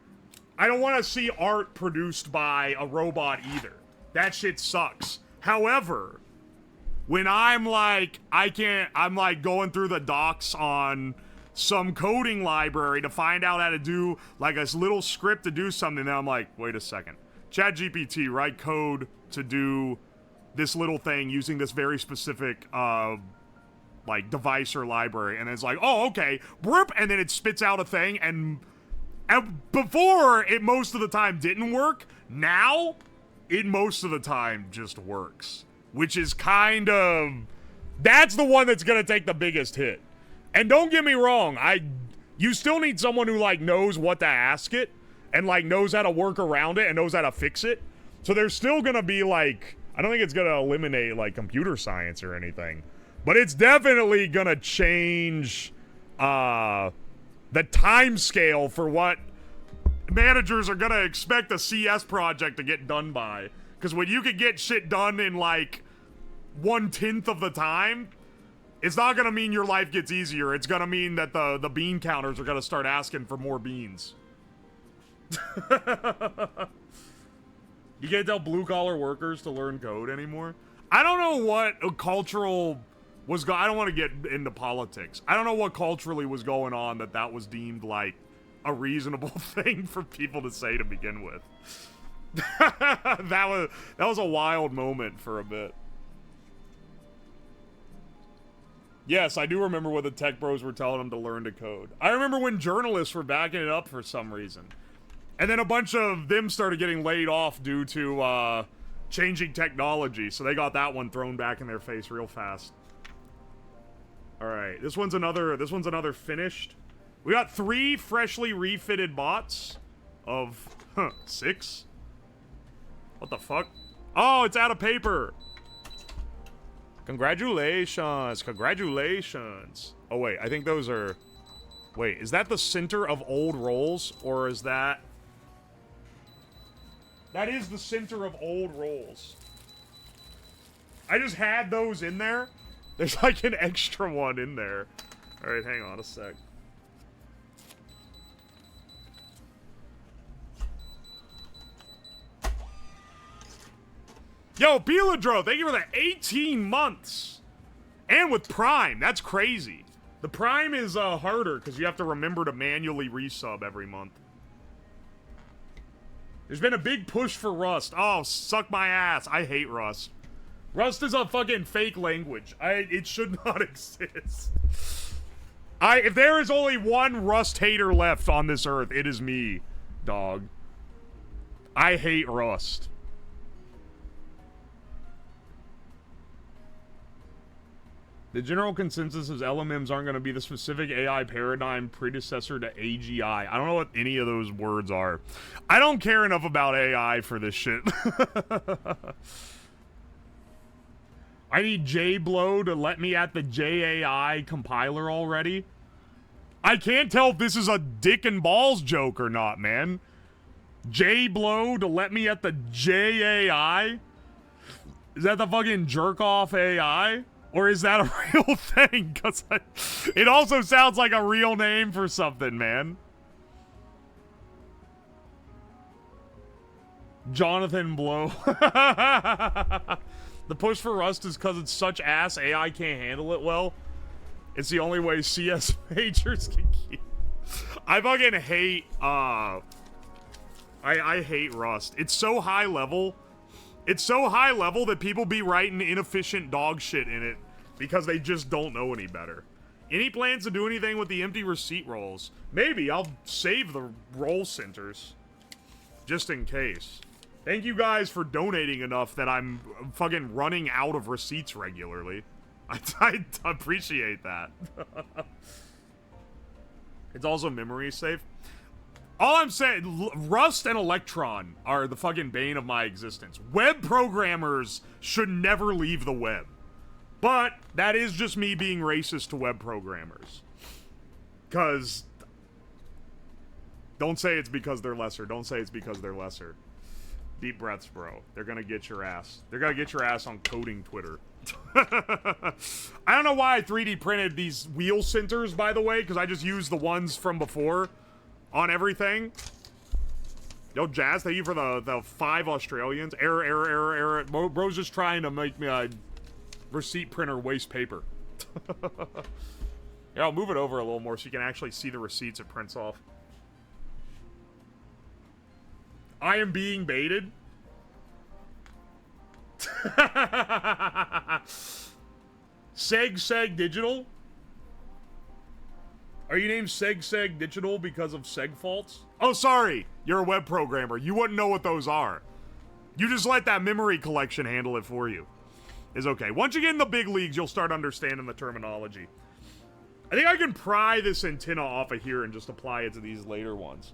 I don't want to see art produced by a robot either. That shit sucks. However, when I'm like, I'm like going through the docs on some coding library to find out how to do, like, a little script to do something, then I'm like, wait a second. ChatGPT, write code to do this little thing using this very specific, like, device or library. And it's like, oh, okay, burp, and then it spits out a thing, and before, it most of the time didn't work. Now, it most of the time just works. Which is kind of... That's the one that's gonna take the biggest hit. And don't get me wrong, you still need someone who, like, knows what to ask it, and, like, knows how to work around it, and knows how to fix it. So there's still gonna be, like... I don't think it's gonna eliminate, like, computer science or anything. But it's definitely gonna change, the time scale for what managers are gonna expect a CS project to get done by. Because when you can get shit done in, like, 1/10 of the time, it's not gonna mean your life gets easier. It's gonna mean that the bean counters are gonna start asking for more beans. You can't tell blue-collar workers to learn code anymore? I don't know what cultural was I don't want to get into politics. I don't know what culturally was going on that was deemed, like, a reasonable thing for people to say to begin with. that was a wild moment for a bit. Yes, I do remember when the tech bros were telling them to learn to code. I remember when journalists were backing it up for some reason. And then a bunch of them started getting laid off due to changing technology, so they got that one thrown back in their face real fast. All right, this one's another finished. We got 3 freshly refitted bots of 6. What the fuck? Oh, it's out of paper. Congratulations, congratulations. Oh wait, I think those are... Wait, is that the center of old rolls, or is that... That is the center of old rolls. I just had those in there. There's like an extra one in there. Alright, hang on a sec. Yo, Beladro, thank you for the 18 months. And with Prime, that's crazy. The Prime is harder because you have to remember to manually resub every month. There's been a big push for Rust. Oh, suck my ass. I hate Rust. Rust is a fucking fake language. It should not exist. If there is only one Rust hater left on this earth, it is me, dog. I hate Rust. The general consensus is LMMs aren't going to be the specific AI paradigm predecessor to AGI. I don't know what any of those words are. I don't care enough about AI for this shit. I need JBlow to let me at the JAI compiler already. I can't tell if this is a dick and balls joke or not, man. JBlow to let me at the JAI? Is that the fucking jerk off AI? Or is that a real thing? Because it also sounds like a real name for something, man. Jonathan Blow. The push for Rust is because it's such ass, AI can't handle it well. It's the only way CS majors can keep. I fucking hate, I hate Rust. It's so high level. It's so high level that people be writing inefficient dog shit in it because they just don't know any better. Any plans to do anything with the empty receipt rolls? Maybe. I'll save the roll centers. Just in case. Thank you guys for donating enough that I'm fucking running out of receipts regularly. I appreciate that. It's also memory safe. All I'm saying, Rust and Electron are the fucking bane of my existence. Web programmers should never leave the web. But that is just me being racist to web programmers. Because... Don't say it's because they're lesser. Don't say it's because they're lesser. Deep breaths, bro. They're gonna get your ass. They're gonna get your ass on coding Twitter. I don't know why I 3D printed these wheel centers, by the way, because I just used the ones from before on everything. Yo, Jazz, thank you for the 5 Australians. Error. Bro's just trying to make me a receipt printer waste paper. Yeah, I'll move it over a little more so you can actually see the receipts it prints off. I am being baited. Seg Digital? Are you named Seg Digital because of seg faults? Oh, sorry. You're a web programmer. You wouldn't know what those are. You just let that memory collection handle it for you. It's okay. Once you get in the big leagues, you'll start understanding the terminology. I think I can pry this antenna off of here and just apply it to these later ones.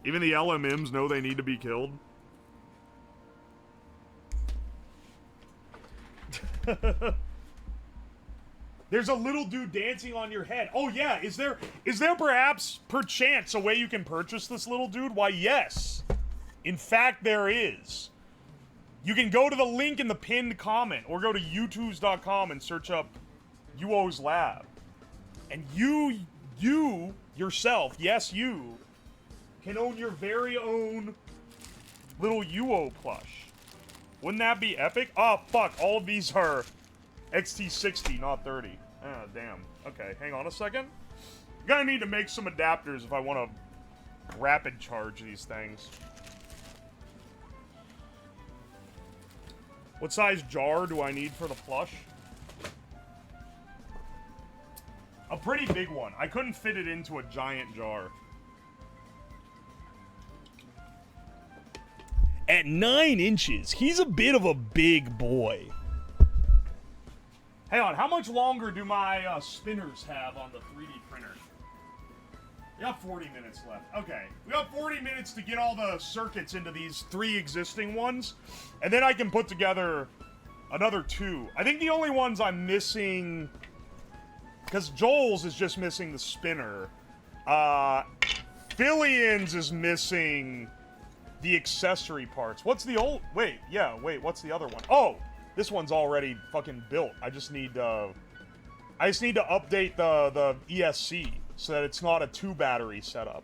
Even the LMMs know they need to be killed. There's a little dude dancing on your head. Oh yeah, is there perhaps, perchance, a way you can purchase this little dude? Why, yes. In fact, there is. You can go to the link in the pinned comment, or go to youtubes.com and search up UWOSLAB. And you yourself, yes you, can own your very own little UO plush. Wouldn't that be epic? Oh, fuck. All of these are XT60, not 30. Ah, damn. Okay, hang on a second. I'm gonna need to make some adapters if I want to rapid charge these things. What size jar do I need for the plush? pretty big one. I couldn't fit it into a giant jar. At 9 inches, he's a bit of a big boy. Hang on, how much longer do my spinners have on the 3D printer? We got 40 minutes left. Okay, we got 40 minutes to get all the circuits into these 3 existing ones, and then I can put together another 2. I think the only ones I'm missing, because Joel's is just missing the spinner. Fillion's is missing the accessory parts. What's the old? Wait, what's the other one? Oh, this one's already fucking built. I just need to update the ESC so that it's not a 2 battery setup.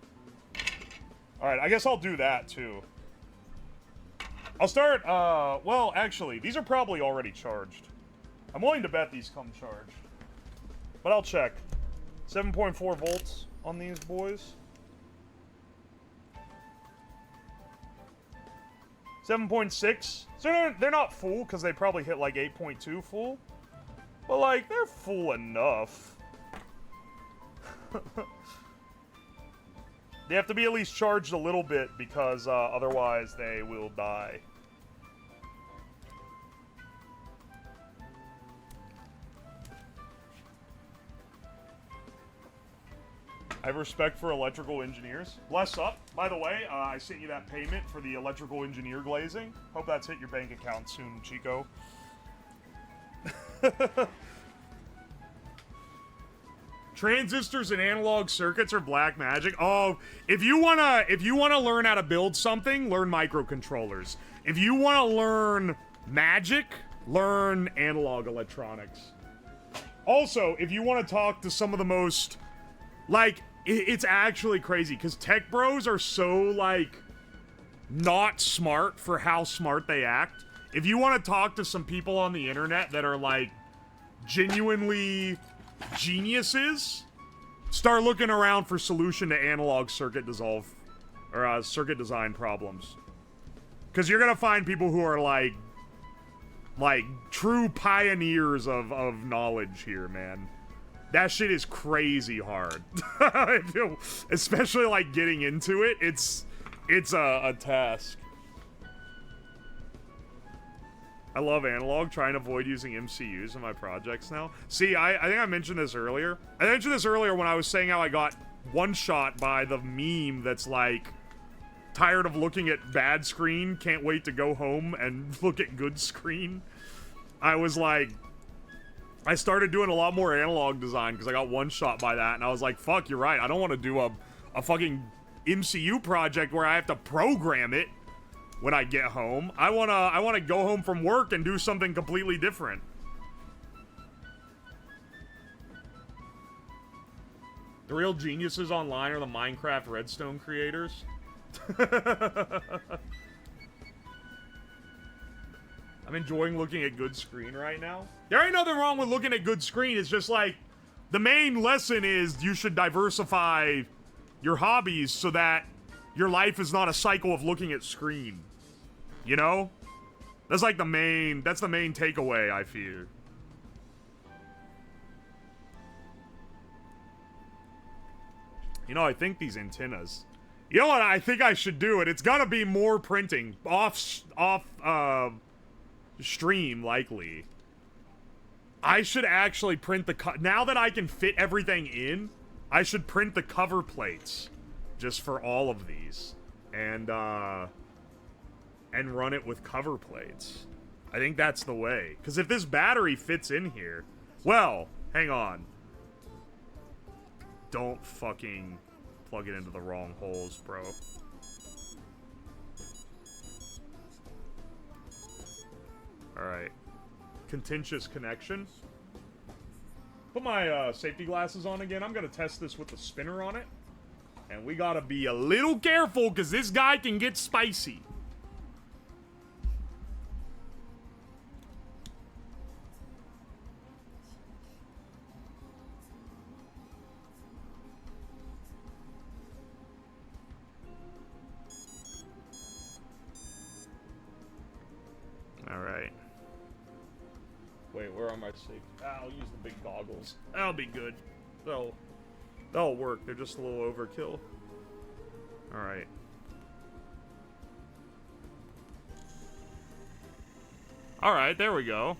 All right, I guess I'll do that too. I'll start. Well, actually, these are probably already charged. I'm willing to bet these come charged, but I'll check. 7.4 volts on these boys. 7.6. So they're not full because they probably hit like 8.2 full. But like, they're full enough. They have to be at least charged a little bit because otherwise they will die. I have respect for electrical engineers. Bless up. By the way, I sent you that payment for the electrical engineer glazing. Hope that's hit your bank account soon, Chico. Transistors and analog circuits are black magic. Oh, if you wanna learn how to build something, learn microcontrollers. If you wanna learn magic, learn analog electronics. Also, if you want to talk to some of the most, like, it's actually crazy because tech bros are so, like, not smart for how smart they act. If you want to talk to some people on the internet that are, like, genuinely geniuses, start looking around for solution to analog circuit circuit design problems. Because you're going to find people who are, like true pioneers of knowledge here, man. That shit is crazy hard. Especially, like, getting into it, it's a task. I love analog, trying to avoid using MCUs in my projects now. See, I think I mentioned this earlier. I mentioned this earlier when I was saying how I got one-shot by the meme that's like, tired of looking at bad screen, can't wait to go home and look at good screen. I was like, I started doing a lot more analog design because I got one-shot by that, and I was like, fuck, you're right. I don't want to do a fucking MCU project where I have to program it when I get home. I wanna go home from work and do something completely different. The real geniuses online are the Minecraft Redstone creators. I'm enjoying looking at good screen right now. There ain't nothing wrong with looking at good screen. It's just like, the main lesson is you should diversify your hobbies so that your life is not a cycle of looking at screen. You know? That's like the main takeaway, I fear. You know, I think these antennas. You know what I think I should do? It's gotta be more printing. Off stream, likely. I should actually print now that I can fit everything in, I should print the cover plates just for all of these. And run it with cover plates. I think that's the way. Because if this battery fits in here... Well, hang on. Don't fucking plug it into the wrong holes, bro. Alright. Contentious connection. Put my safety glasses on again. I'm gonna test this with the spinner on it. And we gotta be a little careful because this guy can get spicy. Alright. Wait, where are my safety? I'll use the big goggles. That'll be good. That'll work. They're just a little overkill. Alright. Alright, there we go.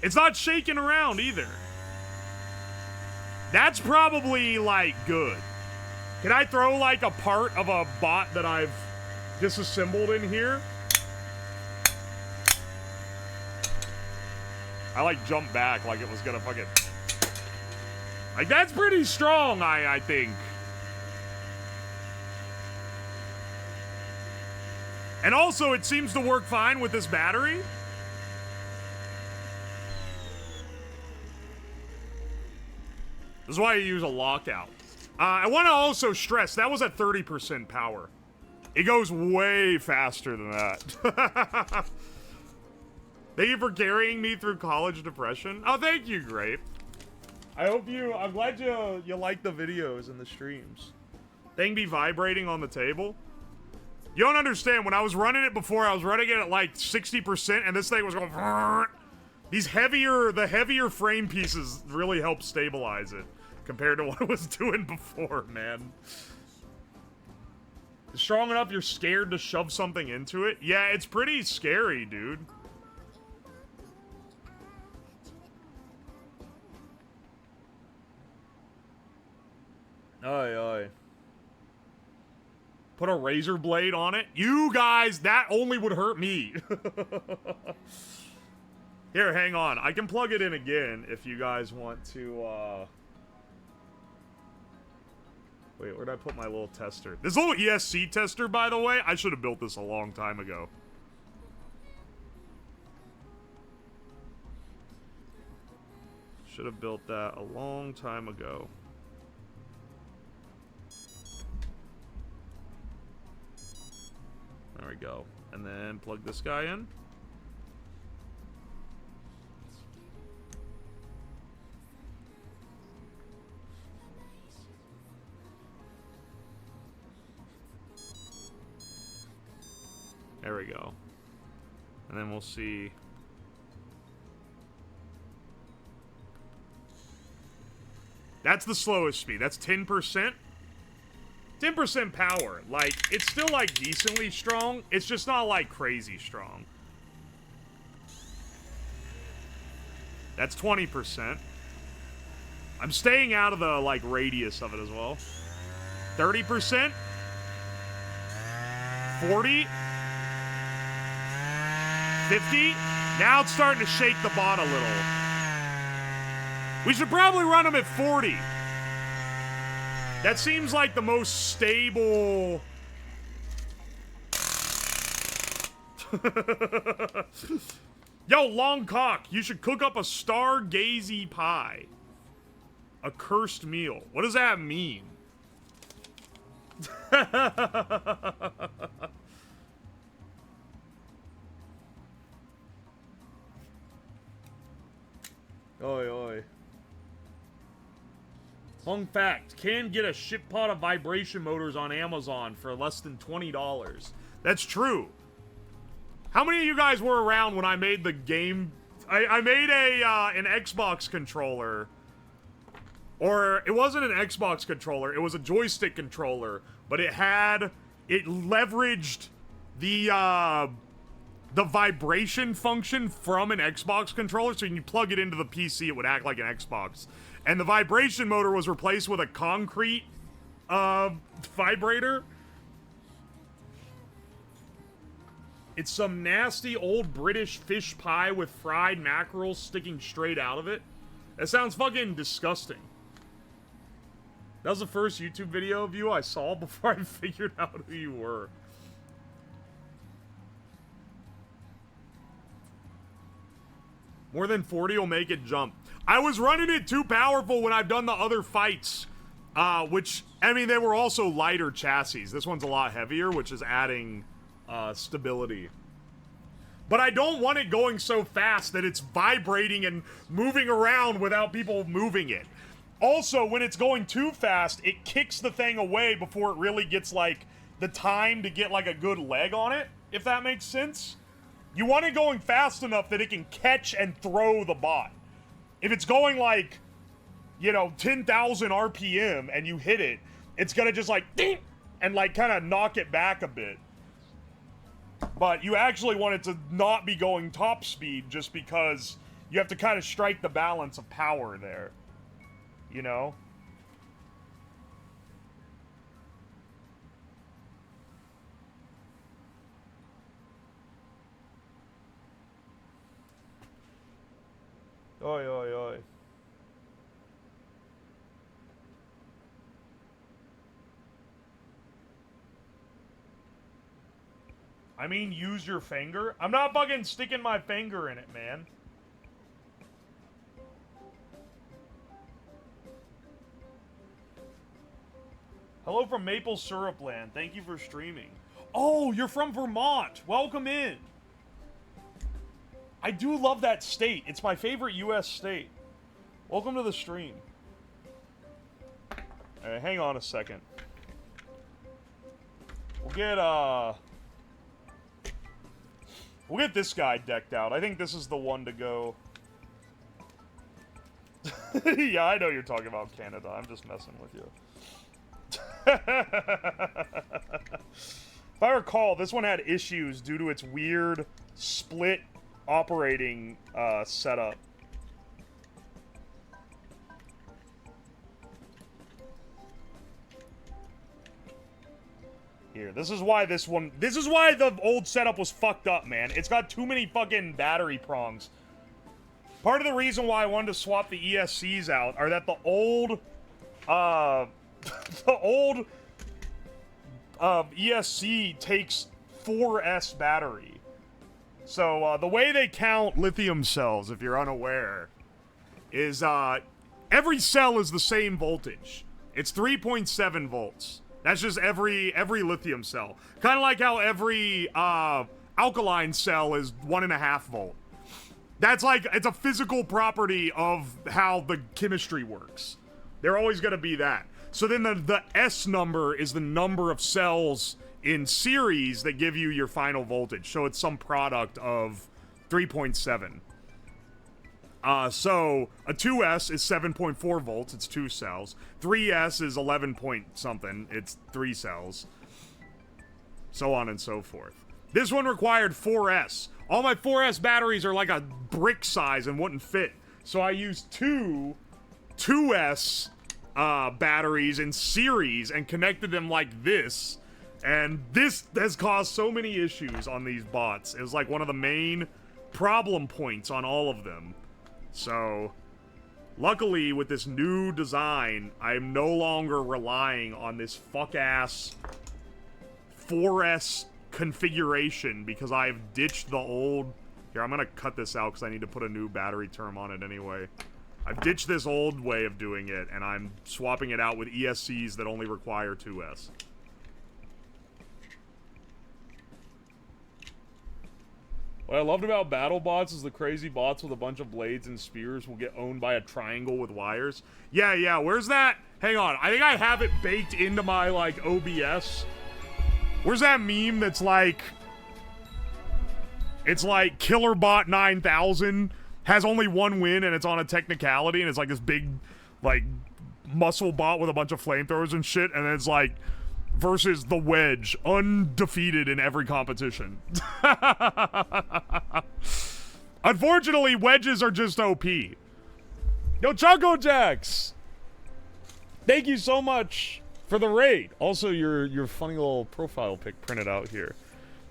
It's not shaking around either. That's probably, like, good. Can I throw, like, a part of a bot that I've disassembled in here? I, like, jumped back like it was gonna fucking... Like, that's pretty strong, I think. And also, it seems to work fine with this battery. This is why you use a lockout. I want to also stress, that was at 30% power. It goes way faster than that. Thank you for carrying me through college depression. Oh, thank you, Grape. I'm glad you like the videos and the streams. Thing be vibrating on the table. You don't understand, when I was running it before, I was running it at like 60%, and this thing was going... The heavier frame pieces really help stabilize it, compared to what it was doing before, man. It's strong enough you're scared to shove something into it? Yeah, it's pretty scary, dude. Aye, aye. Put a razor blade on it? You guys, that only would hurt me. Here, hang on. I can plug it in again if you guys want to, Wait, where'd I put my little tester? This little ESC tester, by the way, I should have built this a long time ago. Should have built that a long time ago. There we go. And then plug this guy in. There we go. And then we'll see. That's the slowest speed. That's 10%. 10% power. Like, it's still, like, decently strong. It's just not, like, crazy strong. That's 20%. I'm staying out of the, like, radius of it as well. 30%. 40. 50. Now it's starting to shake the bot a little. We should probably run them at 40. That seems like the most stable... Yo, long cock, you should cook up a stargazy pie. A cursed meal. What does that mean? Oi, oi. Fun fact, can get a shit pot of vibration motors on Amazon for less than $20. That's true. How many of you guys were around when I made the game? I made an Xbox controller. Or, it wasn't an Xbox controller, it was a joystick controller. But it leveraged the vibration function from an Xbox controller. So when you plug it into the PC, it would act like an Xbox. And the vibration motor was replaced with a concrete vibrator. It's some nasty old British fish pie with fried mackerel sticking straight out of it. That sounds fucking disgusting. That was the first YouTube video of you I saw before I figured out who you were. More than 40 will make it jump. I was running it too powerful when I've done the other fights. Which, I mean, they were also lighter chassis. This one's a lot heavier, which is adding stability. But I don't want it going so fast that it's vibrating and moving around without people moving it. Also, when it's going too fast, it kicks the thing away before it really gets, like, the time to get, like, a good leg on it, if that makes sense. You want it going fast enough that it can catch and throw the bot. If it's going like, you know, 10,000 RPM and you hit it, it's gonna just like ding, and like kind of knock it back a bit. But you actually want it to not be going top speed just because you have to kind of strike the balance of power there. You know? Oi, oi, oi. I mean, use your finger? I'm not fucking sticking my finger in it, man. Hello from Maple Syrup Land. Thank you for streaming. Oh, you're from Vermont. Welcome in. I do love that state. It's my favorite U.S. state. Welcome to the stream. Alright, hang on a second. We'll get this guy decked out. I think this is the one to go. Yeah, I know you're talking about Canada. I'm just messing with you. If I recall, this one had issues due to its weird split operating setup. Here, this is why the old setup was fucked up, man. It's got too many fucking battery prongs. Part of the reason why I wanted to swap the ESCs out are that the old ESC takes 4S battery. So, the way they count lithium cells, if you're unaware, is, every cell is the same voltage. It's 3.7 volts. That's just every lithium cell. Kind of like how every, alkaline cell is 1.5 volt. That's like, it's a physical property of how the chemistry works. They're always gonna be that. So then the S number is the number of cells in series that give you your final voltage. So it's some product of 3.7. So a 2S is 7.4 volts, it's 2 cells. 3S is 11 point something, it's 3 cells. So on and so forth. This one required 4S. All my 4S batteries are like a brick size and wouldn't fit. So I used two 2S batteries in series and connected them like this. And this has caused so many issues on these bots. It was like one of the main problem points on all of them. So, luckily with this new design, I'm no longer relying on this fuck-ass 4S configuration because I've ditched the old... Here, I'm gonna cut this out because I need to put a new battery term on it anyway. I've ditched this old way of doing it, and I'm swapping it out with ESCs that only require 2S. What I loved about BattleBots is the crazy bots with a bunch of blades and spears will get owned by a triangle with wires. Yeah, where's that? Hang on, I think I have it baked into my, like, OBS. Where's that meme that's like... It's like KillerBot 9000 has only one win and it's on a technicality and it's like this big, like, muscle bot with a bunch of flamethrowers and shit, and then it's like... versus the Wedge, undefeated in every competition. Unfortunately, wedges are just OP. Yo, Choco Jacks! Thank you so much for the raid. Also, your funny little profile pic printed out here.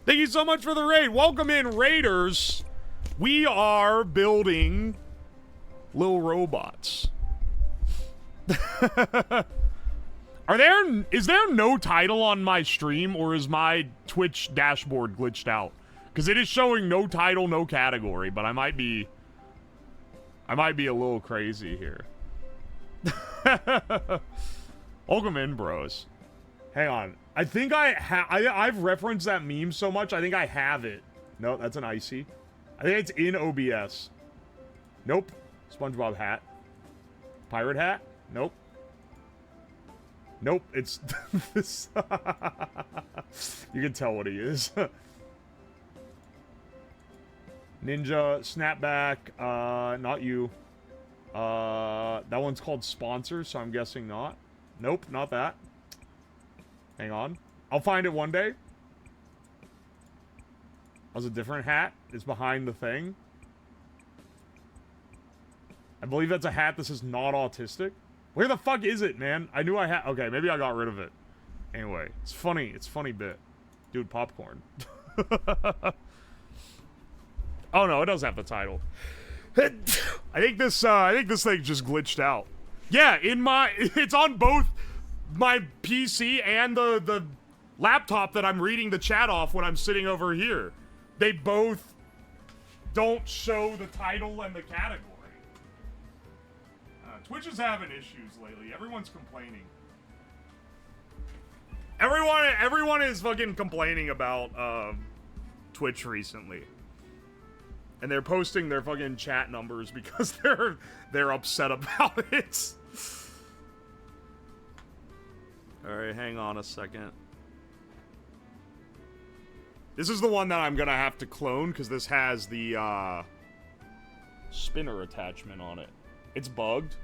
Thank you so much for the raid. Welcome in, raiders. We are building little robots. Is there no title on my stream, or is my Twitch dashboard glitched out? Because it is showing no title, no category, but I might be a little crazy here. Welcome in, bros. Hang on. I think I've referenced that meme so much, I think I have it. No, that's an icy. I think it's in OBS. Nope. SpongeBob hat. Pirate hat? Nope. Nope, it's this. You can tell what he is. Ninja, snapback, not you. That one's called Sponsor, so I'm guessing not. Nope, not that. Hang on. I'll find it one day. That was a different hat. It's behind the thing. I believe that's a hat that says not autistic. Where the fuck is it, man? I knew I had... Okay, maybe I got rid of it. Anyway, it's funny. It's funny bit. Dude, popcorn. Oh no, it does have the title. I think this thing just glitched out. Yeah, it's on both my PC and the laptop that I'm reading the chat off when I'm sitting over here. They both don't show the title and the category. Twitch is having issues lately. Everyone's complaining. Everyone is fucking complaining about Twitch recently. And they're posting their fucking chat numbers because they're upset about it. Alright, hang on a second. This is the one that I'm gonna have to clone because this has the spinner attachment on it. It's bugged.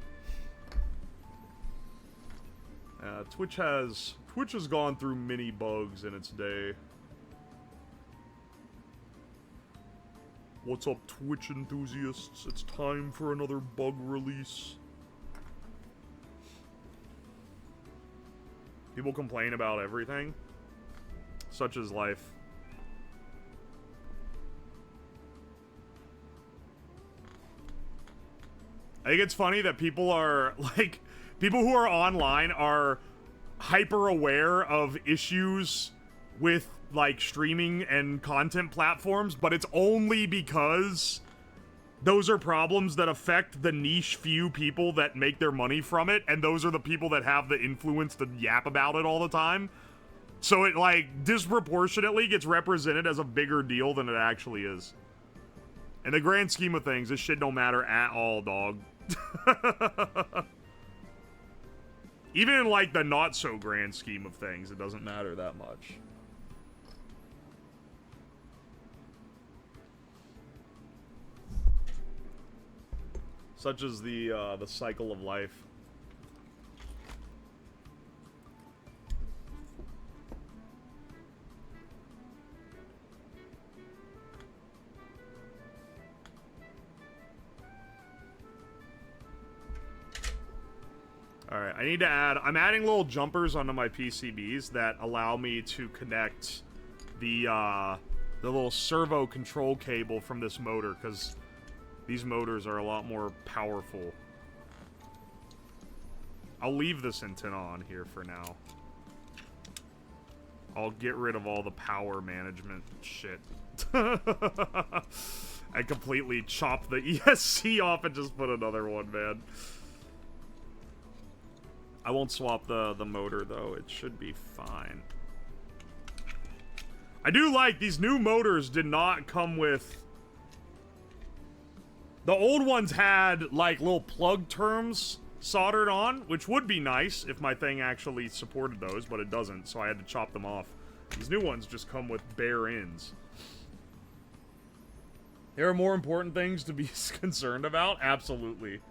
Twitch has gone through many bugs in its day. What's up, Twitch enthusiasts? It's time for another bug release. People complain about everything. Such is life. I think it's funny that people are, like, people who are online are hyper aware of issues with, like, streaming and content platforms, but it's only because those are problems that affect the niche few people that make their money from it, and those are the people that have the influence to yap about it all the time. So it, like, disproportionately gets represented as a bigger deal than it actually is. In the grand scheme of things, this shit don't matter at all, dog. Even in, like, the not-so-grand scheme of things, it doesn't matter that much. Such as the cycle of life. Alright, I need to add... I'm adding little jumpers onto my PCBs that allow me to connect the little servo control cable from this motor, because these motors are a lot more powerful. I'll leave this antenna on here for now. I'll get rid of all the power management shit. I completely chopped the ESC off and just put another one, man. I won't swap the motor, though. It should be fine. I do like these new motors did not come with... The old ones had, like, little plug terms soldered on, which would be nice if my thing actually supported those, but it doesn't, so I had to chop them off. These new ones just come with bare ends. There are more important things to be concerned about? Absolutely.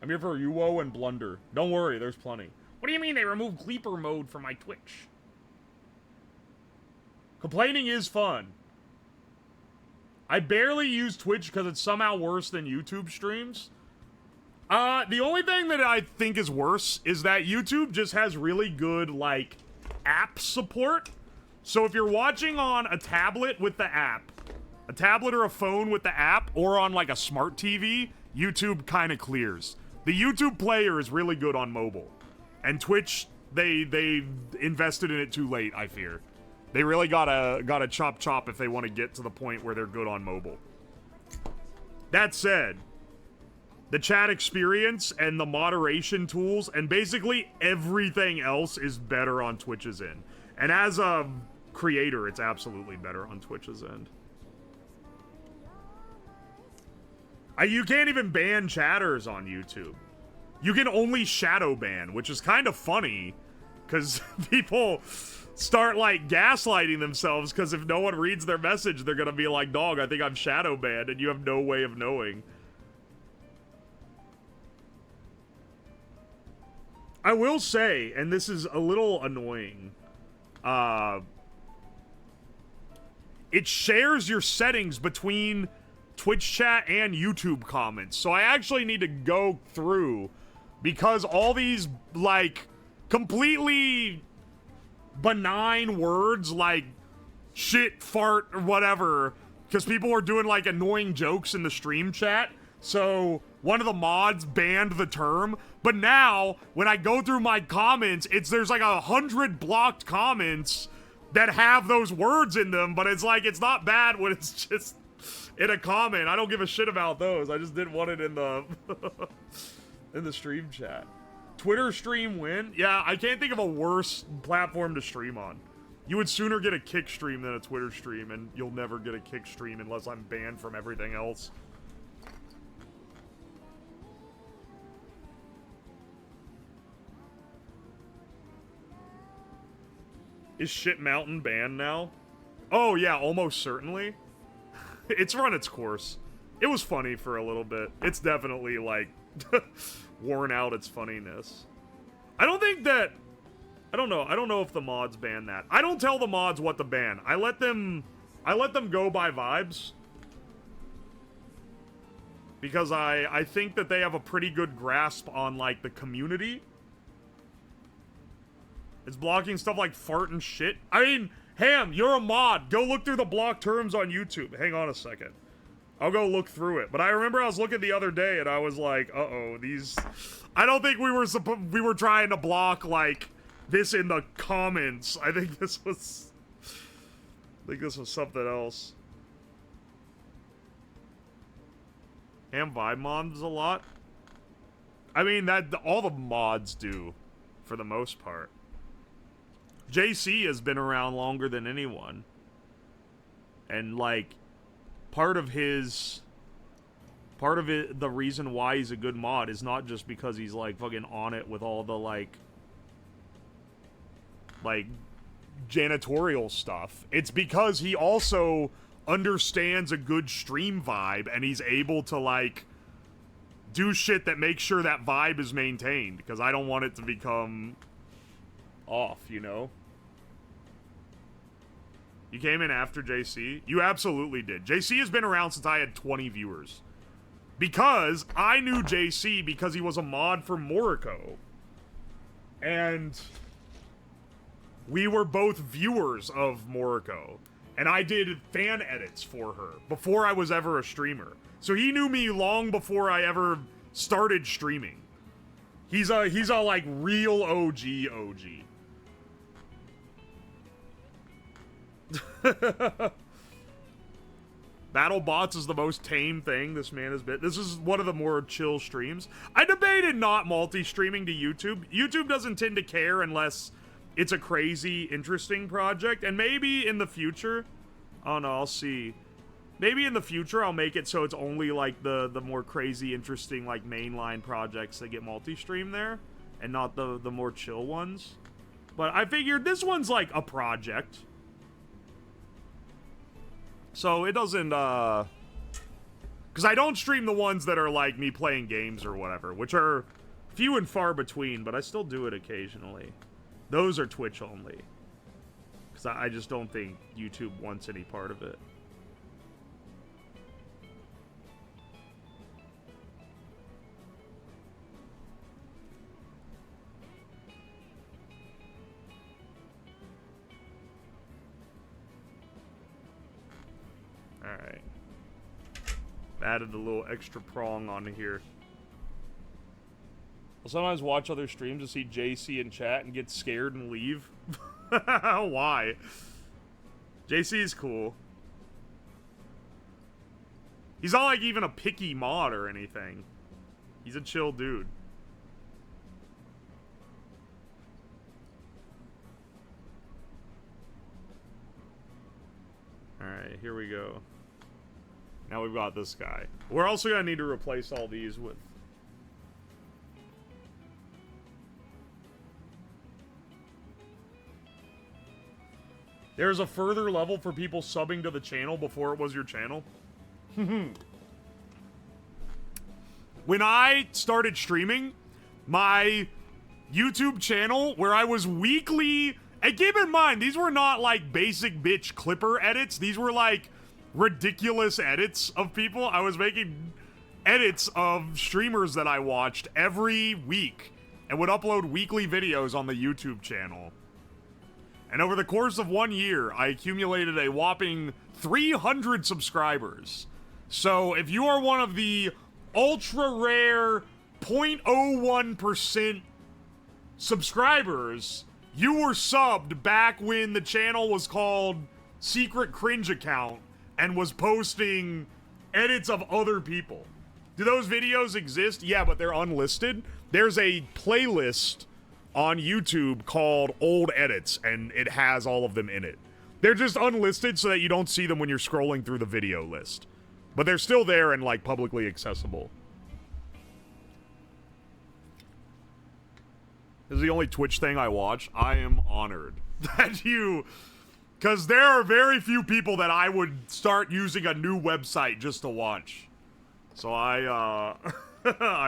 I'm here for UWO and Blunder. Don't worry, there's plenty. What do you mean they removed Gleeper mode from my Twitch? Complaining is fun. I barely use Twitch because it's somehow worse than YouTube streams. The only thing that I think is worse is that YouTube just has really good, like, app support. So if you're watching on a tablet with the app, a tablet or a phone with the app, or on, like, a smart TV, YouTube kind of clears. The YouTube player is really good on mobile. And Twitch, they invested in it too late, I fear. They really gotta chop if they want to get to the point where they're good on mobile. That said, the chat experience and the moderation tools and basically everything else is better on Twitch's end. And as a creator, it's absolutely better on Twitch's end. You can't even ban chatters on YouTube. You can only shadow ban, which is kind of funny, because people start, like, gaslighting themselves, because if no one reads their message, they're gonna be like, dog, I think I'm shadow banned, and you have no way of knowing. I will say, and this is a little annoying, it shares your settings between Twitch chat and YouTube comments. So I actually need to go through, because all these, like, completely benign words like shit, fart, or whatever, because people were doing, like, annoying jokes in the stream chat. So one of the mods banned the term, but now when I go through my comments, there's like 100 blocked comments that have those words in them, but it's like, it's not bad when it's just in a comment. I don't give a shit about those. I just didn't want it in the in the stream chat. Twitter stream win? Yeah, I can't think of a worse platform to stream on. You would sooner get a kick stream than a Twitter stream, and you'll never get a kick stream unless I'm banned from everything else. Is Shit Mountain banned now? Oh yeah, almost certainly. It's run its course. It was funny for a little bit. It's definitely, like, worn out its funniness. I don't think that... I don't know if the mods ban that. I don't tell the mods what to ban. I let them go by vibes. Because I think that they have a pretty good grasp on, like, the community. It's blocking stuff like fart and shit. I mean, Ham, you're a mod. Go look through the block terms on YouTube. Hang on a second. I'll go look through it. But I remember I was looking the other day and I was like, uh-oh, these... I don't think we were trying to block, like, this in the comments. I think this was something else. Ham vibe mods a lot. I mean, that all the mods do, for the most part. JC has been around longer than anyone. And, like, part of it, the reason why he's a good mod is not just because he's, like, fucking on it with all the, like, janitorial stuff. It's because he also understands a good stream vibe, and he's able to, like, do shit that makes sure that vibe is maintained, because I don't want it to become off, you know? You came in after JC? You absolutely did. JC has been around since I had 20 viewers. Because I knew JC because he was a mod for Moriko. And we were both viewers of Moriko. And I did fan edits for her before I was ever a streamer. So he knew me long before I ever started streaming. He's a like real OG. BattleBots is the most tame thing this man has been. This is one of the more chill streams. I debated not multi-streaming to YouTube. YouTube doesn't tend to care unless it's a crazy, interesting project. And maybe in the future, oh no, I'll see. Maybe in the future I'll make it so it's only like the more crazy, interesting, like mainline projects that get multi-stream there, and not the more chill ones. But I figured this one's like a project. So it doesn't, because I don't stream the ones that are like me playing games or whatever, which are few and far between, but I still do it occasionally. Those are Twitch only. Because I just don't think YouTube wants any part of it. Alright. Added a little extra prong onto here. I'll sometimes watch other streams to see JC in chat and get scared and leave. Why? JC is cool. He's not like even a picky mod or anything. He's a chill dude. Alright, here we go. Now we've got this guy. We're also gonna need to replace all these with... There's a further level for people subbing to the channel before it was your channel. When I started streaming, my YouTube channel where I was weekly, and keep in mind, these were not like basic bitch clipper edits. These were like ridiculous edits of people. I was making edits of streamers that I watched every week and would upload weekly videos on the YouTube channel. And over the course of 1 year, I accumulated a whopping 300 subscribers. So if you are one of the ultra rare 0.01% subscribers, you were subbed back when the channel was called Secret Cringe Account and was posting edits of other people. Do those videos exist? Yeah, but they're unlisted. There's a playlist on YouTube called Old Edits, and it has all of them in it. They're just unlisted so that you don't see them when you're scrolling through the video list. But they're still there and, like, publicly accessible. This is the only Twitch thing I watch. I am honored that you... Because there are very few people that I would start using a new website just to watch. So I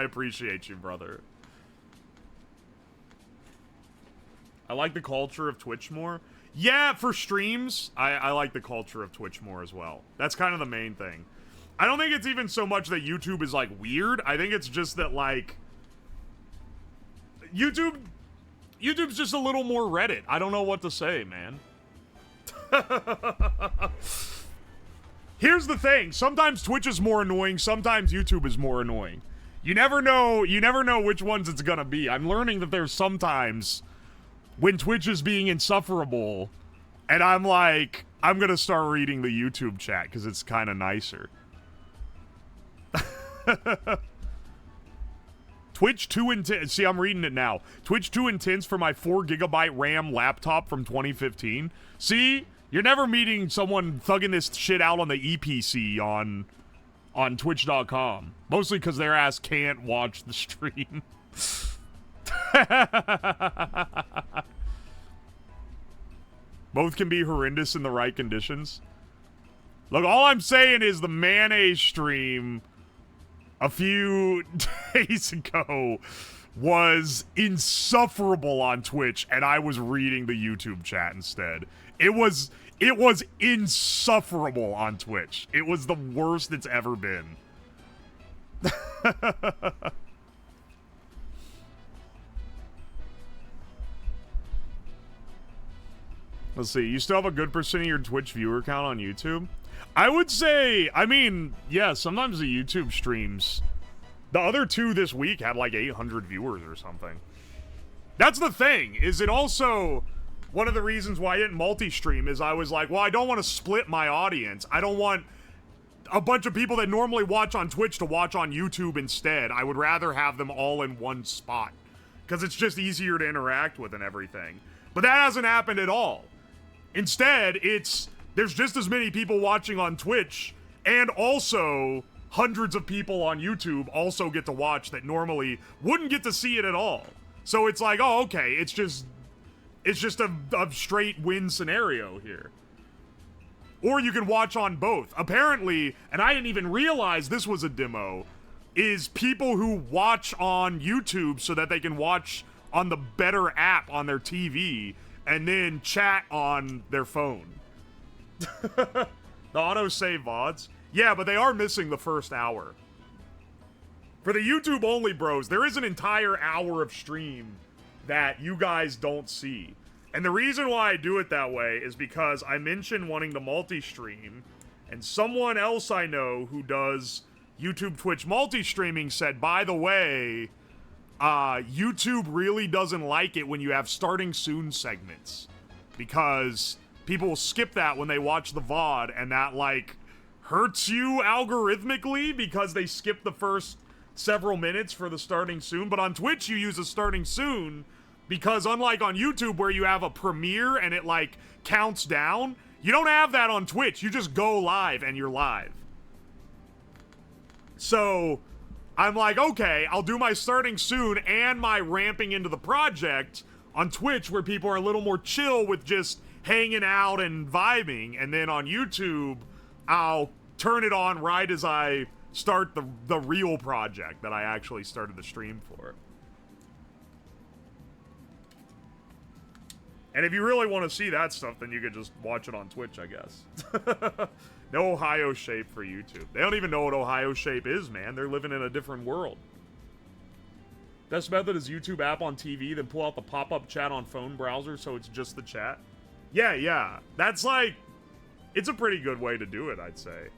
appreciate you, brother. I like the culture of Twitch more. Yeah, for streams, I like the culture of Twitch more as well. That's kind of the main thing. I don't think it's even so much that YouTube is, like, weird. I think it's just that, like... YouTube's just a little more Reddit. I don't know what to say, man. Here's the thing. Sometimes Twitch is more annoying. Sometimes YouTube is more annoying. You never know which ones it's gonna be. I'm learning that there's sometimes when Twitch is being insufferable, and I'm like, I'm gonna start reading the YouTube chat because it's kind of nicer. Twitch 2 intense. See, I'm reading it now. Twitch 2 intense for my 4GB RAM laptop from 2015. See, you're never meeting someone thugging this shit out on the EPC on Twitch.com. Mostly because their ass can't watch the stream. Both can be horrendous in the right conditions. Look, all I'm saying is the mayonnaise stream a few days ago was insufferable on Twitch, and I was reading the YouTube chat instead. It was insufferable on Twitch. It was the worst it's ever been. Let's see. You still have a good percent of your Twitch viewer count on YouTube? I would say, I mean, yeah, sometimes the YouTube streams, the other two this week had like 800 viewers or something. That's the thing, is it also, one of the reasons why I didn't multi-stream is I was like, well, I don't want to split my audience. I don't want a bunch of people that normally watch on Twitch to watch on YouTube instead. I would rather have them all in one spot, because it's just easier to interact with and everything. But that hasn't happened at all. Instead, there's just as many people watching on Twitch, and also hundreds of people on YouTube also get to watch that normally wouldn't get to see it at all. So it's like, oh, okay, it's just a straight win scenario here. Or you can watch on both. Apparently, and I didn't even realize this was a demo, is people who watch on YouTube so that they can watch on the better app on their TV and then chat on their phone. The autosave VODs. Yeah, but they are missing the first hour. For the YouTube only bros, there is an entire hour of stream that you guys don't see. And the reason why I do it that way is because I mentioned wanting to multi-stream, and someone else I know who does YouTube Twitch multi-streaming said, by the way, YouTube really doesn't like it when you have starting soon segments, because people will skip that when they watch the VOD, and that, like, hurts you algorithmically because they skip the first several minutes for the starting soon. But on Twitch, you use a starting soon because, unlike on YouTube where you have a premiere and it, like, counts down, you don't have that on Twitch. You just go live and you're live. So I'm like, okay, I'll do my starting soon and my ramping into the project on Twitch where people are a little more chill with just hanging out and vibing, and then on YouTube, I'll turn it on right as I start the real project that I actually started the stream for. And if you really want to see that stuff, then you could just watch it on Twitch, I guess. No Ohio shape for YouTube. They don't even know what Ohio shape is, man. They're living in a different world. Best method is YouTube app on TV, then pull out the pop-up chat on phone browser so it's just the chat. Yeah. That's like... It's a pretty good way to do it, I'd say.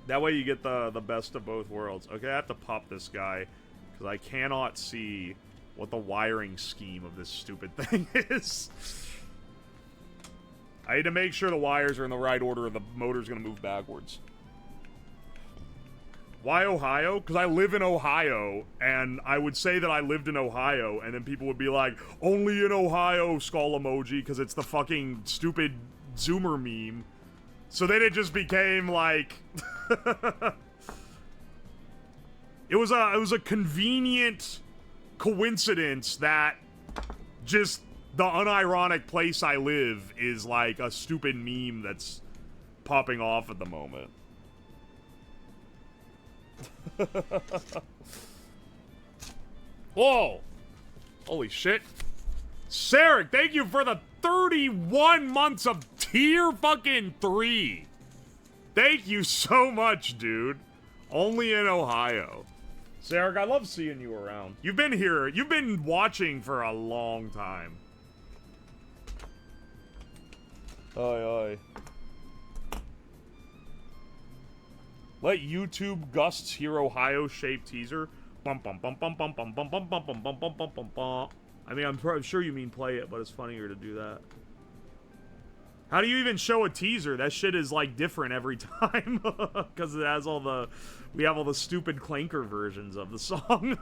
That way you get the best of both worlds. Okay, I have to pop this guy, because I cannot see what the wiring scheme of this stupid thing is. I need to make sure the wires are in the right order or the motor's going to move backwards. Why Ohio? Because I live in Ohio, and I would say that I lived in Ohio, and then people would be like, only in Ohio, skull emoji, because it's the fucking stupid Zoomer meme. So then it just became like... It was a convenient coincidence that just the unironic place I live is like a stupid meme that's popping off at the moment. Whoa! Holy shit. Sarek, thank you for the 31 months of tier fucking 3. Thank you so much, dude. Only in Ohio. Sarek, I love seeing you around. You've been here. You've been watching for a long time. Oi. Let YouTube Gusts hear Ohio shaped teaser. Bum bum bum bum bum bum bum bum bum bum bum bum bum bum bum. I mean, I'm sure you mean play it, but it's funnier to do that. How do you even show a teaser? That shit is like different every time because it has all the we have all the stupid clanker versions of the song.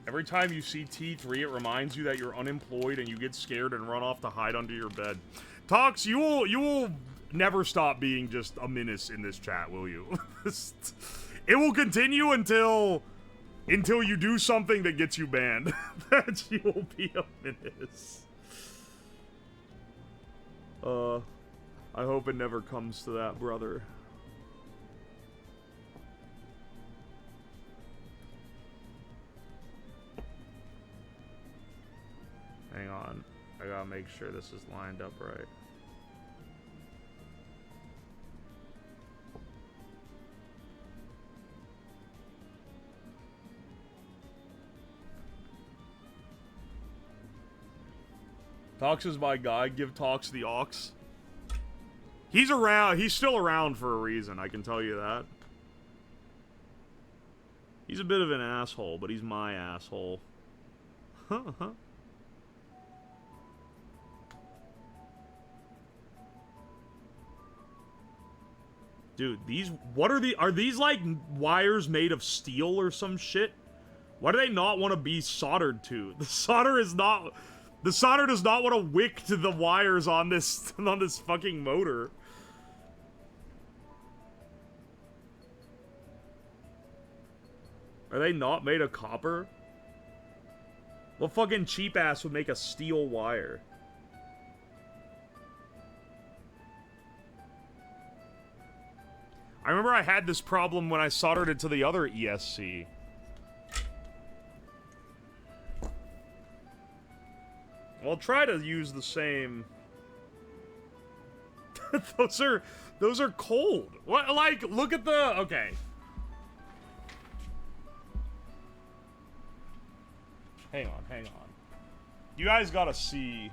Every time you see T3, it reminds you that you're unemployed and you get scared and run off to hide under your bed. Tox, you will never stop being just a menace in this chat, will you? It will continue until you do something that gets you banned. That you will be a menace. I hope it never comes to that, brother. Hang on. I gotta make sure this is lined up right. Tox is my guy. Give Tox the aux. He's around. He's still around for a reason. I can tell you that. He's a bit of an asshole, but he's my asshole. Dude, are these like wires made of steel or some shit? Why do they not want to be soldered to? The solder does not want to wick to the wires on this fucking motor. Are they not made of copper? What fucking cheap ass would make a steel wire? I remember I had this problem when I soldered it to the other ESC. I'll try to use the same. those are cold. What? Like, look at the. Okay. Hang on. You guys gotta see.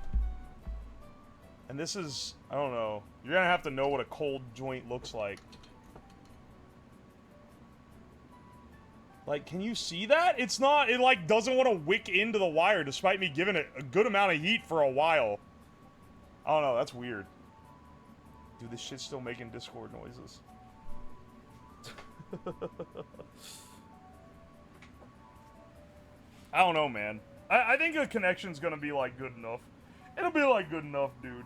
And this is, I don't know. You're gonna have to know what a cold joint looks like. Like, can you see that? It's not, it like doesn't want to wick into the wire despite me giving it a good amount of heat for a while. I don't know, that's weird. Dude, this shit's still making Discord noises. I don't know, man. I think the connection's gonna be like good enough. It'll be like good enough, dude.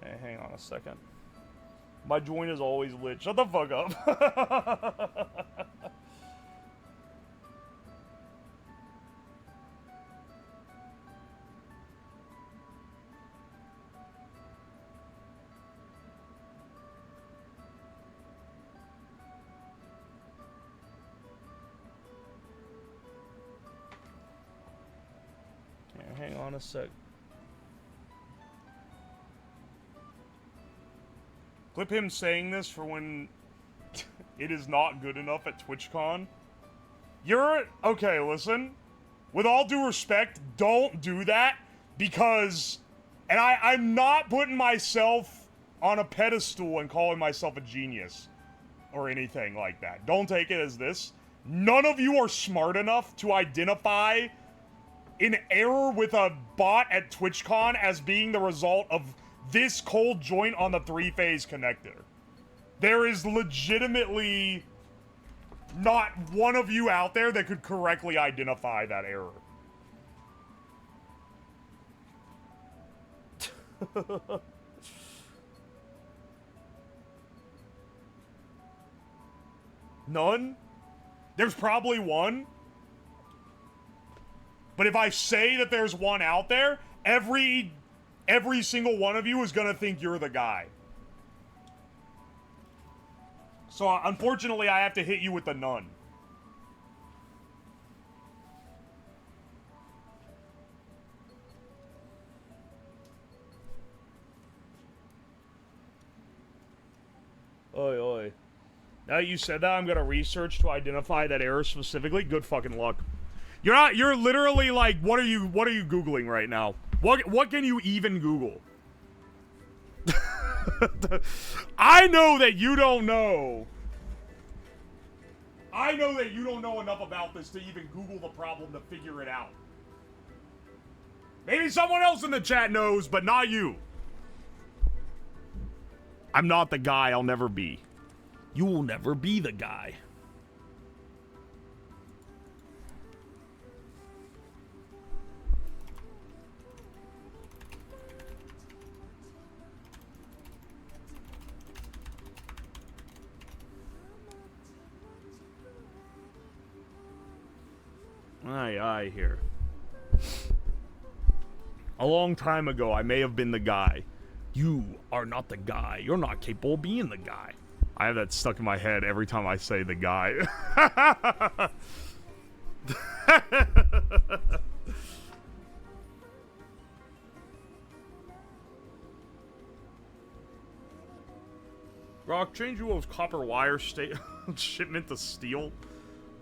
Hey, hang on a second. My joint is always lit. Shut the fuck up. Hang on a sec. Clip him saying this for when it is not good enough at TwitchCon. Okay, listen. With all due respect, don't do that because, and I'm not putting myself on a pedestal and calling myself a genius or anything like that. Don't take it as this. None of you are smart enough to identify an error with a bot at TwitchCon as being the result of this cold joint on the 3-phase connector. There is legitimately not one of you out there that could correctly identify that error. None? There's probably one. But if I say that there's one out there, every single one of you is gonna think you're the guy. So unfortunately, I have to hit you with the none. Oi, oi. Now that you said that, I'm gonna research to identify that error specifically. Good fucking luck. You're literally like, what are you Googling right now? What can you even Google? I know that you don't know. I know that you don't know enough about this to even Google the problem to figure it out. Maybe someone else in the chat knows, but not you. I'm not the guy, I'll never be. You will never be the guy. Aye, here. A long time ago, I may have been the guy. You are not the guy. You're not capable of being the guy. I have that stuck in my head every time I say the guy. Rock, change UO's copper wire shipment to steel.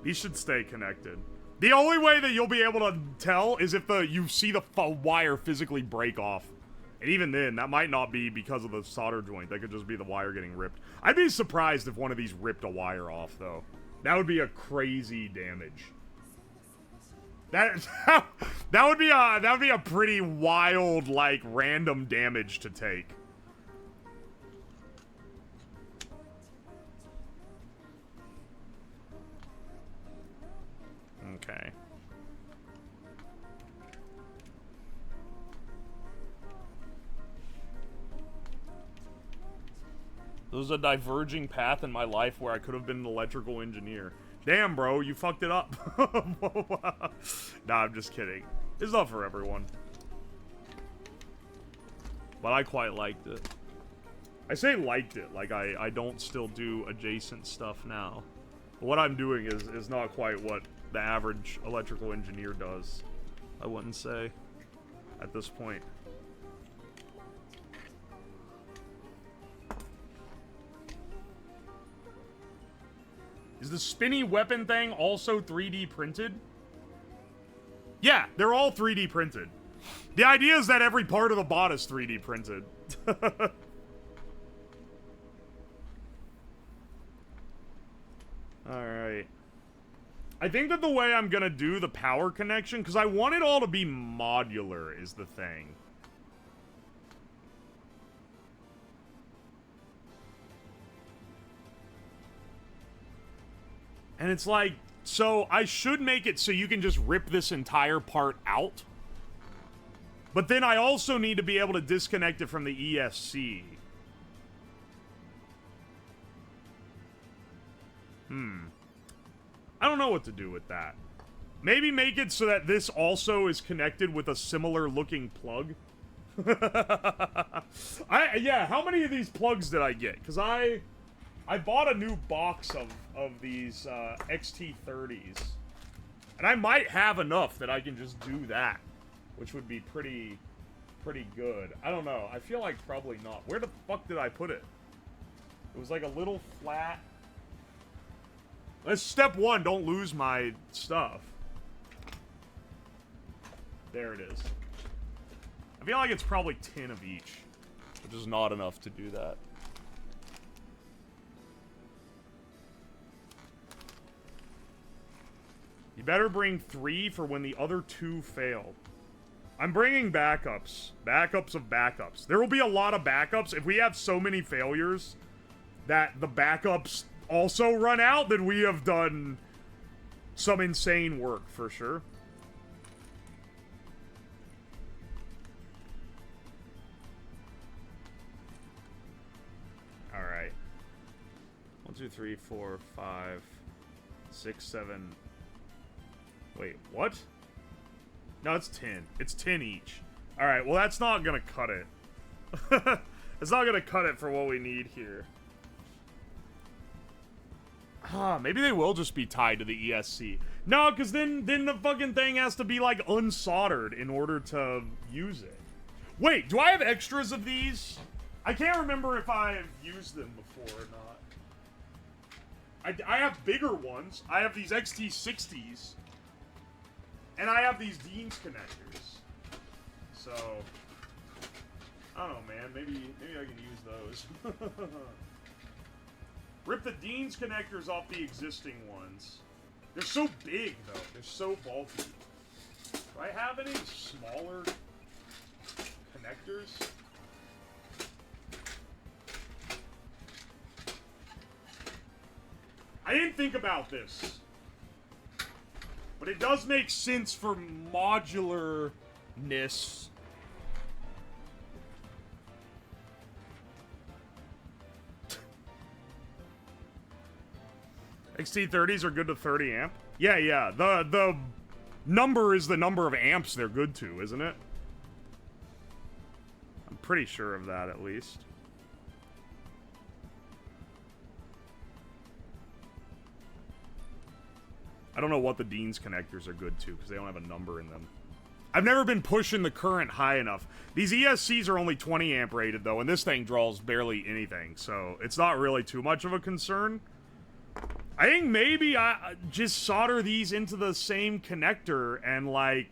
These should stay connected. The only way that you'll be able to tell is if you see the wire physically break off. And even then, that might not be because of the solder joint. That could just be the wire getting ripped. I'd be surprised if one of these ripped a wire off, though. That would be a crazy damage. That would be a pretty wild, like, random damage to take. Okay. There was a diverging path in my life where I could have been an electrical engineer. Damn, bro, you fucked it up. Nah, I'm just kidding. It's not for everyone. But I quite liked it. I say liked it, like I don't still do adjacent stuff now. But what I'm doing is not quite what the average electrical engineer does, I wouldn't say, at this point. Is the spinny weapon thing also 3D printed? Yeah, they're all 3D printed. The idea is that every part of the bot is 3D printed. Alright. I think that the way I'm gonna do the power connection, because I want it all to be modular, is the thing. And it's like, so I should make it so you can just rip this entire part out. But then I also need to be able to disconnect it from the ESC. I don't know what to do with that. Maybe make it so that this also is connected with a similar looking plug. Yeah, how many of these plugs did I get? Because I bought a new box of these XT30s. And I might have enough that I can just do that. Which would be pretty good. I don't know. I feel like probably not. Where the fuck did I put it? It was like a little flat... That's step one. Don't lose my stuff. There it is. I feel like it's probably 10 of each. Which is not enough to do that. You better bring 3 for when the other 2 fail. I'm bringing backups. Backups of backups. There will be a lot of backups. If we have so many failures that the backups also run out, then we have done some insane work for sure. Alright. 1, 2, 3, 4, 5, 6, 7. Wait, what? No, it's 10. It's 10 each. Alright, well that's not gonna cut it. It's not gonna cut it for what we need here. Maybe they will just be tied to the ESC. No, because then the fucking thing has to be, like, unsoldered in order to use it. Wait, do I have extras of these? I can't remember if I've used them before or not. I have bigger ones. I have these XT60s. And I have these Dean's connectors. So, I don't know, man. Maybe I can use those. Rip the Dean's connectors off the existing ones. They're so big, though. They're so bulky. Do I have any smaller connectors? I didn't think about this. But it does make sense for modularness. XT30s are good to 30 amp? Yeah. The number is the number of amps they're good to, isn't it? I'm pretty sure of that, at least. I don't know what the Dean's connectors are good to, because they don't have a number in them. I've never been pushing the current high enough. These ESCs are only 20 amp rated, though, and this thing draws barely anything, so it's not really too much of a concern. I think maybe I just solder these into the same connector, and, like,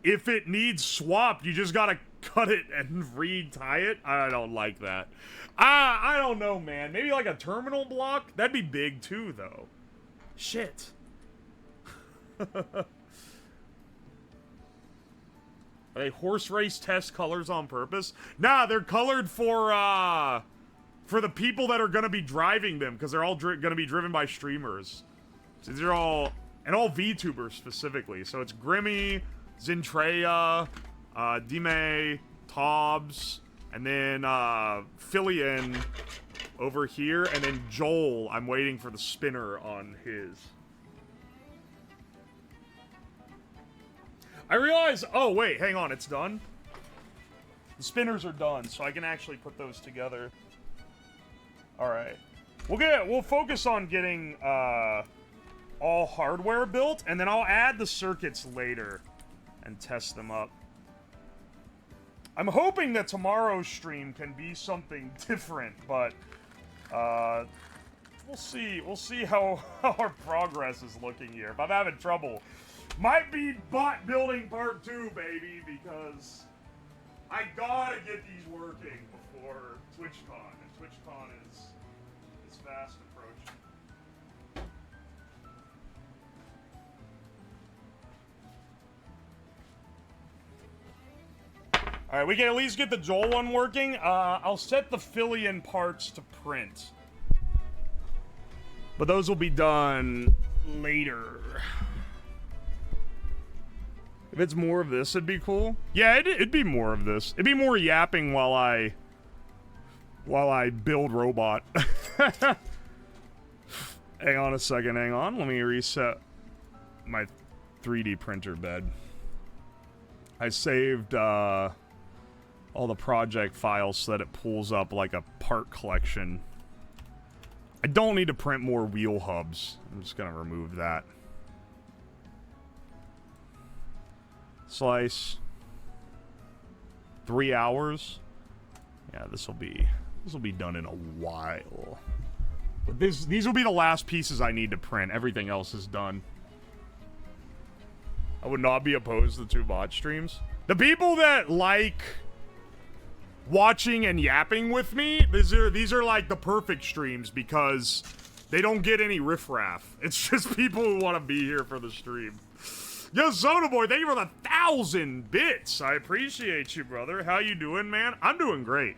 if it needs swapped, you just gotta cut it and re-tie it. I don't like that. I don't know, man. Maybe, like, a terminal block? That'd be big, too, though. Shit. Are they horse race test colors on purpose? Nah, they're colored for the people that are gonna be driving them, because they're all gonna be driven by streamers. So these are all, and all VTubers specifically. So it's Grimmy, Zintreya, Dime, Tobbs, and then Fillion over here, and then Joel, I'm waiting for the spinner on his. I realize, oh wait, hang on, it's done? The spinners are done, so I can actually put those together. Alright. We'll focus on getting, all hardware built, and then I'll add the circuits later and test them up. I'm hoping that tomorrow's stream can be something different, but we'll see. We'll see how our progress is looking here. If I'm having trouble, might be bot building part 2, baby, because I gotta get these working before TwitchCon, and TwitchCon is fast approaching. Alright, we can at least get the Joel one working. I'll set the Fillion parts to print. But those will be done later. If it's more of this, it'd be cool. Yeah, it'd be more of this. It'd be more yapping while I build robot. Hang on a second, hang on. Let me reset my 3D printer bed. I saved all the project files so that it pulls up like a part collection. I don't need to print more wheel hubs. I'm just gonna remove that. Slice. 3 hours. Yeah, this will be done in a while. But these will be the last pieces I need to print. Everything else is done. I would not be opposed to the 2 bot streams. The people that like watching and yapping with me, these are like the perfect streams because they don't get any riffraff. It's just people who want to be here for the stream. Yo, Soda Boy, thank you for the 1,000 bits. I appreciate you, brother. How you doing, man? I'm doing great.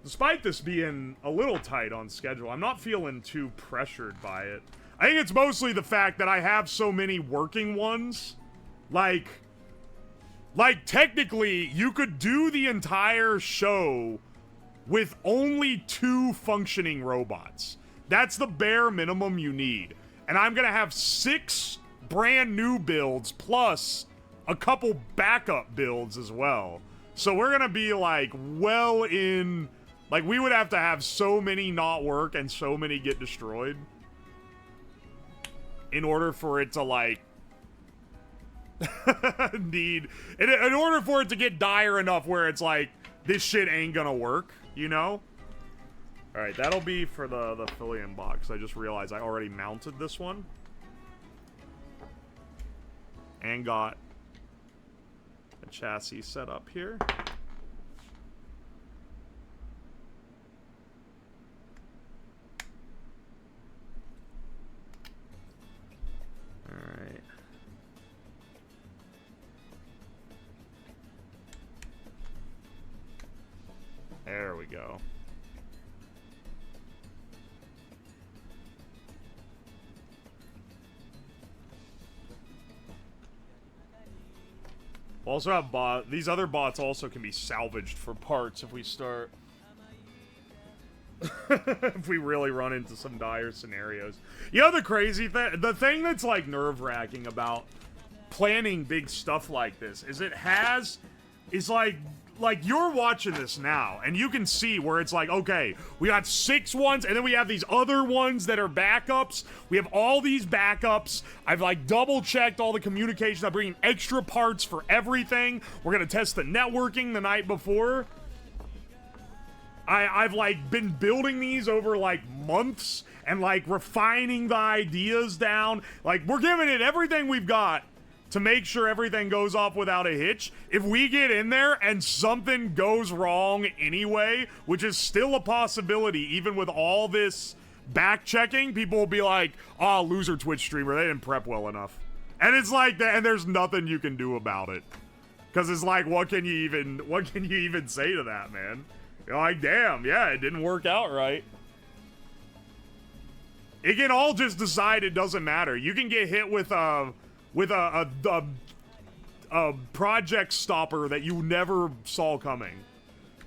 Despite this being a little tight on schedule, I'm not feeling too pressured by it. I think it's mostly the fact that I have so many working ones. Like technically, you could do the entire show with only 2 functioning robots. That's the bare minimum you need. And I'm gonna have 6 brand new builds plus a couple backup builds as well. So we're gonna be like well in, like we would have to have so many not work and so many get destroyed in order for it to like in order for it to get dire enough where it's like this shit ain't gonna work, you know? Alright, that'll be for the Phillium box. I just realized I already mounted this one. And got a chassis set up here. Alright. There we go. We'll also have these other bots also can be salvaged for parts if we start. If we really run into some dire scenarios. You know the crazy thing? The thing that's like nerve-wracking about planning big stuff like this is is like you're watching this now and you can see where it's like, okay, we got 6 ones and then we have these other ones that are backups. We have all these backups. I've like double checked all the communications. I'm bringing extra parts for everything. We're gonna test the networking the night before. I've like been building these over like months and like refining the ideas down. Like we're giving it everything we've got to make sure everything goes off without a hitch. If we get in there and something goes wrong anyway, which is still a possibility even with all this back checking, people will be like, oh, loser Twitch streamer, they didn't prep well enough. And it's like that, and there's nothing you can do about it. Cause it's like, what can you even say to that, man? You're like, damn, yeah, it didn't work out right. It can all just decide it doesn't matter. You can get hit with a project stopper that you never saw coming.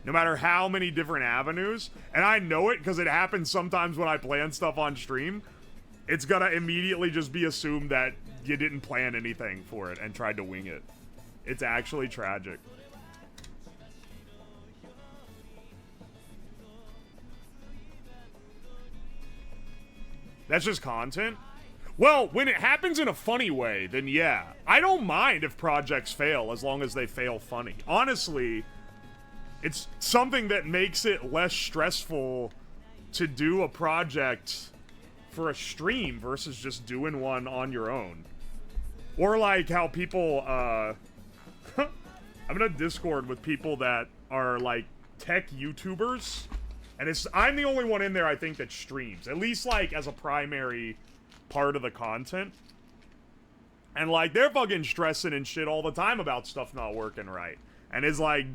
No matter how many different avenues. And I know it because it happens sometimes when I plan stuff on stream. It's gonna immediately just be assumed that you didn't plan anything for it and tried to wing it. It's actually tragic. That's just content? Well, when it happens in a funny way, then yeah. I don't mind if projects fail as long as they fail funny. Honestly, it's something that makes it less stressful to do a project for a stream versus just doing one on your own. Or like how people, I'm in a Discord with people that are like tech YouTubers. And I'm the only one in there, I think, that streams. At least, like, as a primary part of the content. And, like, they're fucking stressing and shit all the time about stuff not working right. And it's, like,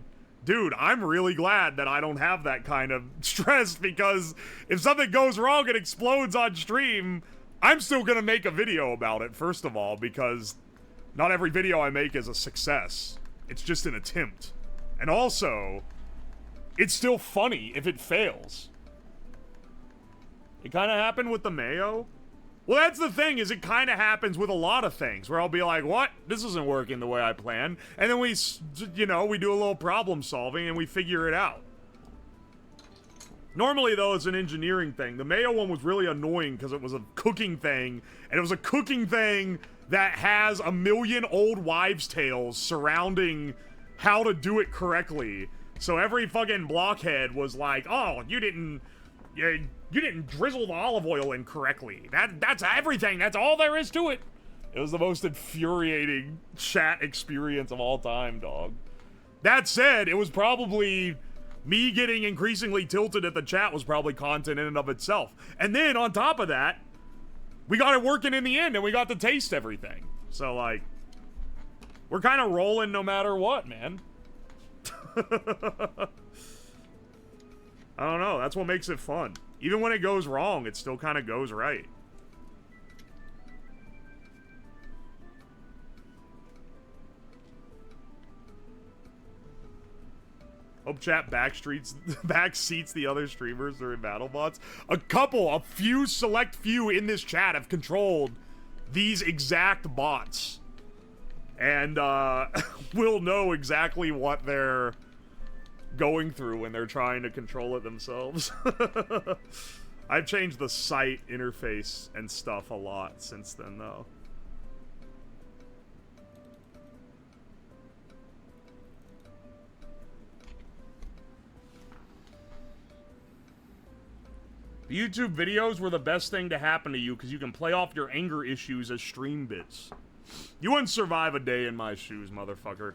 dude, I'm really glad that I don't have that kind of stress, because if something goes wrong and explodes on stream, I'm still gonna make a video about it, first of all, because not every video I make is a success. It's just an attempt. And also, it's still funny if it fails. It kind of happened with the mayo. Well, that's the thing, is it kind of happens with a lot of things, where I'll be like, what? This isn't working the way I planned. And then we, you know, we do a little problem solving and we figure it out. Normally, though, it's an engineering thing. The mayo one was really annoying because it was a cooking thing, and it was a cooking thing that has a million old wives' tales surrounding how to do it correctly. So every fucking blockhead was like, oh, you didn't drizzle the olive oil in correctly. That's everything. That's all there is to it. It was the most infuriating chat experience of all time, dog. That said, it was probably me getting increasingly tilted at the chat was probably content in and of itself. And then on top of that, we got it working in the end and we got to taste everything. So like, we're kind of rolling no matter what, man. I don't know, that's what makes it fun. Even when it goes wrong, it still kind of goes right. Hope chat backseats the other streamers during BattleBots. A few select few in this chat have controlled these exact bots. And will know exactly what they're going through when they're trying to control it themselves. I've changed the site interface and stuff a lot since then, though. YouTube videos were the best thing to happen to you because you can play off your anger issues as stream bits. You wouldn't survive a day in my shoes, motherfucker.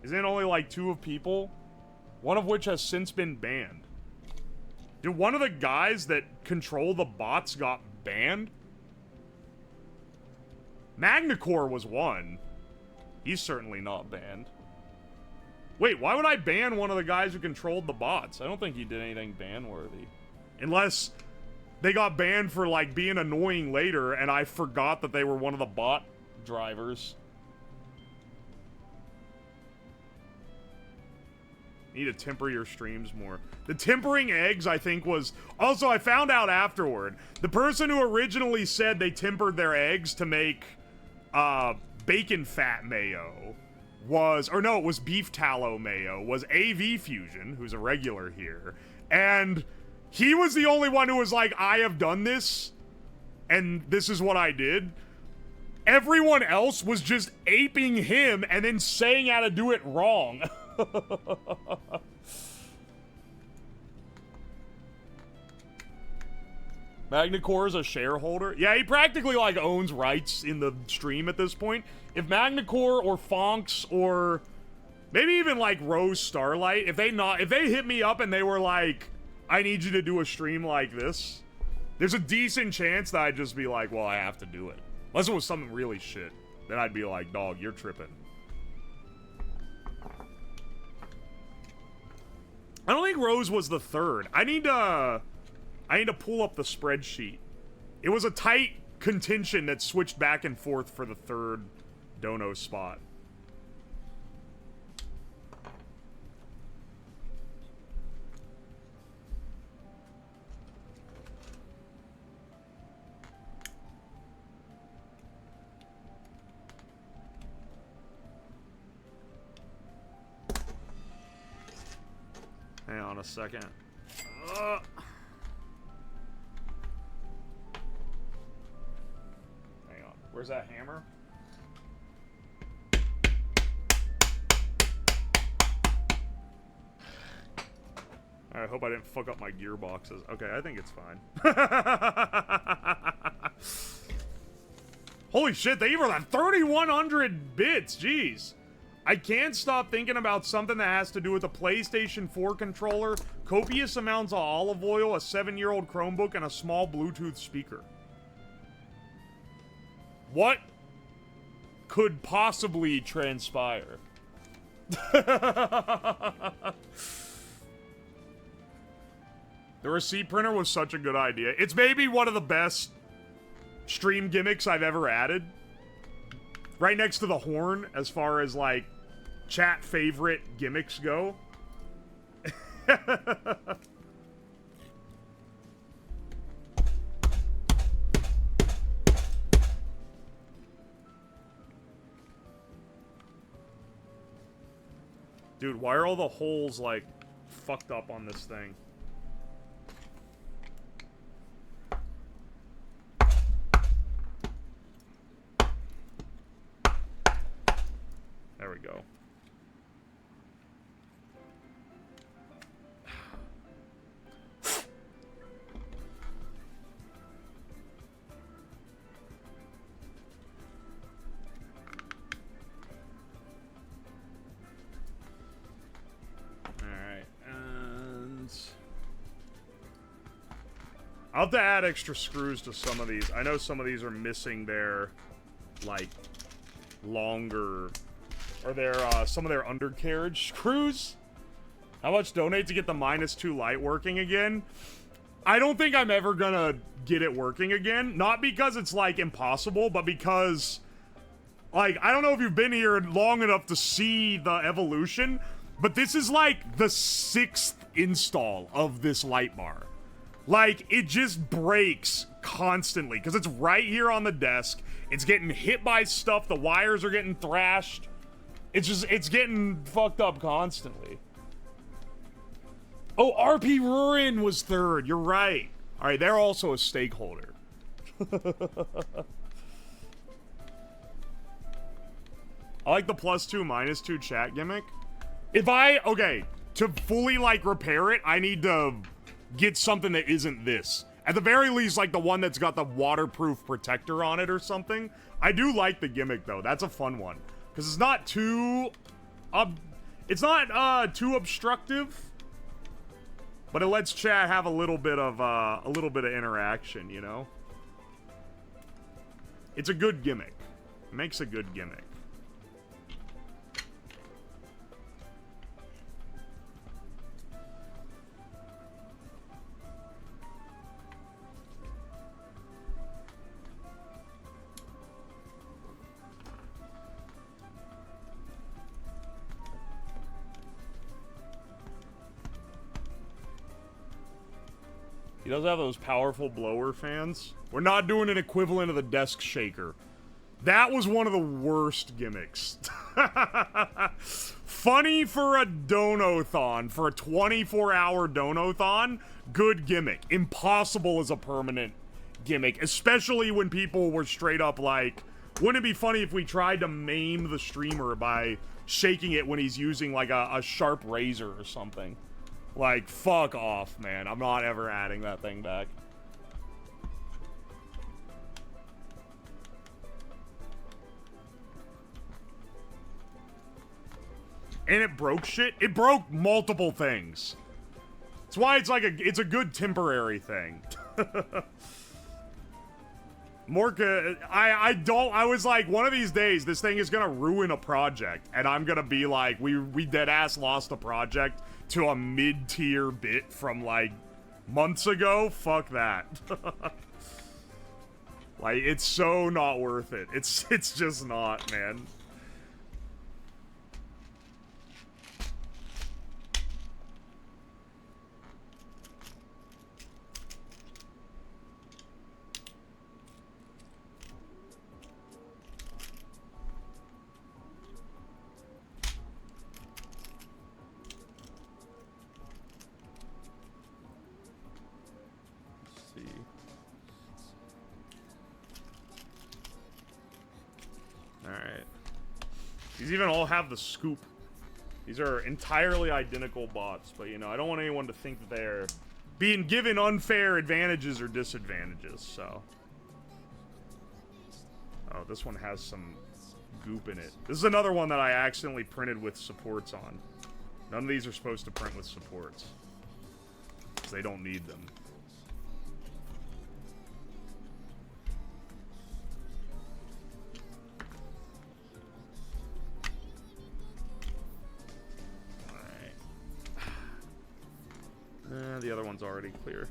Isn't it only like 2 of people? One of which has since been banned. Did one of the guys that control the bots got banned? Magnacore was one. He's certainly not banned. Wait, why would I ban one of the guys who controlled the bots? I don't think he did anything ban-worthy. Unless they got banned for, like, being annoying later, and I forgot that they were one of the bot drivers. Need to temper your streams more. The tempering eggs, I think, was... Also, I found out afterward, the person who originally said they tempered their eggs to make, bacon fat mayo was... Or no, it was beef tallow mayo, was AV Fusion, who's a regular here. And he was the only one who was like, I have done this, and this is what I did. Everyone else was just aping him and then saying how to do it wrong. Magnacore is a shareholder? Yeah, he practically, like, owns rights in the stream at this point. If Magnacore or Fonks or maybe even, like, Rose Starlight, if they hit me up and they were like, I need you to do a stream like this, there's a decent chance that I'd just be like, well, I have to do it. Unless it was something really shit. Then I'd be like, dog, you're tripping. I don't think Rose was the third. I need to pull up the spreadsheet. It was a tight contention that switched back and forth for the third dono spot. Hang on a second. Hang on. Where's that hammer? I hope I didn't fuck up my gearboxes. Okay, I think it's fine. Holy shit, they even have 3,100 bits. Jeez. I can't stop thinking about something that has to do with a PlayStation 4 controller, copious amounts of olive oil, a 7-year-old Chromebook, and a small Bluetooth speaker. What could possibly transpire. The receipt printer was such a good idea. It's maybe one of the best stream gimmicks I've ever added. Right next to the horn, as far as, like, chat favorite gimmicks go. Dude, why are all the holes, like, fucked up on this thing? There we go. Alright, and I'll have to add extra screws to some of these. I know some of these are missing their, like, longer, or their, some of their undercarriage screws. How much donate to get the -2 light working again? I don't think I'm ever gonna get it working again. Not because it's, like, impossible, but because, like, I don't know if you've been here long enough to see the evolution, but this is, like, the 6th install of this light bar. Like, it just breaks constantly, because it's right here on the desk. It's getting hit by stuff. The wires are getting thrashed. It's getting fucked up constantly. Oh, RP Rurin was 3rd. You're right. All right, they're also a stakeholder. I like the +2, -2 chat gimmick. Okay, to fully, like, repair it, I need to get something that isn't this. At the very least, like, the one that's got the waterproof protector on it or something. I do like the gimmick, though. That's a fun one. Because it's not too... too obstructive. But it lets chat have a little bit of interaction, you know? It's a good gimmick. It makes a good gimmick. He does have those powerful blower fans. We're not doing an equivalent of the desk shaker. That was one of the worst gimmicks. Funny for a donathon, for a 24-hour donathon, good gimmick. Impossible as a permanent gimmick, especially when people were straight up like, wouldn't it be funny if we tried to maim the streamer by shaking it when he's using, like, a sharp razor or something? Like, fuck off, man. I'm not ever adding that thing back. And it broke shit. It broke multiple things. That's why it's like it's a good temporary thing. Morka, I was like, one of these days, this thing is gonna ruin a project. And I'm gonna be like, we dead-ass lost a project to a mid-tier bit from, like, months ago. Fuck that. Like, it's so not worth it. It's just not, man. These even all have the scoop. These are entirely identical bots, but, you know, I don't want anyone to think that they're being given unfair advantages or disadvantages, so. Oh, this one has some goop in it. This is another one that I accidentally printed with supports on. None of these are supposed to print with supports, because they don't need them. other one's already clear.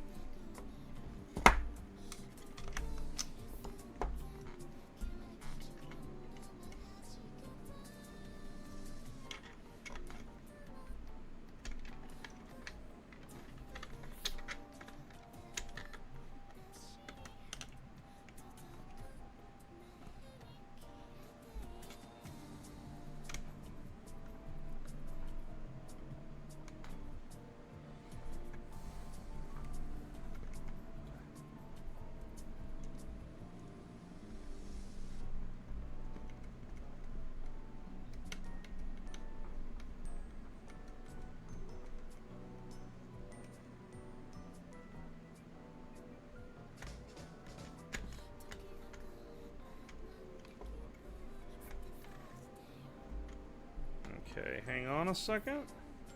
Okay, hang on a second.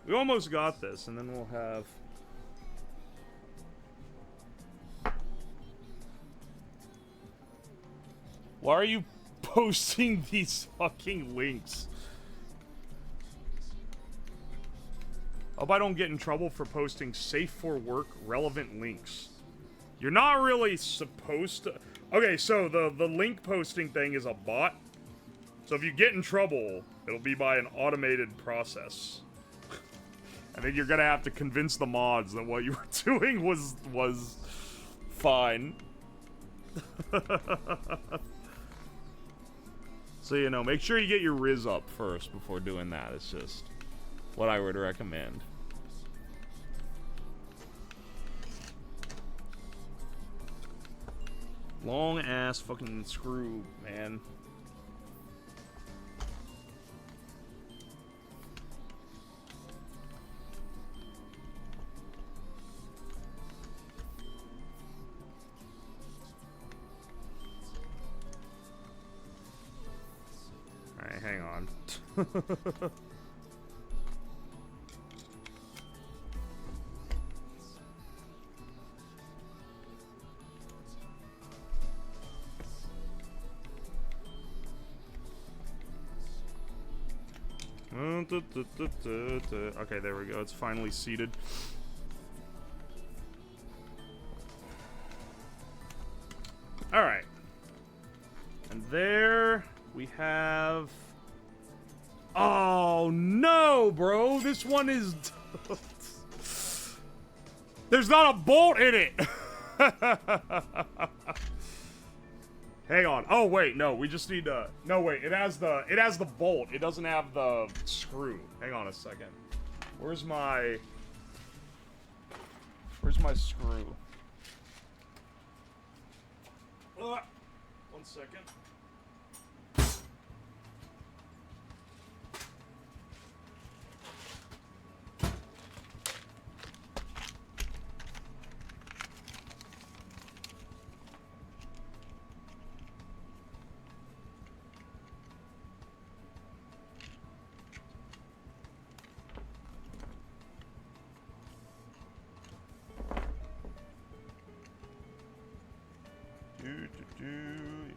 We almost got this, and then we'll have... Why are you posting these fucking links? Hope I don't get in trouble for posting safe for work relevant links. You're not really supposed to... Okay, so the link posting thing is a bot. So if you get in trouble, it'll be by an automated process. I think you're gonna have to convince the mods that what you were doing was fine. So, you know, make sure you get your Riz up first before doing that. It's just what I would recommend. Long ass fucking screw, man. Alright, hang on. Okay, there we go. It's finally seated. Alright. And there we have... Oh, no, bro. This one is... There's not a bolt in it. Hang on. Oh, wait. No, we just need to... No, wait. It has the bolt. It doesn't have the screw. Hang on a second. Where's my screw? One second.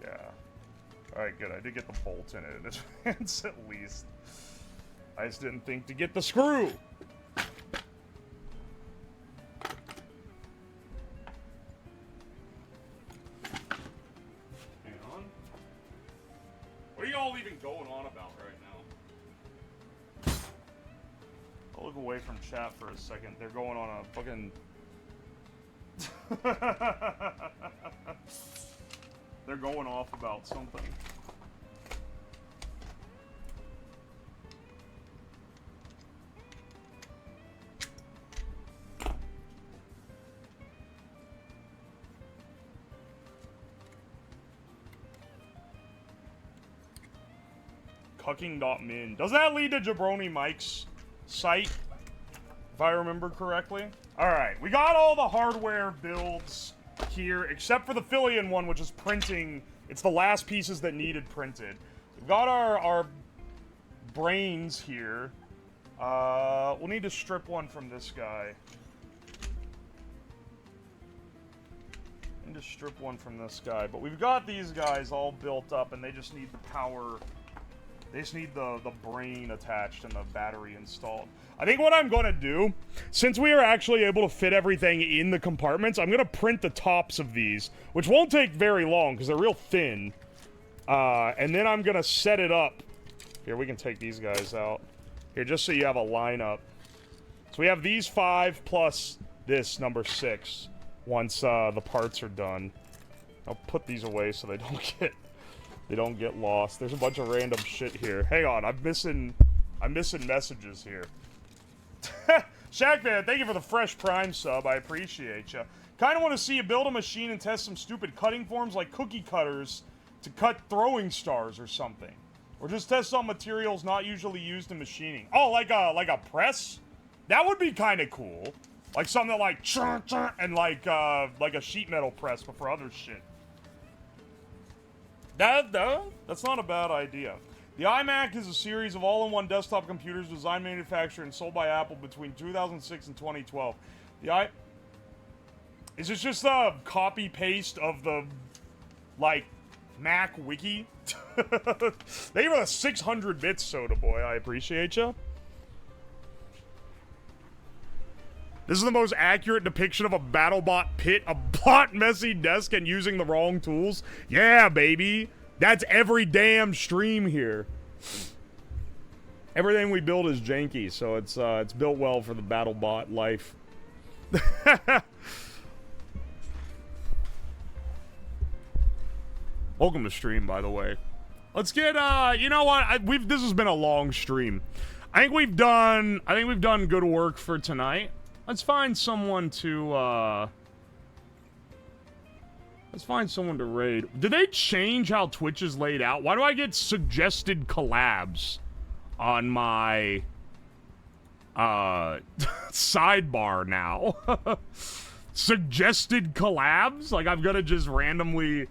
Yeah. Alright, good. I did get the bolt in it in advance, at least. I just didn't think to get the screw! Hang on. What are y'all even going on about right now? I'll look away from chat for a second. They're going on a fucking... They're going off about something. Cucking.min. Does that lead to Jabroni Mike's site? If I remember correctly. Alright, we got all the hardware builds here, except for the Filion one, which is printing. It's the last pieces that needed printed. We've got our brains here. We'll need to strip one from this guy. Need to strip one from this guy, but we've got these guys all built up, and they just need the power They just need the brain attached and the battery installed. I think what I'm going to do, since we are actually able to fit everything in the compartments, I'm going to print the tops of these, which won't take very long because they're real thin. And then I'm going to set it up. Here, we can take these guys out. Here, just so you have a lineup. So we have these 5 plus this number 6 once the parts are done. I'll put these away so they don't get lost. There's a bunch of random shit here. Hang on, I'm missing messages here. Shackman, thank you for the fresh Prime sub. I appreciate you. Kind of want to see you build a machine and test some stupid cutting forms like cookie cutters to cut throwing stars or something. Or just test on materials not usually used in machining. Oh, like a press? That would be kind of cool. Like something like and like a sheet metal press, but for other shit. That's not a bad idea. The iMac is a series of all-in-one desktop computers designed, manufactured, and sold by Apple between 2006 and 2012. Is this just a copy-paste of the, like, Mac wiki? Thank you for the 600 bits, Soda Boy. I appreciate you. This is the most accurate depiction of a BattleBot pit, a bot messy desk, and using the wrong tools. Yeah, baby. That's every damn stream here. Everything we build is janky, so it's built well for the BattleBot life. Welcome to stream, by the way. Let's get you know what? This has been a long stream. I think we've done good work for tonight. Let's find someone to raid. Did they change how Twitch is laid out? Why do I get suggested collabs on my sidebar now? Suggested collabs? Like I'm gonna just randomly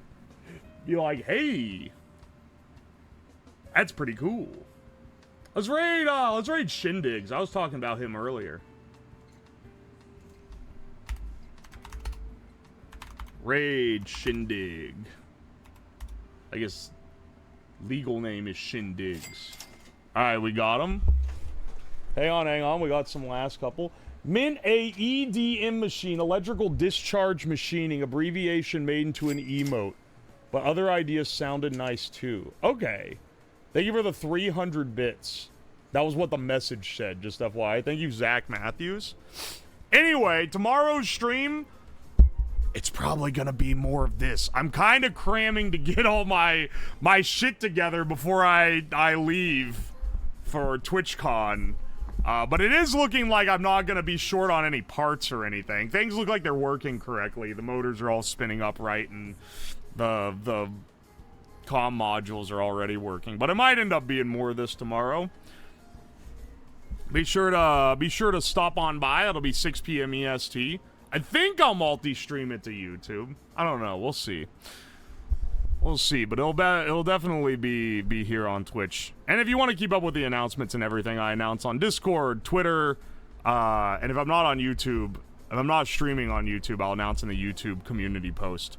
be like, hey, that's pretty cool. Let's raid Shindigs. I was talking about him earlier. Raid Shindig. I guess legal name is Shindigs. Alright, we got him. Hang on. We got some last couple. Mint a EDM machine, electrical discharge machining, abbreviation made into an emote. But other ideas sounded nice too. Okay. Thank you for the 300 bits. That was what the message said, just FYI. Thank you, Zach Matthews. Anyway, tomorrow's stream, it's probably gonna be more of this. I'm kind of cramming to get all my shit together before I leave for TwitchCon. But it is looking like I'm not gonna be short on any parts or anything. Things look like they're working correctly. The motors are all spinning up right, and the comm modules are already working. But it might end up being more of this tomorrow. Be sure to stop on by. It'll be 6 p.m. EST. I think I'll multi-stream it to YouTube. I don't know. We'll see. We'll see. But it'll definitely be here on Twitch. And if you want to keep up with the announcements and everything I announce on Discord, Twitter, and if I'm not on YouTube, if I'm not streaming on YouTube, I'll announce in the YouTube community post.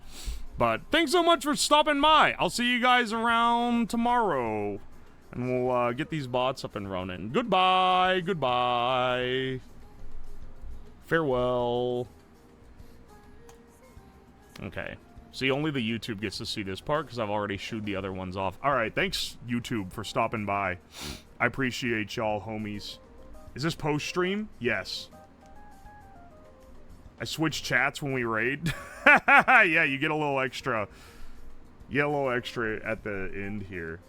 But thanks so much for stopping by. I'll see you guys around tomorrow. And we'll get these bots up and running. Goodbye. Goodbye. Farewell. Okay. See, only the YouTube gets to see this part because I've already shooed the other ones off. Alright, thanks, YouTube, for stopping by. I appreciate y'all, homies. Is this post-stream? Yes. I switch chats when we raid. Yeah, you get a little extra. You get a little extra at the end here.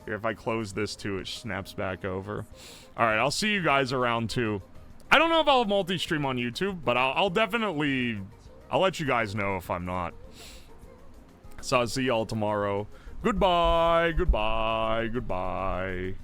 Here, if I close this too, it snaps back over. Alright, I'll see you guys around too. I don't know if I'll multi-stream on YouTube, but I'll definitely... I'll let you guys know if I'm not. So I'll see y'all tomorrow. Goodbye, goodbye, goodbye.